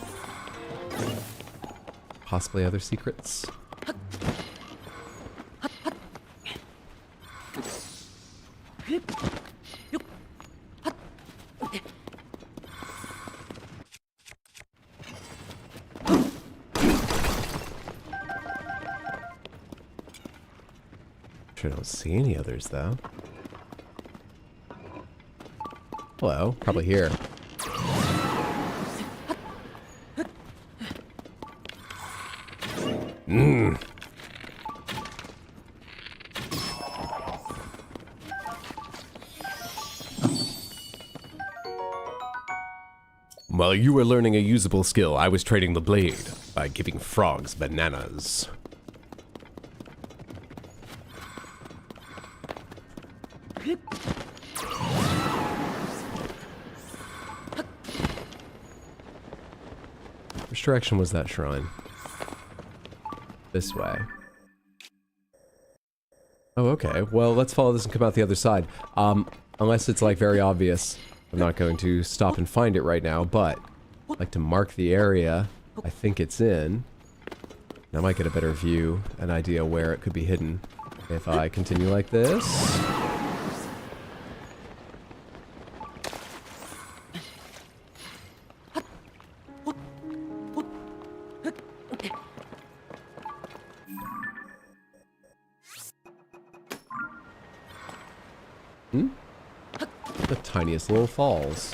Possibly other secrets. Sure don't see any others though. Hello, probably here. While you were learning a usable skill, I was trading the blade by giving frogs bananas. Which direction was that shrine? This way. Oh, okay. Well, let's follow this and come out the other side. Unless it's like very obvious. I'm not going to stop and find it right now, but I'd like to mark the area I think it's in. I might get a better view, an idea where it could be hidden if I continue like this. The tiniest little falls.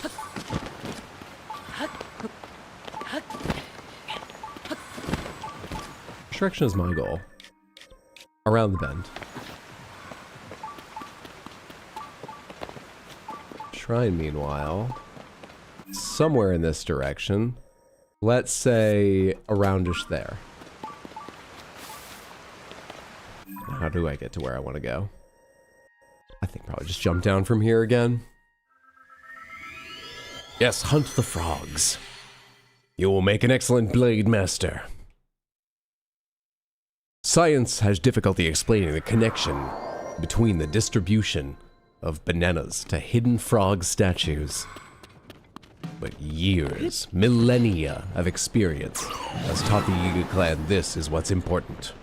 Which direction is my goal? Around the bend. Shrine, meanwhile, somewhere in this direction. Let's say aroundish there. How do I get to where I want to go? I think probably just jump down from here again. Yes, hunt the frogs. You will make an excellent blade master. Science has difficulty explaining the connection between the distribution of bananas to hidden frog statues. But years, millennia of experience has taught the Yiga clan this is what's important.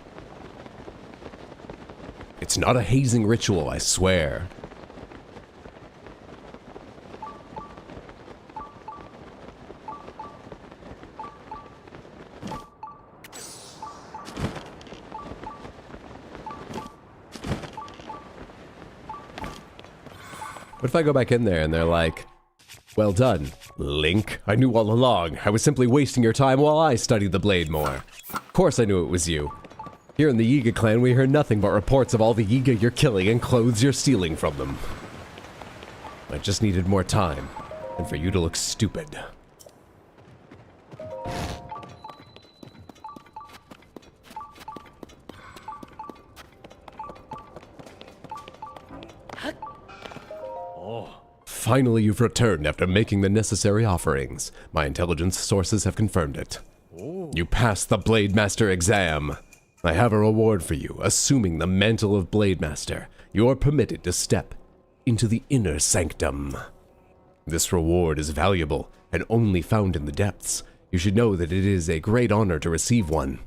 It's not a hazing ritual, I swear. What if I go back in there and they're like, well done, Link, I knew all along. I was simply wasting your time while I studied the blade more. of course I knew it was you. Here in the Yiga clan, we hear nothing but reports of all the Yiga you're killing and clothes you're stealing from them. I just needed more time, and for you to look stupid. Finally, you've returned after making the necessary offerings. My intelligence sources have confirmed it. You passed the Blade Master exam. I have a reward for you. Assuming the mantle of Blade Master, you are permitted to step into the inner sanctum. This reward is valuable and only found in the depths. You should know that it is a great honor to receive one.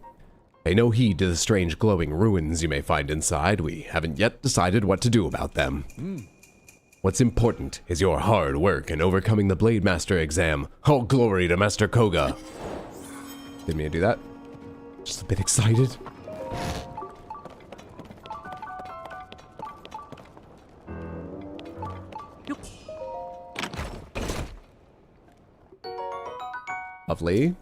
Pay no heed to the strange glowing ruins you may find inside. We haven't yet decided what to do about them. What's important is your hard work in overcoming the Blade Master exam. All glory to Master Koga. Didn't mean to do that. Just a bit excited. Lovely.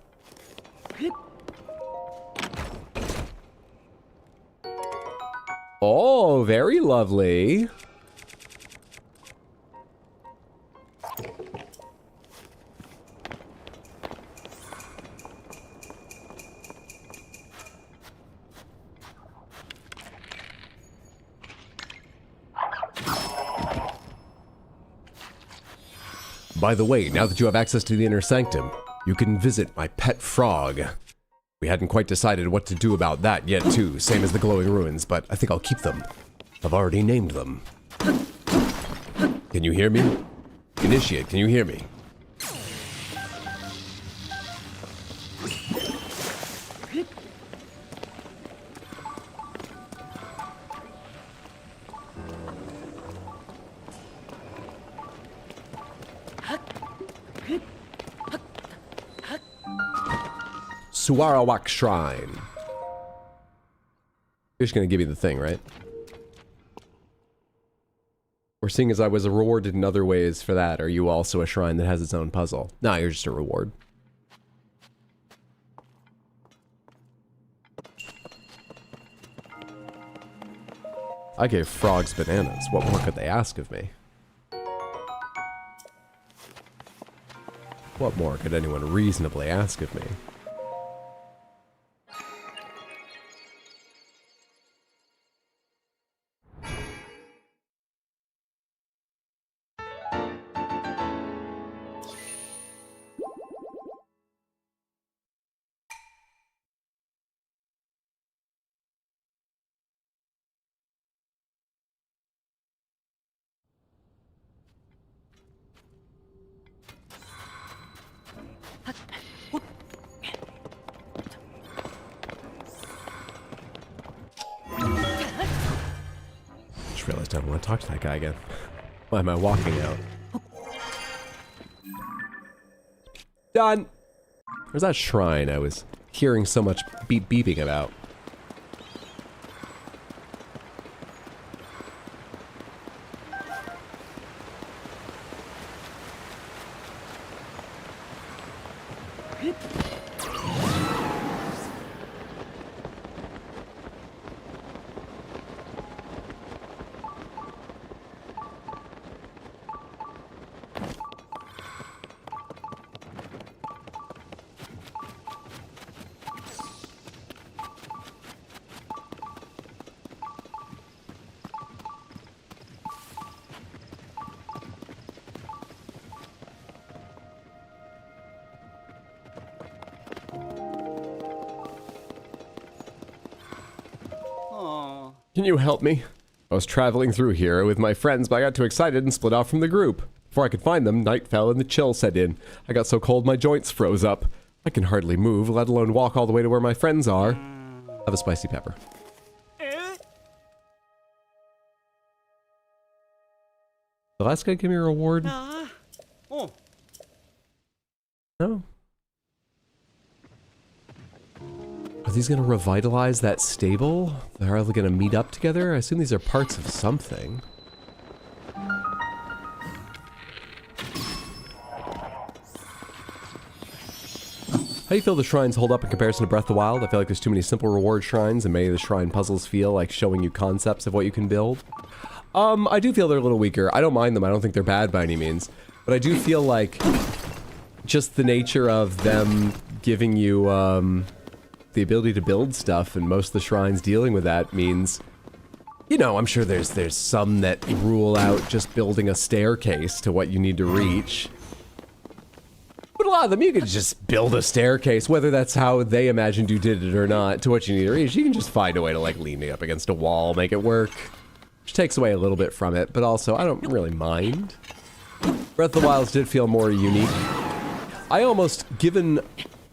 Oh, very lovely. By the way, now that you have access to the inner sanctum, you can visit my pet frog. We hadn't quite decided what to do about that yet, too, same as the glowing ruins, but I think I'll keep them. I've already named them. Can you hear me? Initiate, can you hear me? Suwarawak Shrine. You're just gonna give me the thing, right? Or seeing as I was rewarded in other ways for that, are you also a shrine that has its own puzzle? No, you're just a reward. I gave frogs bananas. What more could they ask of me? What more could anyone reasonably ask of me? Just realized I don't want to talk to that guy again. Why am I walking out? Done! Where's that shrine I was hearing so much beeping about? Can you help me? I was traveling through here with my friends, but I got too excited and split off from the group. Before I could find them, night fell and the chill set in. I got so cold my joints froze up. I can hardly move, let alone walk all the way to where my friends are. Have a spicy pepper. The last guy give me a reward? No. Are these gonna revitalize that stable? They're all gonna meet up together? I assume these are parts of something. How do you feel the shrines hold up in comparison to Breath of the Wild? I feel like there's too many simple reward shrines, and many of the shrine puzzles feel like showing you concepts of what you can build. I do feel they're a little weaker. I don't mind them. I don't think they're bad by any means. But I do feel like just the nature of them giving you, the ability to build stuff, and most of the shrines dealing with that means, you know, I'm sure there's some that rule out just building a staircase to what you need to reach. But a lot of them, you could just build a staircase, whether that's how they imagined you did it or not, to what you need to reach. You can just find a way to, like, lean it up against a wall, make it work. Which takes away a little bit from it, but also, I don't really mind. Breath of the Wild did feel more unique. I almost, given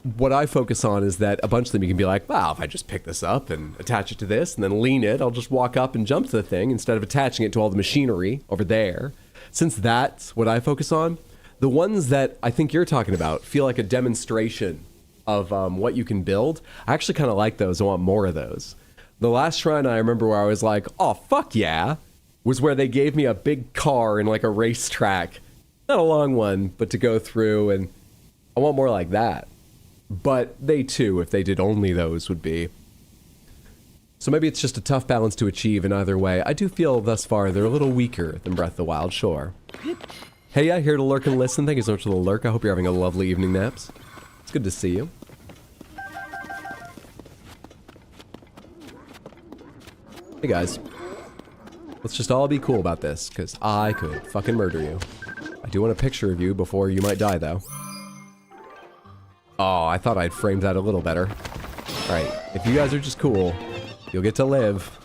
what I focus on is that a bunch of them you can be like, wow, if I just pick this up and attach it to this and then lean it, I'll just walk up and jump to the thing instead of attaching it to all the machinery over there. Since that's what I focus on, the ones that I think you're talking about feel like a demonstration of what you can build. I actually kind of like those. I want more of those. The last shrine I remember where I was like, oh, fuck yeah, was where they gave me a big car and like a racetrack. Not a long one, but to go through, and I want more like that. But they too, if they did only those, would be. So maybe it's just a tough balance to achieve in either way. I do feel thus far they're a little weaker than Breath of the Wild, sure. Hey, yeah, here to lurk and listen. Thank you so much for the lurk. I hope you're having a lovely evening, Naps. It's good to see you. Hey guys. Let's just all be cool about this, because I could fucking murder you. I do want a picture of you before you might die, though. Oh, I thought I'd framed that a little better. Alright, if you guys are just cool, you'll get to live.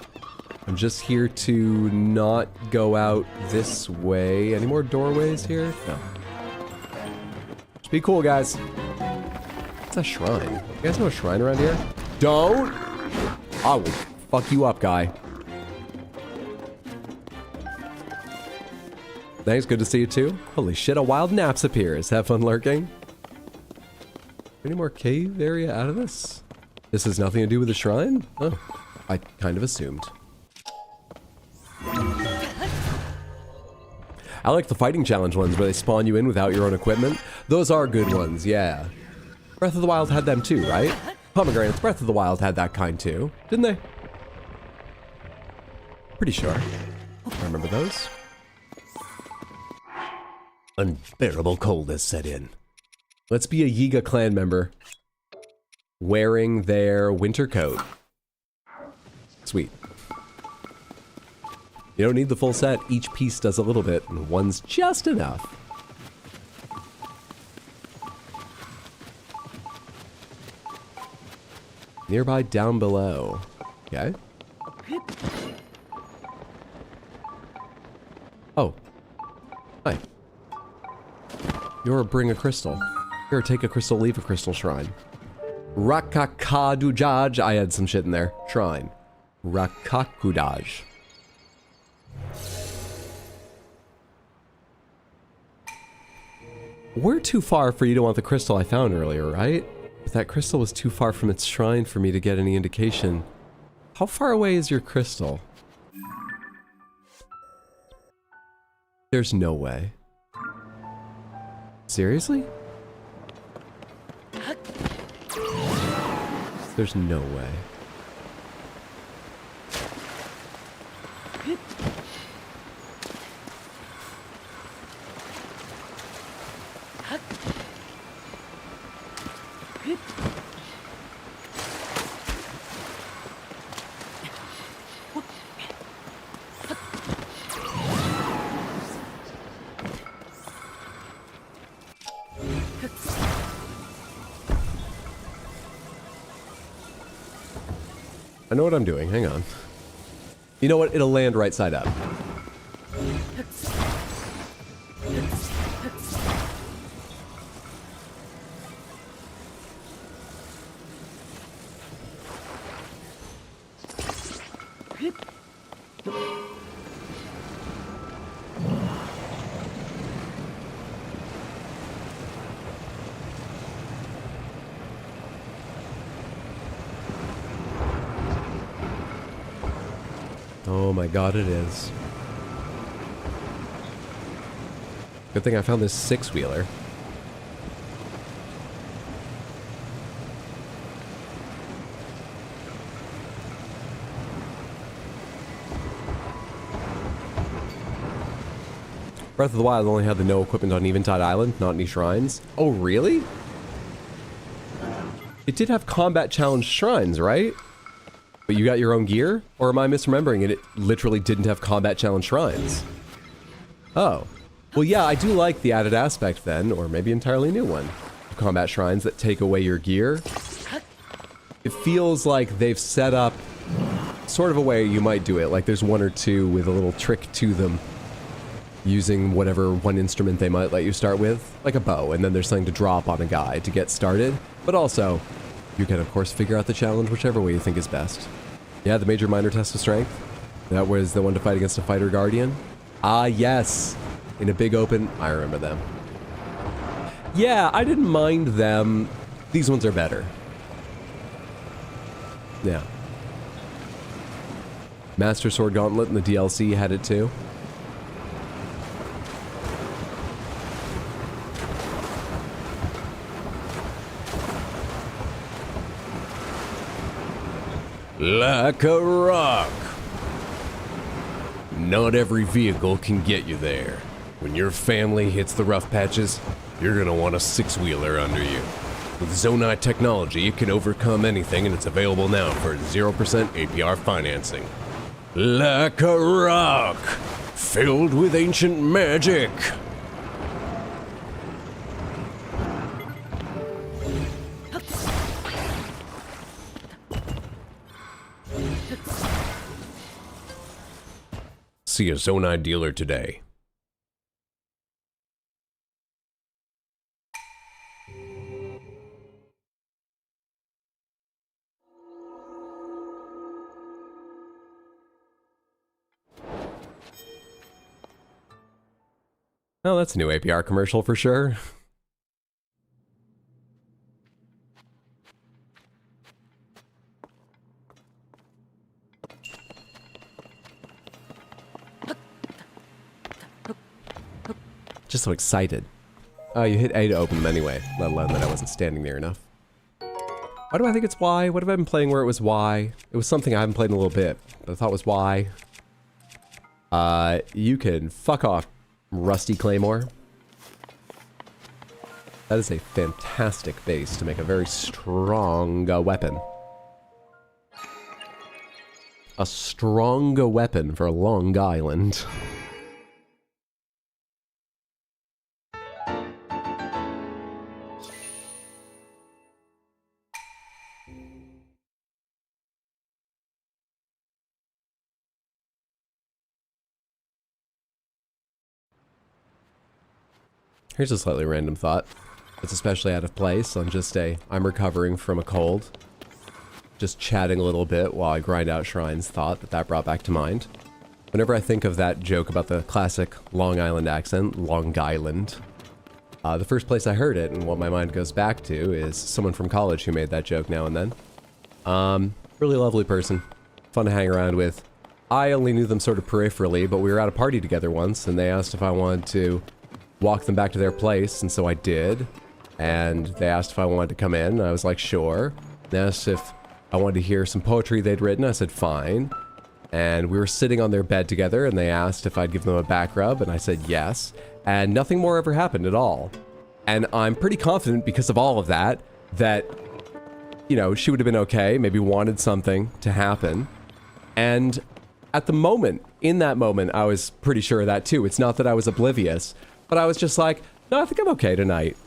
I'm just here to not go out this way. Any more doorways here? No. Just be cool, guys. What's a shrine? You guys know a shrine around here? Don't! I will fuck you up, guy. Thanks, good to see you too. Holy shit, a wild Naps appears. Have fun lurking. Any more cave area out of this? This has nothing to do with the shrine? Oh, I kind of assumed. I like the fighting challenge ones where they spawn you in without your own equipment. Those are good ones, yeah. Breath of the Wild had them too, right? Pomegranates, Breath of the Wild had that kind too, didn't they? Pretty sure. I remember those. Unbearable cold has set in. Let's be a Yiga clan member wearing their winter coat. Sweet. You don't need the full set. Each piece does a little bit, and one's just enough. Nearby down below. Okay. Oh. Hi. You're a bring a crystal. Here, take a crystal, leave a crystal shrine. Rakakadujaj. I had some shit in there. Shrine. Rakakudaj. We're too far for you to want the crystal I found earlier, right? But that crystal was too far from its shrine for me to get any indication. How far away is your crystal? There's no way. Seriously? There's no way. I know what I'm doing, hang on. You know what, it'll land right side up. Oh my god, it is. Good thing I found this six-wheeler. Breath of the Wild only had the no equipment on Eventide Island, not any shrines. Oh, really? It did have combat challenge shrines, right? But you got your own gear? Or am I misremembering it? It literally didn't have combat challenge shrines. Oh. Well, yeah, I do like the added aspect then, or maybe entirely new one. Combat shrines that take away your gear. It feels like they've set up sort of a way you might do it. Like there's one or two with a little trick to them. using whatever one instrument they might let you start with, like a bow, and then there's something to drop on a guy to get started. But also, you can of course figure out the challenge whichever way you think is best. Yeah, the major minor test of strength. That was the one to fight against a fighter guardian. Ah, yes. In a big open, I remember them. Yeah, I didn't mind them. These ones are better. Yeah. Master Sword Gauntlet in the DLC had it too. Like a rock. Not every vehicle can get you there. When your family hits the rough patches, you're gonna want a six-wheeler under you. With Zonai technology, it can overcome anything, and it's available now for 0% APR financing. Like a rock, filled with ancient magic. See a Zonai dealer today. Oh, that's a new APR commercial for sure. Just so excited. Oh, you hit A to open them anyway, let alone that I wasn't standing near enough. Why do I think it's Y? What have I been playing where it was Y? It was something I haven't played in a little bit, but I thought was Y. You can fuck off, Rusty Claymore. That is a fantastic base to make a very strong weapon. A strong weapon for Long Island. Here's a slightly random thought. It's especially out of place on just I'm recovering from a cold. Just chatting a little bit while I grind out shrines thought that brought back to mind. Whenever I think of that joke about the classic Long Island accent, Long Island, the first place I heard it and what my mind goes back to is someone from college who made that joke now and then. Really lovely person. Fun to hang around with. I only knew them sort of peripherally, but we were at a party together once and they asked if I wanted to walk them back to their place, and so I did. And they asked if I wanted to come in, and I was like, sure. They asked if I wanted to hear some poetry they'd written, I said, fine. And we were sitting on their bed together, and they asked if I'd give them a back rub, and I said yes. And nothing more ever happened at all. And I'm pretty confident because of all of that, you know, she would have been okay, maybe wanted something to happen. And at the moment, in that moment, I was pretty sure of that too. It's not that I was oblivious, but I was just like, no, I think I'm okay tonight.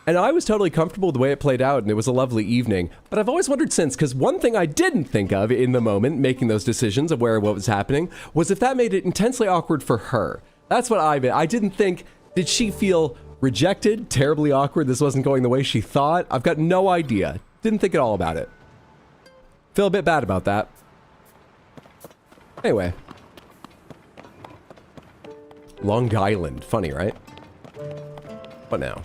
And I was totally comfortable with the way it played out, and it was a lovely evening. But I've always wondered since, because one thing I didn't think of in the moment, making those decisions of what was happening, was if that made it intensely awkward for her. That's what I didn't think, did she feel rejected, terribly awkward, this wasn't going the way she thought? I've got no idea. Didn't think at all about it. Feel a bit bad about that. Anyway. Long Island. Funny, right? What now?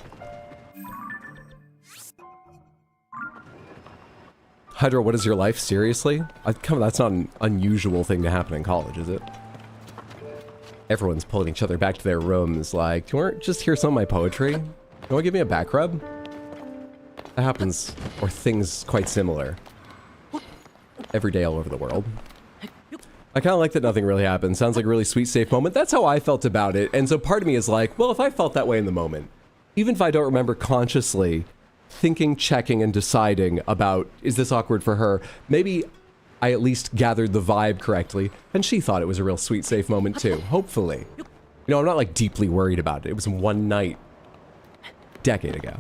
Hydra, what is your life? Seriously? Come on, that's not an unusual thing to happen in college, is it? Everyone's pulling each other back to their rooms like, do you want to just hear some of my poetry? You want to give me a back rub? That happens, or things quite similar. Every day all over the world. I kind of like that nothing really happened. Sounds like a really sweet, safe moment. That's how I felt about it. And so part of me is like, well, if I felt that way in the moment, even if I don't remember consciously thinking, checking, and deciding about, is this awkward for her? Maybe I at least gathered the vibe correctly, and she thought it was a real sweet, safe moment too, hopefully. You know, I'm not like deeply worried about it. It was one night, decade ago.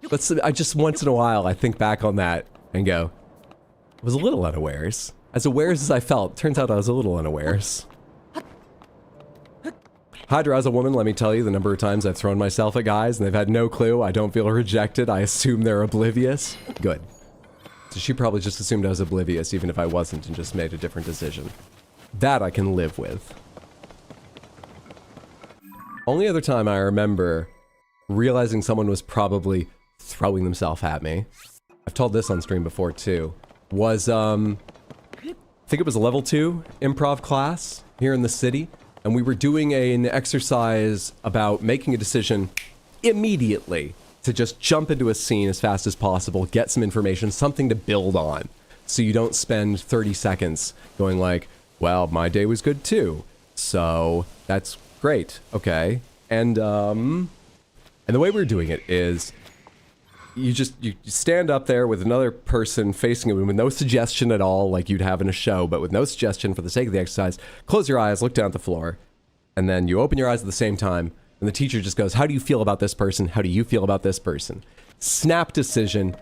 But I just, once in a while, I think back on that and go, I was a little unawares. As I felt, turns out I was a little unawares. Hydra, as a woman, let me tell you the number of times I've thrown myself at guys and they've had no clue. I don't feel rejected. I assume they're oblivious. Good. So she probably just assumed I was oblivious, even if I wasn't, and just made a different decision. That I can live with. Only other time I remember realizing someone was probably throwing themselves at me, I've told this on stream before too, was, I think it was a level 2 improv class here in the city, and we were doing an exercise about making a decision immediately to just jump into a scene as fast as possible, get some information, something to build on, so you don't spend 30 seconds going like, well, my day was good too, so that's great, okay. And the way we're doing it is you stand up there with another person facing you with no suggestion at all, like you'd have in a show, but with no suggestion for the sake of the exercise. Close your eyes, look down at the floor, and then you open your eyes at the same time, and the teacher just goes, how do you feel about this person? How do you feel about this person? Snap decision.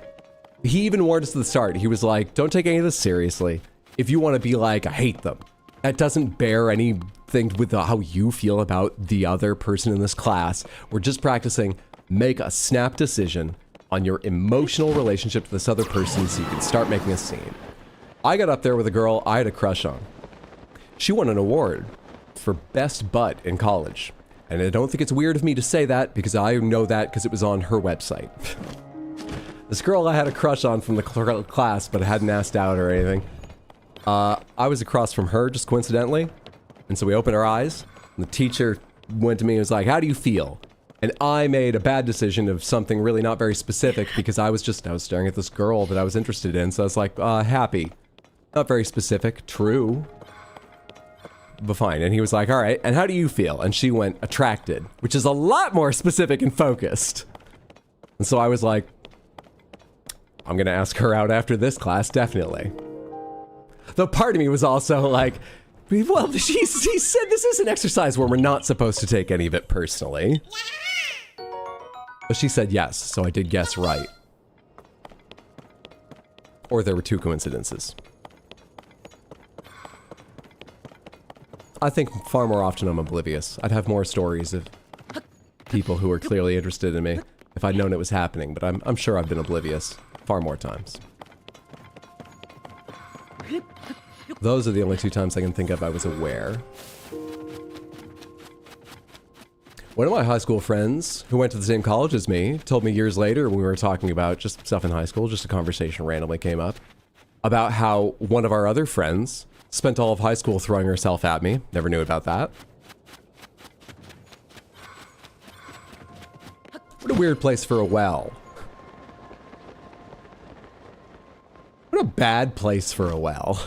He even warned us at the start. He was like, don't take any of this seriously. If you want to be like, I hate them, that doesn't bear anything with how you feel about the other person in this class. We're just practicing. Make a snap decision on your emotional relationship to this other person so you can start making a scene. I got up there with a girl I had a crush on. She won an award for best butt in college. And I don't think it's weird of me to say that because I know that because it was on her website. This girl I had a crush on from the class, but I hadn't asked out or anything. I was across from her just coincidentally. And so we opened our eyes and the teacher went to me and was like, how do you feel? And I made a bad decision of something really not very specific because I was staring at this girl that I was interested in. So I was like, happy. Not very specific. True. But fine. And he was like, all right, and how do you feel? And she went, attracted, which is a lot more specific and focused. And so I was like, I'm going to ask her out after this class, definitely. Though part of me was also like, well, he said this is an exercise where we're not supposed to take any of it personally. But she said yes, so I did guess right. Or there were two coincidences. I think far more often I'm oblivious. I'd have more stories of people who were clearly interested in me if I'd known it was happening, but I'm sure I've been oblivious far more times. Those are the only two times I can think of I was aware. One of my high school friends, who went to the same college as me, told me years later when we were talking about just stuff in high school, just a conversation randomly came up, about how one of our other friends spent all of high school throwing herself at me. Never knew about that. What a weird place for a well. What a bad place for a well.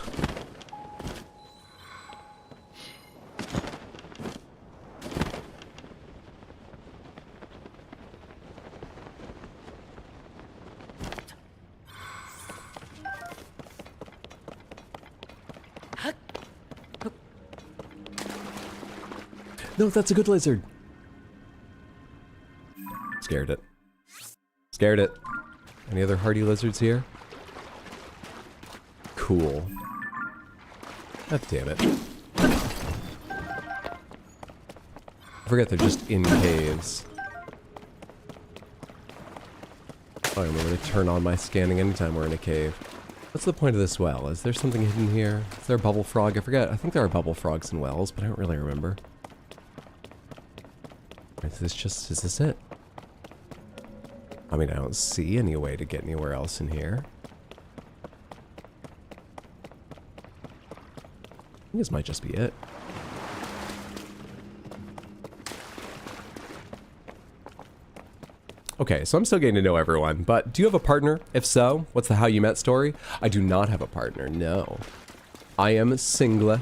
No, that's a good lizard. Scared it. Scared it. Any other hardy lizards here? Cool. God damn it. I forget they're just in caves. Oh, I remember to turn on my scanning anytime we're in a cave. What's the point of this well? Is there something hidden here? Is there a bubble frog? I forget. I think there are bubble frogs in wells, but I don't really remember. Is this it? I mean, I don't see any way to get anywhere else in here. I think this might just be it. Okay, so I'm still getting to know everyone, but do you have a partner? If so, what's the how you met story? I do not have a partner, no. I am single.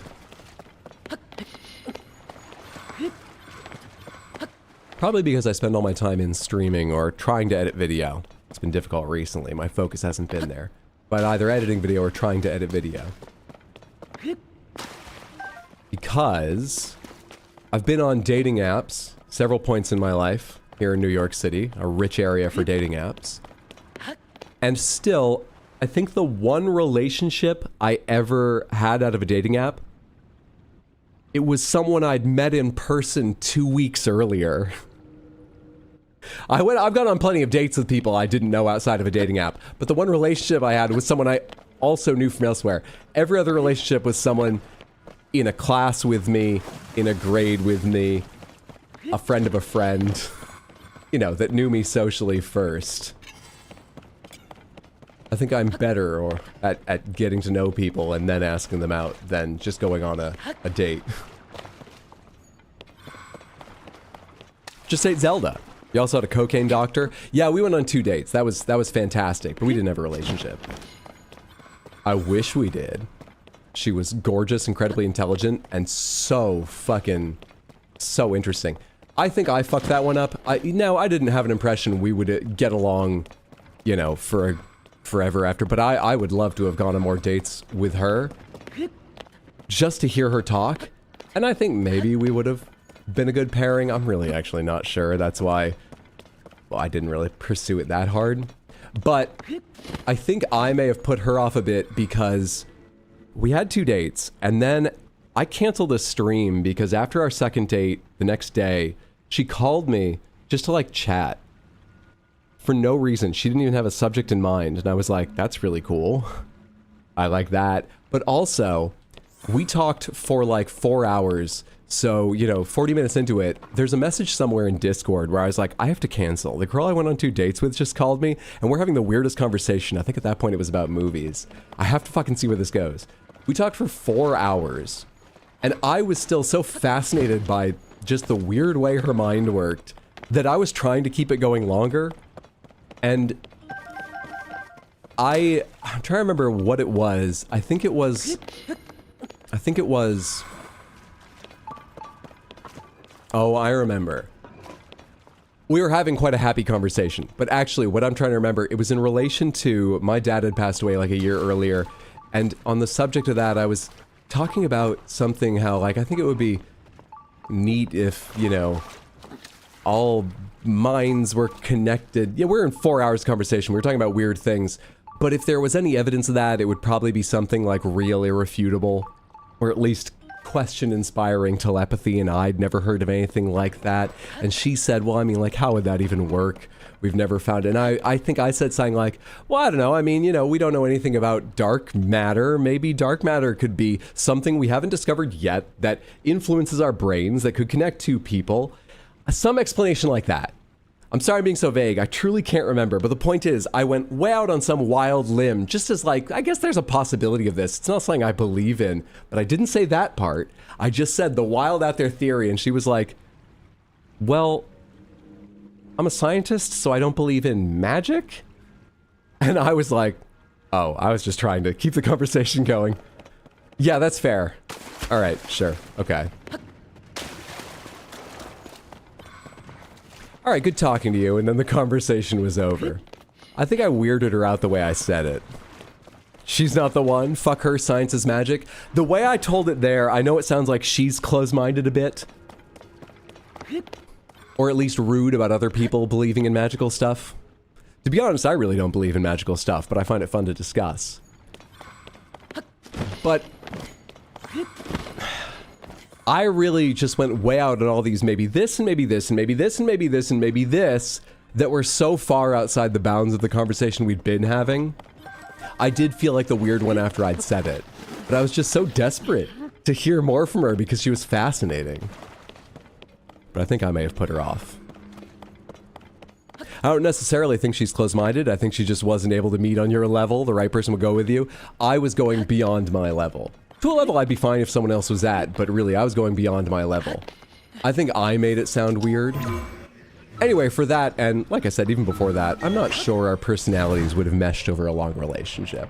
Probably because I spend all my time in streaming or trying to edit video. It's been difficult recently, my focus hasn't been there. But either editing video or trying to edit video. Because I've been on dating apps several points in my life here in New York City, a rich area for dating apps. And still, I think the one relationship I ever had out of a dating app it was someone I'd met in person 2 weeks earlier. I've gone on plenty of dates with people I didn't know outside of a dating app, but the one relationship I had was someone I also knew from elsewhere. Every other relationship was someone in a class with me, in a grade with me, a friend of a friend, you know, that knew me socially first. I think I'm better at getting to know people and then asking them out than just going on a date. Just ate Zelda. You also had a cocaine doctor. Yeah, we went on 2 dates. That was fantastic, but we didn't have a relationship. I wish we did. She was gorgeous, incredibly intelligent, and so interesting. I think I fucked that one up. I didn't have an impression we would get along, you know, for forever after, but I would love to have gone on more dates with her just to hear her talk, and I think maybe we would have been a good pairing. I'm really actually not sure. That's why, well, I didn't really pursue it that hard. But I think I may have put her off a bit because we had 2 dates, and then I canceled the stream because after our second date, the next day, she called me just to like chat. For no reason. She didn't even have a subject in mind, and I was like, that's really cool. I like that. But also, we talked for like 4 hours. So, you know, 40 minutes into it, there's a message somewhere in Discord where I was like, I have to cancel. The girl I went on 2 dates with just called me, and we're having the weirdest conversation. I think at that point it was about movies. I have to fucking see where this goes. We talked for 4 hours, and I was still so fascinated by just the weird way her mind worked that I was trying to keep it going longer. And I'm trying to remember what it was. I think it was, oh, I remember. We were having quite a happy conversation, but actually what I'm trying to remember, it was in relation to my dad had passed away like a year earlier, and on the subject of that, I was talking about something how, like, I think it would be neat if, you know, all minds were connected. Yeah, we're in 4 hours conversation. We were talking about weird things, but if there was any evidence of that, it would probably be something like real irrefutable, or at least question-inspiring telepathy, and I'd never heard of anything like that. And she said, well, I mean, like, how would that even work? We've never found it. And I think I said something like, well, I don't know. I mean, you know, we don't know anything about dark matter. Maybe dark matter could be something we haven't discovered yet that influences our brains, that could connect to people. Some explanation like that. I'm sorry I'm being so vague. I truly can't remember. But the point is, I went way out on some wild limb, just as like, I guess there's a possibility of this. It's not something I believe in, but I didn't say that part. I just said the wild out there theory, and she was like, well, I'm a scientist, so I don't believe in magic? And I was like, oh, I was just trying to keep the conversation going. Yeah, that's fair. All right, sure, okay. All right, good talking to you, and then the conversation was over. I think I weirded her out the way I said it. She's not the one. Fuck her, science is magic. The way I told it there, I know it sounds like she's close-minded a bit. Or at least rude about other people believing in magical stuff. To be honest, I really don't believe in magical stuff, but I find it fun to discuss. But I really just went way out on all these maybe this and maybe this and maybe this and maybe this and maybe this that were so far outside the bounds of the conversation we'd been having. I did feel like the weird one after I'd said it, but I was just so desperate to hear more from her because she was fascinating. But I think I may have put her off. I don't necessarily think she's close-minded. I think she just wasn't able to meet on your level. The right person would go with you. I was going beyond my level. To a level I'd be fine if someone else was at, but really I was going beyond my level. I think I made it sound weird. Anyway, for that, and like I said, even before that, I'm not sure our personalities would have meshed over a long relationship.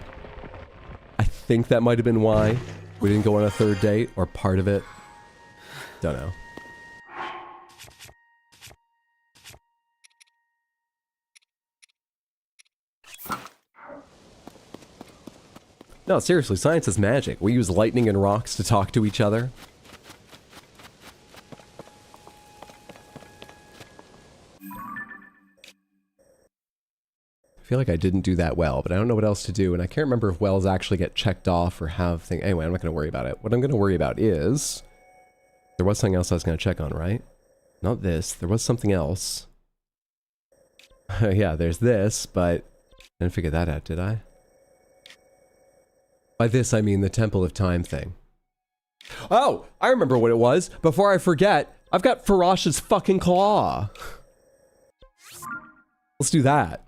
I think that might have been why we didn't go on a third date, or part of it. Don't know. No, seriously, science is magic. We use lightning and rocks to talk to each other. I feel like I didn't do that well, but I don't know what else to do, and I can't remember if wells actually get checked off or have things. Anyway, I'm not going to worry about it. What I'm going to worry about is There was something else I was going to check on, right? Not this. There was something else. Yeah, there's this, but I didn't figure that out, did I? By this, I mean the Temple of Time thing. Oh, I remember what it was. Before I forget, I've got Farash's fucking claw. Let's do that.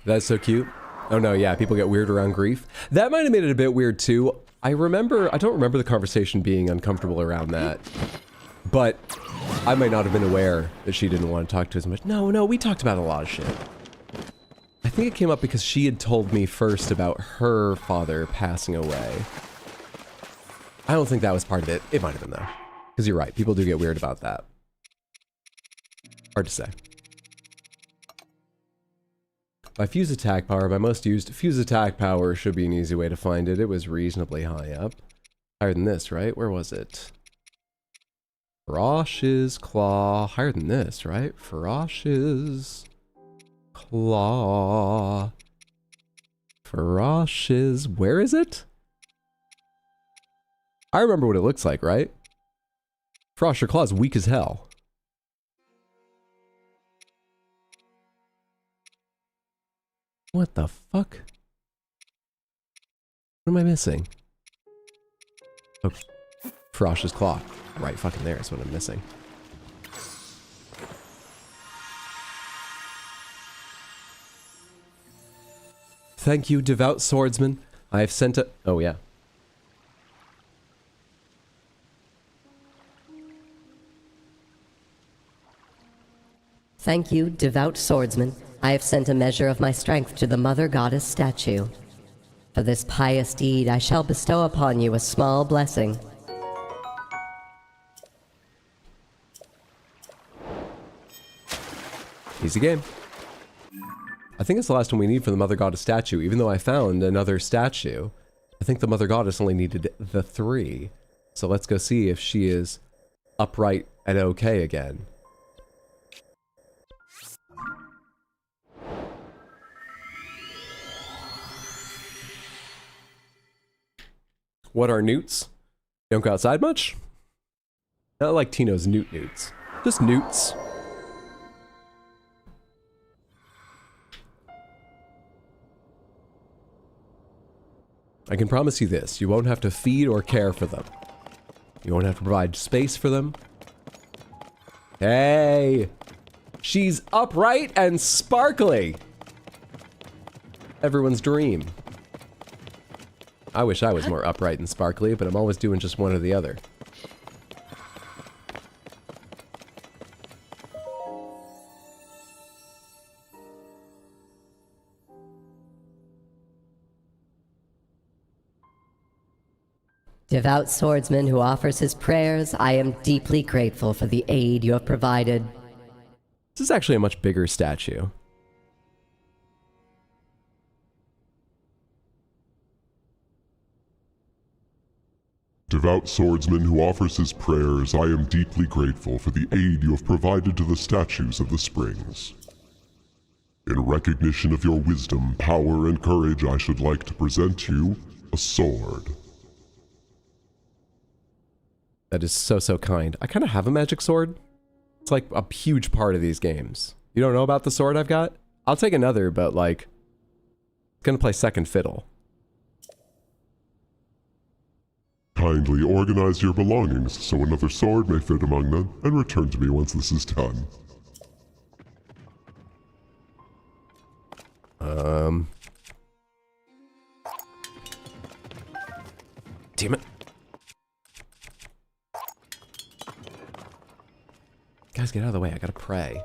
That's so cute. Oh no, yeah, people get weird around grief. That might have made it a bit weird too. I don't remember the conversation being uncomfortable around that. But I might not have been aware that she didn't want to talk to us much. No, we talked about a lot of shit. I think it came up because she had told me first about her father passing away. I don't think that was part of it. It might have been though. Because you're right, people do get weird about that. Hard to say. By fuse attack power, by most used, fuse attack power should be an easy way to find it. It was reasonably high up. Higher than this, right? Where was it? Farash's claw. Higher than this, right? Farash's claw. Farash's... Where is it? I remember what it looks like, right? Frosh, your claw's weak as hell. What the fuck? What am I missing? Oh, Frosh's claw. Right fucking there is what I'm missing. Thank you, devout swordsman. I have sent a... Oh, yeah. Thank you, devout swordsman. I have sent a measure of my strength to the Mother Goddess statue. For this pious deed, I shall bestow upon you a small blessing. Easy game. I think it's the last one we need for the Mother Goddess statue, even though I found another statue. I think the Mother Goddess only needed the 3. So let's go see if she is upright and okay again. What are newts? You don't go outside much? Not like Tino's newts. Just newts. I can promise you this, you won't have to feed or care for them. You won't have to provide space for them. Hey! She's upright and sparkly! Everyone's dream. I wish I was more upright and sparkly, but I'm always doing just one or the other. Devout swordsman who offers his prayers, I am deeply grateful for the aid you have provided. This is actually a much bigger statue. Devout swordsman who offers his prayers, I am deeply grateful for the aid you have provided to the statues of the springs. In recognition of your wisdom, power, and courage, I should like to present you a sword. That is so kind. I kind of have a magic sword. It's like a huge part of these games. You don't know about the sword I've got? I'll take another, but like, it's gonna play second fiddle. Kindly organize your belongings so another sword may fit among them, and return to me once this is done. Damn it. Guys, get out of the way. I gotta pray.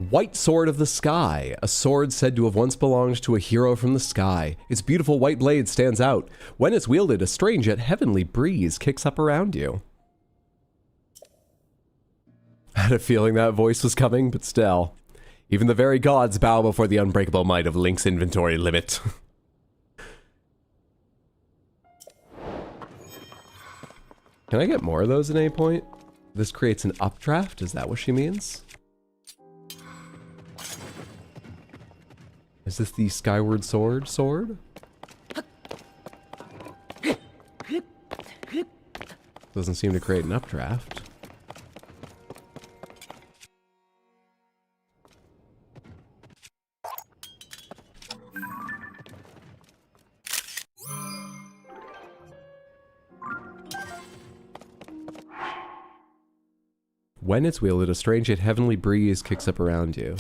White Sword of the Sky, a sword said to have once belonged to a hero from the sky. Its beautiful white blade stands out. When it's wielded, a strange yet heavenly breeze kicks up around you. I had a feeling that voice was coming, but still. Even the very gods bow before the unbreakable might of Link's inventory limit. Can I get more of those at any point? This creates an updraft? Is that what she means? Is this the Skyward Sword? Doesn't seem to create an updraft. When it's wielded, a strange yet heavenly breeze kicks up around you.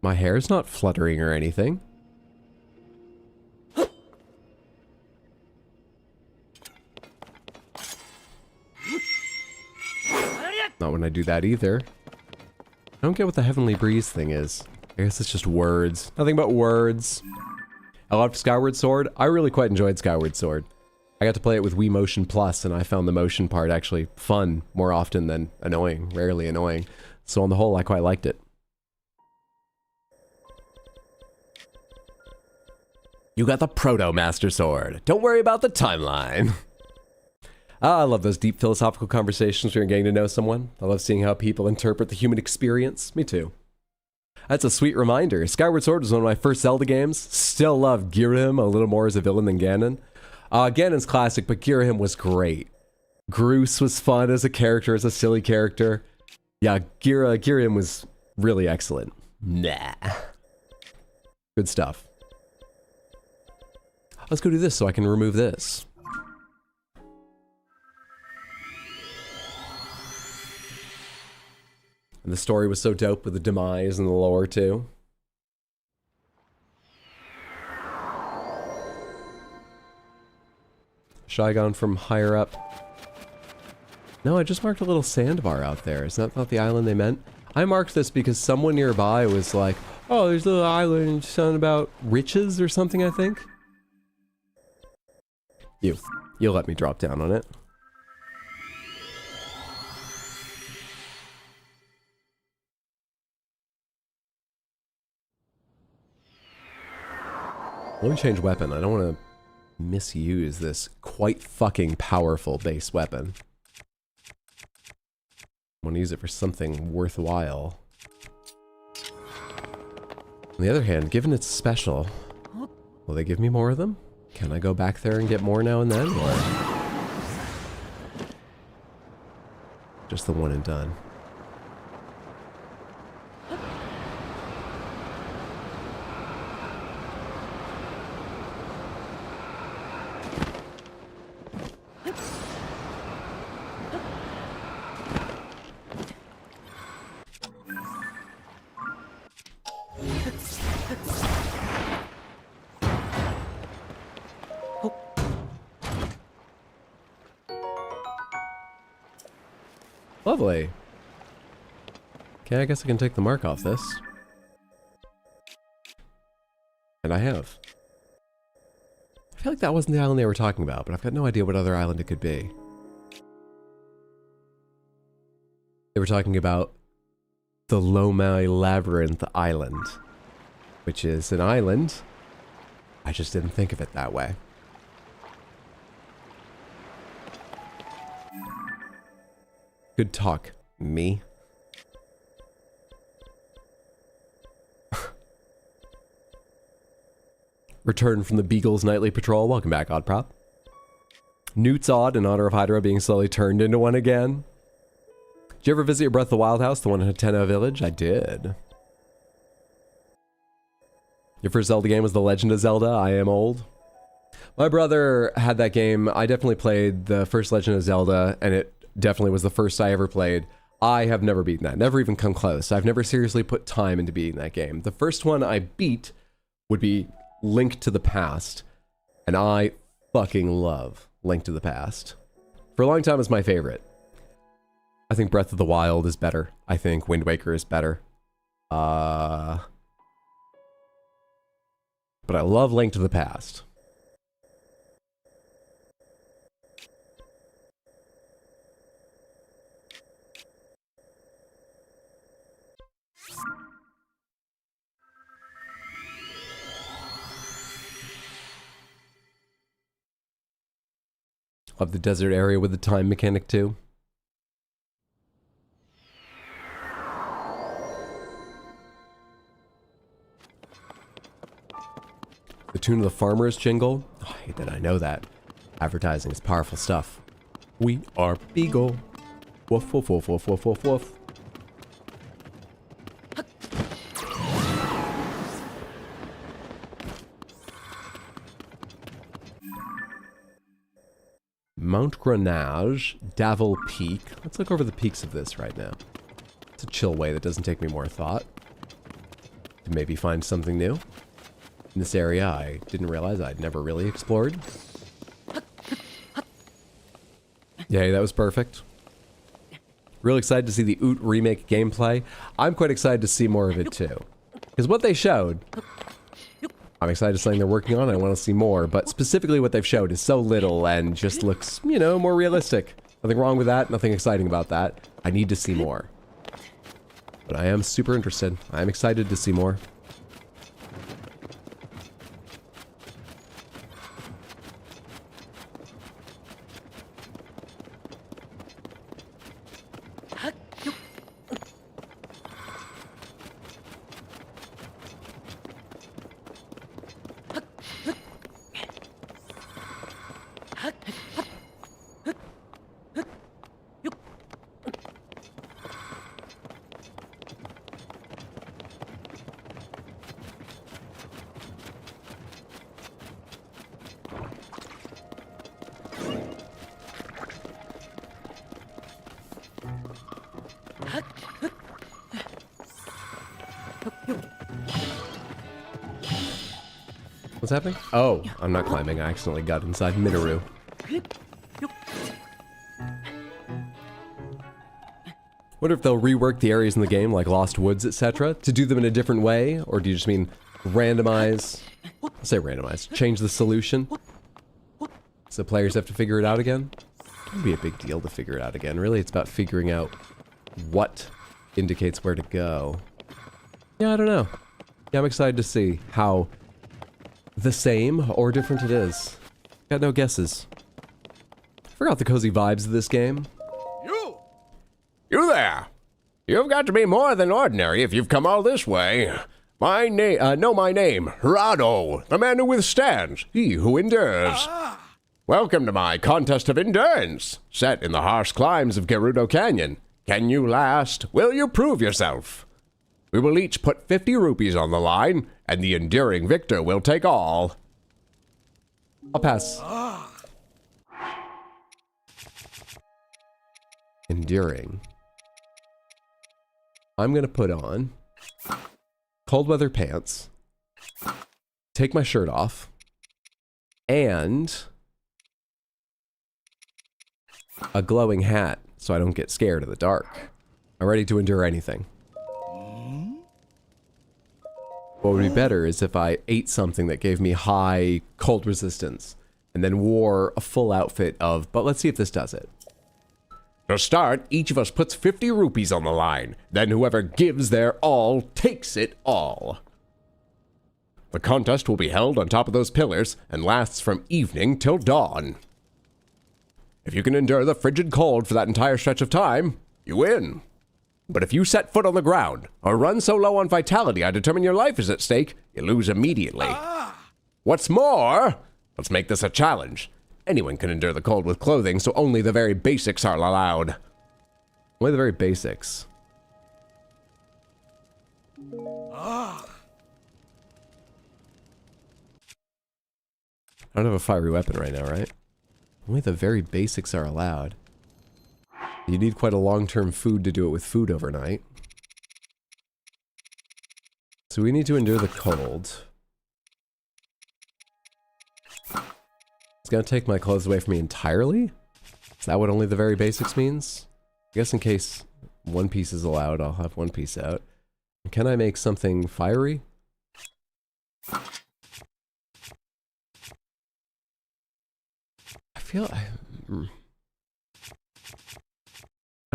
My hair's not fluttering or anything. Not when I do that either. I don't get what the heavenly breeze thing is. I guess it's just words. Nothing but words. I loved Skyward Sword. I really quite enjoyed Skyward Sword. I got to play it with Wii Motion Plus, and I found the motion part actually fun more often than annoying. Rarely annoying. So on the whole, I quite liked it. You got the Proto Master Sword. Don't worry about the timeline. I love those deep philosophical conversations where you're getting to know someone. I love seeing how people interpret the human experience. Me too. That's a sweet reminder. Skyward Sword was one of my first Zelda games. Still love Girahim a little more as a villain than Ganon. Ganon's classic, but Girahim was great. Groose was fun as a character, as a silly character. Yeah, Girahim was really excellent. Nah. Good stuff. Let's go do this so I can remove this. And the story was so dope with the demise and the lore too. Shygon from higher up. No, I just marked a little sandbar out there. Is that not the island they meant? I marked this because someone nearby was like, oh, there's a little island, something about riches or something, I think. You'll let me drop down on it. Let me change weapon. I don't want to misuse this quite fucking powerful base weapon. I want to use it for something worthwhile. On the other hand, given it's special, will they give me more of them? Can I go back there and get more now and then, or just the one and done? Lovely. Okay, I guess I can take the mark off this. And I have. I feel like that wasn't the island they were talking about, but I've got no idea what other island it could be. They were talking about the Lomai Labyrinth Island, which is an island. I just didn't think of it that way. Good talk, me. Return from the Beagle's nightly patrol. Welcome back, Oddprop. Newt's odd in honor of Hydra being slowly turned into one again. Did you ever visit your Breath of the Wild house, the one in Hateno Village? I did. Your first Zelda game was The Legend of Zelda. I am old. My brother had that game. I definitely played the first Legend of Zelda, and it definitely was the first I ever played. I have never beaten that. Never even come close. I've never seriously put time into beating that game. The first one I beat would be Link to the Past, and I fucking love Link to the Past. For a long time, it's my favorite. I think Breath of the Wild is better. I think Wind Waker is better. But I love Link to the Past. Of the desert area with the time mechanic too. The tune of the farmer's jingle. Oh, I hate that I know that. Advertising is powerful stuff. We are Beagle. Woof, woof, woof, woof, woof, woof, woof. Mount Grenage, Davil Peak. Let's look over the peaks of this right now. It's a chill way that doesn't take me more thought. To maybe find something new. In this area, I didn't realize I'd never really explored. Yay, that was perfect. Real excited to see the Oot remake gameplay. I'm quite excited to see more of it too. Because what they showed, I'm excited to say they're working on it. I want to see more, but specifically what they've showed is so little and just looks, you know, more realistic. Nothing wrong with that, nothing exciting about that. I need to see more. But I am super interested. I'm excited to see more. What's happening? Oh, I'm not climbing. I accidentally got inside Minoru. Wonder if they'll rework the areas in the game, like Lost Woods, etc., to do them in a different way, or do you just mean randomize? I'll say randomize. Change the solution, so players have to figure it out again. It would be a big deal to figure it out again. Really, it's about figuring out what indicates where to go. Yeah, I don't know. Yeah, I'm excited to see how the same or different it is. Got no guesses. Forgot the cozy vibes of this game. You there! You've got to be more than ordinary if you've come all this way. Know my name, Hyrule, the man who withstands, he who endures. Welcome to my contest of endurance, set in the harsh climbs of Gerudo Canyon. Can you last? Will you prove yourself? We will each put 50 rupees on the line, and the enduring victor will take all. I'll pass. Enduring. I'm gonna put on cold weather pants, take my shirt off, and a glowing hat so I don't get scared in the dark. I'm ready to endure anything. What would be better is if I ate something that gave me high cold resistance and then wore a full outfit of, but let's see if this does it. To start, each of us puts 50 rupees on the line. Then whoever gives their all takes it all. The contest will be held on top of those pillars and lasts from evening till dawn. If you can endure the frigid cold for that entire stretch of time, you win. But if you set foot on the ground or run so low on vitality I determine your life is at stake, you lose immediately. What's more, let's make this a challenge. Anyone can endure the cold with clothing, so only the very basics are allowed. Only the very basics. I don't have a fiery weapon right now, right? Only the very basics are allowed. You need quite a long-term food to do it with food overnight. So we need to endure the cold. It's gonna take my clothes away from me entirely? Is that what only the very basics means? I guess in case one piece is allowed, I'll have one piece out. Can I make something fiery? I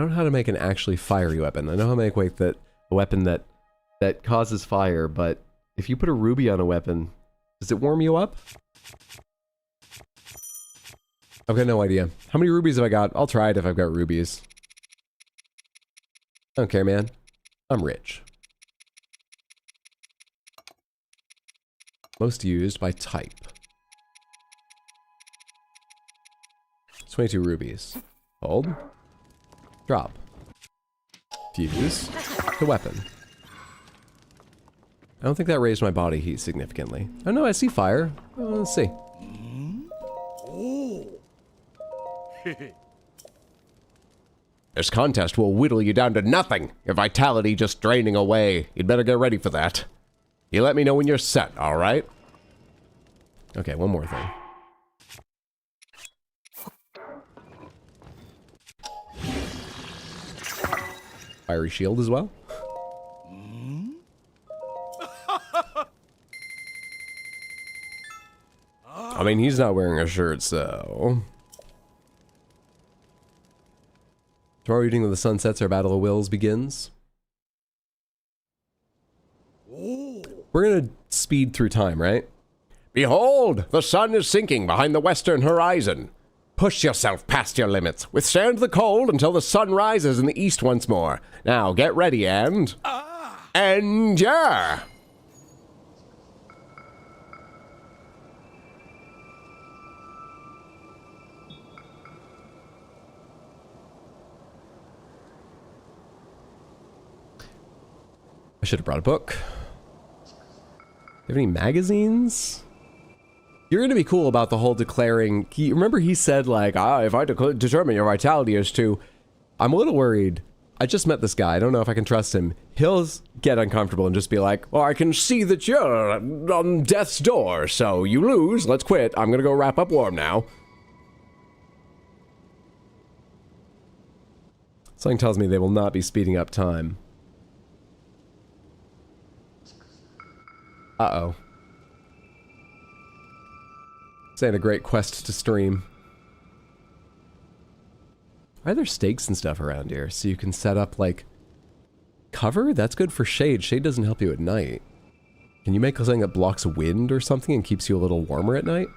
don't know how to make an actually fiery weapon. I know how to make a weapon that causes fire, but if you put a ruby on a weapon, does it warm you up? I've got no idea. How many rubies have I got? I'll try it if I've got rubies. I don't care, man. I'm rich. Most used by type. 22 rubies. Hold. Drop. Fuse. The weapon. I don't think that raised my body heat significantly. Oh no, I see fire. Let's see. This contest will whittle you down to nothing, your vitality just draining away. You'd better get ready for that. You let me know when you're set, alright? Okay, one more thing. Fiery shield as well. I mean, he's not wearing a shirt, so... Tomorrow evening when the sun sets, our battle of wills begins. We're gonna speed through time, right? Behold, the sun is sinking behind the western horizon. Push yourself past your limits. Withstand the cold until the sun rises in the east once more. Now, get ready and... endure! I should have brought a book. You have any magazines? You're gonna be cool about the whole declaring. Remember he said like, if I determine your vitality is 2. I'm a little worried. I just met this guy. I don't know if I can trust him. He'll get uncomfortable and just be like, well, I can see that you're on death's door, so you lose. Let's quit. I'm gonna go wrap up warm now. Something tells me they will not be speeding up time. Uh-oh. This ain't a great quest to stream. Are there stakes and stuff around here so you can set up, like, cover? That's good for shade. Shade doesn't help you at night. Can you make something that blocks wind or something and keeps you a little warmer at night?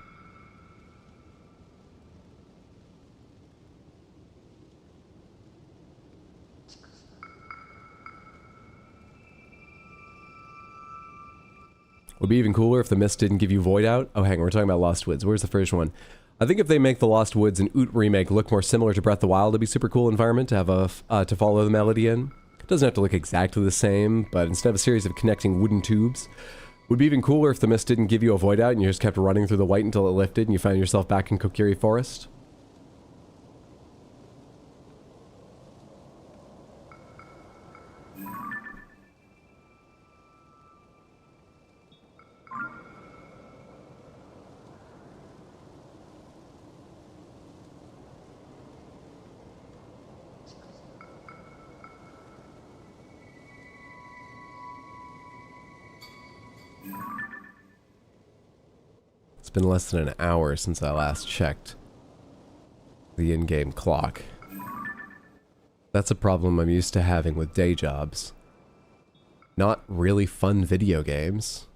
Would be even cooler if the mist didn't give you void out. Oh, hang on, we're talking about Lost Woods. Where's the first one? I think if they make the Lost Woods and Oot remake look more similar to Breath of the Wild, it'd be a super cool environment to have a to follow the melody in. It doesn't have to look exactly the same, but instead of a series of connecting wooden tubes, would be even cooler if the mist didn't give you a void out and you just kept running through the white until it lifted and you found yourself back in Kokiri Forest. It's been less than an hour since I last checked the in-game clock. That's a problem I'm used to having with day jobs. Not really fun video games.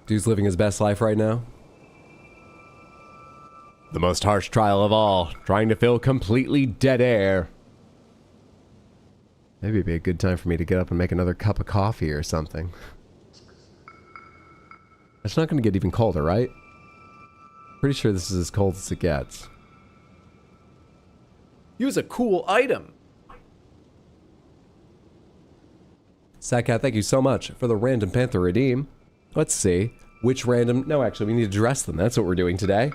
Dude's living his best life right now. The most harsh trial of all, trying to fill completely dead air. Maybe it'd be a good time for me to get up and make another cup of coffee or something. It's not going to get even colder, right? Pretty sure this is as cold as it gets. Use a cool item. Satcat, thank you so much for the Random Panther redeem. Let's see. Which random... No, actually, we need to dress them. That's what we're doing today.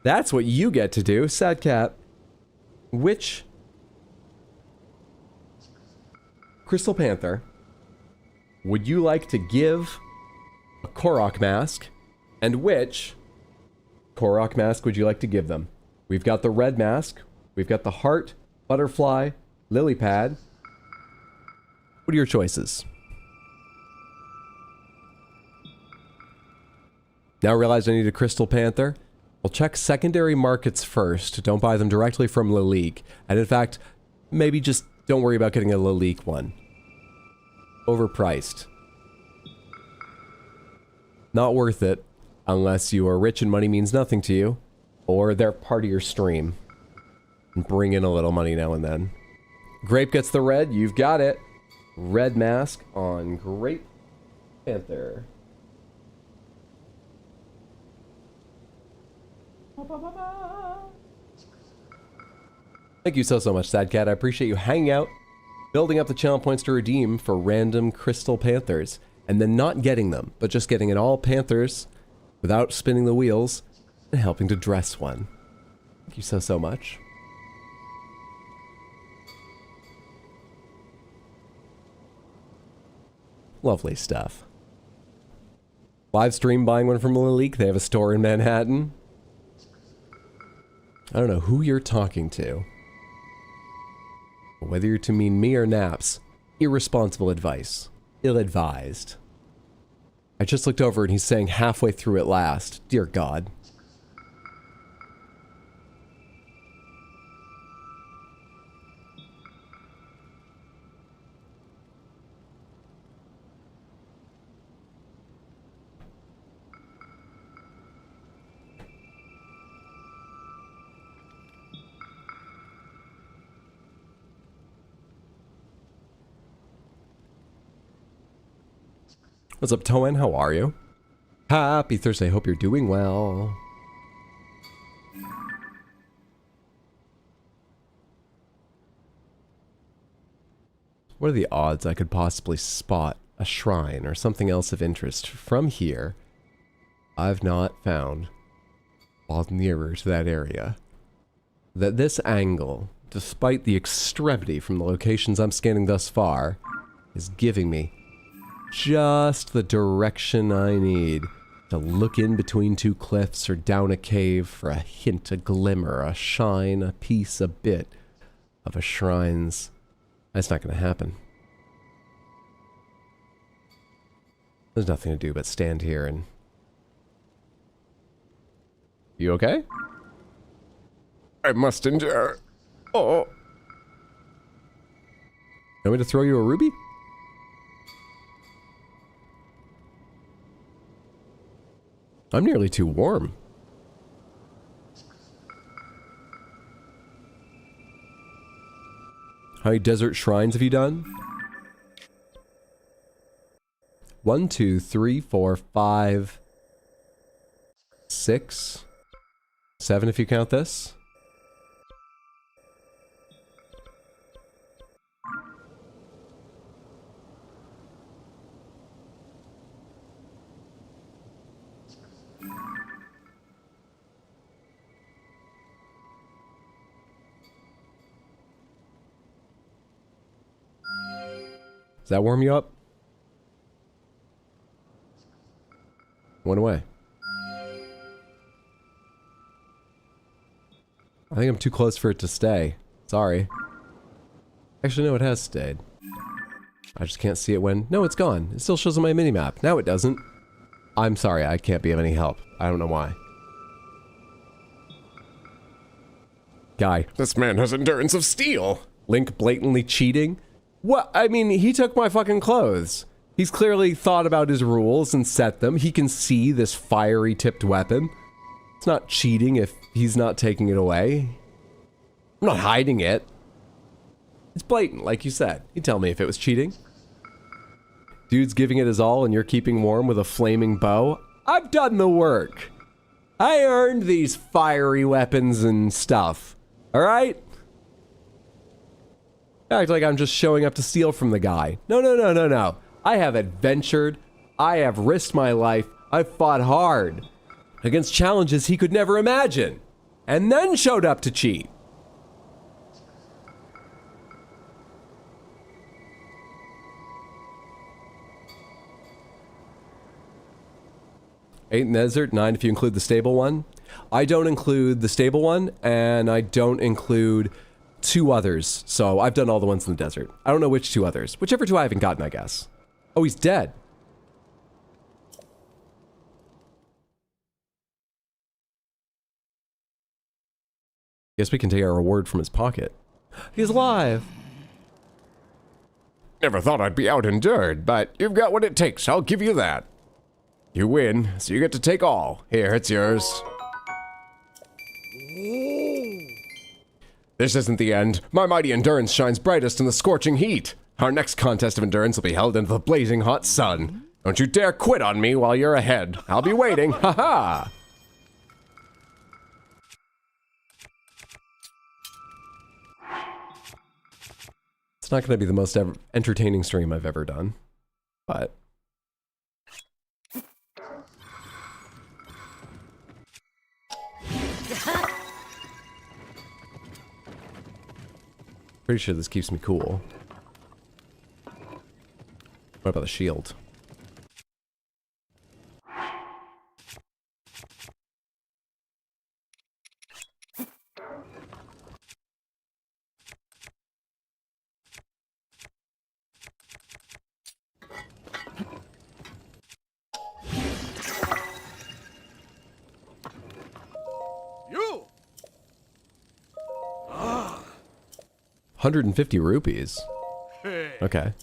That's what you get to do. Satcat. Which... Crystal Panther would you like to give a Korok mask, and which Korok mask would you like to give them? We've got the red mask, we've got the heart, butterfly, lily pad. What are your choices? Now I realize I need a Crystal Panther. We'll check secondary markets first. Don't buy them directly from Lalique. And in fact, maybe just don't worry about getting a Lalique one. Overpriced. Not worth it unless you are rich and money means nothing to you, or they're part of your stream. And bring in a little money now and then. Grape gets the red. You've got it. Red mask on Grape Panther. Thank you so much, Sad Cat. I appreciate you hanging out, building up the channel points to redeem for random crystal panthers, and then not getting them, but just getting it all panthers without spinning the wheels and helping to dress one. Thank you so much. Lovely stuff. Live stream buying one from Lilique. They have a store in Manhattan. I don't know who you're talking to. Whether you're to mean me or Naps, irresponsible advice. Ill-advised. I just looked over and he's saying halfway through at last. Dear God. What's up, Toen? How are you? Happy Thursday. Hope you're doing well. What are the odds I could possibly spot a shrine or something else of interest from here I've not found while nearer to that area? That this angle, despite the extremity from the locations I'm scanning thus far, is giving me just the direction I need to look in between two cliffs or down a cave for a hint, a glimmer, a shine, a piece, a bit of a shrine's. That's not going to happen. There's nothing to do but stand here and... You okay? I must endure. Oh. Want me to throw you a ruby? I'm nearly too warm. How many desert shrines have you done? 1, 2, 3, 4, 5, 6, 7 if you count this. Does that warm you up? Went away. I think I'm too close for it to stay. Sorry. Actually, no, it has stayed. I just can't see it when... No, it's gone. It still shows on my minimap. Now it doesn't. I'm sorry, I can't be of any help. I don't know why. Guy. This man has endurance of steel. Link blatantly cheating? What? I mean, he took my fucking clothes. He's clearly thought about his rules and set them. He can see this fiery tipped weapon. It's not cheating if he's not taking it away. I'm not hiding it. It's blatant, like you said. You tell me if it was cheating. Dude's giving it his all and you're keeping warm with a flaming bow. I've done the work. I earned these fiery weapons and stuff. Alright? Act like I'm just showing up to steal from the guy. No, no, no, no, no. I have adventured. I have risked my life. I've fought hard against challenges he could never imagine. And then showed up to cheat. Eight in the desert, 9 if you include the stable one. I don't include the stable one, and I don't include 2 others. So I've done all the ones in the desert. I don't know which 2 others. Whichever 2 I haven't gotten, I guess. Oh, he's dead. Guess we can take our reward from his pocket. He's alive! Never thought I'd be out endured, but you've got what it takes, I'll give you that. You win, so you get to take all. Here, it's yours. This isn't the end. My mighty endurance shines brightest in the scorching heat. Our next contest of endurance will be held in the blazing hot sun. Don't you dare quit on me while you're ahead. I'll be waiting. Ha ha! It's not going to be the most entertaining stream I've ever done, but... Pretty sure this keeps me cool. What about the shield? You! 150 rupees. Okay.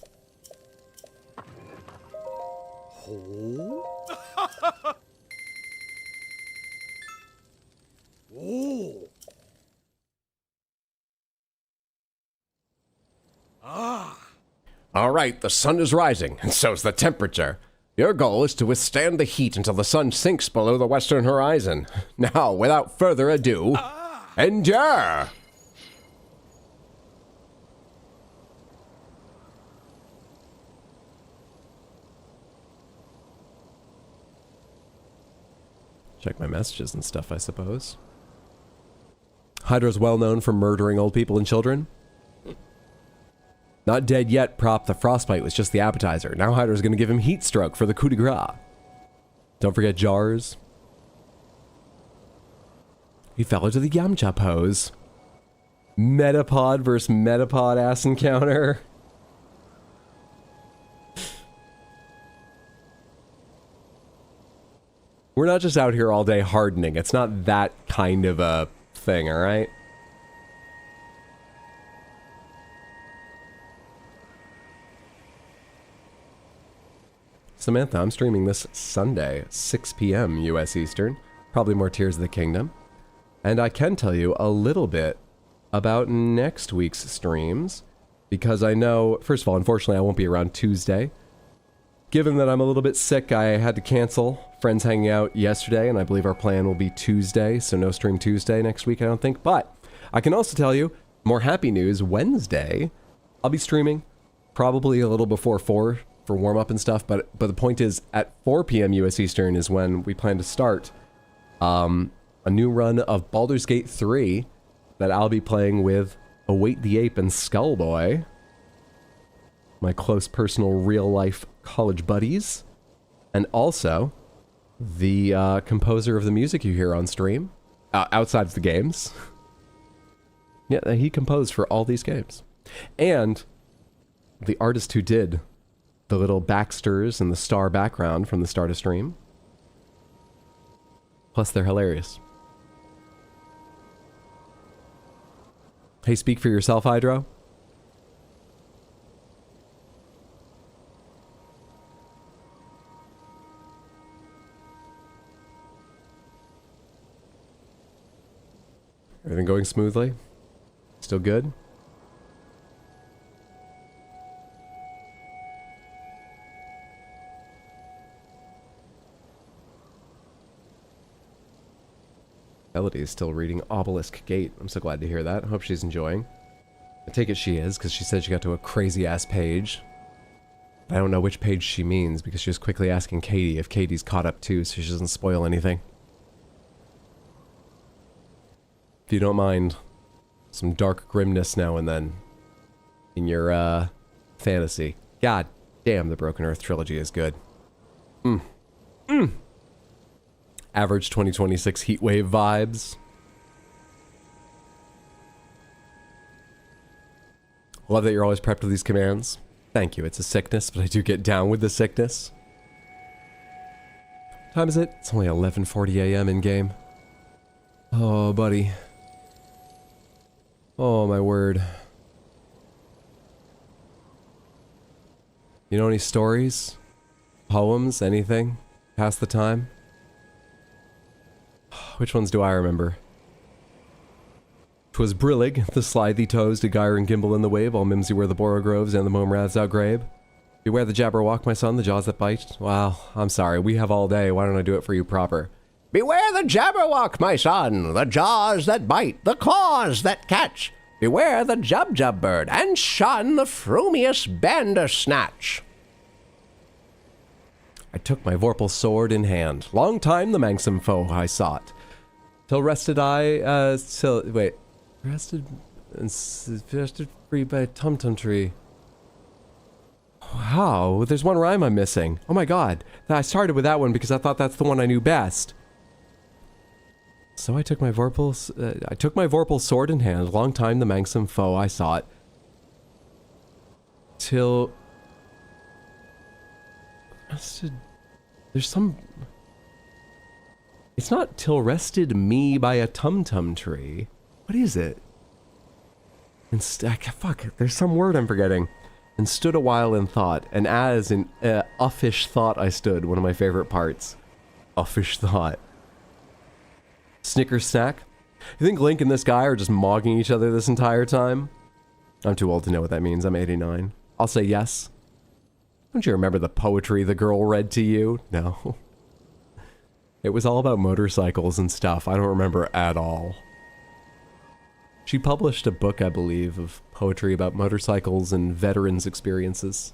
All right, the sun is rising, and so's the temperature. Your goal is to withstand the heat until the sun sinks below the western horizon. Now, without further ado, endure! Check my messages and stuff, I suppose. Hydra's well known for murdering old people and children. Not dead yet, prop. The frostbite was just the appetizer. Now Hydra's gonna give him heat stroke for the coup de grace. Don't forget jars. He fell into the Yamcha pose. Metapod versus Metapod ass encounter. We're not just out here all day hardening. It's not that kind of a thing, alright? Samantha, I'm streaming this Sunday, 6 p.m. US Eastern. Probably more Tears of the Kingdom. And I can tell you a little bit about next week's streams. Because I know, first of all, unfortunately I won't be around Tuesday. Given that I'm a little bit sick, I had to cancel friends hanging out yesterday, and I believe our plan will be Tuesday, so no stream Tuesday next week, I don't think. But I can also tell you, more happy news, Wednesday, I'll be streaming probably a little before 4 for warm-up and stuff, but the point is, at 4 p.m. US Eastern is when we plan to start a new run of Baldur's Gate 3 that I'll be playing with Await the Ape and Skullboy, my close personal real-life college buddies, and also the composer of the music you hear on stream, outside of the games. Yeah, he composed for all these games. And the artist who did the little Baxters and the star background from the start of stream. Plus, they're hilarious. Hey, speak for yourself, Hydro. Everything going smoothly? Still good? Elodie is still reading Obelisk Gate. I'm so glad to hear that. I hope she's enjoying. I take it she is, because she said she got to a crazy-ass page. I don't know which page she means, because she was quickly asking Katie if Katie's caught up too, so she doesn't spoil anything. If you don't mind, some dark grimness now and then in your, fantasy. God damn, the Broken Earth trilogy is good. Average 2026 heatwave vibes. Love that you're always prepped with these commands. Thank you. It's a sickness, but I do get down with the sickness. What time is it? It's only 11:40 a.m. in game. Oh, buddy. Oh, my word. You know any stories? Poems? Anything? Pass the time. Which ones do I remember? 'Twas brillig, the slithy toes to gyre and gimble in the wave, all mimsy were the borogroves and the mome raths outgrabe. Beware the jabberwock, my son, the jaws that bite. Wow, I'm sorry, we have all day, why don't I do it for you proper? Beware the jabberwock, my son, the jaws that bite, the claws that catch. Beware the jub-jub bird, and shun the frumious bandersnatch. I took my vorpal sword in hand. Long time the manxome foe I sought. Till rested rested free by a tum-tum tree. Wow, there's one rhyme I'm missing. Oh my god. I started with that one because I thought that's the one I knew best. So I took my vorpal sword in hand. Long time the manxome foe I sought. Till there's some... It's not till rested me by a tum-tum tree. What is it? Fuck, there's some word I'm forgetting. And stood a while in thought, and as in uffish thought I stood, one of my favorite parts. Uffish thought. Snicker snack? You think Link and this guy are just mogging each other this entire time? I'm too old to know what that means, I'm 89. I'll say yes. Don't you remember the poetry the girl read to you? No. It was all about motorcycles and stuff. I don't remember at all. She published a book, I believe, of poetry about motorcycles and veterans' experiences.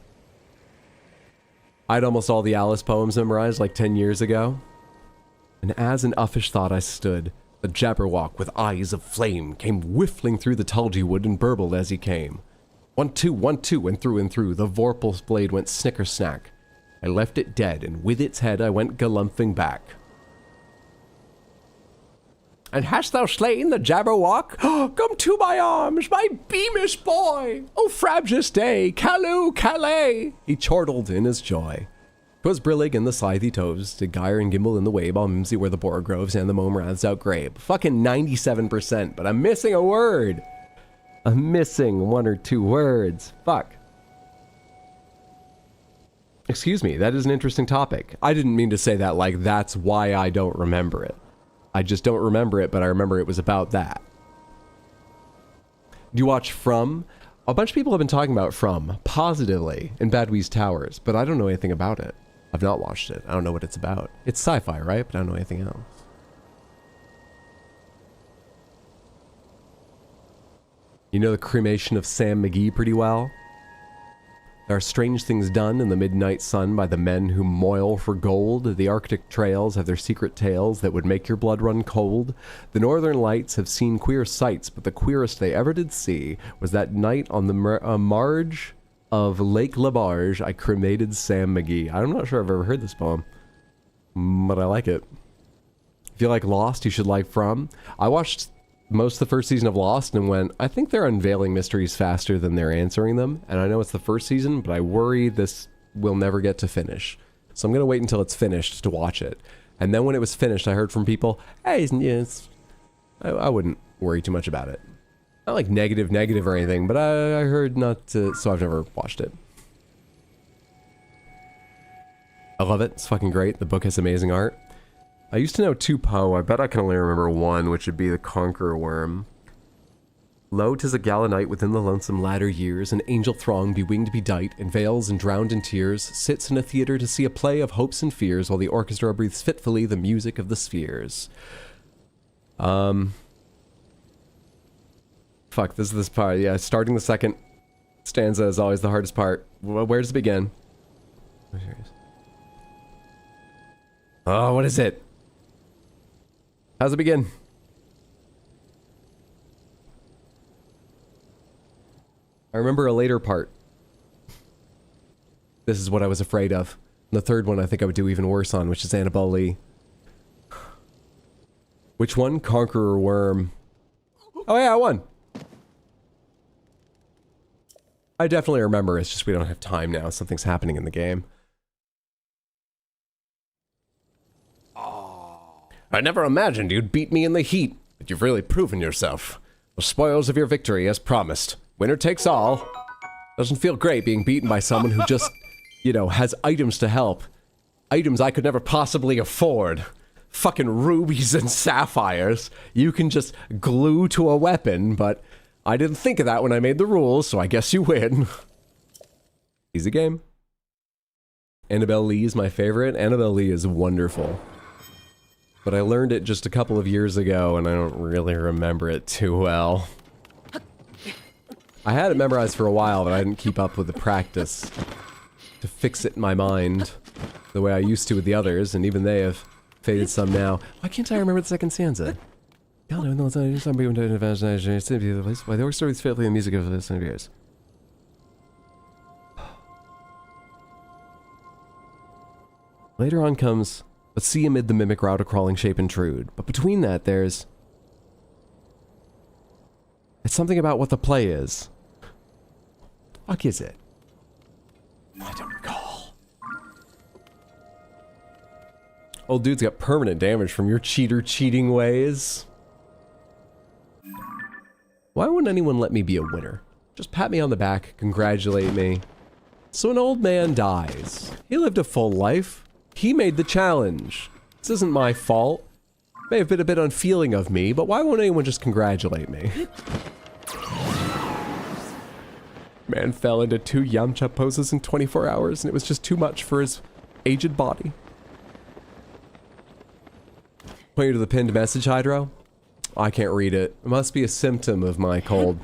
I had almost all the Alice poems memorized like 10 years ago. And as in uffish thought I stood, the jabberwock with eyes of flame came whiffling through the tulgey wood and burbled as he came. 1, 2, 1, 2, and through, the vorpal's blade went snicker-snack. I left it dead, and with its head I went galumphing back. And hast thou slain the jabberwock? Come to my arms, my beamish boy! O frabjous day, Callooh, Calais! He chortled in his joy. 'Twas brillig and the slithy toves did gyre and gimble in the wabe, all mimsy were the borogroves and the mome raths outgrabe. Fucking 97%, but I'm missing a word! I'm missing 1 or 2 words. Fuck. Excuse me, that is an interesting topic. I didn't mean to say that like that's why I don't remember it. I just don't remember it, but I remember it was about that. Do you watch From? A bunch of people have been talking about From, positively, in Badwee's Towers, but I don't know anything about it. I've not watched it. I don't know what it's about. It's sci-fi, right? But I don't know anything else. You know the cremation of Sam McGee pretty well? There are strange things done in the midnight sun by the men who moil for gold. The Arctic trails have their secret tales that would make your blood run cold. The Northern Lights have seen queer sights, but the queerest they ever did see was that night on the marge of Lake Labarge, I cremated Sam McGee. I'm not sure I've ever heard this poem, but I like it. If you like Lost, you should like From. I watched most of the first season of Lost and went, I think they're unveiling mysteries faster than they're answering them. And I know it's the first season, but I worry this will never get to finish. So I'm going to wait until it's finished to watch it. And then when it was finished, I heard from people, hey, I wouldn't worry too much about it. Not like negative or anything, but I heard not to, so I've never watched it. I love it. It's fucking great. The book has amazing art. I used to know 2 Poe. I bet I can only remember 1, which would be the Conqueror Worm. Lo, 'tis a gala night within the lonesome latter years, an angel throng bewinged bedight, in veils and drowned in tears, sits in a theater to see a play of hopes and fears, while the orchestra breathes fitfully the music of the spheres. Fuck, this is this part. Yeah, starting the second stanza is always the hardest part. Where does it begin? Oh, what is it? How's it begin? I remember a later part. This is what I was afraid of. The third one I think I would do even worse on, which is Annabelle Lee. Which one? Conqueror Worm. Oh yeah, I won! I definitely remember, it's just we don't have time now. Something's happening in the game. I never imagined you'd beat me in the heat, but you've really proven yourself. The spoils of your victory, as promised. Winner takes all. Doesn't feel great being beaten by someone who just, you know, has items to help. items I could never possibly afford. Fucking rubies and sapphires. You can just glue to a weapon, but I didn't think of that when I made the rules, so I guess you win. Easy game. Annabelle Lee is my favorite. Annabelle Lee is wonderful. But I learned it just a couple of years ago, and I don't really remember it too well. I had it memorized for a while, but I didn't keep up with the practice to fix it in my mind the way I used to with the others, and even they have faded some now. Why can't I remember the second stanza? God, no, it's not somebody who died in the place. Why they were stories faithfully in the music of the 100 years. Later on comes, let's see amid the mimic route a crawling shape intrude. But between that, there's... It's something about what the play is. What the fuck is it? I don't recall. Old dude's got permanent damage from your cheating ways. Why wouldn't anyone let me be a winner? Just pat me on the back, congratulate me. So an old man dies. He lived a full life. He made the challenge. This isn't my fault. May have been a bit unfeeling of me, but why won't anyone just congratulate me? Man fell into 2 Yamcha poses in 24 hours, and it was just too much for his aged body. Point you to the pinned message, Hydro? I can't read it. It must be a symptom of my cold.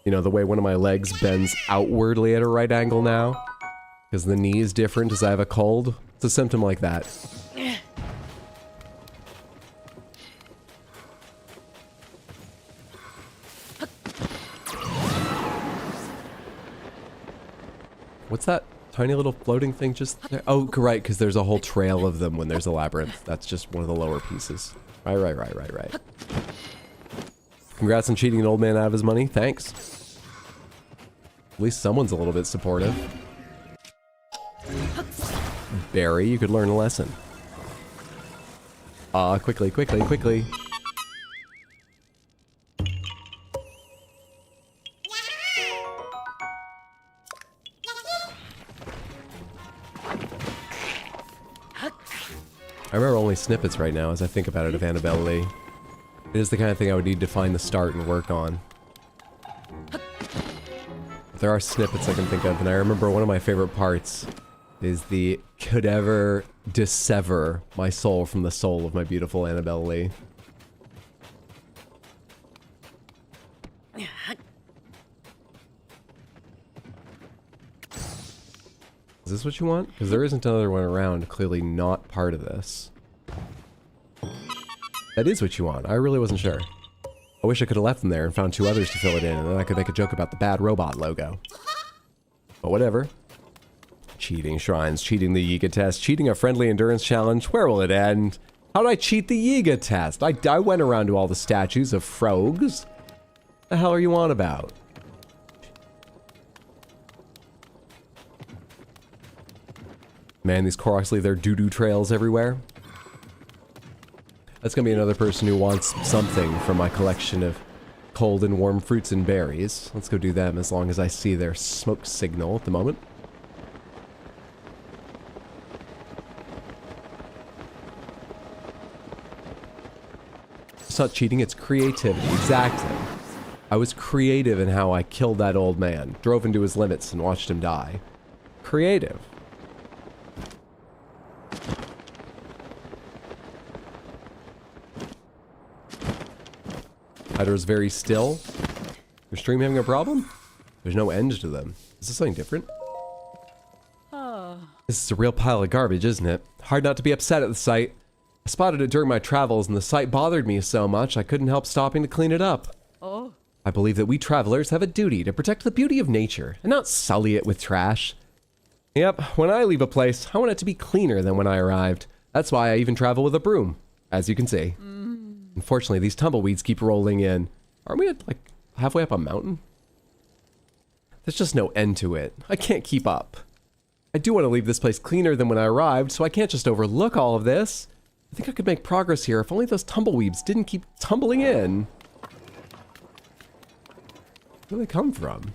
You know, the way one of my legs bends outwardly at a right angle now? Because the knee is different as I have a cold. It's a symptom like that. What's that tiny little floating thing just there? Oh, right, because there's a whole trail of them when there's a labyrinth. That's just one of the lower pieces. Right. Congrats on cheating an old man out of his money. Thanks. At least someone's a little bit supportive. Barry, you could learn a lesson. Quickly. I remember only snippets right now as I think about it of Annabelle Lee. It is the kind of thing I would need to find the start and work on. But there are snippets I can think of, and I remember one of my favorite parts is the could ever dissever my soul from the soul of my beautiful Annabelle Lee. Is this what you want? Because there isn't another one around, clearly not part of this. That is what you want. I really wasn't sure. I wish I could have left them there and found 2 others to fill it in, and then I could make a joke about the bad robot logo. But whatever. Cheating shrines, cheating the Yiga test, cheating a friendly endurance challenge. Where will it end? How did I cheat the Yiga test? I went around to all the statues of frogs. The hell are you on about? Man, these Koroks leave their doo-doo trails everywhere. That's gonna be another person who wants something from my collection of cold and warm fruits and berries. Let's go do them as long as I see their smoke signal at the moment. It's not cheating, it's creativity. Exactly. I was creative in how I killed that old man, drove into his limits and watched him die. Creative. Hydra's very still. Your stream having a problem? There's no end to them. Is this something different? This is a real pile of garbage, isn't it? Hard not to be upset at the site. I spotted it during my travels and the site bothered me so much I couldn't help stopping to clean it up. I believe that we travelers have a duty to protect the beauty of nature and not sully it with trash. Yep, when I leave a place, I want it to be cleaner than when I arrived. That's why I even travel with a broom, as you can see. Unfortunately, these tumbleweeds keep rolling in. Aren't we at, like, halfway up a mountain? There's just no end to it. I can't keep up. I do want to leave this place cleaner than when I arrived, so I can't just overlook all of this. I think I could make progress here if only those tumbleweeds didn't keep tumbling in. Where do they come from?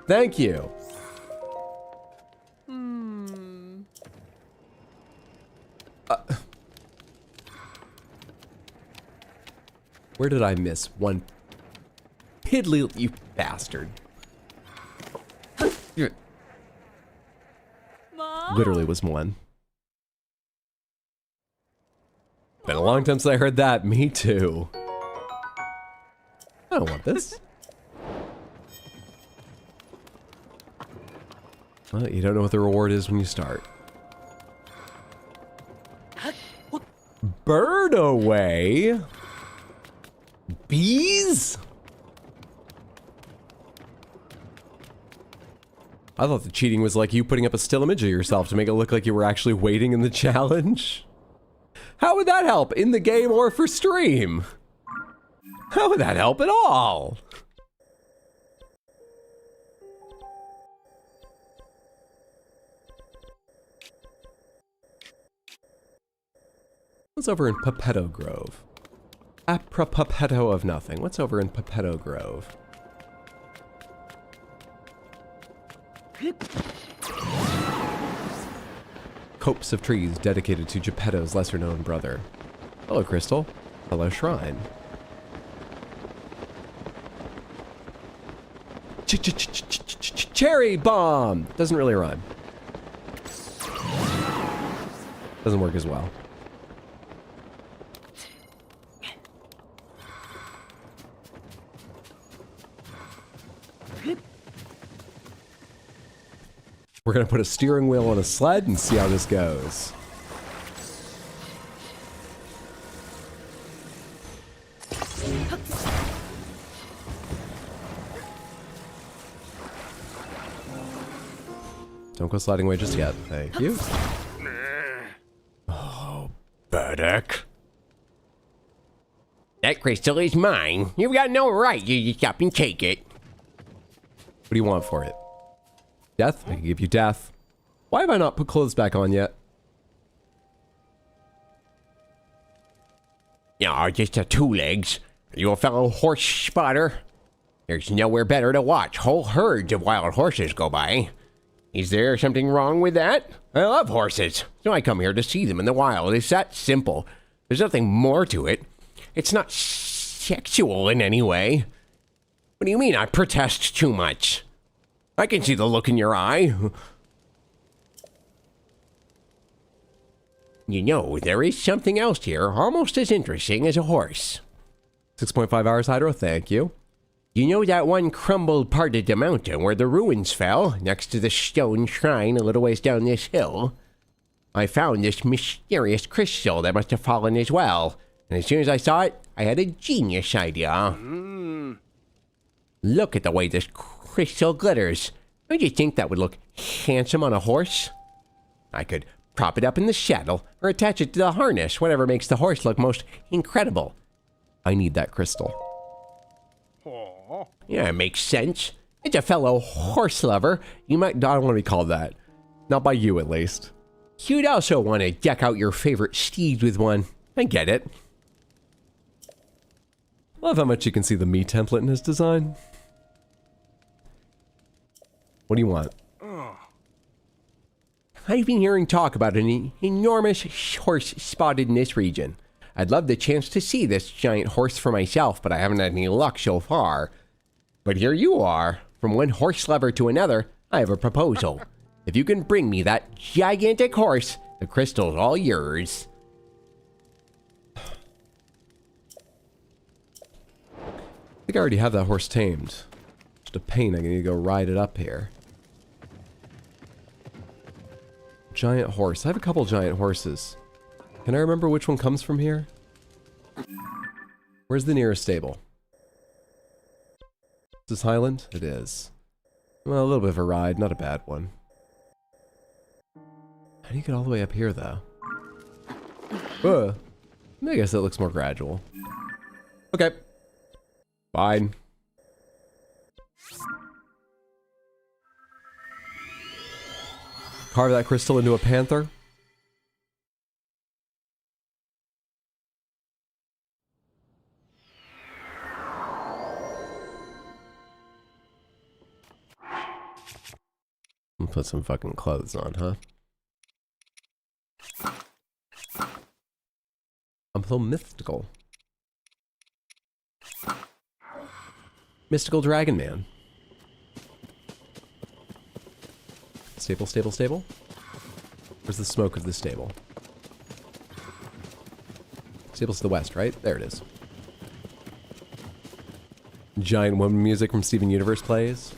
Thank you. Where did I miss one? Piddly, you bastard. Literally was one. Been a long time since I heard that. Me too. I don't want this. Well, you don't know what the reward is when you start. Bird away. Bees? I thought the cheating was like you putting up a still image of yourself to make it look like you were actually waiting in the challenge. How would that help in the game or for stream? How would that help at all? What's over in Pepetto Grove? Apropos of nothing. What's over in Pepetto Grove? Copse of trees dedicated to Geppetto's lesser-known brother. Hello, Crystal. Hello, Shrine. Cherry bomb! Doesn't really rhyme. Doesn't work as well. We're gonna put a steering wheel on a sled and see how this goes. Don't go sliding away just yet. Thank you. Oh, Burdock. That crystal is mine. You've got no right to just up and take it. What do you want for it? Death? I can give you death. Why have I not put clothes back on yet? No, just a two legs. Are you a fellow horse spotter? There's nowhere better to watch whole herds of wild horses go by. Is there something wrong with that? I love horses, so I come here to see them in the wild. It's that simple. There's nothing more to it. It's not sexual in any way. What do you mean I protest too much? I can see the look in your eye. You know, there is something else here almost as interesting as a horse. 6.5 hours hydro, thank you. You know that one crumbled part of the mountain where the ruins fell, next to the stone shrine a little ways down this hill? I found this mysterious crystal that must have fallen as well, and as soon as I saw it, I had a genius idea. Look at the way this crystal glitters. Don't you think that would look handsome on a horse? I could prop it up in the saddle or attach it to the harness, whatever makes the horse look most incredible. I need that crystal. Yeah, it makes sense. It's a fellow horse lover. You might... I don't want to be called that. Not by you, at least. You'd also want to deck out your favorite steed with one. I get it. Love how much you can see the me template in his design. What do you want? I've been hearing talk about an enormous horse spotted in this region. I'd love the chance to see this giant horse for myself, but I haven't had any luck so far. But here you are. From one horse lover to another, I have a proposal. If you can bring me that gigantic horse, the crystal's all yours. I think I already have that horse tamed. Just a pain, I need to go ride it up here. Giant horse. I have a couple giant horses. Can I remember which one comes from here? Where's the nearest stable? Is this Highland? It is. Well, a little bit of a ride, not a bad one. How do you get all the way up here, though? I guess it looks more gradual. Okay. Fine. Carve that crystal into a panther? Put some fucking clothes on, huh? I'm so mystical. Mystical Dragon Man. Stable, stable, stable? Where's the smoke of the stable? Stable's to the west, right? There it is. Giant woman music from Steven Universe plays.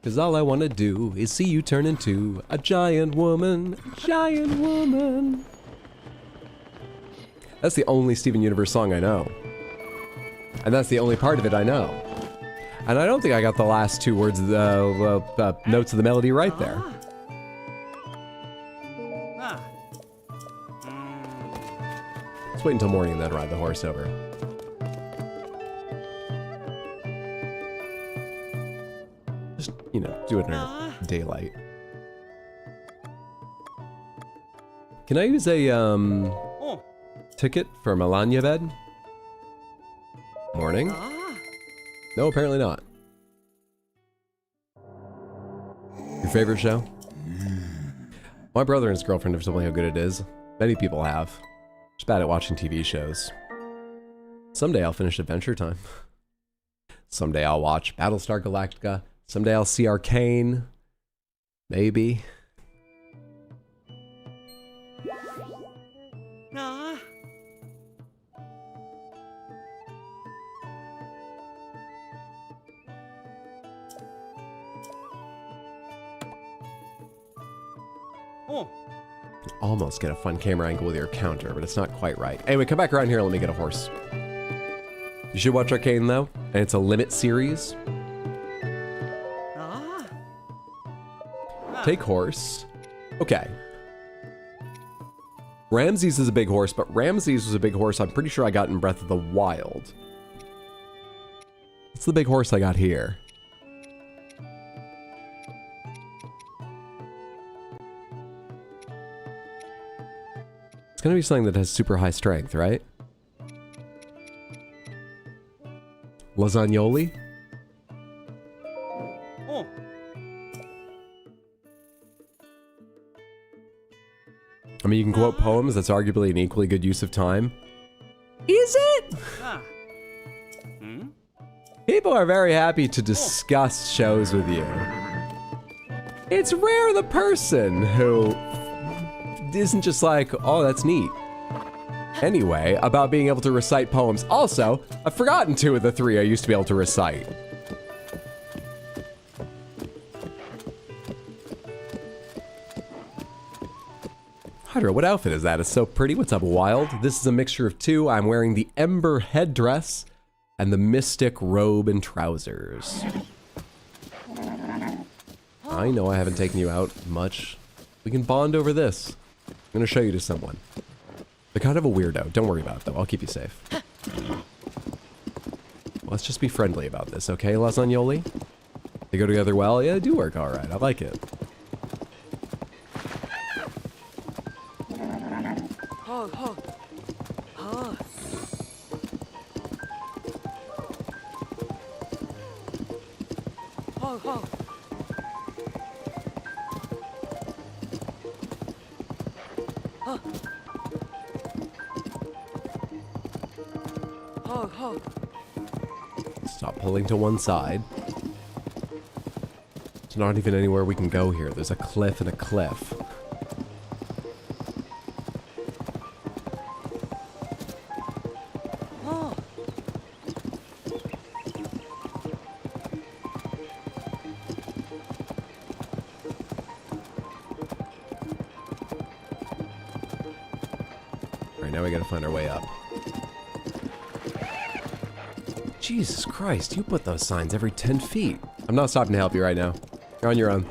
Cause all I wanna do is see you turn into a giant woman. Giant woman. That's the only Steven Universe song I know. And that's the only part of it I know. And I don't think I got the last two words of the notes of the melody right there. Let's wait until morning and then ride the horse over. Just, you know, do it in daylight. Can I use a, ticket for Melania bed? Morning? No, apparently not. Your favorite show? My brother and his girlfriend have told me how good it is. Many people have. Just bad at watching TV shows. Someday I'll finish Adventure Time. Someday I'll watch Battlestar Galactica. Someday I'll see Arcane. Maybe. Almost get a fun camera angle with your counter, but it's not quite right. Anyway, come back around here and let me get a horse. You should watch Arcane though, and it's a limit series. Take horse. Okay. Ramses is a big horse, but Ramses was a big horse I'm pretty sure I got in Breath of the Wild. What's the big horse I got here? It's gonna be something that has super high strength, right? Lasagnoli? I mean, you can quote poems, that's arguably an equally good use of time. Is it? People are very happy to discuss shows with you. It's rare the person who isn't just like, oh, that's neat. Anyway, about being able to recite poems. Also, I've forgotten 2 of the 3 I used to be able to recite. Hydra, what outfit is that? It's so pretty. What's up, Wild? This is a mixture of 2. I'm wearing the Ember headdress and the Mystic robe and trousers. I know I haven't taken you out much. We can bond over this. I'm gonna show you to someone. They're kind of a weirdo. Don't worry about it, though. I'll keep you safe. Let's just be friendly about this, okay, Lasagnoli? They go together well? Yeah, they do work all right. I like it. Stop pulling to one side. There's not even anywhere we can go here. There's a cliff and a cliff. Alright, now we gotta find our way up. Jesus Christ, you put those signs every 10 feet. I'm not stopping to help you right now. You're on your own.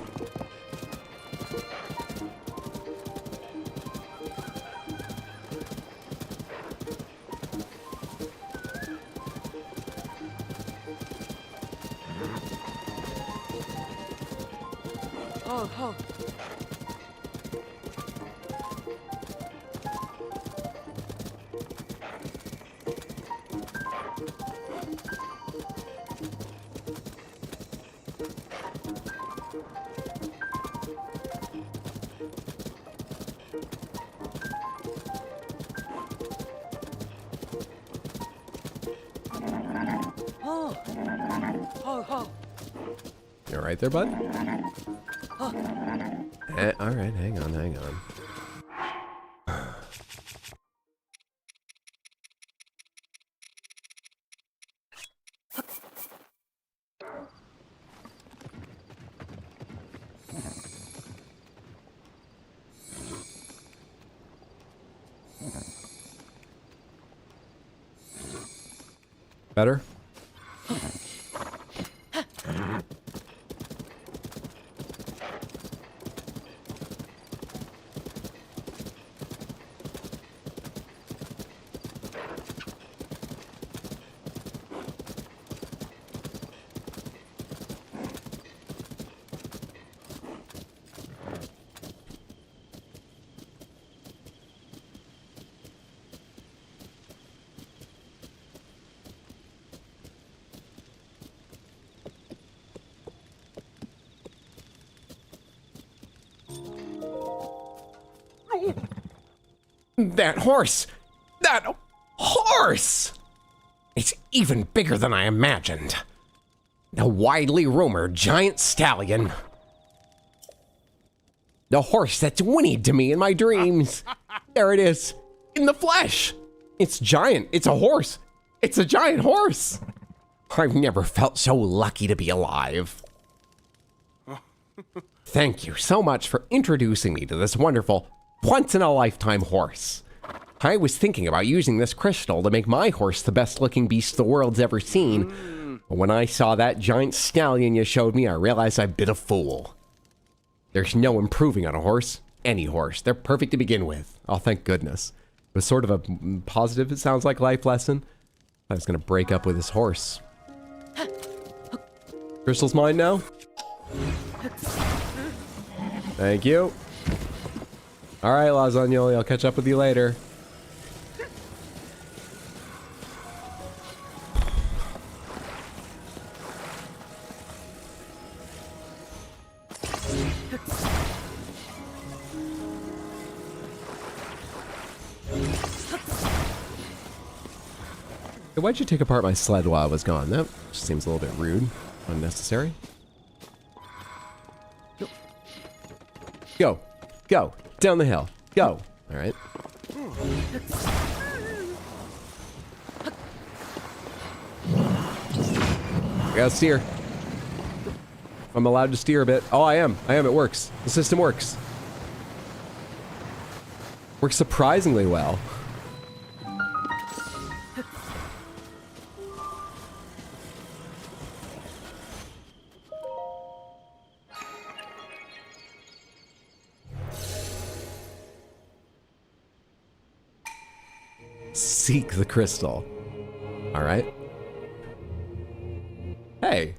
Ho, ho. You all right there, bud? All right, hang on, hang on. Better? That horse! That horse! It's even bigger than I imagined. A widely rumored giant stallion. The horse that's whinnied to me in my dreams. There it is, in the flesh. It's giant. It's a horse. It's a giant horse. I've never felt so lucky to be alive. Thank you so much for introducing me to this wonderful, once-in-a-lifetime horse. I was thinking about using this crystal to make my horse the best-looking beast the world's ever seen. But when I saw that giant stallion you showed me, I realized I'd been a fool. There's no improving on a horse. Any horse. They're perfect to begin with. Oh, thank goodness. It was sort of a positive, it sounds like, life lesson. I was gonna break up with his horse. Crystal's mine now? Thank you. Alright, Lasagnoli, I'll catch up with you later. Hey, why'd you take apart my sled while I was gone? That just seems a little bit rude. Unnecessary. Go. Go. Down the hill. Go. Alright. I gotta steer. I'm allowed to steer a bit. Oh, I am. It works. The system works. Works surprisingly well. Seek the crystal. All right. Hey.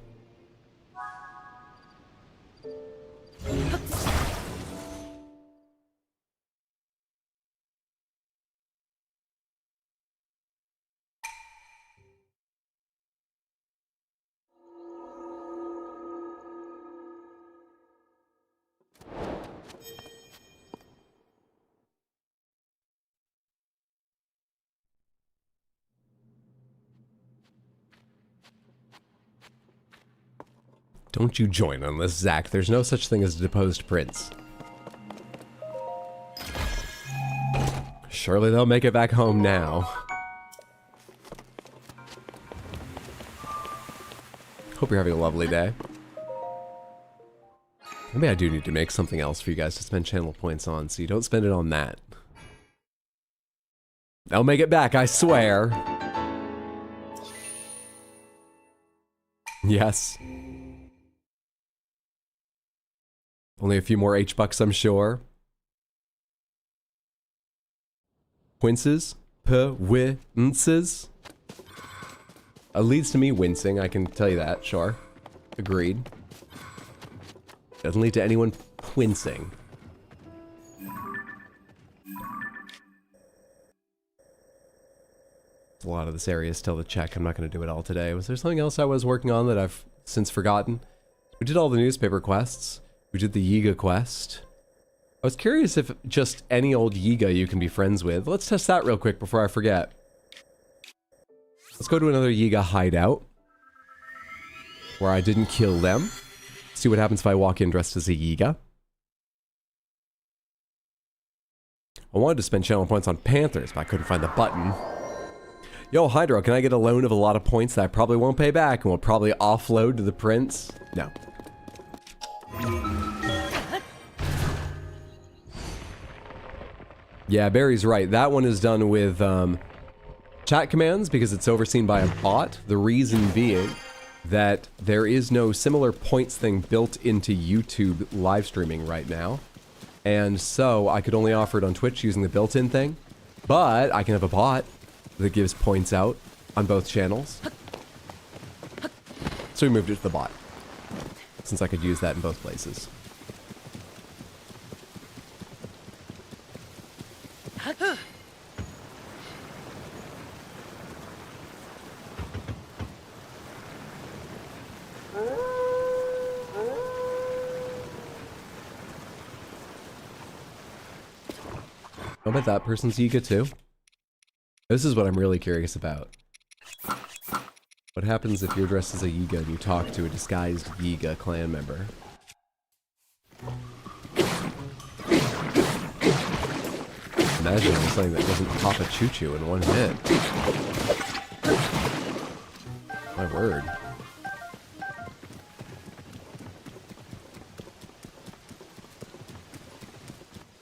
Don't you join on this, Zack. There's no such thing as a deposed prince. Surely they'll make it back home now. Hope you're having a lovely day. Maybe I do need to make something else for you guys to spend channel points on, so you don't spend it on that. I'll make it back, I swear. Yes. Only a few more H-bucks, I'm sure. Winces? Winces? Leads to me wincing, I can tell you that, sure. Agreed. Doesn't lead to anyone wincing. A lot of this area is still to check. I'm not going to do it all today. Was there something else I was working on that I've since forgotten? We did all the newspaper quests. We did the Yiga quest. I was curious if just any old Yiga you can be friends with. Let's test that real quick before I forget. Let's go to another Yiga hideout. where I didn't kill them. See what happens if I walk in dressed as a Yiga. I wanted to spend channel points on Panthers, but I couldn't find the button. Yo, Hydro, can I get a loan of a lot of points that I probably won't pay back and will probably offload to the prince? No. Yeah, Barry's right. That one is done with chat commands because it's overseen by a bot. The reason being that there is no similar points thing built into YouTube live streaming right now. And so I could only offer it on Twitch using the built-in thing. But I can have a bot that gives points out on both channels. So we moved it to the bot, since I could use that in both places. I bet that person's Yiga too. This is what I'm really curious about. What happens if you're dressed as a Yiga and you talk to a disguised Yiga clan member? Imagine something that doesn't pop a choo-choo in one hit. My word.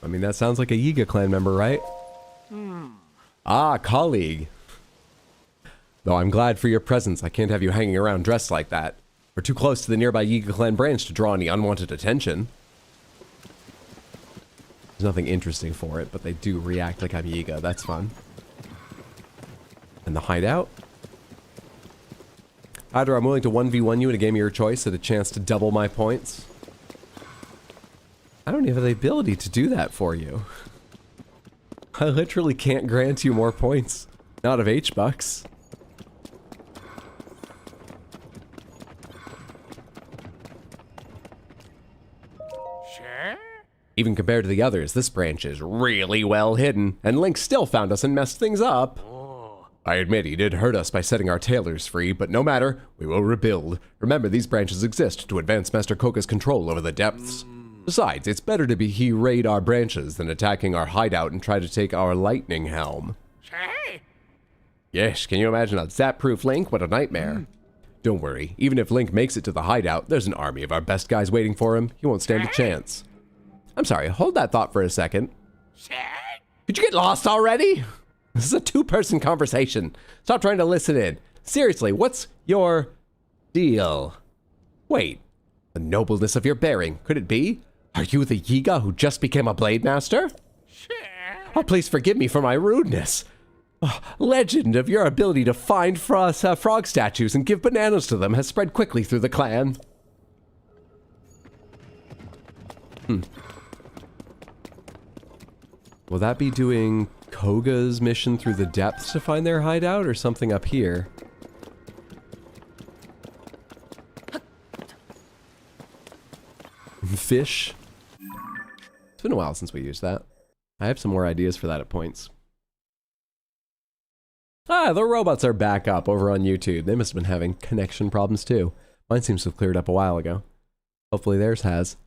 I mean, that sounds like a Yiga clan member, right? Ah, colleague. Though I'm glad for your presence, I can't have you hanging around dressed like that. We're too close to the nearby Yiga clan branch to draw any unwanted attention. There's nothing interesting for it, but they do react like I'm Yiga. That's fun. And the hideout? Hydra, I'm willing to 1v1 you in a game of your choice at a chance to double my points. I don't even have the ability to do that for you. I literally can't grant you more points. Not of H-Bucks. Sure? Even compared to the others, this branch is really well hidden, and Link still found us and messed things up. I admit he did hurt us by setting our tailors free, but no matter, we will rebuild. Remember, these branches exist to advance Master Koka's control over the depths. Besides, it's better to be he raid our branches than attacking our hideout and try to take our lightning helm. Sure? Yes, can you imagine a zap-proof Link? What a nightmare. Don't worry, even if Link makes it to the hideout, there's an army of our best guys waiting for him. He won't stand a chance. I'm sorry, hold that thought for a second. Sure? Did you get lost already? This is a two-person conversation. Stop trying to listen in. Seriously, what's your deal? Wait, the nobleness of your bearing, could it be? Are you the Yiga who just became a Blade Master? Sure? Oh, please forgive me for my rudeness. Oh, legend of your ability to find frog statues and give bananas to them has spread quickly through the clan. Will that be doing Koga's mission through the depths to find their hideout, or something up here? Fish? It's been a while since we used that. I have some more ideas for that at points. Ah, the robots are back up over on YouTube. They must have been having connection problems too. Mine seems to have cleared up a while ago. Hopefully theirs has.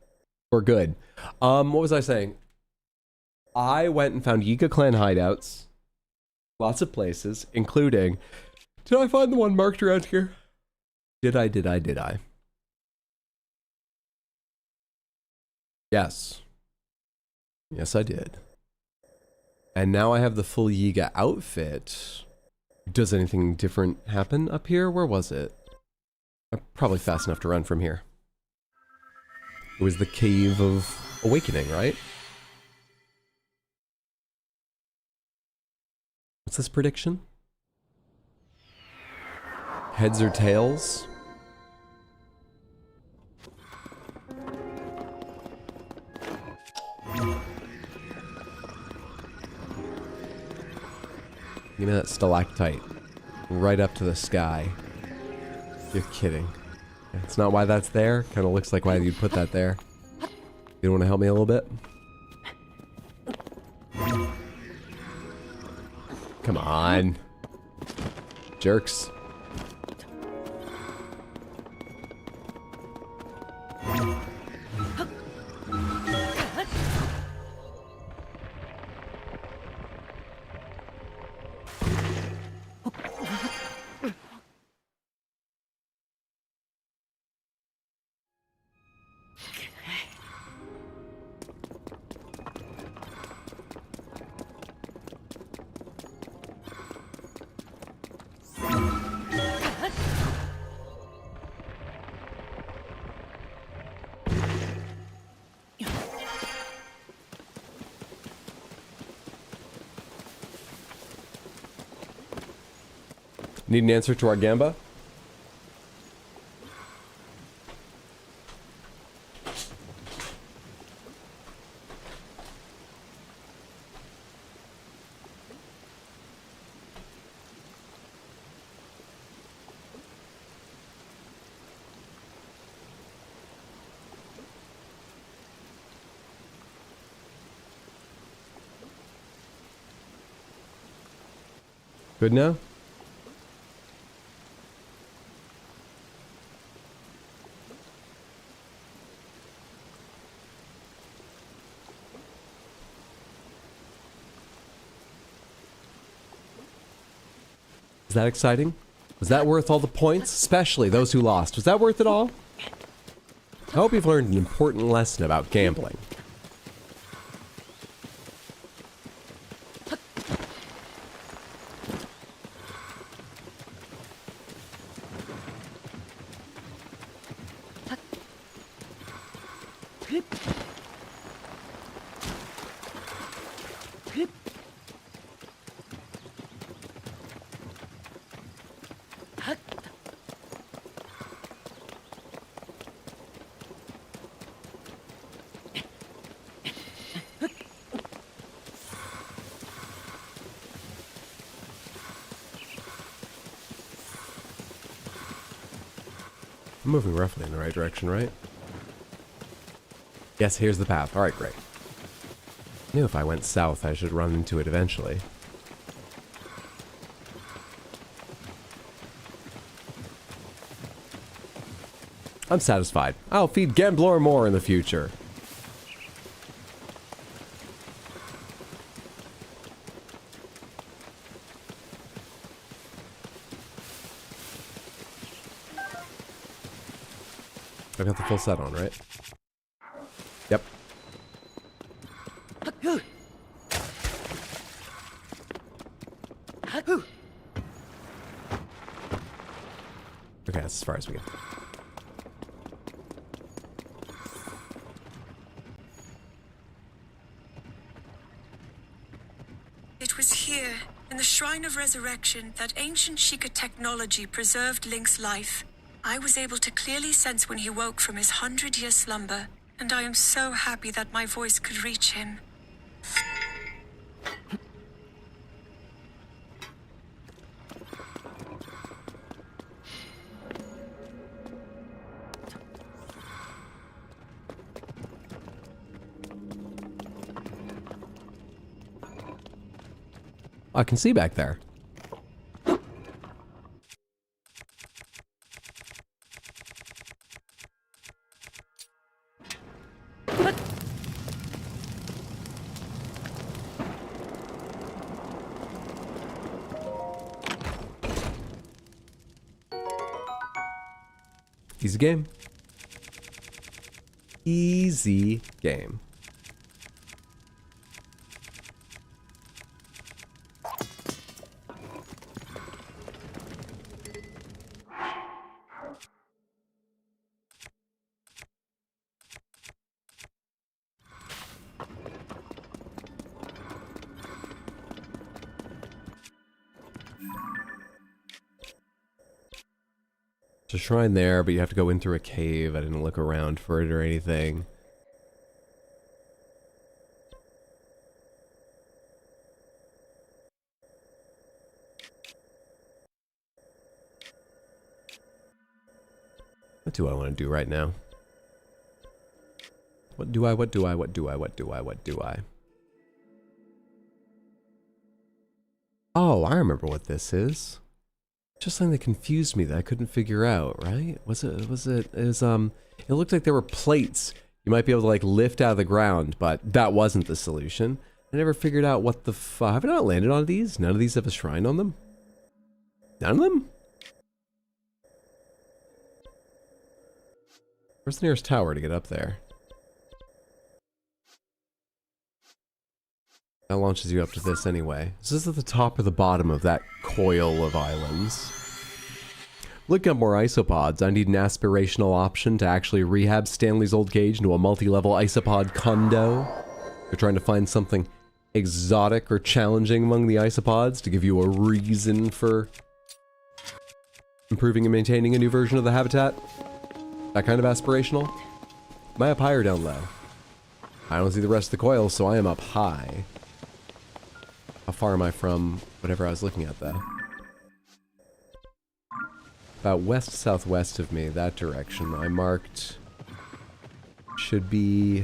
We're good. What was I saying? I went and found Yiga clan hideouts. Lots of places, including... Did I find the one marked around here? Did I? Yes. Yes, I did. And now I have the full Yiga outfit. Does anything different happen up here? Where was it? I'm probably fast enough to run from here. It was the Cave of Awakening, right? What's this prediction? Heads or tails? Give me that stalactite. Right up to the sky. You're kidding. It's not why that's there. Kind of looks like why you'd put that there. You want to help me a little bit? Come on. Jerks. Need an answer to our Gamba? Good now? Is that exciting? Was that worth all the points? Especially those who lost. Was that worth it all? I hope you've learned an important lesson about gambling. I'm moving roughly in the right direction, right? Yes, here's the path. Alright, great. I knew if I went south, I should run into it eventually. I'm satisfied. I'll feed Gamblor more in the future. I got the full set on, right? Yep. Okay, that's as far as we get. It was here, in the Shrine of Resurrection, that ancient Sheikah technology preserved Link's life. I was able to clearly sense when he woke from his 100-year slumber, and I am so happy that my voice could reach him. I can see back there. Easy game. Easy game. There's a shrine there, but you have to go in through a cave. I didn't look around for it or anything. What do I want to do right now? What do I? Oh, I remember what this is. Just something that confused me that I couldn't figure out, right? It was It looked like there were plates you might be able to like lift out of the ground, but that wasn't the solution. I never figured out what the fuck. Have I not landed on these? None of these have a shrine on them? None of them? Where's the nearest tower to get up there? That launches you up to this anyway. Is this at the top or the bottom of that coil of islands? Looking up more isopods, I need an aspirational option to actually rehab Stanley's old cage into a multi-level isopod condo. You're trying to find something exotic or challenging among the isopods to give you a reason for improving and maintaining a new version of the habitat. That kind of aspirational. Am I up high or down low? I don't see the rest of the coil, so I am up high. How far am I from whatever I was looking at though? About west-southwest of me, that direction. I marked... should be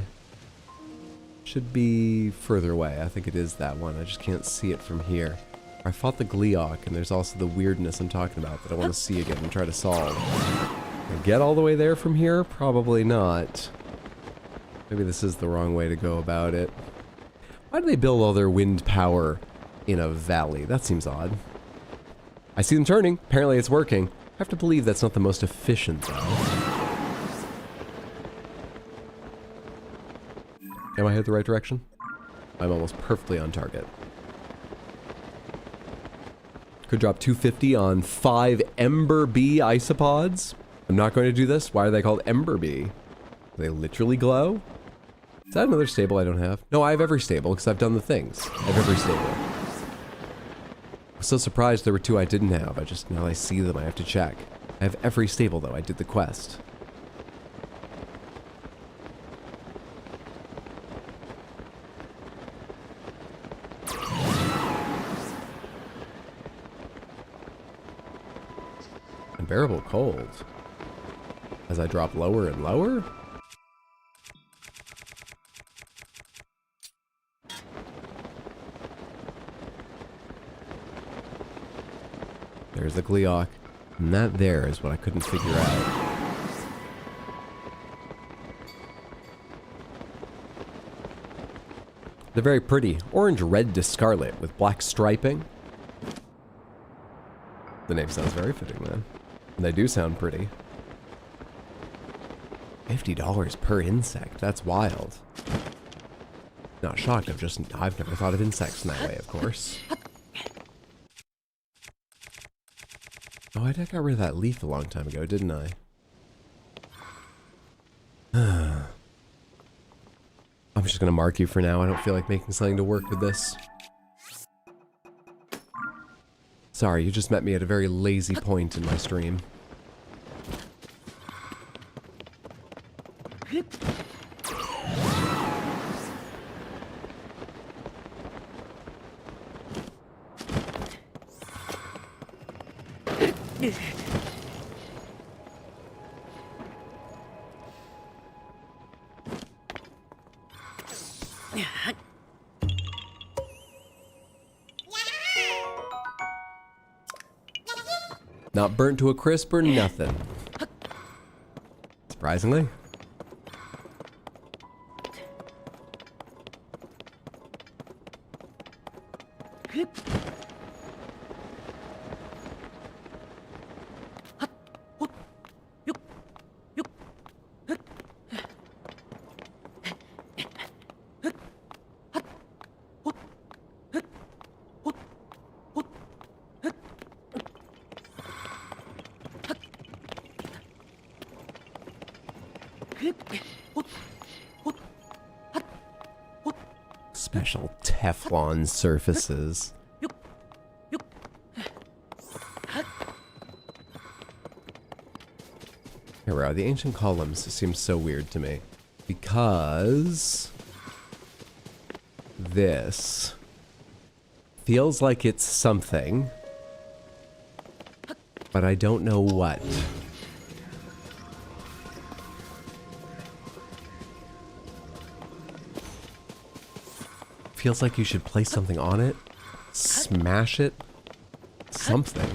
further away. I think it is that one. I just can't see it from here. I fought the Gleeok, and there's also the weirdness I'm talking about that I want to see again and try to solve. Can I get all the way there from here? Probably not. Maybe this is the wrong way to go about it. Why do they build all their wind power in a valley? That seems odd. I see them turning. Apparently it's working. I have to believe that's not the most efficient, though. Am I headed the right direction? I'm almost perfectly on target. Could drop 250 on 5 Ember Bee isopods. I'm not going to do this. Why are they called Ember Bee? Do they literally glow? Is that another stable I don't have? No, I have every stable because I've done the things. I have every stable. I'm so surprised there were 2 I didn't have. Now I see them, I have to check. I have every stable though. I did the quest. Unbearable cold. As I drop lower and lower? There's the Gleeok. And that there is what I couldn't figure out. They're very pretty. Orange red to scarlet with black striping. The name sounds very fitting, man. And they do sound pretty. $50 per insect. That's wild. Not shocked. I've never thought of insects in that way, of course. Oh, I got rid of that leaf a long time ago, didn't I? I'm just gonna mark you for now. I don't feel like making something to work with this. Sorry, you just met me at a very lazy point in my stream. Not burnt to a crisp or nothing. Surprisingly. Special Teflon surfaces. Here we are. The ancient columns seem so weird to me. Because this feels like it's something, but I don't know what. Feels like you should place something on it, smash it, something.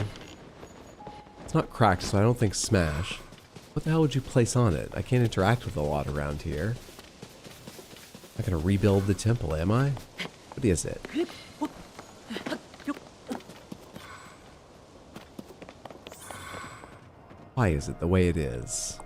It's not cracked, so I don't think smash. What the hell would you place on it? I can't interact with a lot around here. I'm not gonna rebuild the temple, am I? What is it? Why is it the way it is?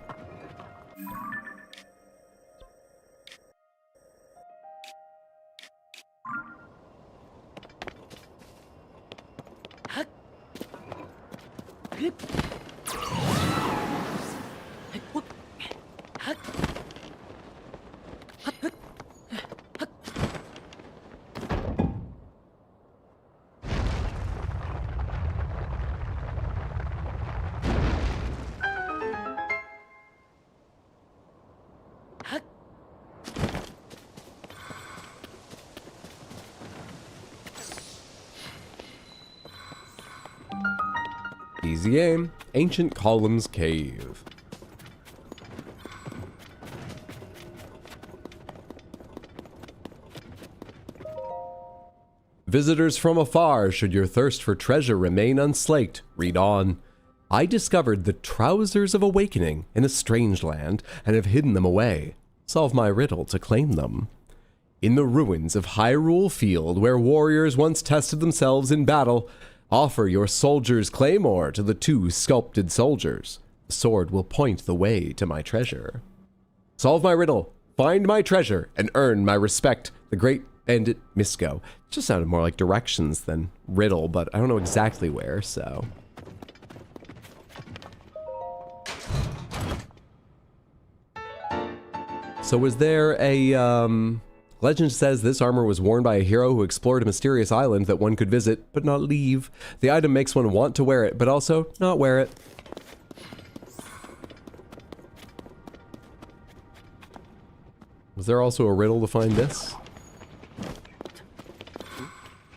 Easy aim. Ancient Columns Cave. Visitors from afar, should your thirst for treasure remain unslaked, read on. I discovered the Trousers of Awakening in a strange land and have hidden them away. Solve my riddle to claim them. In the ruins of Hyrule Field, where warriors once tested themselves in battle, offer your soldier's claymore to the two sculpted soldiers. The sword will point the way to my treasure. Solve my riddle, find my treasure, and earn my respect. The great bandit Misko. It just sounded more like directions than riddle, but I don't know exactly where, so... So was there a, Legend says this armor was worn by a hero who explored a mysterious island that one could visit, but not leave. The item makes one want to wear it, but also not wear it. Was there also a riddle to find this?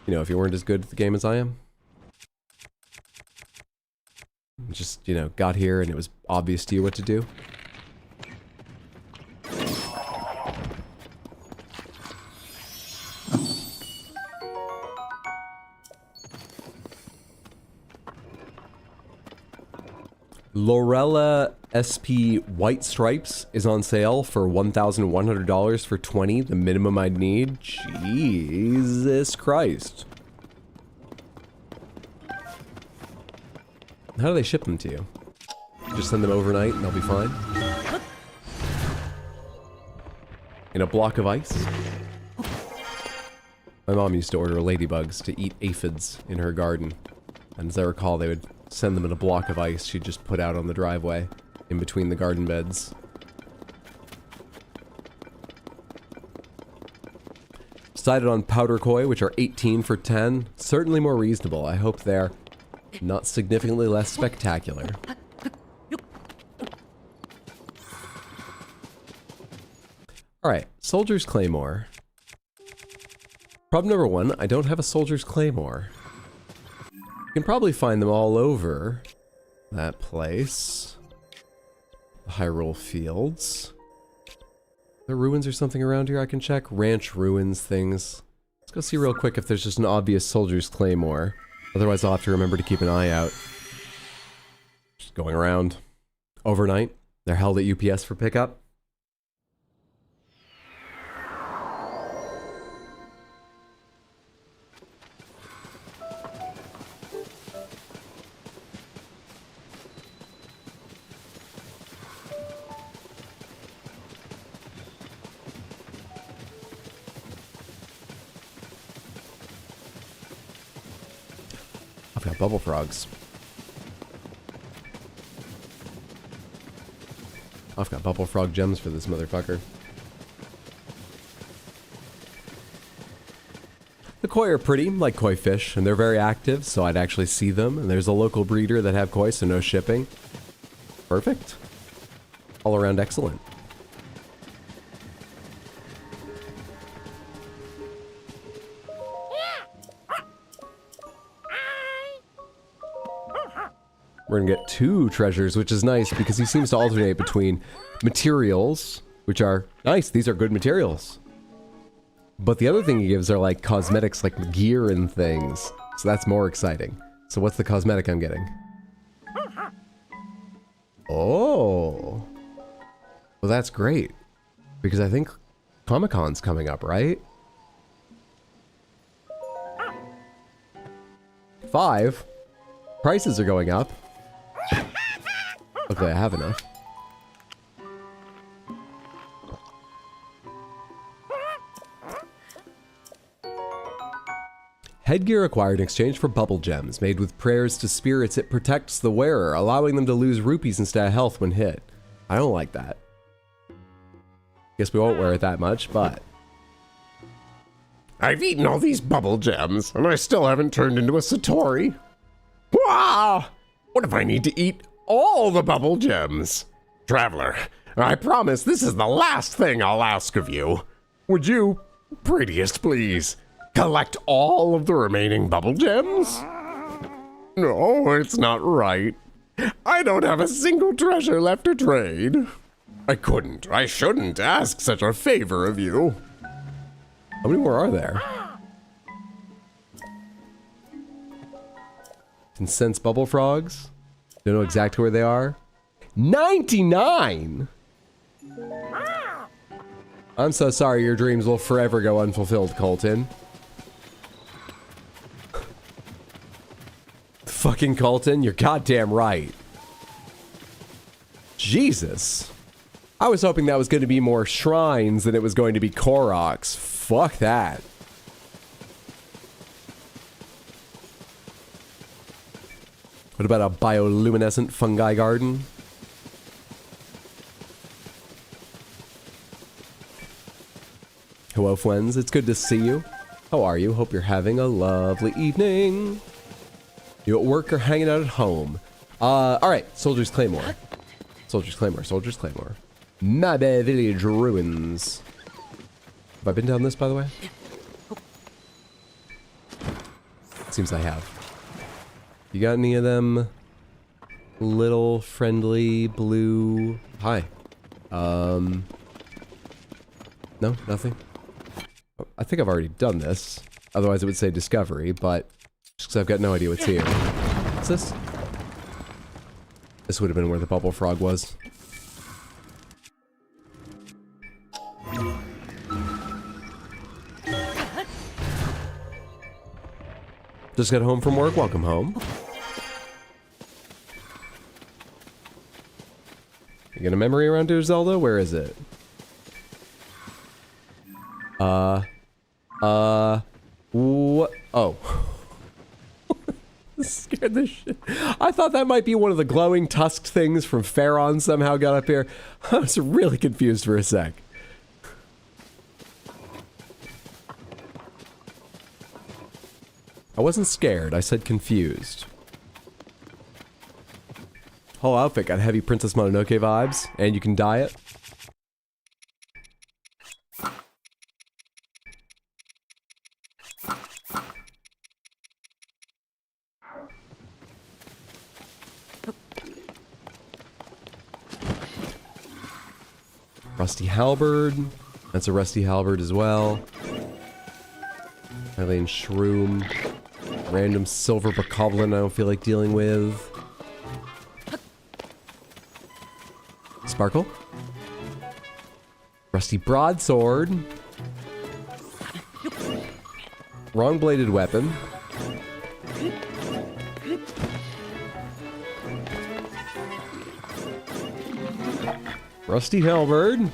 You know, if you weren't as good at the game as I am? Just, you know, got here and it was obvious to you what to do? Lorella SP White Stripes is on sale for $1,100 for 20, the minimum I'd need. Jesus Christ. How do they ship them to you? Just send them overnight and they'll be fine? In a block of ice? My mom used to order ladybugs to eat aphids in her garden. And as I recall, they would send them in a block of ice she'd just put out on the driveway in between the garden beds. Decided on powder koi, which are 18 for 10. Certainly more reasonable. I hope they're not significantly less spectacular. Alright, Soldier's Claymore. Problem number one, I don't have a Soldier's Claymore. You can probably find them all over that place. The Hyrule Fields. The ruins or something around here I can check? Ranch ruins, things. Let's go see real quick if there's just an obvious Soldier's Claymore. Otherwise I'll have to remember to keep an eye out. Just going around. Overnight. They're held at UPS for pickup. I've got bubble frogs. I've got bubble frog gems for this motherfucker. The koi are pretty, like koi fish, and they're very active, so I'd actually see them. And there's a local breeder that have koi, so no shipping. Perfect. All around excellent. We're gonna get 2 treasures, which is nice because he seems to alternate between materials, which are nice, these are good materials. But the other thing he gives are like cosmetics, like gear and things. So that's more exciting. So what's the cosmetic I'm getting? Oh. Well, that's great. Because I think Comic-Con's coming up, right? 5. Prices are going up. Luckily, I have enough. Headgear acquired in exchange for bubble gems. Made with prayers to spirits, it protects the wearer, allowing them to lose rupees instead of health when hit. I don't like that. Guess we won't wear it that much, but... I've eaten all these bubble gems, and I still haven't turned into a Satori. Wow! What if I need to eat all the bubble gems? Traveler, I promise this is the last thing I'll ask of you. Would you, prettiest please, collect all of the remaining bubble gems? No, it's not right. I don't have a single treasure left to trade. I shouldn't ask such a favor of you. How many more are there? Can sense bubble frogs. Don't know exactly where they are. 99! I'm so sorry, your dreams will forever go unfulfilled, Colton. Fucking Colton, you're goddamn right. Jesus. I was hoping that was going to be more shrines than it was going to be Koroks. Fuck that. What about a bioluminescent fungi garden? Hello, friends. It's good to see you. How are you? Hope you're having a lovely evening. You at work or hanging out at home? Alright. Soldier's Claymore. Soldier's Claymore. Soldier's Claymore. Mabe Village Ruins. Have I been down this, by the way? Seems I have. You got any of them little friendly blue... Hi. No, nothing? I think I've already done this. Otherwise it would say discovery, but just because I've got no idea what's here. What's this? This would have been where the bubble frog was. Just got home from work. Welcome home. You got a memory around here, Zelda? Where is it? What? Oh. Scared the shit. I thought that might be one of the glowing tusked things from Pharaon somehow got up here. I was really confused for a sec. I wasn't scared, I said confused. Whole outfit got heavy Princess Mononoke vibes, and you can dye it. Rusty halberd. That's a rusty halberd as well. Eileen shroom. Random silver bokoblin I don't feel like dealing with. Sparkle. Rusty broadsword. Wrong bladed weapon. Rusty halberd.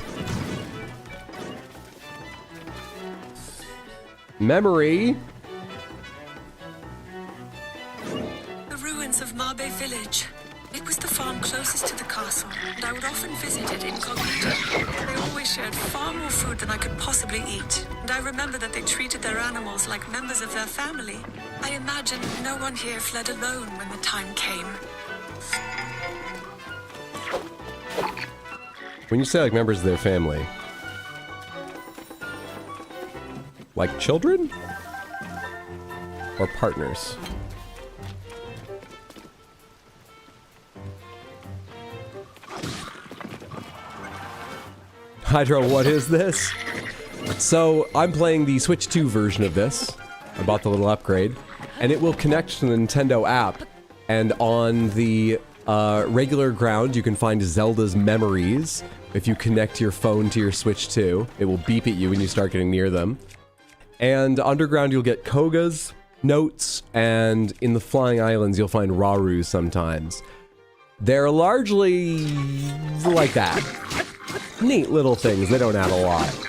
Memory. The ruins of Mabe Village. It was the farm closest to the castle, and I would often visit it incognito. They always shared far more food than I could possibly eat, and I remember that they treated their animals like members of their family. I imagine no one here fled alone when the time came. When you say like members of their family, like children? Or partners? Hydro, what is this? So, I'm playing the Switch 2 version of this. I bought the little upgrade. And it will connect to the Nintendo app. And on the Regular ground, you can find Zelda's memories. If you connect your phone to your Switch 2, it will beep at you when you start getting near them. And underground, you'll get Koga's notes, and in the Flying Islands, you'll find Raru sometimes. They're largely like that. Neat little things, they don't add a lot.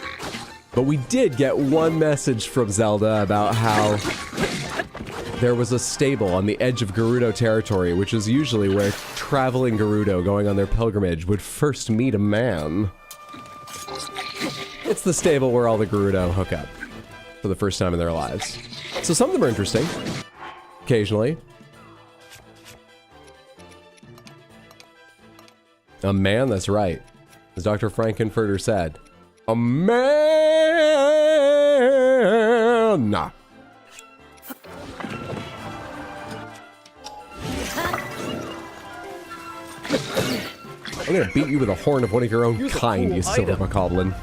But we did get one message from Zelda about how there was a stable on the edge of Gerudo territory, which is usually where traveling Gerudo going on their pilgrimage would first meet a man. It's the stable where all the Gerudo hook up for the first time in their lives. So some of them are interesting, occasionally. A man, that's right. As Dr. Frankenfurter said, a man! Nah. I'm gonna beat you with a horn of one of your own kind, you silver bokoblin.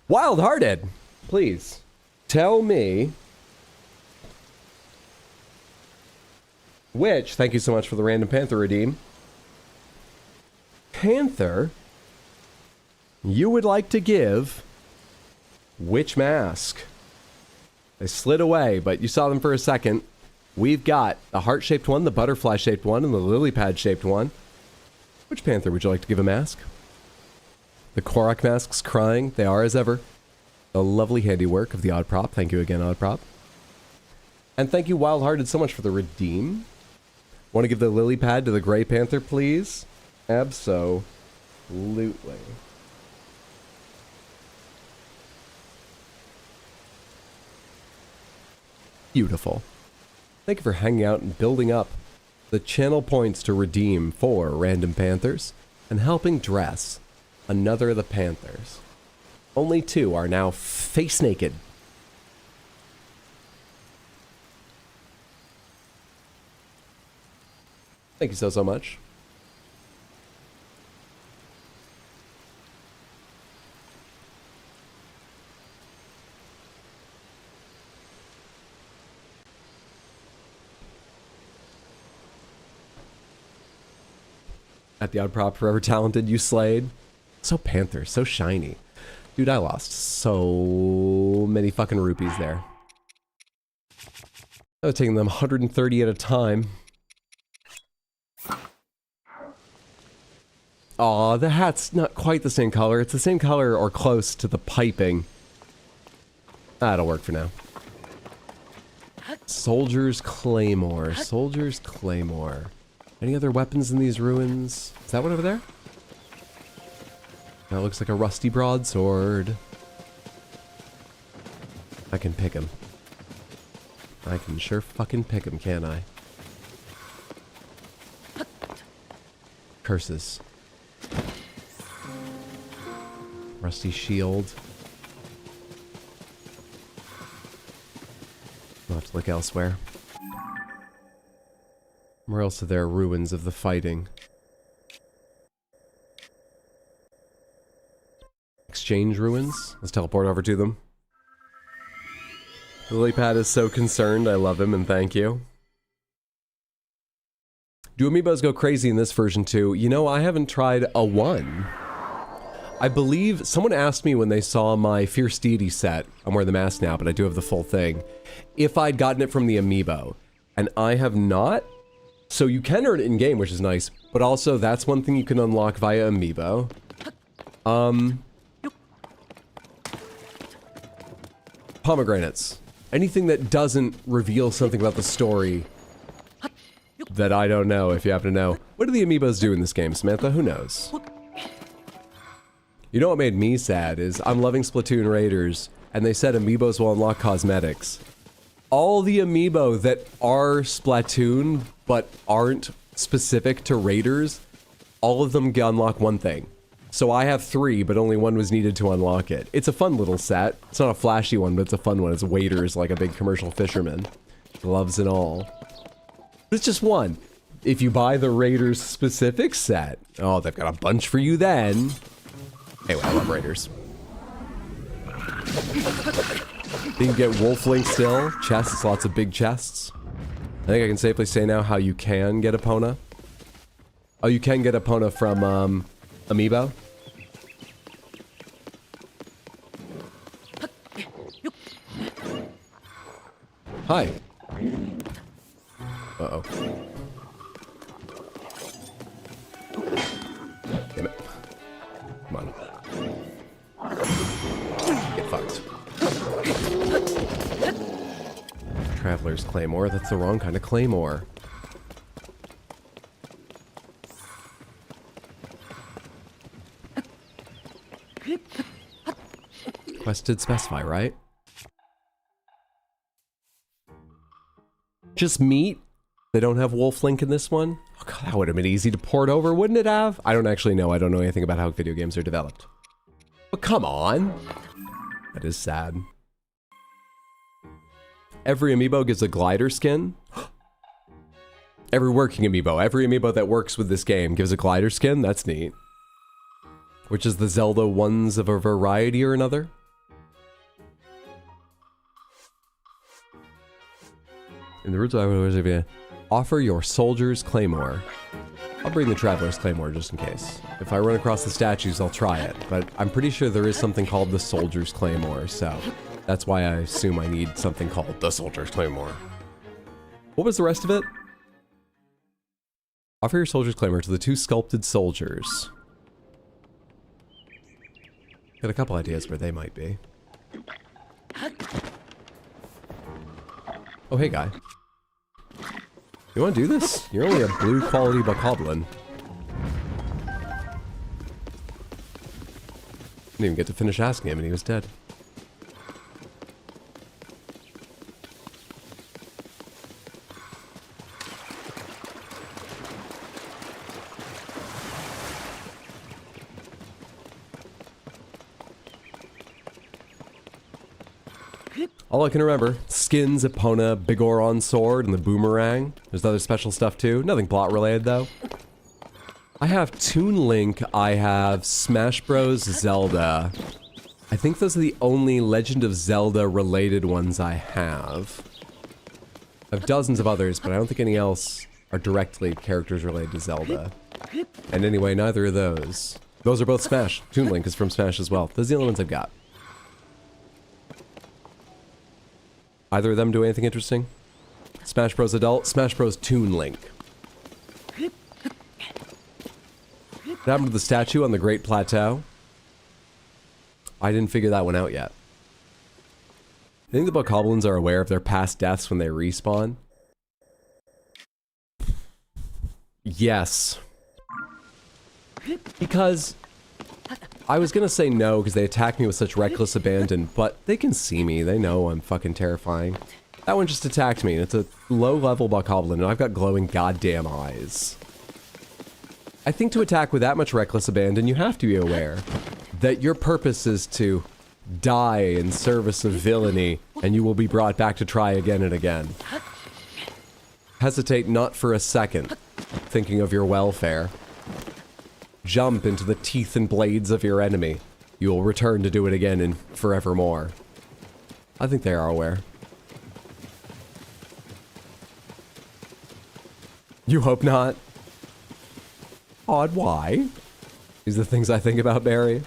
Wild-hearted! Please, tell me which, thank you so much for the random Panther redeem, Panther you would like to give which mask? They slid away, but you saw them for a second. We've got the heart-shaped one, the butterfly-shaped one, and the lily-pad-shaped one. Which Panther would you like to give a mask? The Korok masks crying. They are, as ever, a lovely handiwork of the Odd Prop. Thank you again, Odd Prop. And thank you, Wild Hearted, so much for the redeem. Want to give the lily pad to the Gray Panther, please? Absolutely. Beautiful. Thank you for hanging out and building up the channel points to redeem for random Panthers and helping dress another of the Panthers. Only 2 are now face naked. Thank you so much. At the Odd Prop, forever talented, you slayed. So Panther, so shiny. Dude, I lost so many fucking rupees there. I was taking them 130 at a time. Aw, the hat's not quite the same color. It's the same color or close to the piping. That'll work for now. Soldier's Claymore. Soldier's Claymore. Any other weapons in these ruins? Is that one over there? That looks like a rusty broadsword. I can pick him. I can sure fucking pick him, can't I? Curses. Rusty shield. I'll have to look elsewhere. Where else are there ruins of the fighting? Exchange ruins? Let's teleport over to them. Lilypad is so concerned. I love him and thank you. Do amiibos go crazy in this version too? You know, I haven't tried a one. I believe someone asked me when they saw my Fierce Deity set, I'm wearing the mask now, but I do have the full thing, if I'd gotten it from the amiibo. And I have not. So you can earn it in-game, which is nice, but also that's one thing you can unlock via amiibo. Pomegranates. Anything that doesn't reveal something about the story that I don't know, if you happen to know. What do the amiibos do in this game, Samantha? Who knows? You know what made me sad is I'm loving Splatoon Raiders, and they said amiibos will unlock cosmetics. All the amiibo that are Splatoon, but aren't specific to Raiders, all of them unlock one thing. So I have 3, but only 1 was needed to unlock it. It's a fun little set. It's not a flashy one, but it's a fun one. It's waders like a big commercial fisherman. Gloves and all. But it's just 1. If you buy the Raiders specific set, oh, they've got a bunch for you then. Anyway, I love Raiders. You can get Wolf Link still. Chests, lots of big chests. think I can safely say now how you can get Epona. Oh, you can get Epona from, Amiibo. Hi. Uh-oh. Damn it. Come on. Get fucked. Traveler's Claymore? That's the wrong kind of Claymore. Quest did specify, right? Just meat? They don't have Wolf Link in this one? Oh god, that would have been easy to port over, wouldn't it have? I don't actually know. I don't know anything about how video games are developed. But come on! That is sad. Every amiibo gives a glider skin. Every working amiibo, every amiibo that works with this game gives a glider skin? That's neat. Which is the Zelda ones of a variety or another? In the roots of offer your soldier's claymore. I'll bring the traveler's claymore just in case. If I run across the statues, I'll try it, but I'm pretty sure there is something called the soldier's claymore, so that's why I assume I need something called the soldier's claymore. What was the rest of it? Offer your soldier's claymore to the 2 sculpted soldiers. Got a couple ideas where they might be. Oh, hey, guy. You want to do this? You're only a blue quality bokoblin. Didn't even get to finish asking him and he was dead. All I can remember, skins, Epona, Bigoron sword, and the boomerang. There's other special stuff too. Nothing plot related though. I have Toon Link, I have Smash Bros. Zelda. I think those are the only Legend of Zelda related ones I have. I have dozens of others, but I don't think any else are directly characters related to Zelda. And anyway, neither of those. Those are both Smash. Toon Link is from Smash as well. Those are the only ones I've got. Either of them do anything interesting? Smash Bros. Adult, Smash Bros. Toon Link. What happened to the statue on the Great Plateau? I didn't figure that one out yet. I think the bokoblins are aware of their past deaths when they respawn. Yes. Because I was gonna say no because they attack me with such reckless abandon, but they can see me. They know I'm fucking terrifying. That one just attacked me, and it's a low-level bokoblin, and I've got glowing goddamn eyes. I think to attack with that much reckless abandon, you have to be aware that your purpose is to die in service of villainy, and you will be brought back to try again and again. Hesitate not for a second, thinking of your welfare. Jump into the teeth and blades of your enemy. You will return to do it again and forevermore. I think they are aware. You hope not? Odd, why? These are the things I think about Barry.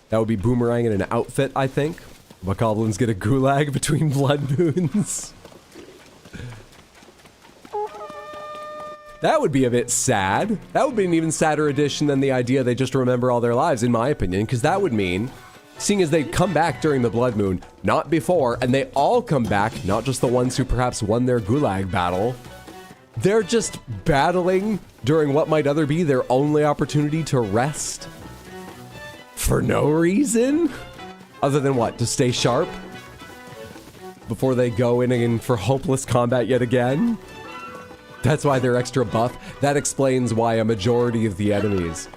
That would be Boomerang in an outfit, I think. Bokoblins get a gulag between blood moons. That would be a bit sad. That would be an even sadder addition than the idea they just remember all their lives, in my opinion, because that would mean, seeing as they come back during the Blood Moon, not before, and they all come back, not just the ones who perhaps won their gulag battle, they're just battling during what might other be their only opportunity to rest. For no reason? Other than what, to stay sharp? Before they go in for hopeless combat yet again? That's why they're extra buff. That explains why a majority of the enemies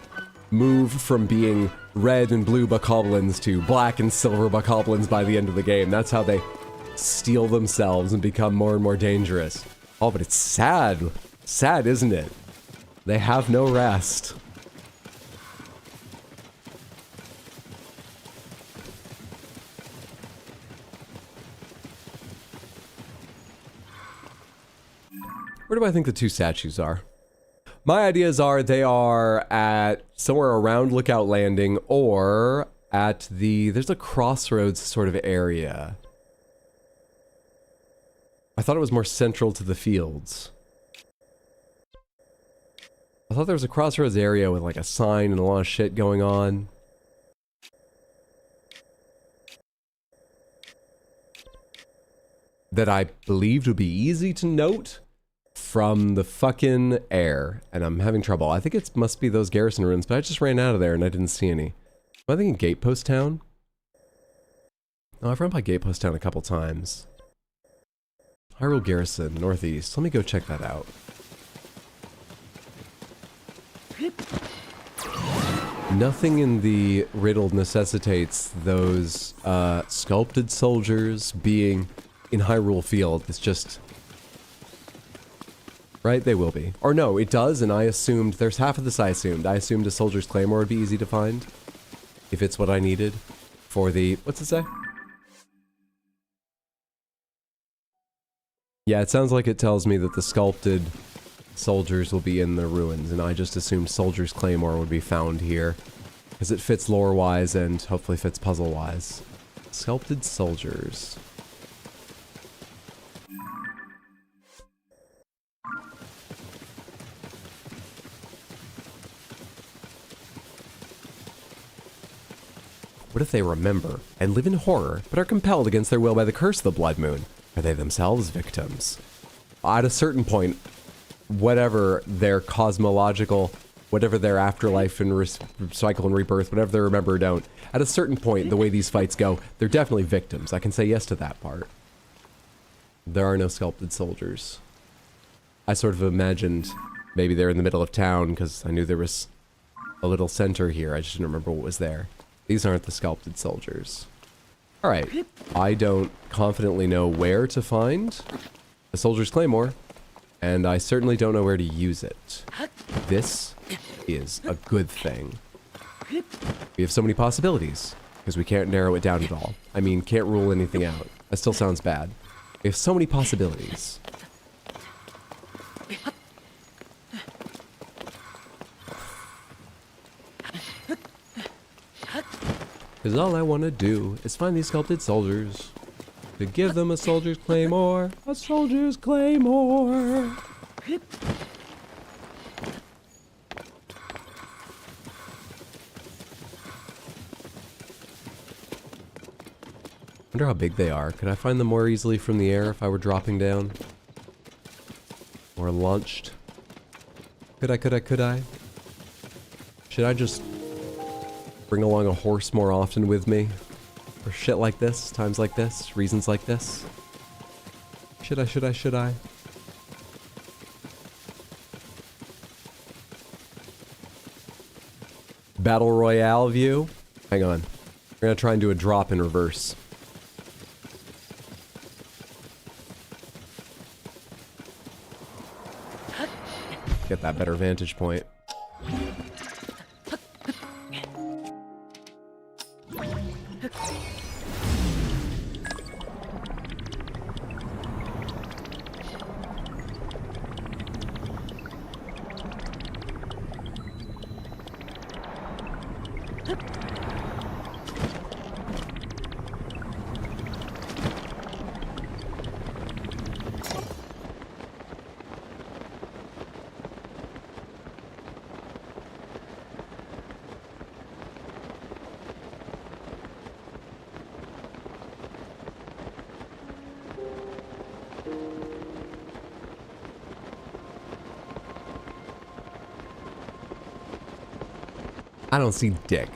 move from being red and blue bokoblins to black and silver bokoblins by the end of the game. That's how they steel themselves and become more and more dangerous. Oh, but it's sad. Sad, isn't it? They have no rest. Where do I think the two statues are? My ideas are they are at somewhere around Lookout Landing or at there's a crossroads sort of area. I thought it was more central to the fields. I thought there was a crossroads area with like a sign and a lot of shit going on. That I believed would be easy to note from the fucking air, and I'm having trouble. I think it must be those garrison ruins, but I just ran out of there and I didn't see any. Am I thinking Gatepost Town? Oh, I've run by Gatepost Town a couple times. Hyrule Garrison, northeast. Let me go check that out. Nothing in the riddle necessitates those sculpted soldiers being in Hyrule Field. It's just... Right? They will be. Or no, it does, and I assumed... There's half of this I assumed. I assumed a soldier's claymore would be easy to find. If it's what I needed. For the... What's it say? Yeah, it sounds like it tells me that the sculpted soldiers will be in the ruins, and I just assumed soldier's claymore would be found here. Because it fits lore-wise and hopefully fits puzzle-wise. Sculpted soldiers. What if they remember and live in horror, but are compelled against their will by the curse of the Blood Moon? Are they themselves victims? At a certain point, whatever their cosmological, whatever their afterlife and cycle and rebirth, whatever they remember or don't, at a certain point, the way these fights go, they're definitely victims. I can say yes to that part. There are no sculpted soldiers. I sort of imagined maybe they're in the middle of town because I knew there was a little center here. I just didn't remember what was there. These aren't the sculpted soldiers. Alright, I don't confidently know where to find a soldier's claymore, and I certainly don't know where to use it. This is a good thing. We have so many possibilities, because we can't narrow it down at all. I mean, can't rule anything out. That still sounds bad. We have so many possibilities. Because all I want to do is find these sculpted soldiers. To give them a soldier's claymore. A soldier's claymore. Wonder how big they are. Could I find them more easily from the air if I were dropping down? Or launched? Could I? Should I just bring along a horse more often with me? For shit like this, times like this, reasons like this? Should I? Battle Royale view? Hang on. We're gonna try and do a drop in reverse. Get that better vantage point. I don't see dick.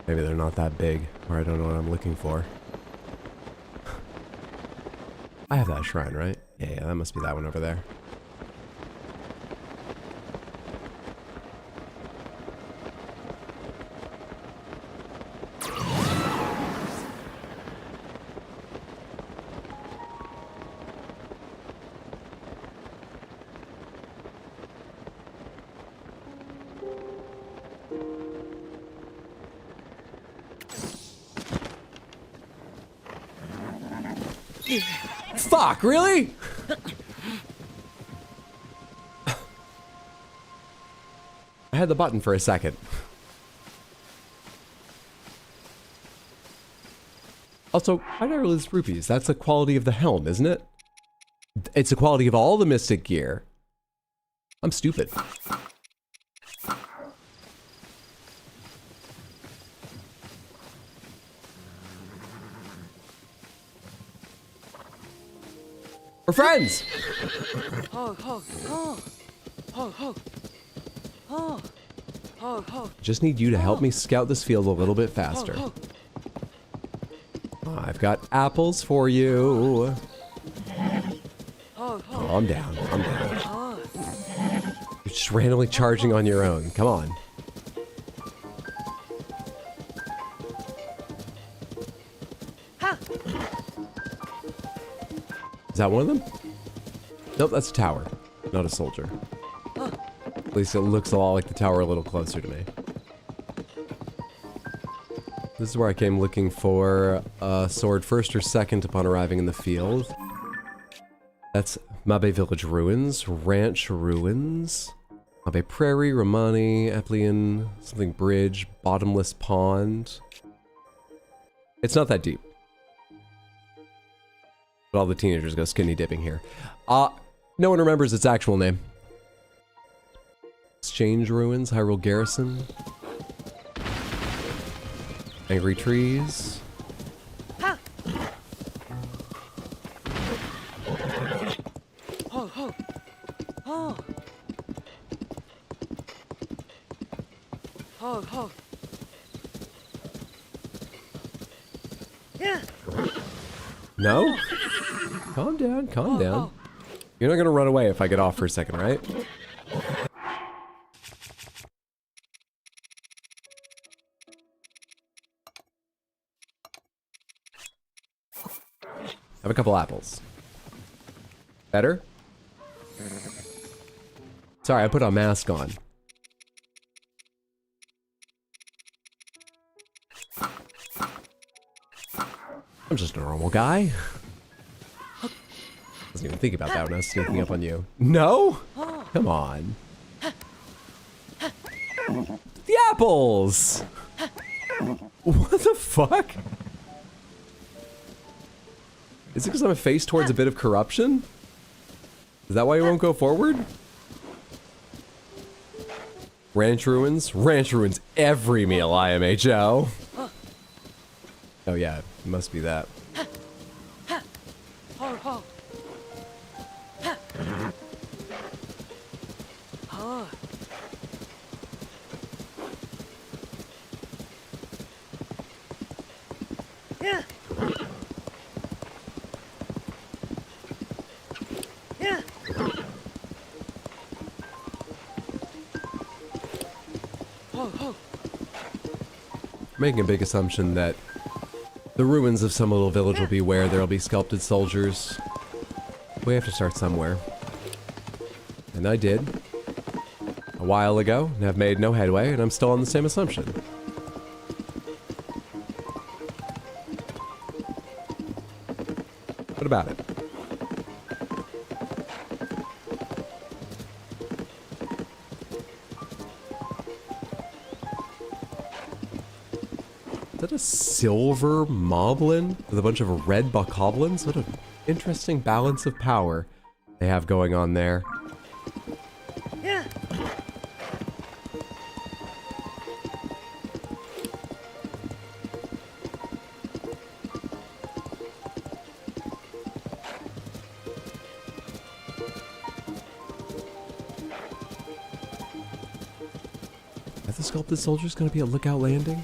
Maybe they're not that big, or I don't know what I'm looking for. I have that shrine, right? Yeah, that must be that one over there. Fuck, really? I had the button for a second. Also, why did I lose rupees? That's the quality of the helm, isn't it? It's the quality of all the Mystic gear. I'm stupid. We're friends! Just need you to help me scout this field a little bit faster. I've got apples for you. Calm down, calm down. You're just randomly charging on your own. Come on. Is that one of them? Nope, that's a tower, not a soldier. At least it looks a lot like the tower a little closer to me. This is where I came looking for a sword first or second upon arriving in the field. That's Mabe Village Ruins, Ranch Ruins, Mabe Prairie, Romani, Eplian, something Bridge, Bottomless Pond. It's not that deep. But all the teenagers go skinny dipping here. No one remembers its actual name. Exchange Ruins, Hyrule Garrison. Angry Trees. No? Calm down, calm down. You're not gonna run away if I get off for a second, right? Have a couple apples. Better? Sorry, I put a mask on. I'm just a normal guy. Wasn't even thinking about that when I was sneaking up on you. No? Come on. The apples! What the fuck? Is it because I'm faced towards a bit of corruption? Is that why you won't go forward? Ranch Ruins? Ranch Ruins every meal, IMHO. Oh yeah, it must be that. Making a big assumption that the ruins of some little village will be where there'll be sculpted soldiers. We have to start somewhere. And I did. A while ago, and have made no headway, and I'm still on the same assumption. What about it? Is that a silver moblin with a bunch of red bokoblins? What an interesting balance of power they have going on there. Are the sculpted soldiers going to be at Lookout Landing?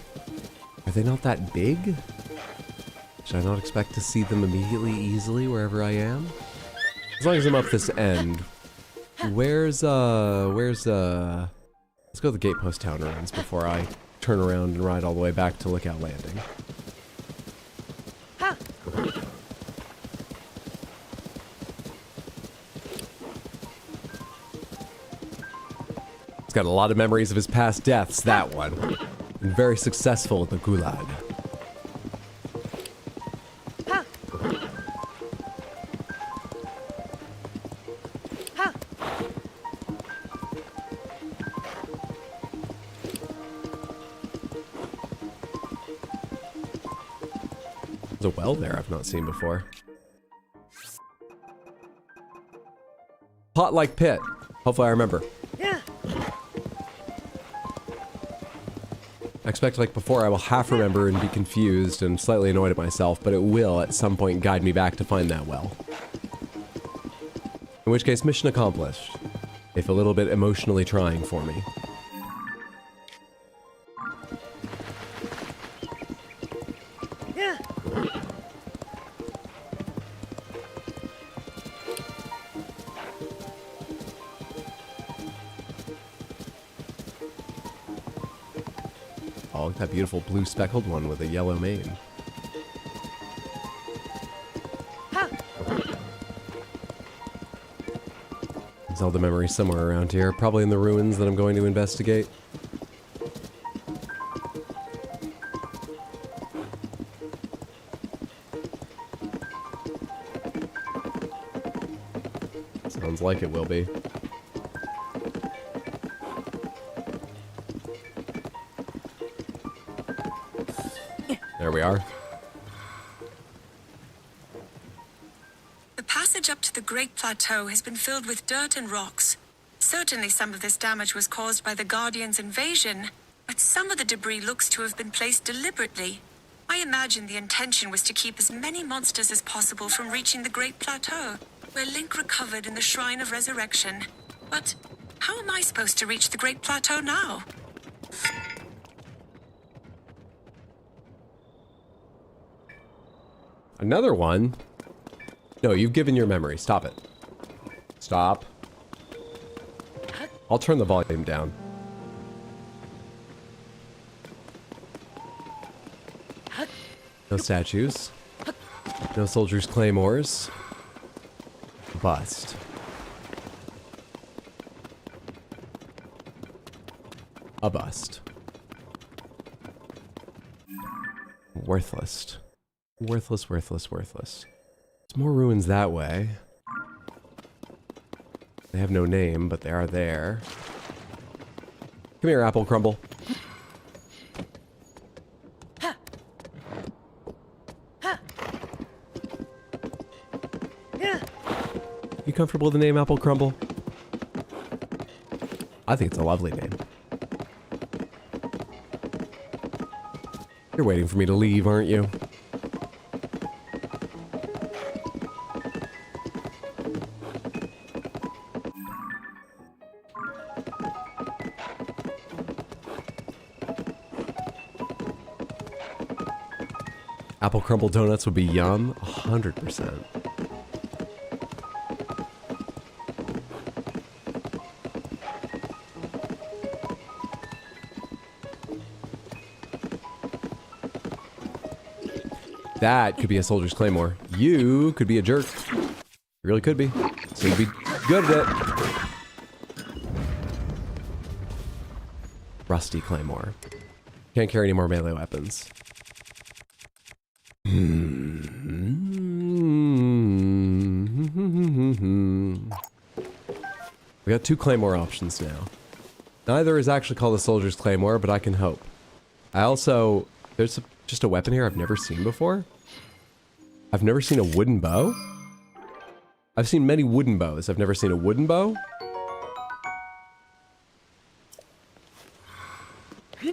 Are they not that big? Should I not expect to see them immediately easily wherever I am? As long as I'm up this end. Let's go to the Gatepost Town ruins before I turn around and ride all the way back to Lookout Landing. It's got a lot of memories of his past deaths, that one. And very successful at the Gulag. There's a well there I've not seen before. Pot like pit. Hopefully I remember. I expect like before I will half remember and be confused and slightly annoyed at myself, but it will at some point guide me back to find that well. In which case, mission accomplished. If a little bit emotionally trying for me. Oh, look at that beautiful blue speckled one with a yellow mane. Zelda memory somewhere around here, probably in the ruins that I'm going to investigate. Sounds like it will be. There we are. The passage up to the Great Plateau has been filled with dirt and rocks. Certainly some of this damage was caused by the Guardians' invasion, but some of the debris looks to have been placed deliberately. I imagine the intention was to keep as many monsters as possible from reaching the Great Plateau, where Link recovered in the Shrine of Resurrection. But how am I supposed to reach the Great Plateau now? Another one? No, you've given your memory. Stop it. Stop. I'll turn the volume down. No statues. No soldiers' claymores. Bust. A bust. Worthless. Worthless, worthless, worthless. There's more ruins that way. They have no name, but they are there. Come here, Apple Crumble. You comfortable with the name Apple Crumble? I think it's a lovely name. You're waiting for me to leave, aren't you? Apple crumble donuts would be yum, 100%. That could be a soldier's claymore. You could be a jerk. You really could be. So you'd be good at it. Rusty claymore. Can't carry any more melee weapons. We got 2 claymore options now. Neither is actually called a soldier's claymore, but I can hope. I also... There's just a weapon here I've never seen before. I've never seen a wooden bow. I've seen many wooden bows. I've never seen a wooden bow.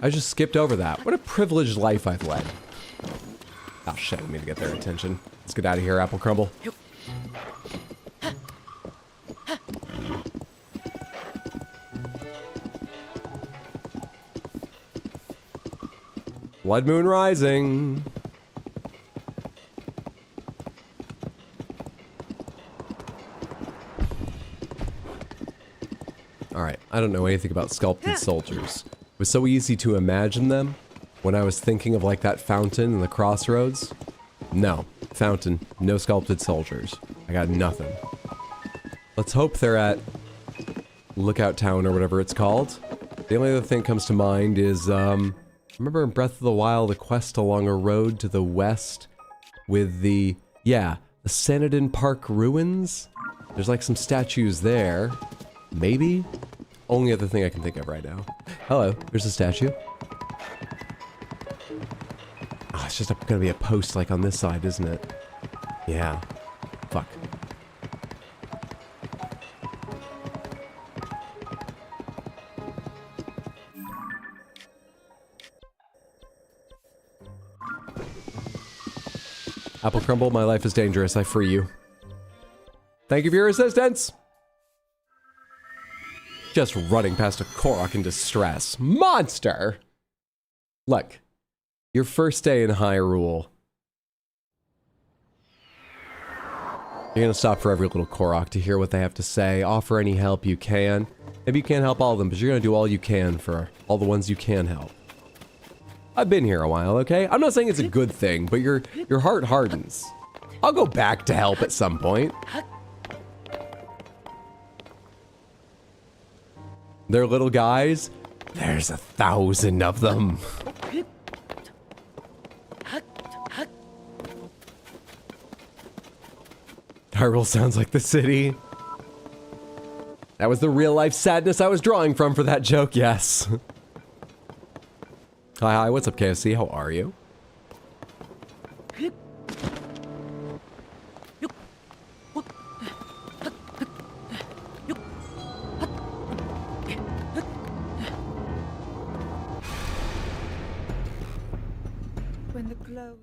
I just skipped over that. What a privileged life I've led. Oh shit, I need to get their attention. Let's get out of here, Apple Crumble. Blood Moon Rising. Alright, I don't know anything about sculpted soldiers. It was so easy to imagine them when I was thinking of like that fountain in the crossroads. No, fountain, no sculpted soldiers. I got nothing. Let's hope they're at Lookout Town or whatever it's called. The only other thing that comes to mind is, remember in Breath of the Wild, the quest along a road to the west with the, the Sanadin Park ruins? There's like some statues there. Maybe? Only other thing I can think of right now. Hello, there's a statue. Ah, it's just gonna be a post like on this side, isn't it? Yeah. Fuck. Apple Crumble, my life is dangerous. I free you. Thank you for your assistance! Just running past a Korok in distress. Monster! Look, your first day in Hyrule. You're gonna stop for every little Korok to hear what they have to say, offer any help you can. Maybe you can't help all of them, but you're gonna do all you can for all the ones you can help. I've been here a while, okay? I'm not saying it's a good thing, but your heart hardens. I'll go back to help at some point. They're little guys. There's 1,000 of them. Hyrule sounds like the city. That was the real life sadness I was drawing from for that joke, yes. Hi, what's up, KFC? How are you? When the glow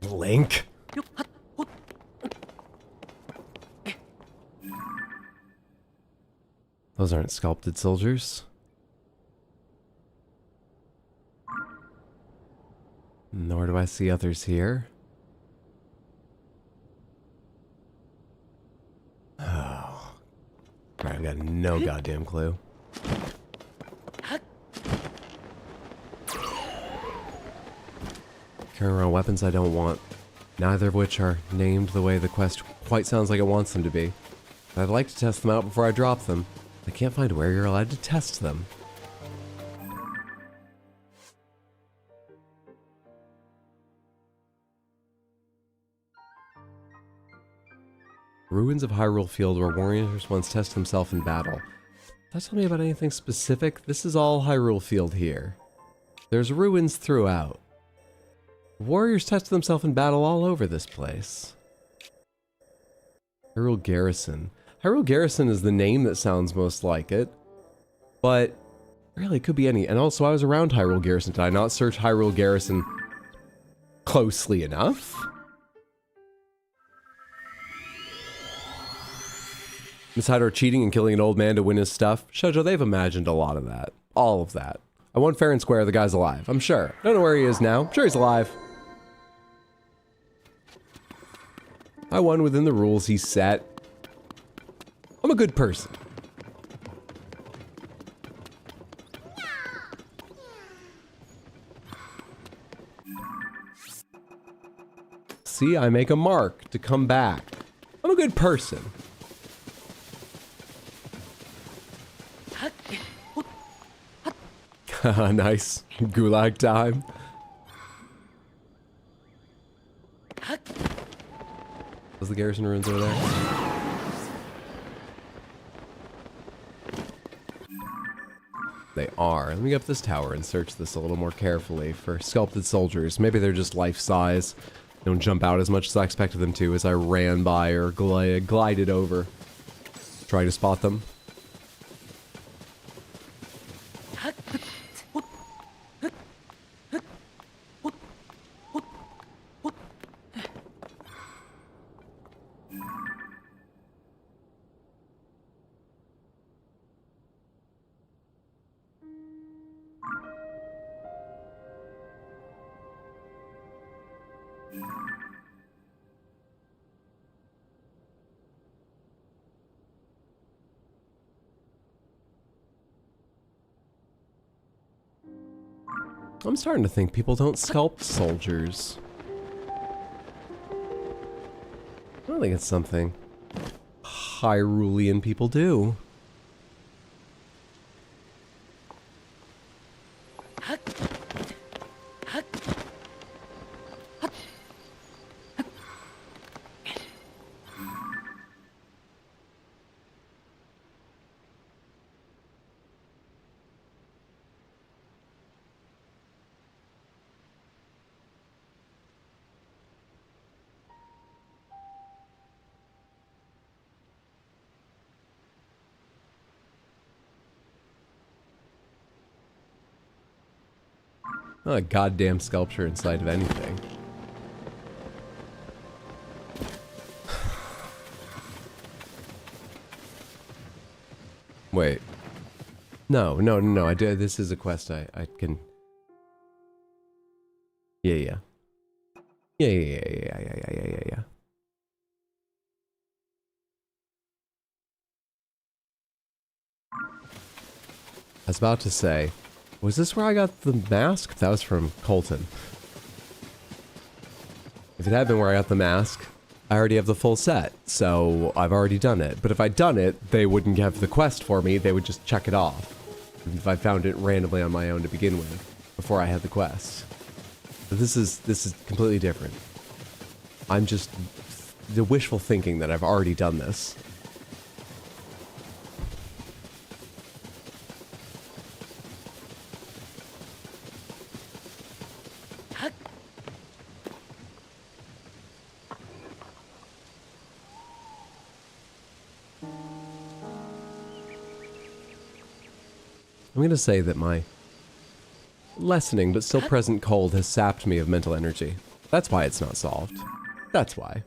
Link? Those aren't sculpted soldiers. Nor do I see others here. Oh. Right, I've got no goddamn clue. Carrying around weapons I don't want, neither of which are named the way the quest quite sounds like it wants them to be. I'd like to test them out before I drop them. I can't find where you're allowed to test them. Ruins of Hyrule Field where warriors once test themselves in battle. Does that tell me about anything specific? This is all Hyrule Field here. There's ruins throughout. Warriors test themselves in battle all over this place. Hyrule Garrison. Hyrule Garrison is the name that sounds most like it. But, really, it could be any. And also, I was around Hyrule Garrison. Did I not search Hyrule Garrison closely enough? Miss Hydro cheating and killing an old man to win his stuff. Shoujo, they've imagined a lot of that. All of that. I won fair and square, the guy's alive. I'm sure. Don't know where he is now. I'm sure he's alive. I won within the rules he set. I'm a good person. See, I make a mark to come back. I'm a good person. Nice. Gulag time. Was the garrison ruins over there? They are. Let me get up this tower and search this a little more carefully for sculpted soldiers. Maybe they're just life-size. They don't jump out as much as I expected them to as I ran by or glided over, trying to spot them. I'm starting to think people don't sculpt soldiers. I don't think it's something Hyrulean people do. Not a goddamn sculpture inside of anything. Wait. No. I did. This is a quest. I can. Yeah. I was about to say, was this where I got the mask? That was from Colton. If it had been where I got the mask, I already have the full set, so I've already done it. But if I'd done it, they wouldn't have the quest for me, they would just check it off. If I found it randomly on my own to begin with, before I had the quest. But this is completely different. I'm just the wishful thinking that I've already done this. I'm going to say that my lessening but still present cold has sapped me of mental energy. That's why it's not solved. That's why.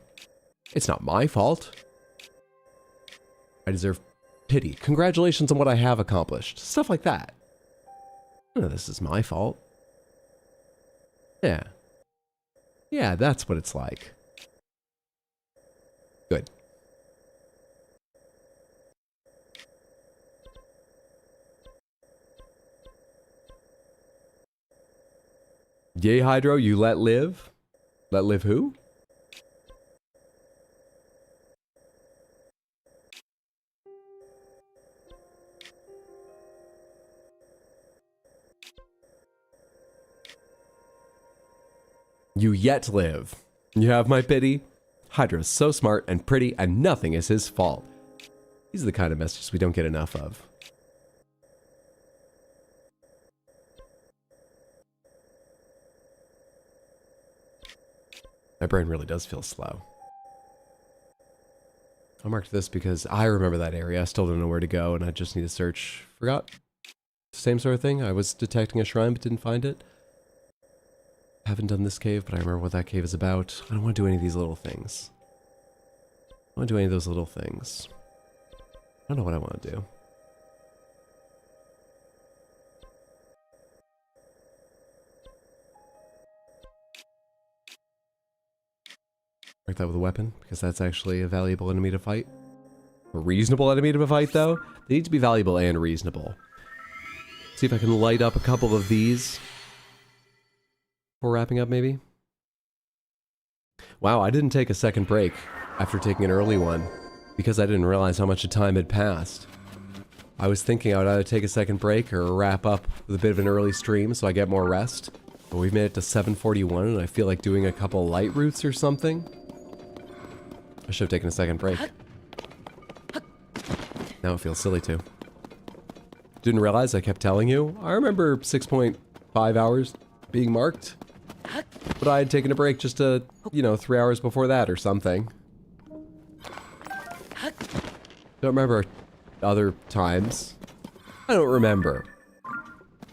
It's not my fault. I deserve pity. Congratulations on what I have accomplished. Stuff like that. None of this is my fault. Yeah. Yeah, that's what it's like. Good. Yay, Hydro, you let live? Let live who? You yet live. You have my pity? Hydro's so smart and pretty and nothing is his fault. These are the kind of messages we don't get enough of. My brain really does feel slow. I marked this because I remember that area. I still don't know where to go and I just need to search. Forgot? Same sort of thing. I was detecting a shrine but didn't find it. Haven't done this cave, but I remember what that cave is about. I don't want to do any of these little things. I don't want to do any of those little things. I don't know what I want to do. Mark that with a weapon, because that's actually a valuable enemy to fight. A reasonable enemy to fight, though? They need to be valuable and reasonable. See if I can light up a couple of these. Before wrapping up, maybe? Wow, I didn't take a second break after taking an early one, because I didn't realize how much time had passed. I was thinking I would either take a second break or wrap up with a bit of an early stream so I get more rest. But we've made it to 7:41 and I feel like doing a couple light routes or something. I should have taken a second break. Now it feels silly too. Didn't realize I kept telling you. I remember 6.5 hours being marked. But I had taken a break just 3 hours before that or something. Don't remember other times. I don't remember.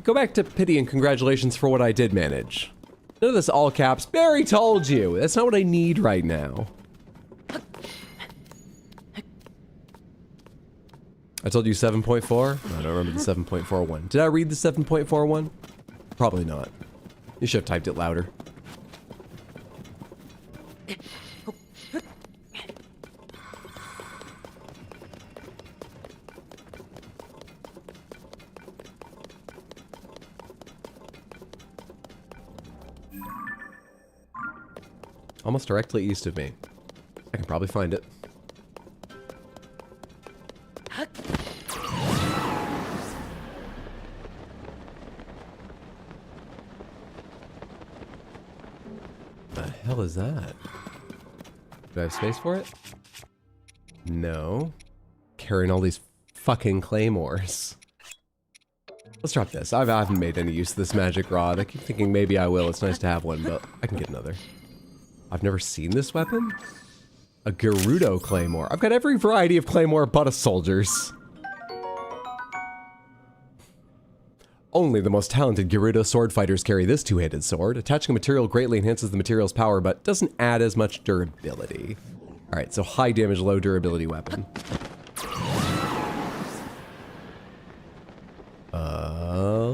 Go back to pity and congratulations for what I did manage. None of this all caps. Barry told you. That's not what I need right now. I told you 7.4? I don't remember the 7.41. Did I read the 7.41? Probably not. You should have typed it louder. almost directly east of me. I can probably find it. The hell is that? Do I have space for it? No. Carrying all these fucking claymores. Let's drop this. I haven't made any use of this magic rod. I keep thinking maybe I will. It's nice to have one, but I can get another. I've never seen this weapon. A Gerudo claymore. I've got every variety of claymore but a soldier's. Only the most talented Gerudo sword fighters carry this two-handed sword. Attaching a material greatly enhances the material's power, but doesn't add as much durability. Alright, so high damage, low durability weapon.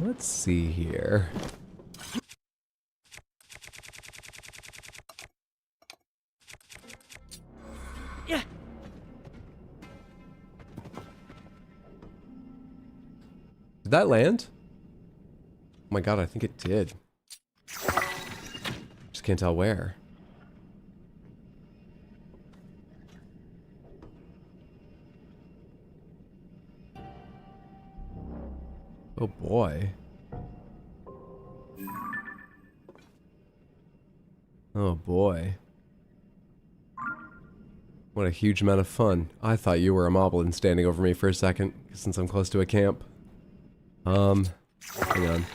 Let's see here. Yeah. Did that land? Oh my god, I think it did. Just can't tell where. Oh boy. Oh boy. What a huge amount of fun. I thought you were a moblin standing over me for a second, since I'm close to a camp. Hang on.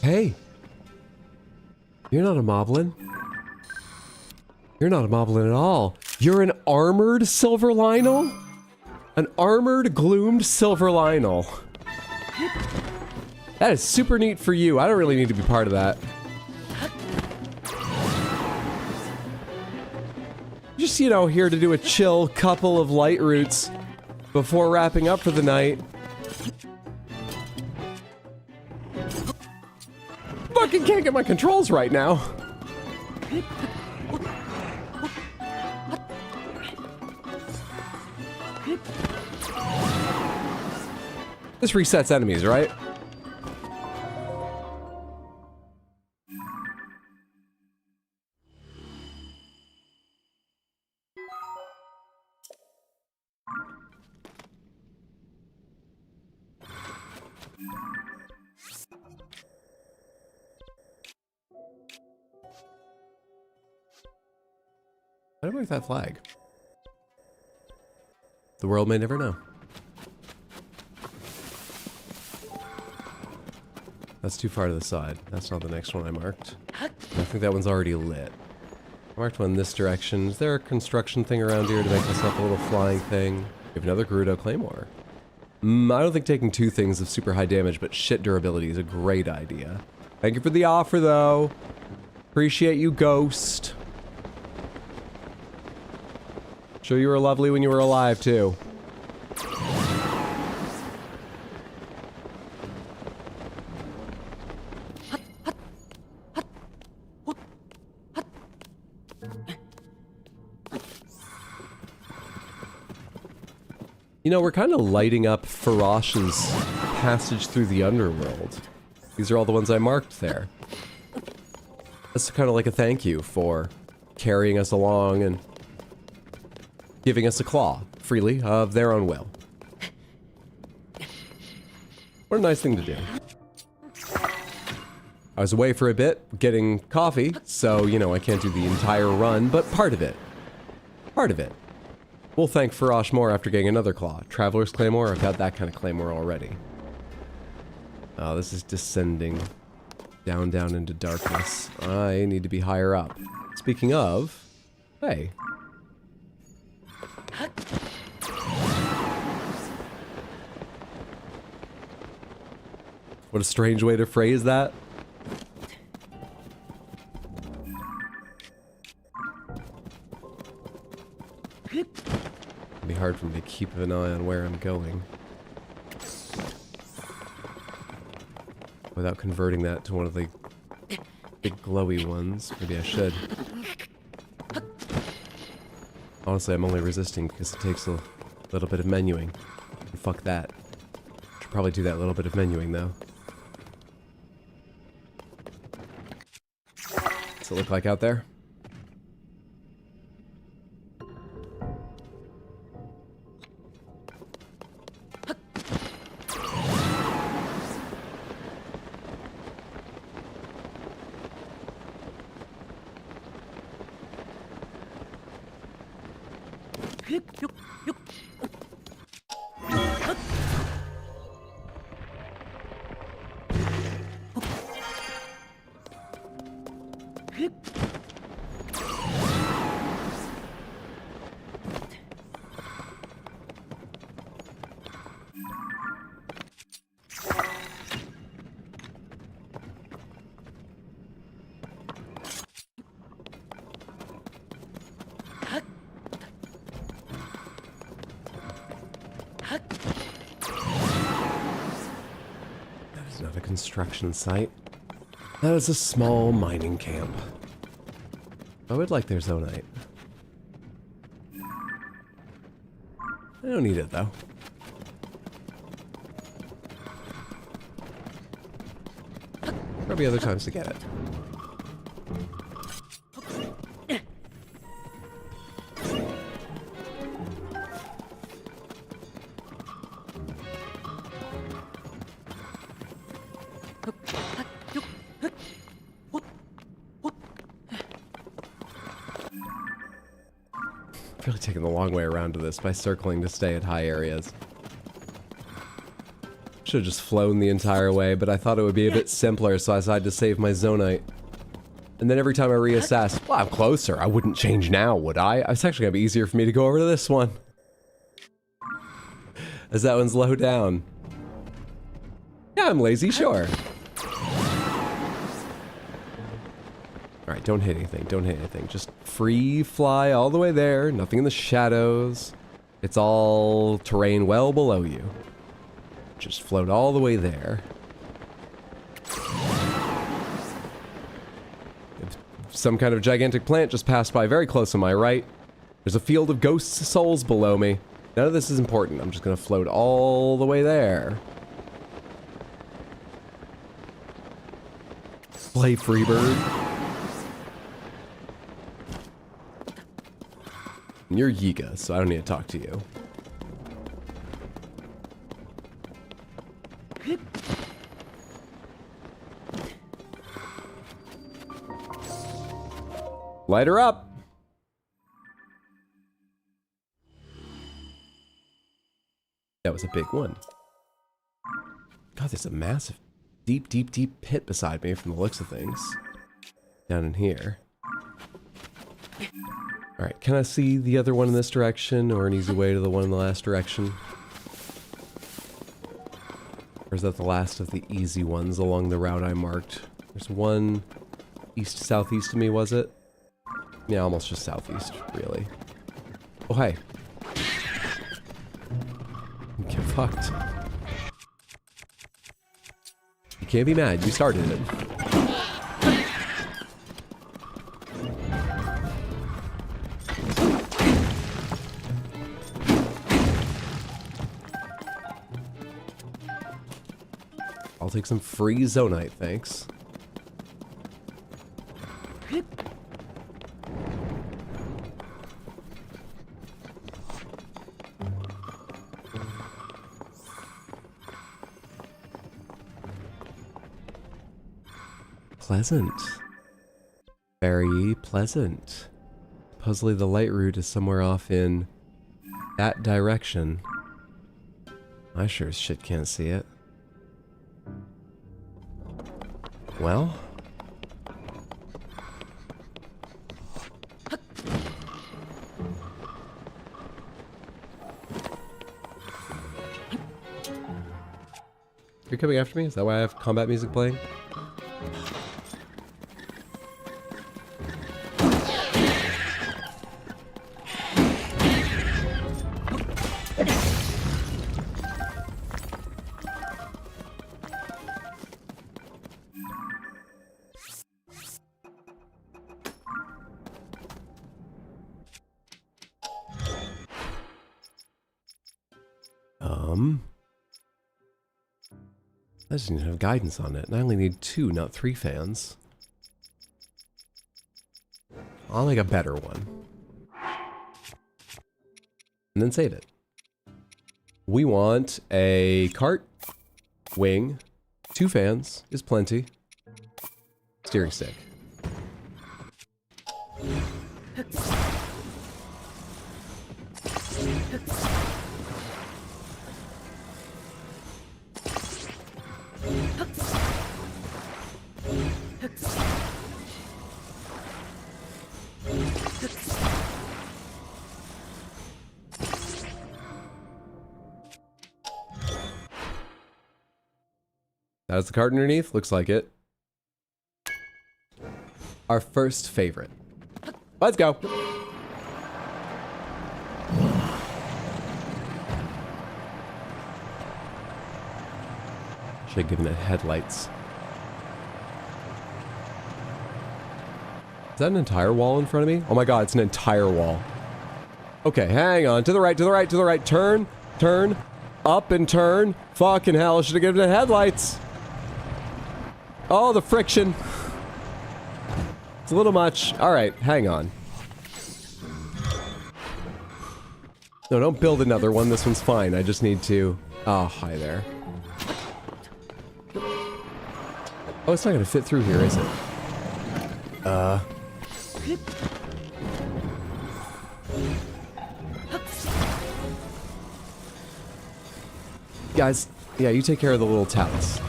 Hey! You're not a moblin. You're not a moblin at all. You're an armored silver Lionel? An armored, gloomed silver Lionel. That is super neat for you. I don't really need to be part of that. Just, you know, here to do a chill couple of light roots before wrapping up for the night. Fucking can't get my controls right now. This resets enemies, right? How do I make that flag? The world may never know. That's too far to the side. That's not the next one I marked. I think that one's already lit. I marked one this direction. Is there a construction thing around here to make this up a little flying thing? We have another Gerudo Claymore. I don't think taking two things of super high damage but shit durability is a great idea. Thank you for the offer, though. Appreciate you, Ghost. Sure you were lovely when you were alive, too. You know, we're kind of lighting up Farash's passage through the underworld. These are all the ones I marked there. That's kind of like a thank you for carrying us along and giving us a claw, freely, of their own will. What a nice thing to do. I was away for a bit, getting coffee, so, you know, I can't do the entire run, but part of it. Part of it. We'll thank Farash more after getting another claw. Traveler's Claymore, I've got that kind of Claymore already. Oh, this is descending down, down into darkness. I need to be higher up. Speaking of, hey. What a strange way to phrase that. hard for me to keep an eye on where I'm going. Without converting that to one of the big glowy ones. Maybe I should. Honestly, I'm only resisting because it takes a little bit of menuing. And fuck that. Should probably do that little bit of menuing though. What's it look like out there? That is not a construction site. That is a small mining camp. I would like their zonite. I don't need it though. There'll be other times to get it. Really taking the long way around to this by circling to stay at high areas. Should have just flown the entire way, but I thought it would be a bit simpler, so I decided to save my zonite. And then every time I reassess, well, I'm closer. I wouldn't change now, would I? It's actually gonna be easier for me to go over to this one. As that one's low down. Yeah, I'm lazy, sure. Alright, don't hit anything, don't hit anything. Just free fly all the way there, nothing in the shadows. It's all terrain well below you. Just float all the way there. Some kind of gigantic plant just passed by very close on my right. There's a field of ghost souls below me. None of this is important. I'm just gonna float all the way there. Play Freebird. You're Yiga, so I don't need to talk to you. Light her up! That was a big one. God, there's a massive, deep, deep, deep pit beside me from the looks of things. Down in here. Alright, can I see the other one in this direction, or an easy way to the one in the last direction? Or is that the last of the easy ones along the route I marked? There's one east-southeast of me, was it? Yeah, almost just southeast, really. Oh, hey. Get fucked. You can't be mad, you started it. I'll take some free zonite, thanks. Pleasant. Very pleasant. Supposedly the light route is somewhere off in that direction. I sure as shit can't see it. Well. You're coming after me? Is that why I have combat music playing? I just didn't have guidance on it, and I only need 2, not 3 fans. I'll make a better one. And then save it. We want a cart, wing, 2 fans is plenty. Steering stick. That's the card underneath. Looks like it. Our first favorite. Let's go. Should have given it headlights. Is that an entire wall in front of me? Oh my god, it's an entire wall. Okay, hang on. To the right, to the right, to the right. Turn, turn, up and turn. Fucking hell, I should have given it headlights. Oh, the friction. It's a little much. Alright, hang on. No, don't build another one. This one's fine. I just need to... Oh, hi there. Oh, it's not gonna fit through here, is it? Guys, yeah, you take care of the little talus.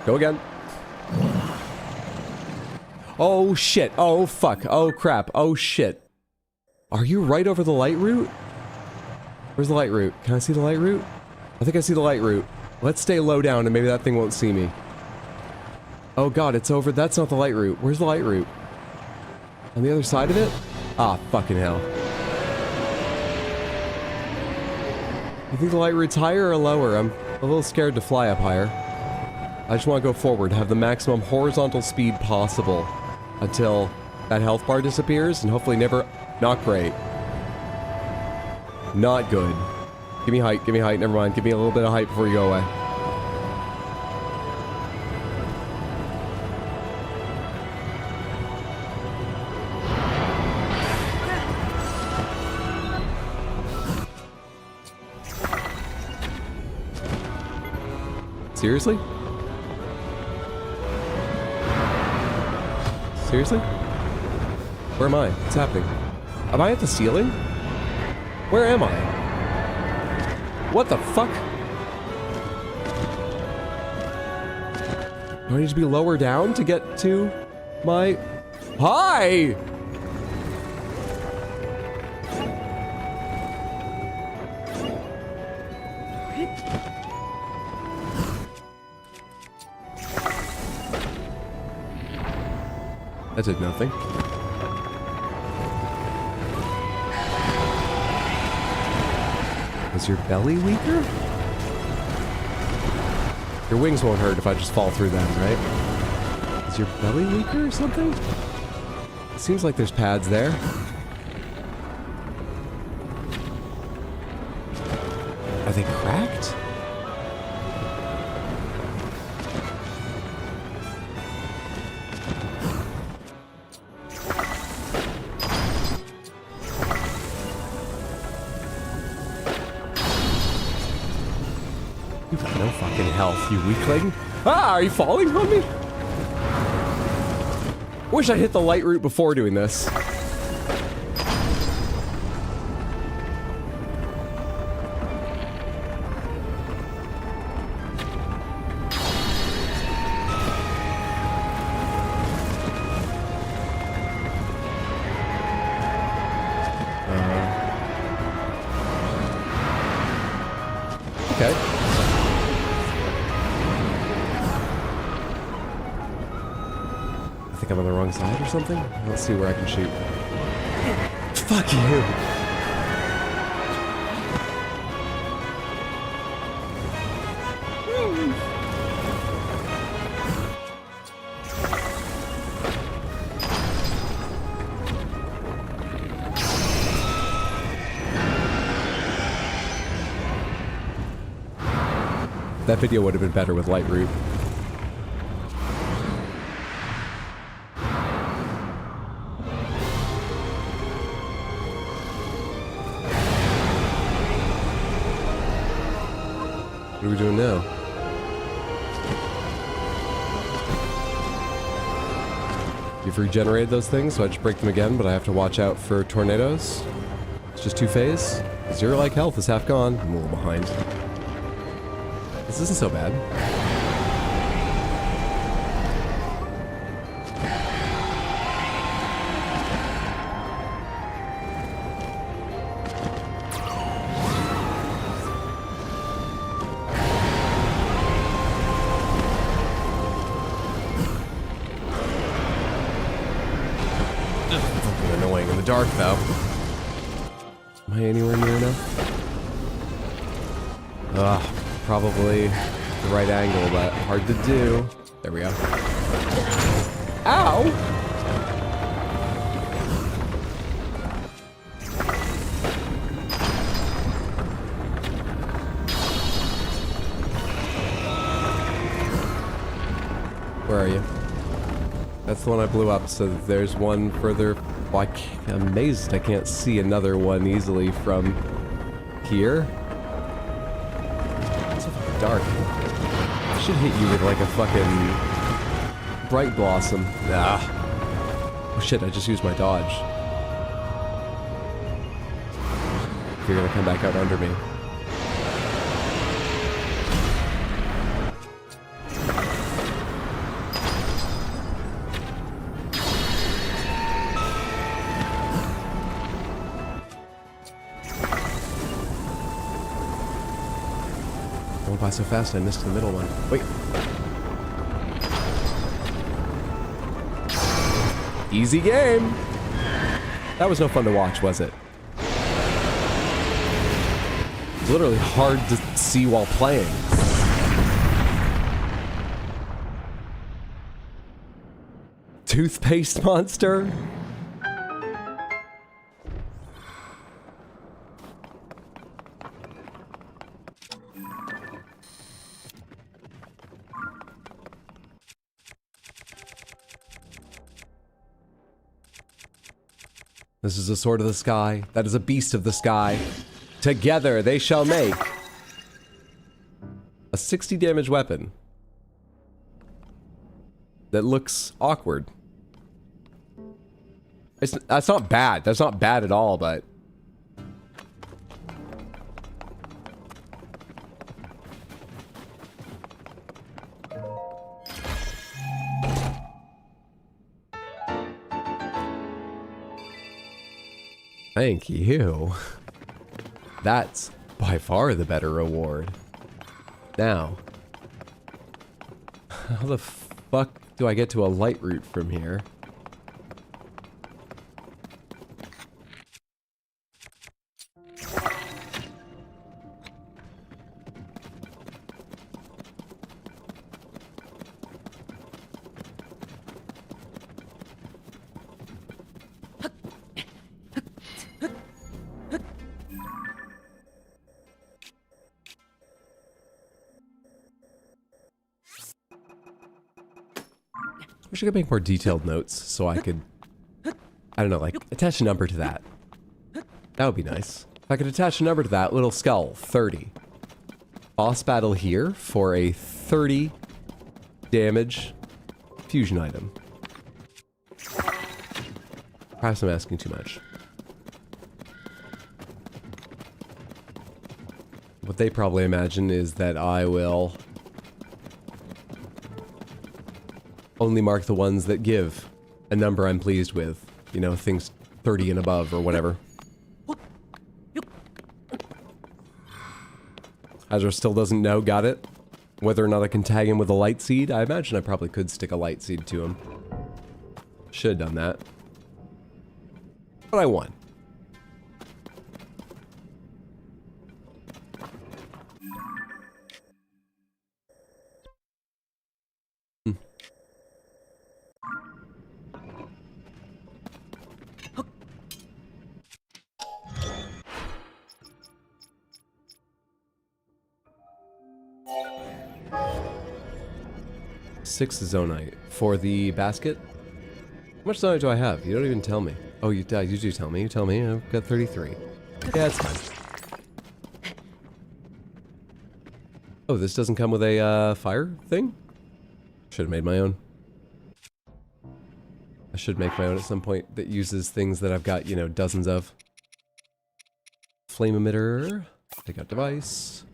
Go again. Oh shit. Oh fuck. Oh crap. Oh shit. Are you right over the light route? Where's the light route? Can I see the light route? I think I see the light route. Let's stay low down and maybe that thing won't see me. Oh god, it's over. That's not the light route. Where's the light route? On the other side of it? Ah, fucking hell. You think the light route's higher or lower? I'm a little scared to fly up higher. I just want to go forward, have the maximum horizontal speed possible until that health bar disappears, and hopefully never... Not great. Not good. Give me height, never mind. Give me a little bit of height before you go away. Seriously? Seriously? Where am I? What's happening? Am I at the ceiling? Where am I? What the fuck? Do I need to be lower down to get to my... Hi! That did nothing. Is your belly weaker? Your wings won't hurt if I just fall through them, right? Is your belly weaker or something? It seems like there's pads there. Are they cracked? You've got no fucking health, you weakling. Ah, are you falling on me? Wish I hit the light route before doing this. Okay. I think I'm on the wrong side or something? Let's see where I can shoot. Fuck you! That video would have been better with light route. What are we doing now? You've regenerated those things, so I just break them again, but I have to watch out for tornadoes. It's just 2-phase. 0 like health is half gone. I'm a little behind. This isn't so bad. Fucking annoying in the dark, though. Am I anywhere near enough? Ugh, probably the right angle, but hard to do. There we go. Ow! Where are you? That's the one I blew up, so there's one further. Well, I'm amazed I can't see another one easily from here. It's so fucking dark. I should hit you with like a fucking bright blossom. Ah. Oh shit, I just used my dodge. You're gonna come back out under me. I went by so fast I missed the middle one. Wait. Easy game. That was no fun to watch, was it? It's literally hard to see while playing. Toothpaste monster? This is a sword of the sky. That is a beast of the sky. Together they shall make a 60 damage weapon that looks awkward. That's not bad. That's not bad at all, but thank you. That's by far the better reward. Now, how the fuck do I get to a light route from here? I wish I could make more detailed notes so I could, I don't know, like, attach a number to that. That would be nice. If I could attach a number to that, little skull, 30. Boss battle here for a 30 damage fusion item. Perhaps I'm asking too much. What they probably imagine is that I will only mark the ones that give a number I'm pleased with. You know, things 30 and above or whatever. Azra still doesn't know, got it? Whether or not I can tag him with a light seed? I imagine I probably could stick a light seed to him. Should have done that. But I won. 6 zonite. For the basket? How much zonite do I have? You don't even tell me. Oh, you do tell me. You tell me. I've got 33. Yeah, that's fine. Oh, this doesn't come with a fire thing? Should have made my own. I should make my own at some point that uses things that I've got, you know, dozens of. Flame emitter. Take out device.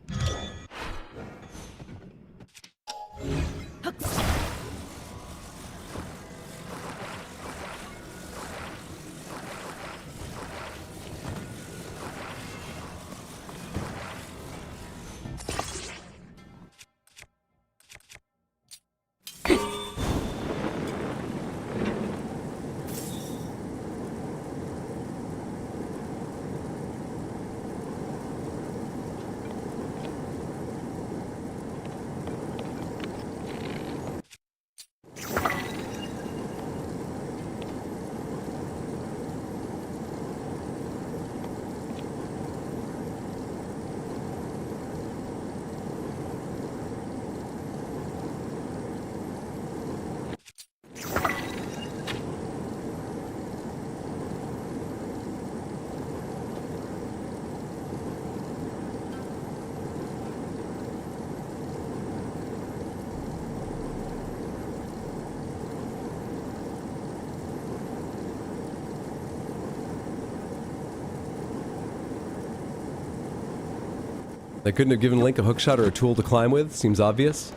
They couldn't have given Link a hookshot or a tool to climb with, seems obvious.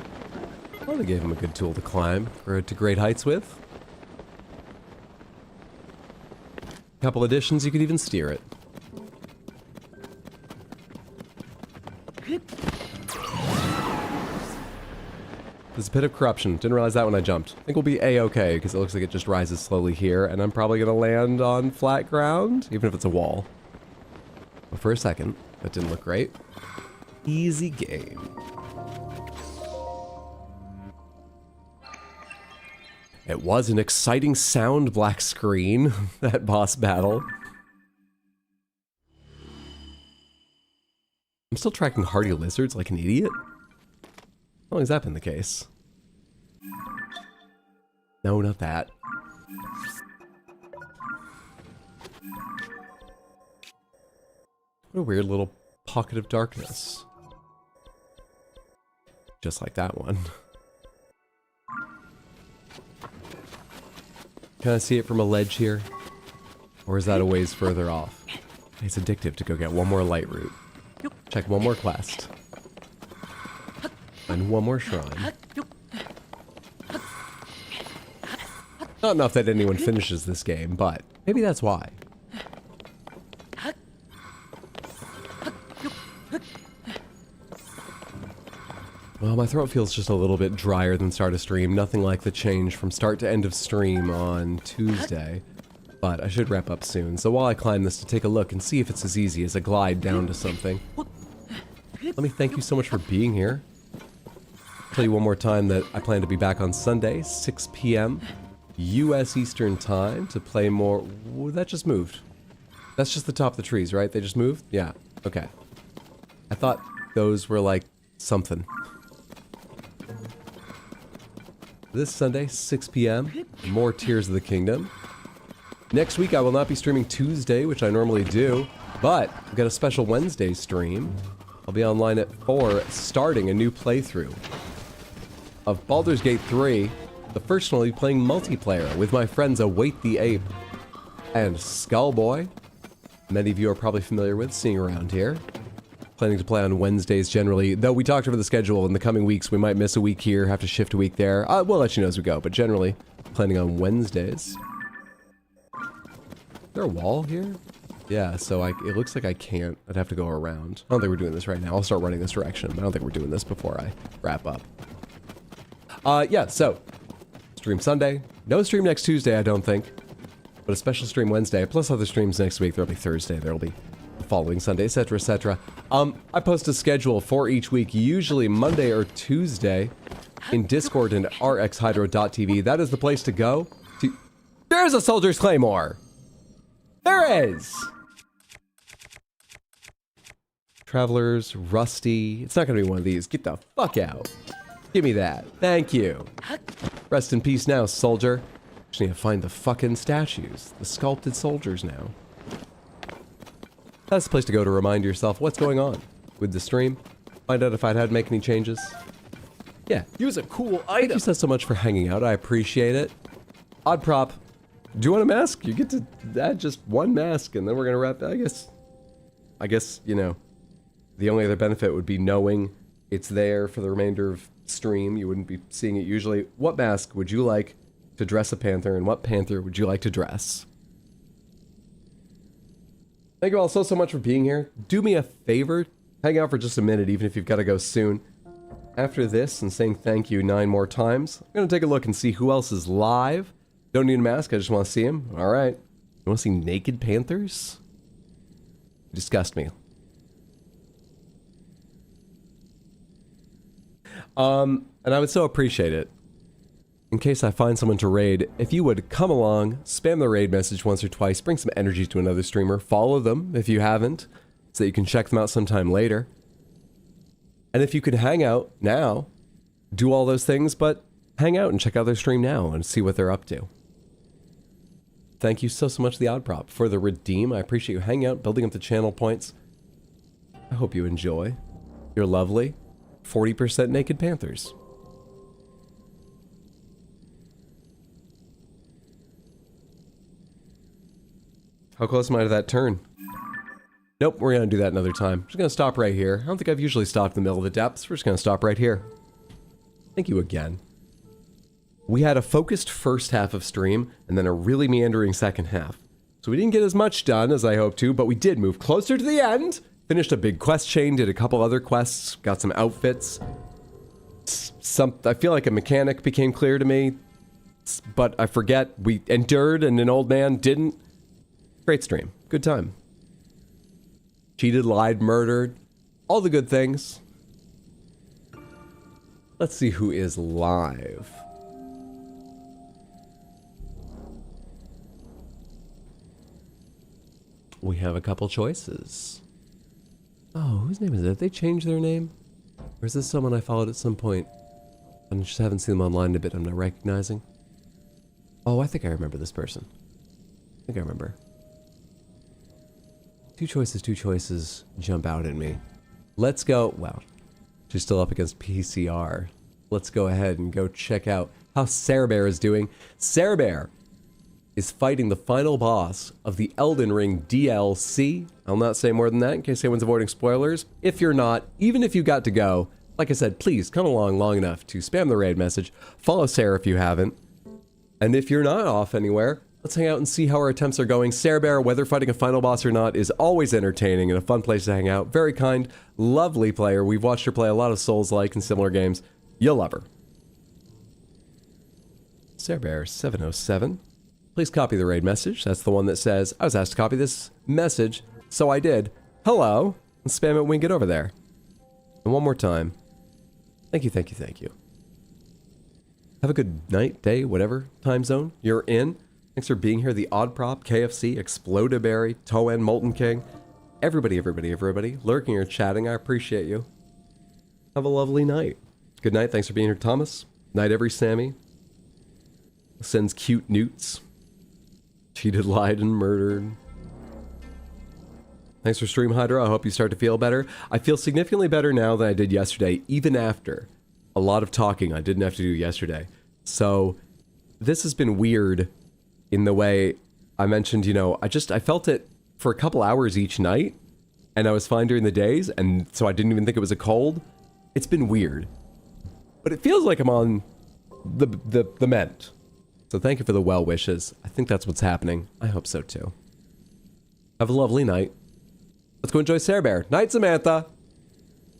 Well, they gave him a good tool to climb, or to great heights with. Couple additions, you could even steer it. There's a pit of corruption. Didn't realize that when I jumped. I think we'll be A-okay, because it looks like it just rises slowly here, and I'm probably going to land on flat ground, even if it's a wall. But for a second, that didn't look great. Easy game. It was an exciting sound black screen, that boss battle. I'm still tracking hardy lizards like an idiot? How long has that been the case? No, not that. What a weird little pocket of darkness. Just like that one. Can I see it from a ledge here? Or is that a ways further off? It's addictive to go get one more light root. Check one more quest. And one more shrine. Not enough that anyone finishes this game, but maybe that's why. Well, my throat feels just a little bit drier than start of stream. Nothing like the change from start to end of stream on Tuesday. But I should wrap up soon. So while I climb this to take a look and see if it's as easy as a glide down to something. Let me thank you so much for being here. I'll tell you one more time that I plan to be back on Sunday, 6 p.m. U.S. Eastern Time to play more... Whoa, that just moved. That's just the top of the trees, right? They just moved? Yeah. Okay. I thought those were like something. This Sunday, 6 p.m. More Tears of the Kingdom. Next week I will not be streaming Tuesday, which I normally do, but I've got a special Wednesday stream. I'll be online at 4, starting a new playthrough of Baldur's Gate 3. The first one I'll be playing multiplayer with my friends Await the Ape and Skullboy. Many of you are probably familiar with, seeing around here. Planning to play on Wednesdays generally, though we talked over the schedule in the coming weeks. We might miss a week here, have to shift a week there. We'll let you know as we go, but generally planning on Wednesdays. Is there a wall here? Yeah, so it looks like I can't. I'd have to go around. I don't think we're doing this right now. I'll start running this direction, but I don't think we're doing this before I wrap up. Yeah, so stream Sunday. No stream next Tuesday, I don't think, but a special stream Wednesday, plus other streams next week. There'll be Thursday, there'll be the following Sunday, etc., etc. I post a schedule for each week, usually Monday or Tuesday, in Discord and rxhydro.tv. That is the place to go. There's a Soldier's Claymore! There is! Travelers, Rusty. It's not gonna be one of these. Get the fuck out. Give me that. Thank you. Rest in peace now, soldier. Just need to find the fucking statues. The sculpted soldiers now. That's the place to go to remind yourself what's going on with the stream. Find out if I'd had to make any changes. Yeah. Use a cool Thank you so much for hanging out. I appreciate it. Odd prop. Do you want a mask? You get to add just one mask and then we're gonna wrap. I guess, you know, the only other benefit would be knowing it's there for the remainder of stream. You wouldn't be seeing it usually. What mask would you like to dress a panther and what panther would you like to dress? Thank you all so much for being here. Do me a favor. Hang out for just a minute, even if you've got to go soon. After this and saying thank you 9 more times, I'm going to take a look and see who else is live. Don't need a mask, I just want to see him. All right. You want to see naked panthers? You disgust me. And I would so appreciate it. In case I find someone to raid, if you would come along, spam the raid message once or twice, bring some energy to another streamer, follow them if you haven't, so that you can check them out sometime later. And if you could hang out now, do all those things, but hang out and check out their stream now and see what they're up to. Thank you so much, The Odd Prop, for the redeem. I appreciate you hanging out, building up the channel points. I hope you enjoy. You're lovely. 40% naked panthers. How close am I to that turn? Nope, we're gonna do that another time. Just gonna stop right here. I don't think I've usually stopped in the middle of the depths. We're just gonna stop right here. Thank you again. We had a focused first half of stream, and then a really meandering second half. So we didn't get as much done as I hoped to, but we did move closer to the end. Finished a big quest chain, did a couple other quests, got some outfits. I feel like a mechanic became clear to me, but I forget. We endured and an old man didn't. Great stream. Good time. Cheated, lied, murdered. All the good things. Let's see who is live. We have a couple choices. Oh, whose name is it? Did they change their name? Or is this someone I followed at some point? I just haven't seen them online a bit. I'm not recognizing. Oh, I think I remember this person. I think I remember. Two choices jump out at me. Let's go. Wow. She's still up against PCR. Let's go ahead and go check out how Sarah Bear is doing. Sarah Bear is fighting the final boss of the Elden Ring DLC. I'll not say more than that in case anyone's avoiding spoilers. If you're not, even if you got to go, like I said, please come along long enough to spam the raid message. Follow Sarah if you haven't. And if you're not off anywhere, let's hang out and see how our attempts are going. Sarah Bear, whether fighting a final boss or not, is always entertaining and a fun place to hang out. Very kind, lovely player. We've watched her play a lot of Souls-like and similar games. You'll love her. Sarah Bear 707. Please copy the raid message. That's the one that says, I was asked to copy this message, so I did. Hello. And spam it, wink it over there. And one more time. Thank you, thank you, thank you. Have a good night, day, whatever time zone you're in. Thanks for being here. The Odd Prop, KFC, Explodaberry, Toen, Molten King. Everybody lurking or chatting. I appreciate you. Have a lovely night. Good night. Thanks for being here, Thomas. Night, every Sammy. Sends cute newts. Cheated, lied, and murdered. Thanks for stream, Hydra. I hope you start to feel better. I feel significantly better now than I did yesterday, even after a lot of talking I didn't have to do yesterday. So this has been weird in the way I mentioned, you know, I felt it for a couple hours each night, and I was fine during the days, and so I didn't even think it was a cold. It's been weird. But it feels like I'm on the mend. So thank you for the well wishes. I think that's what's happening. I hope so too. Have a lovely night. Let's go enjoy Sarah Bear. Night, Samantha!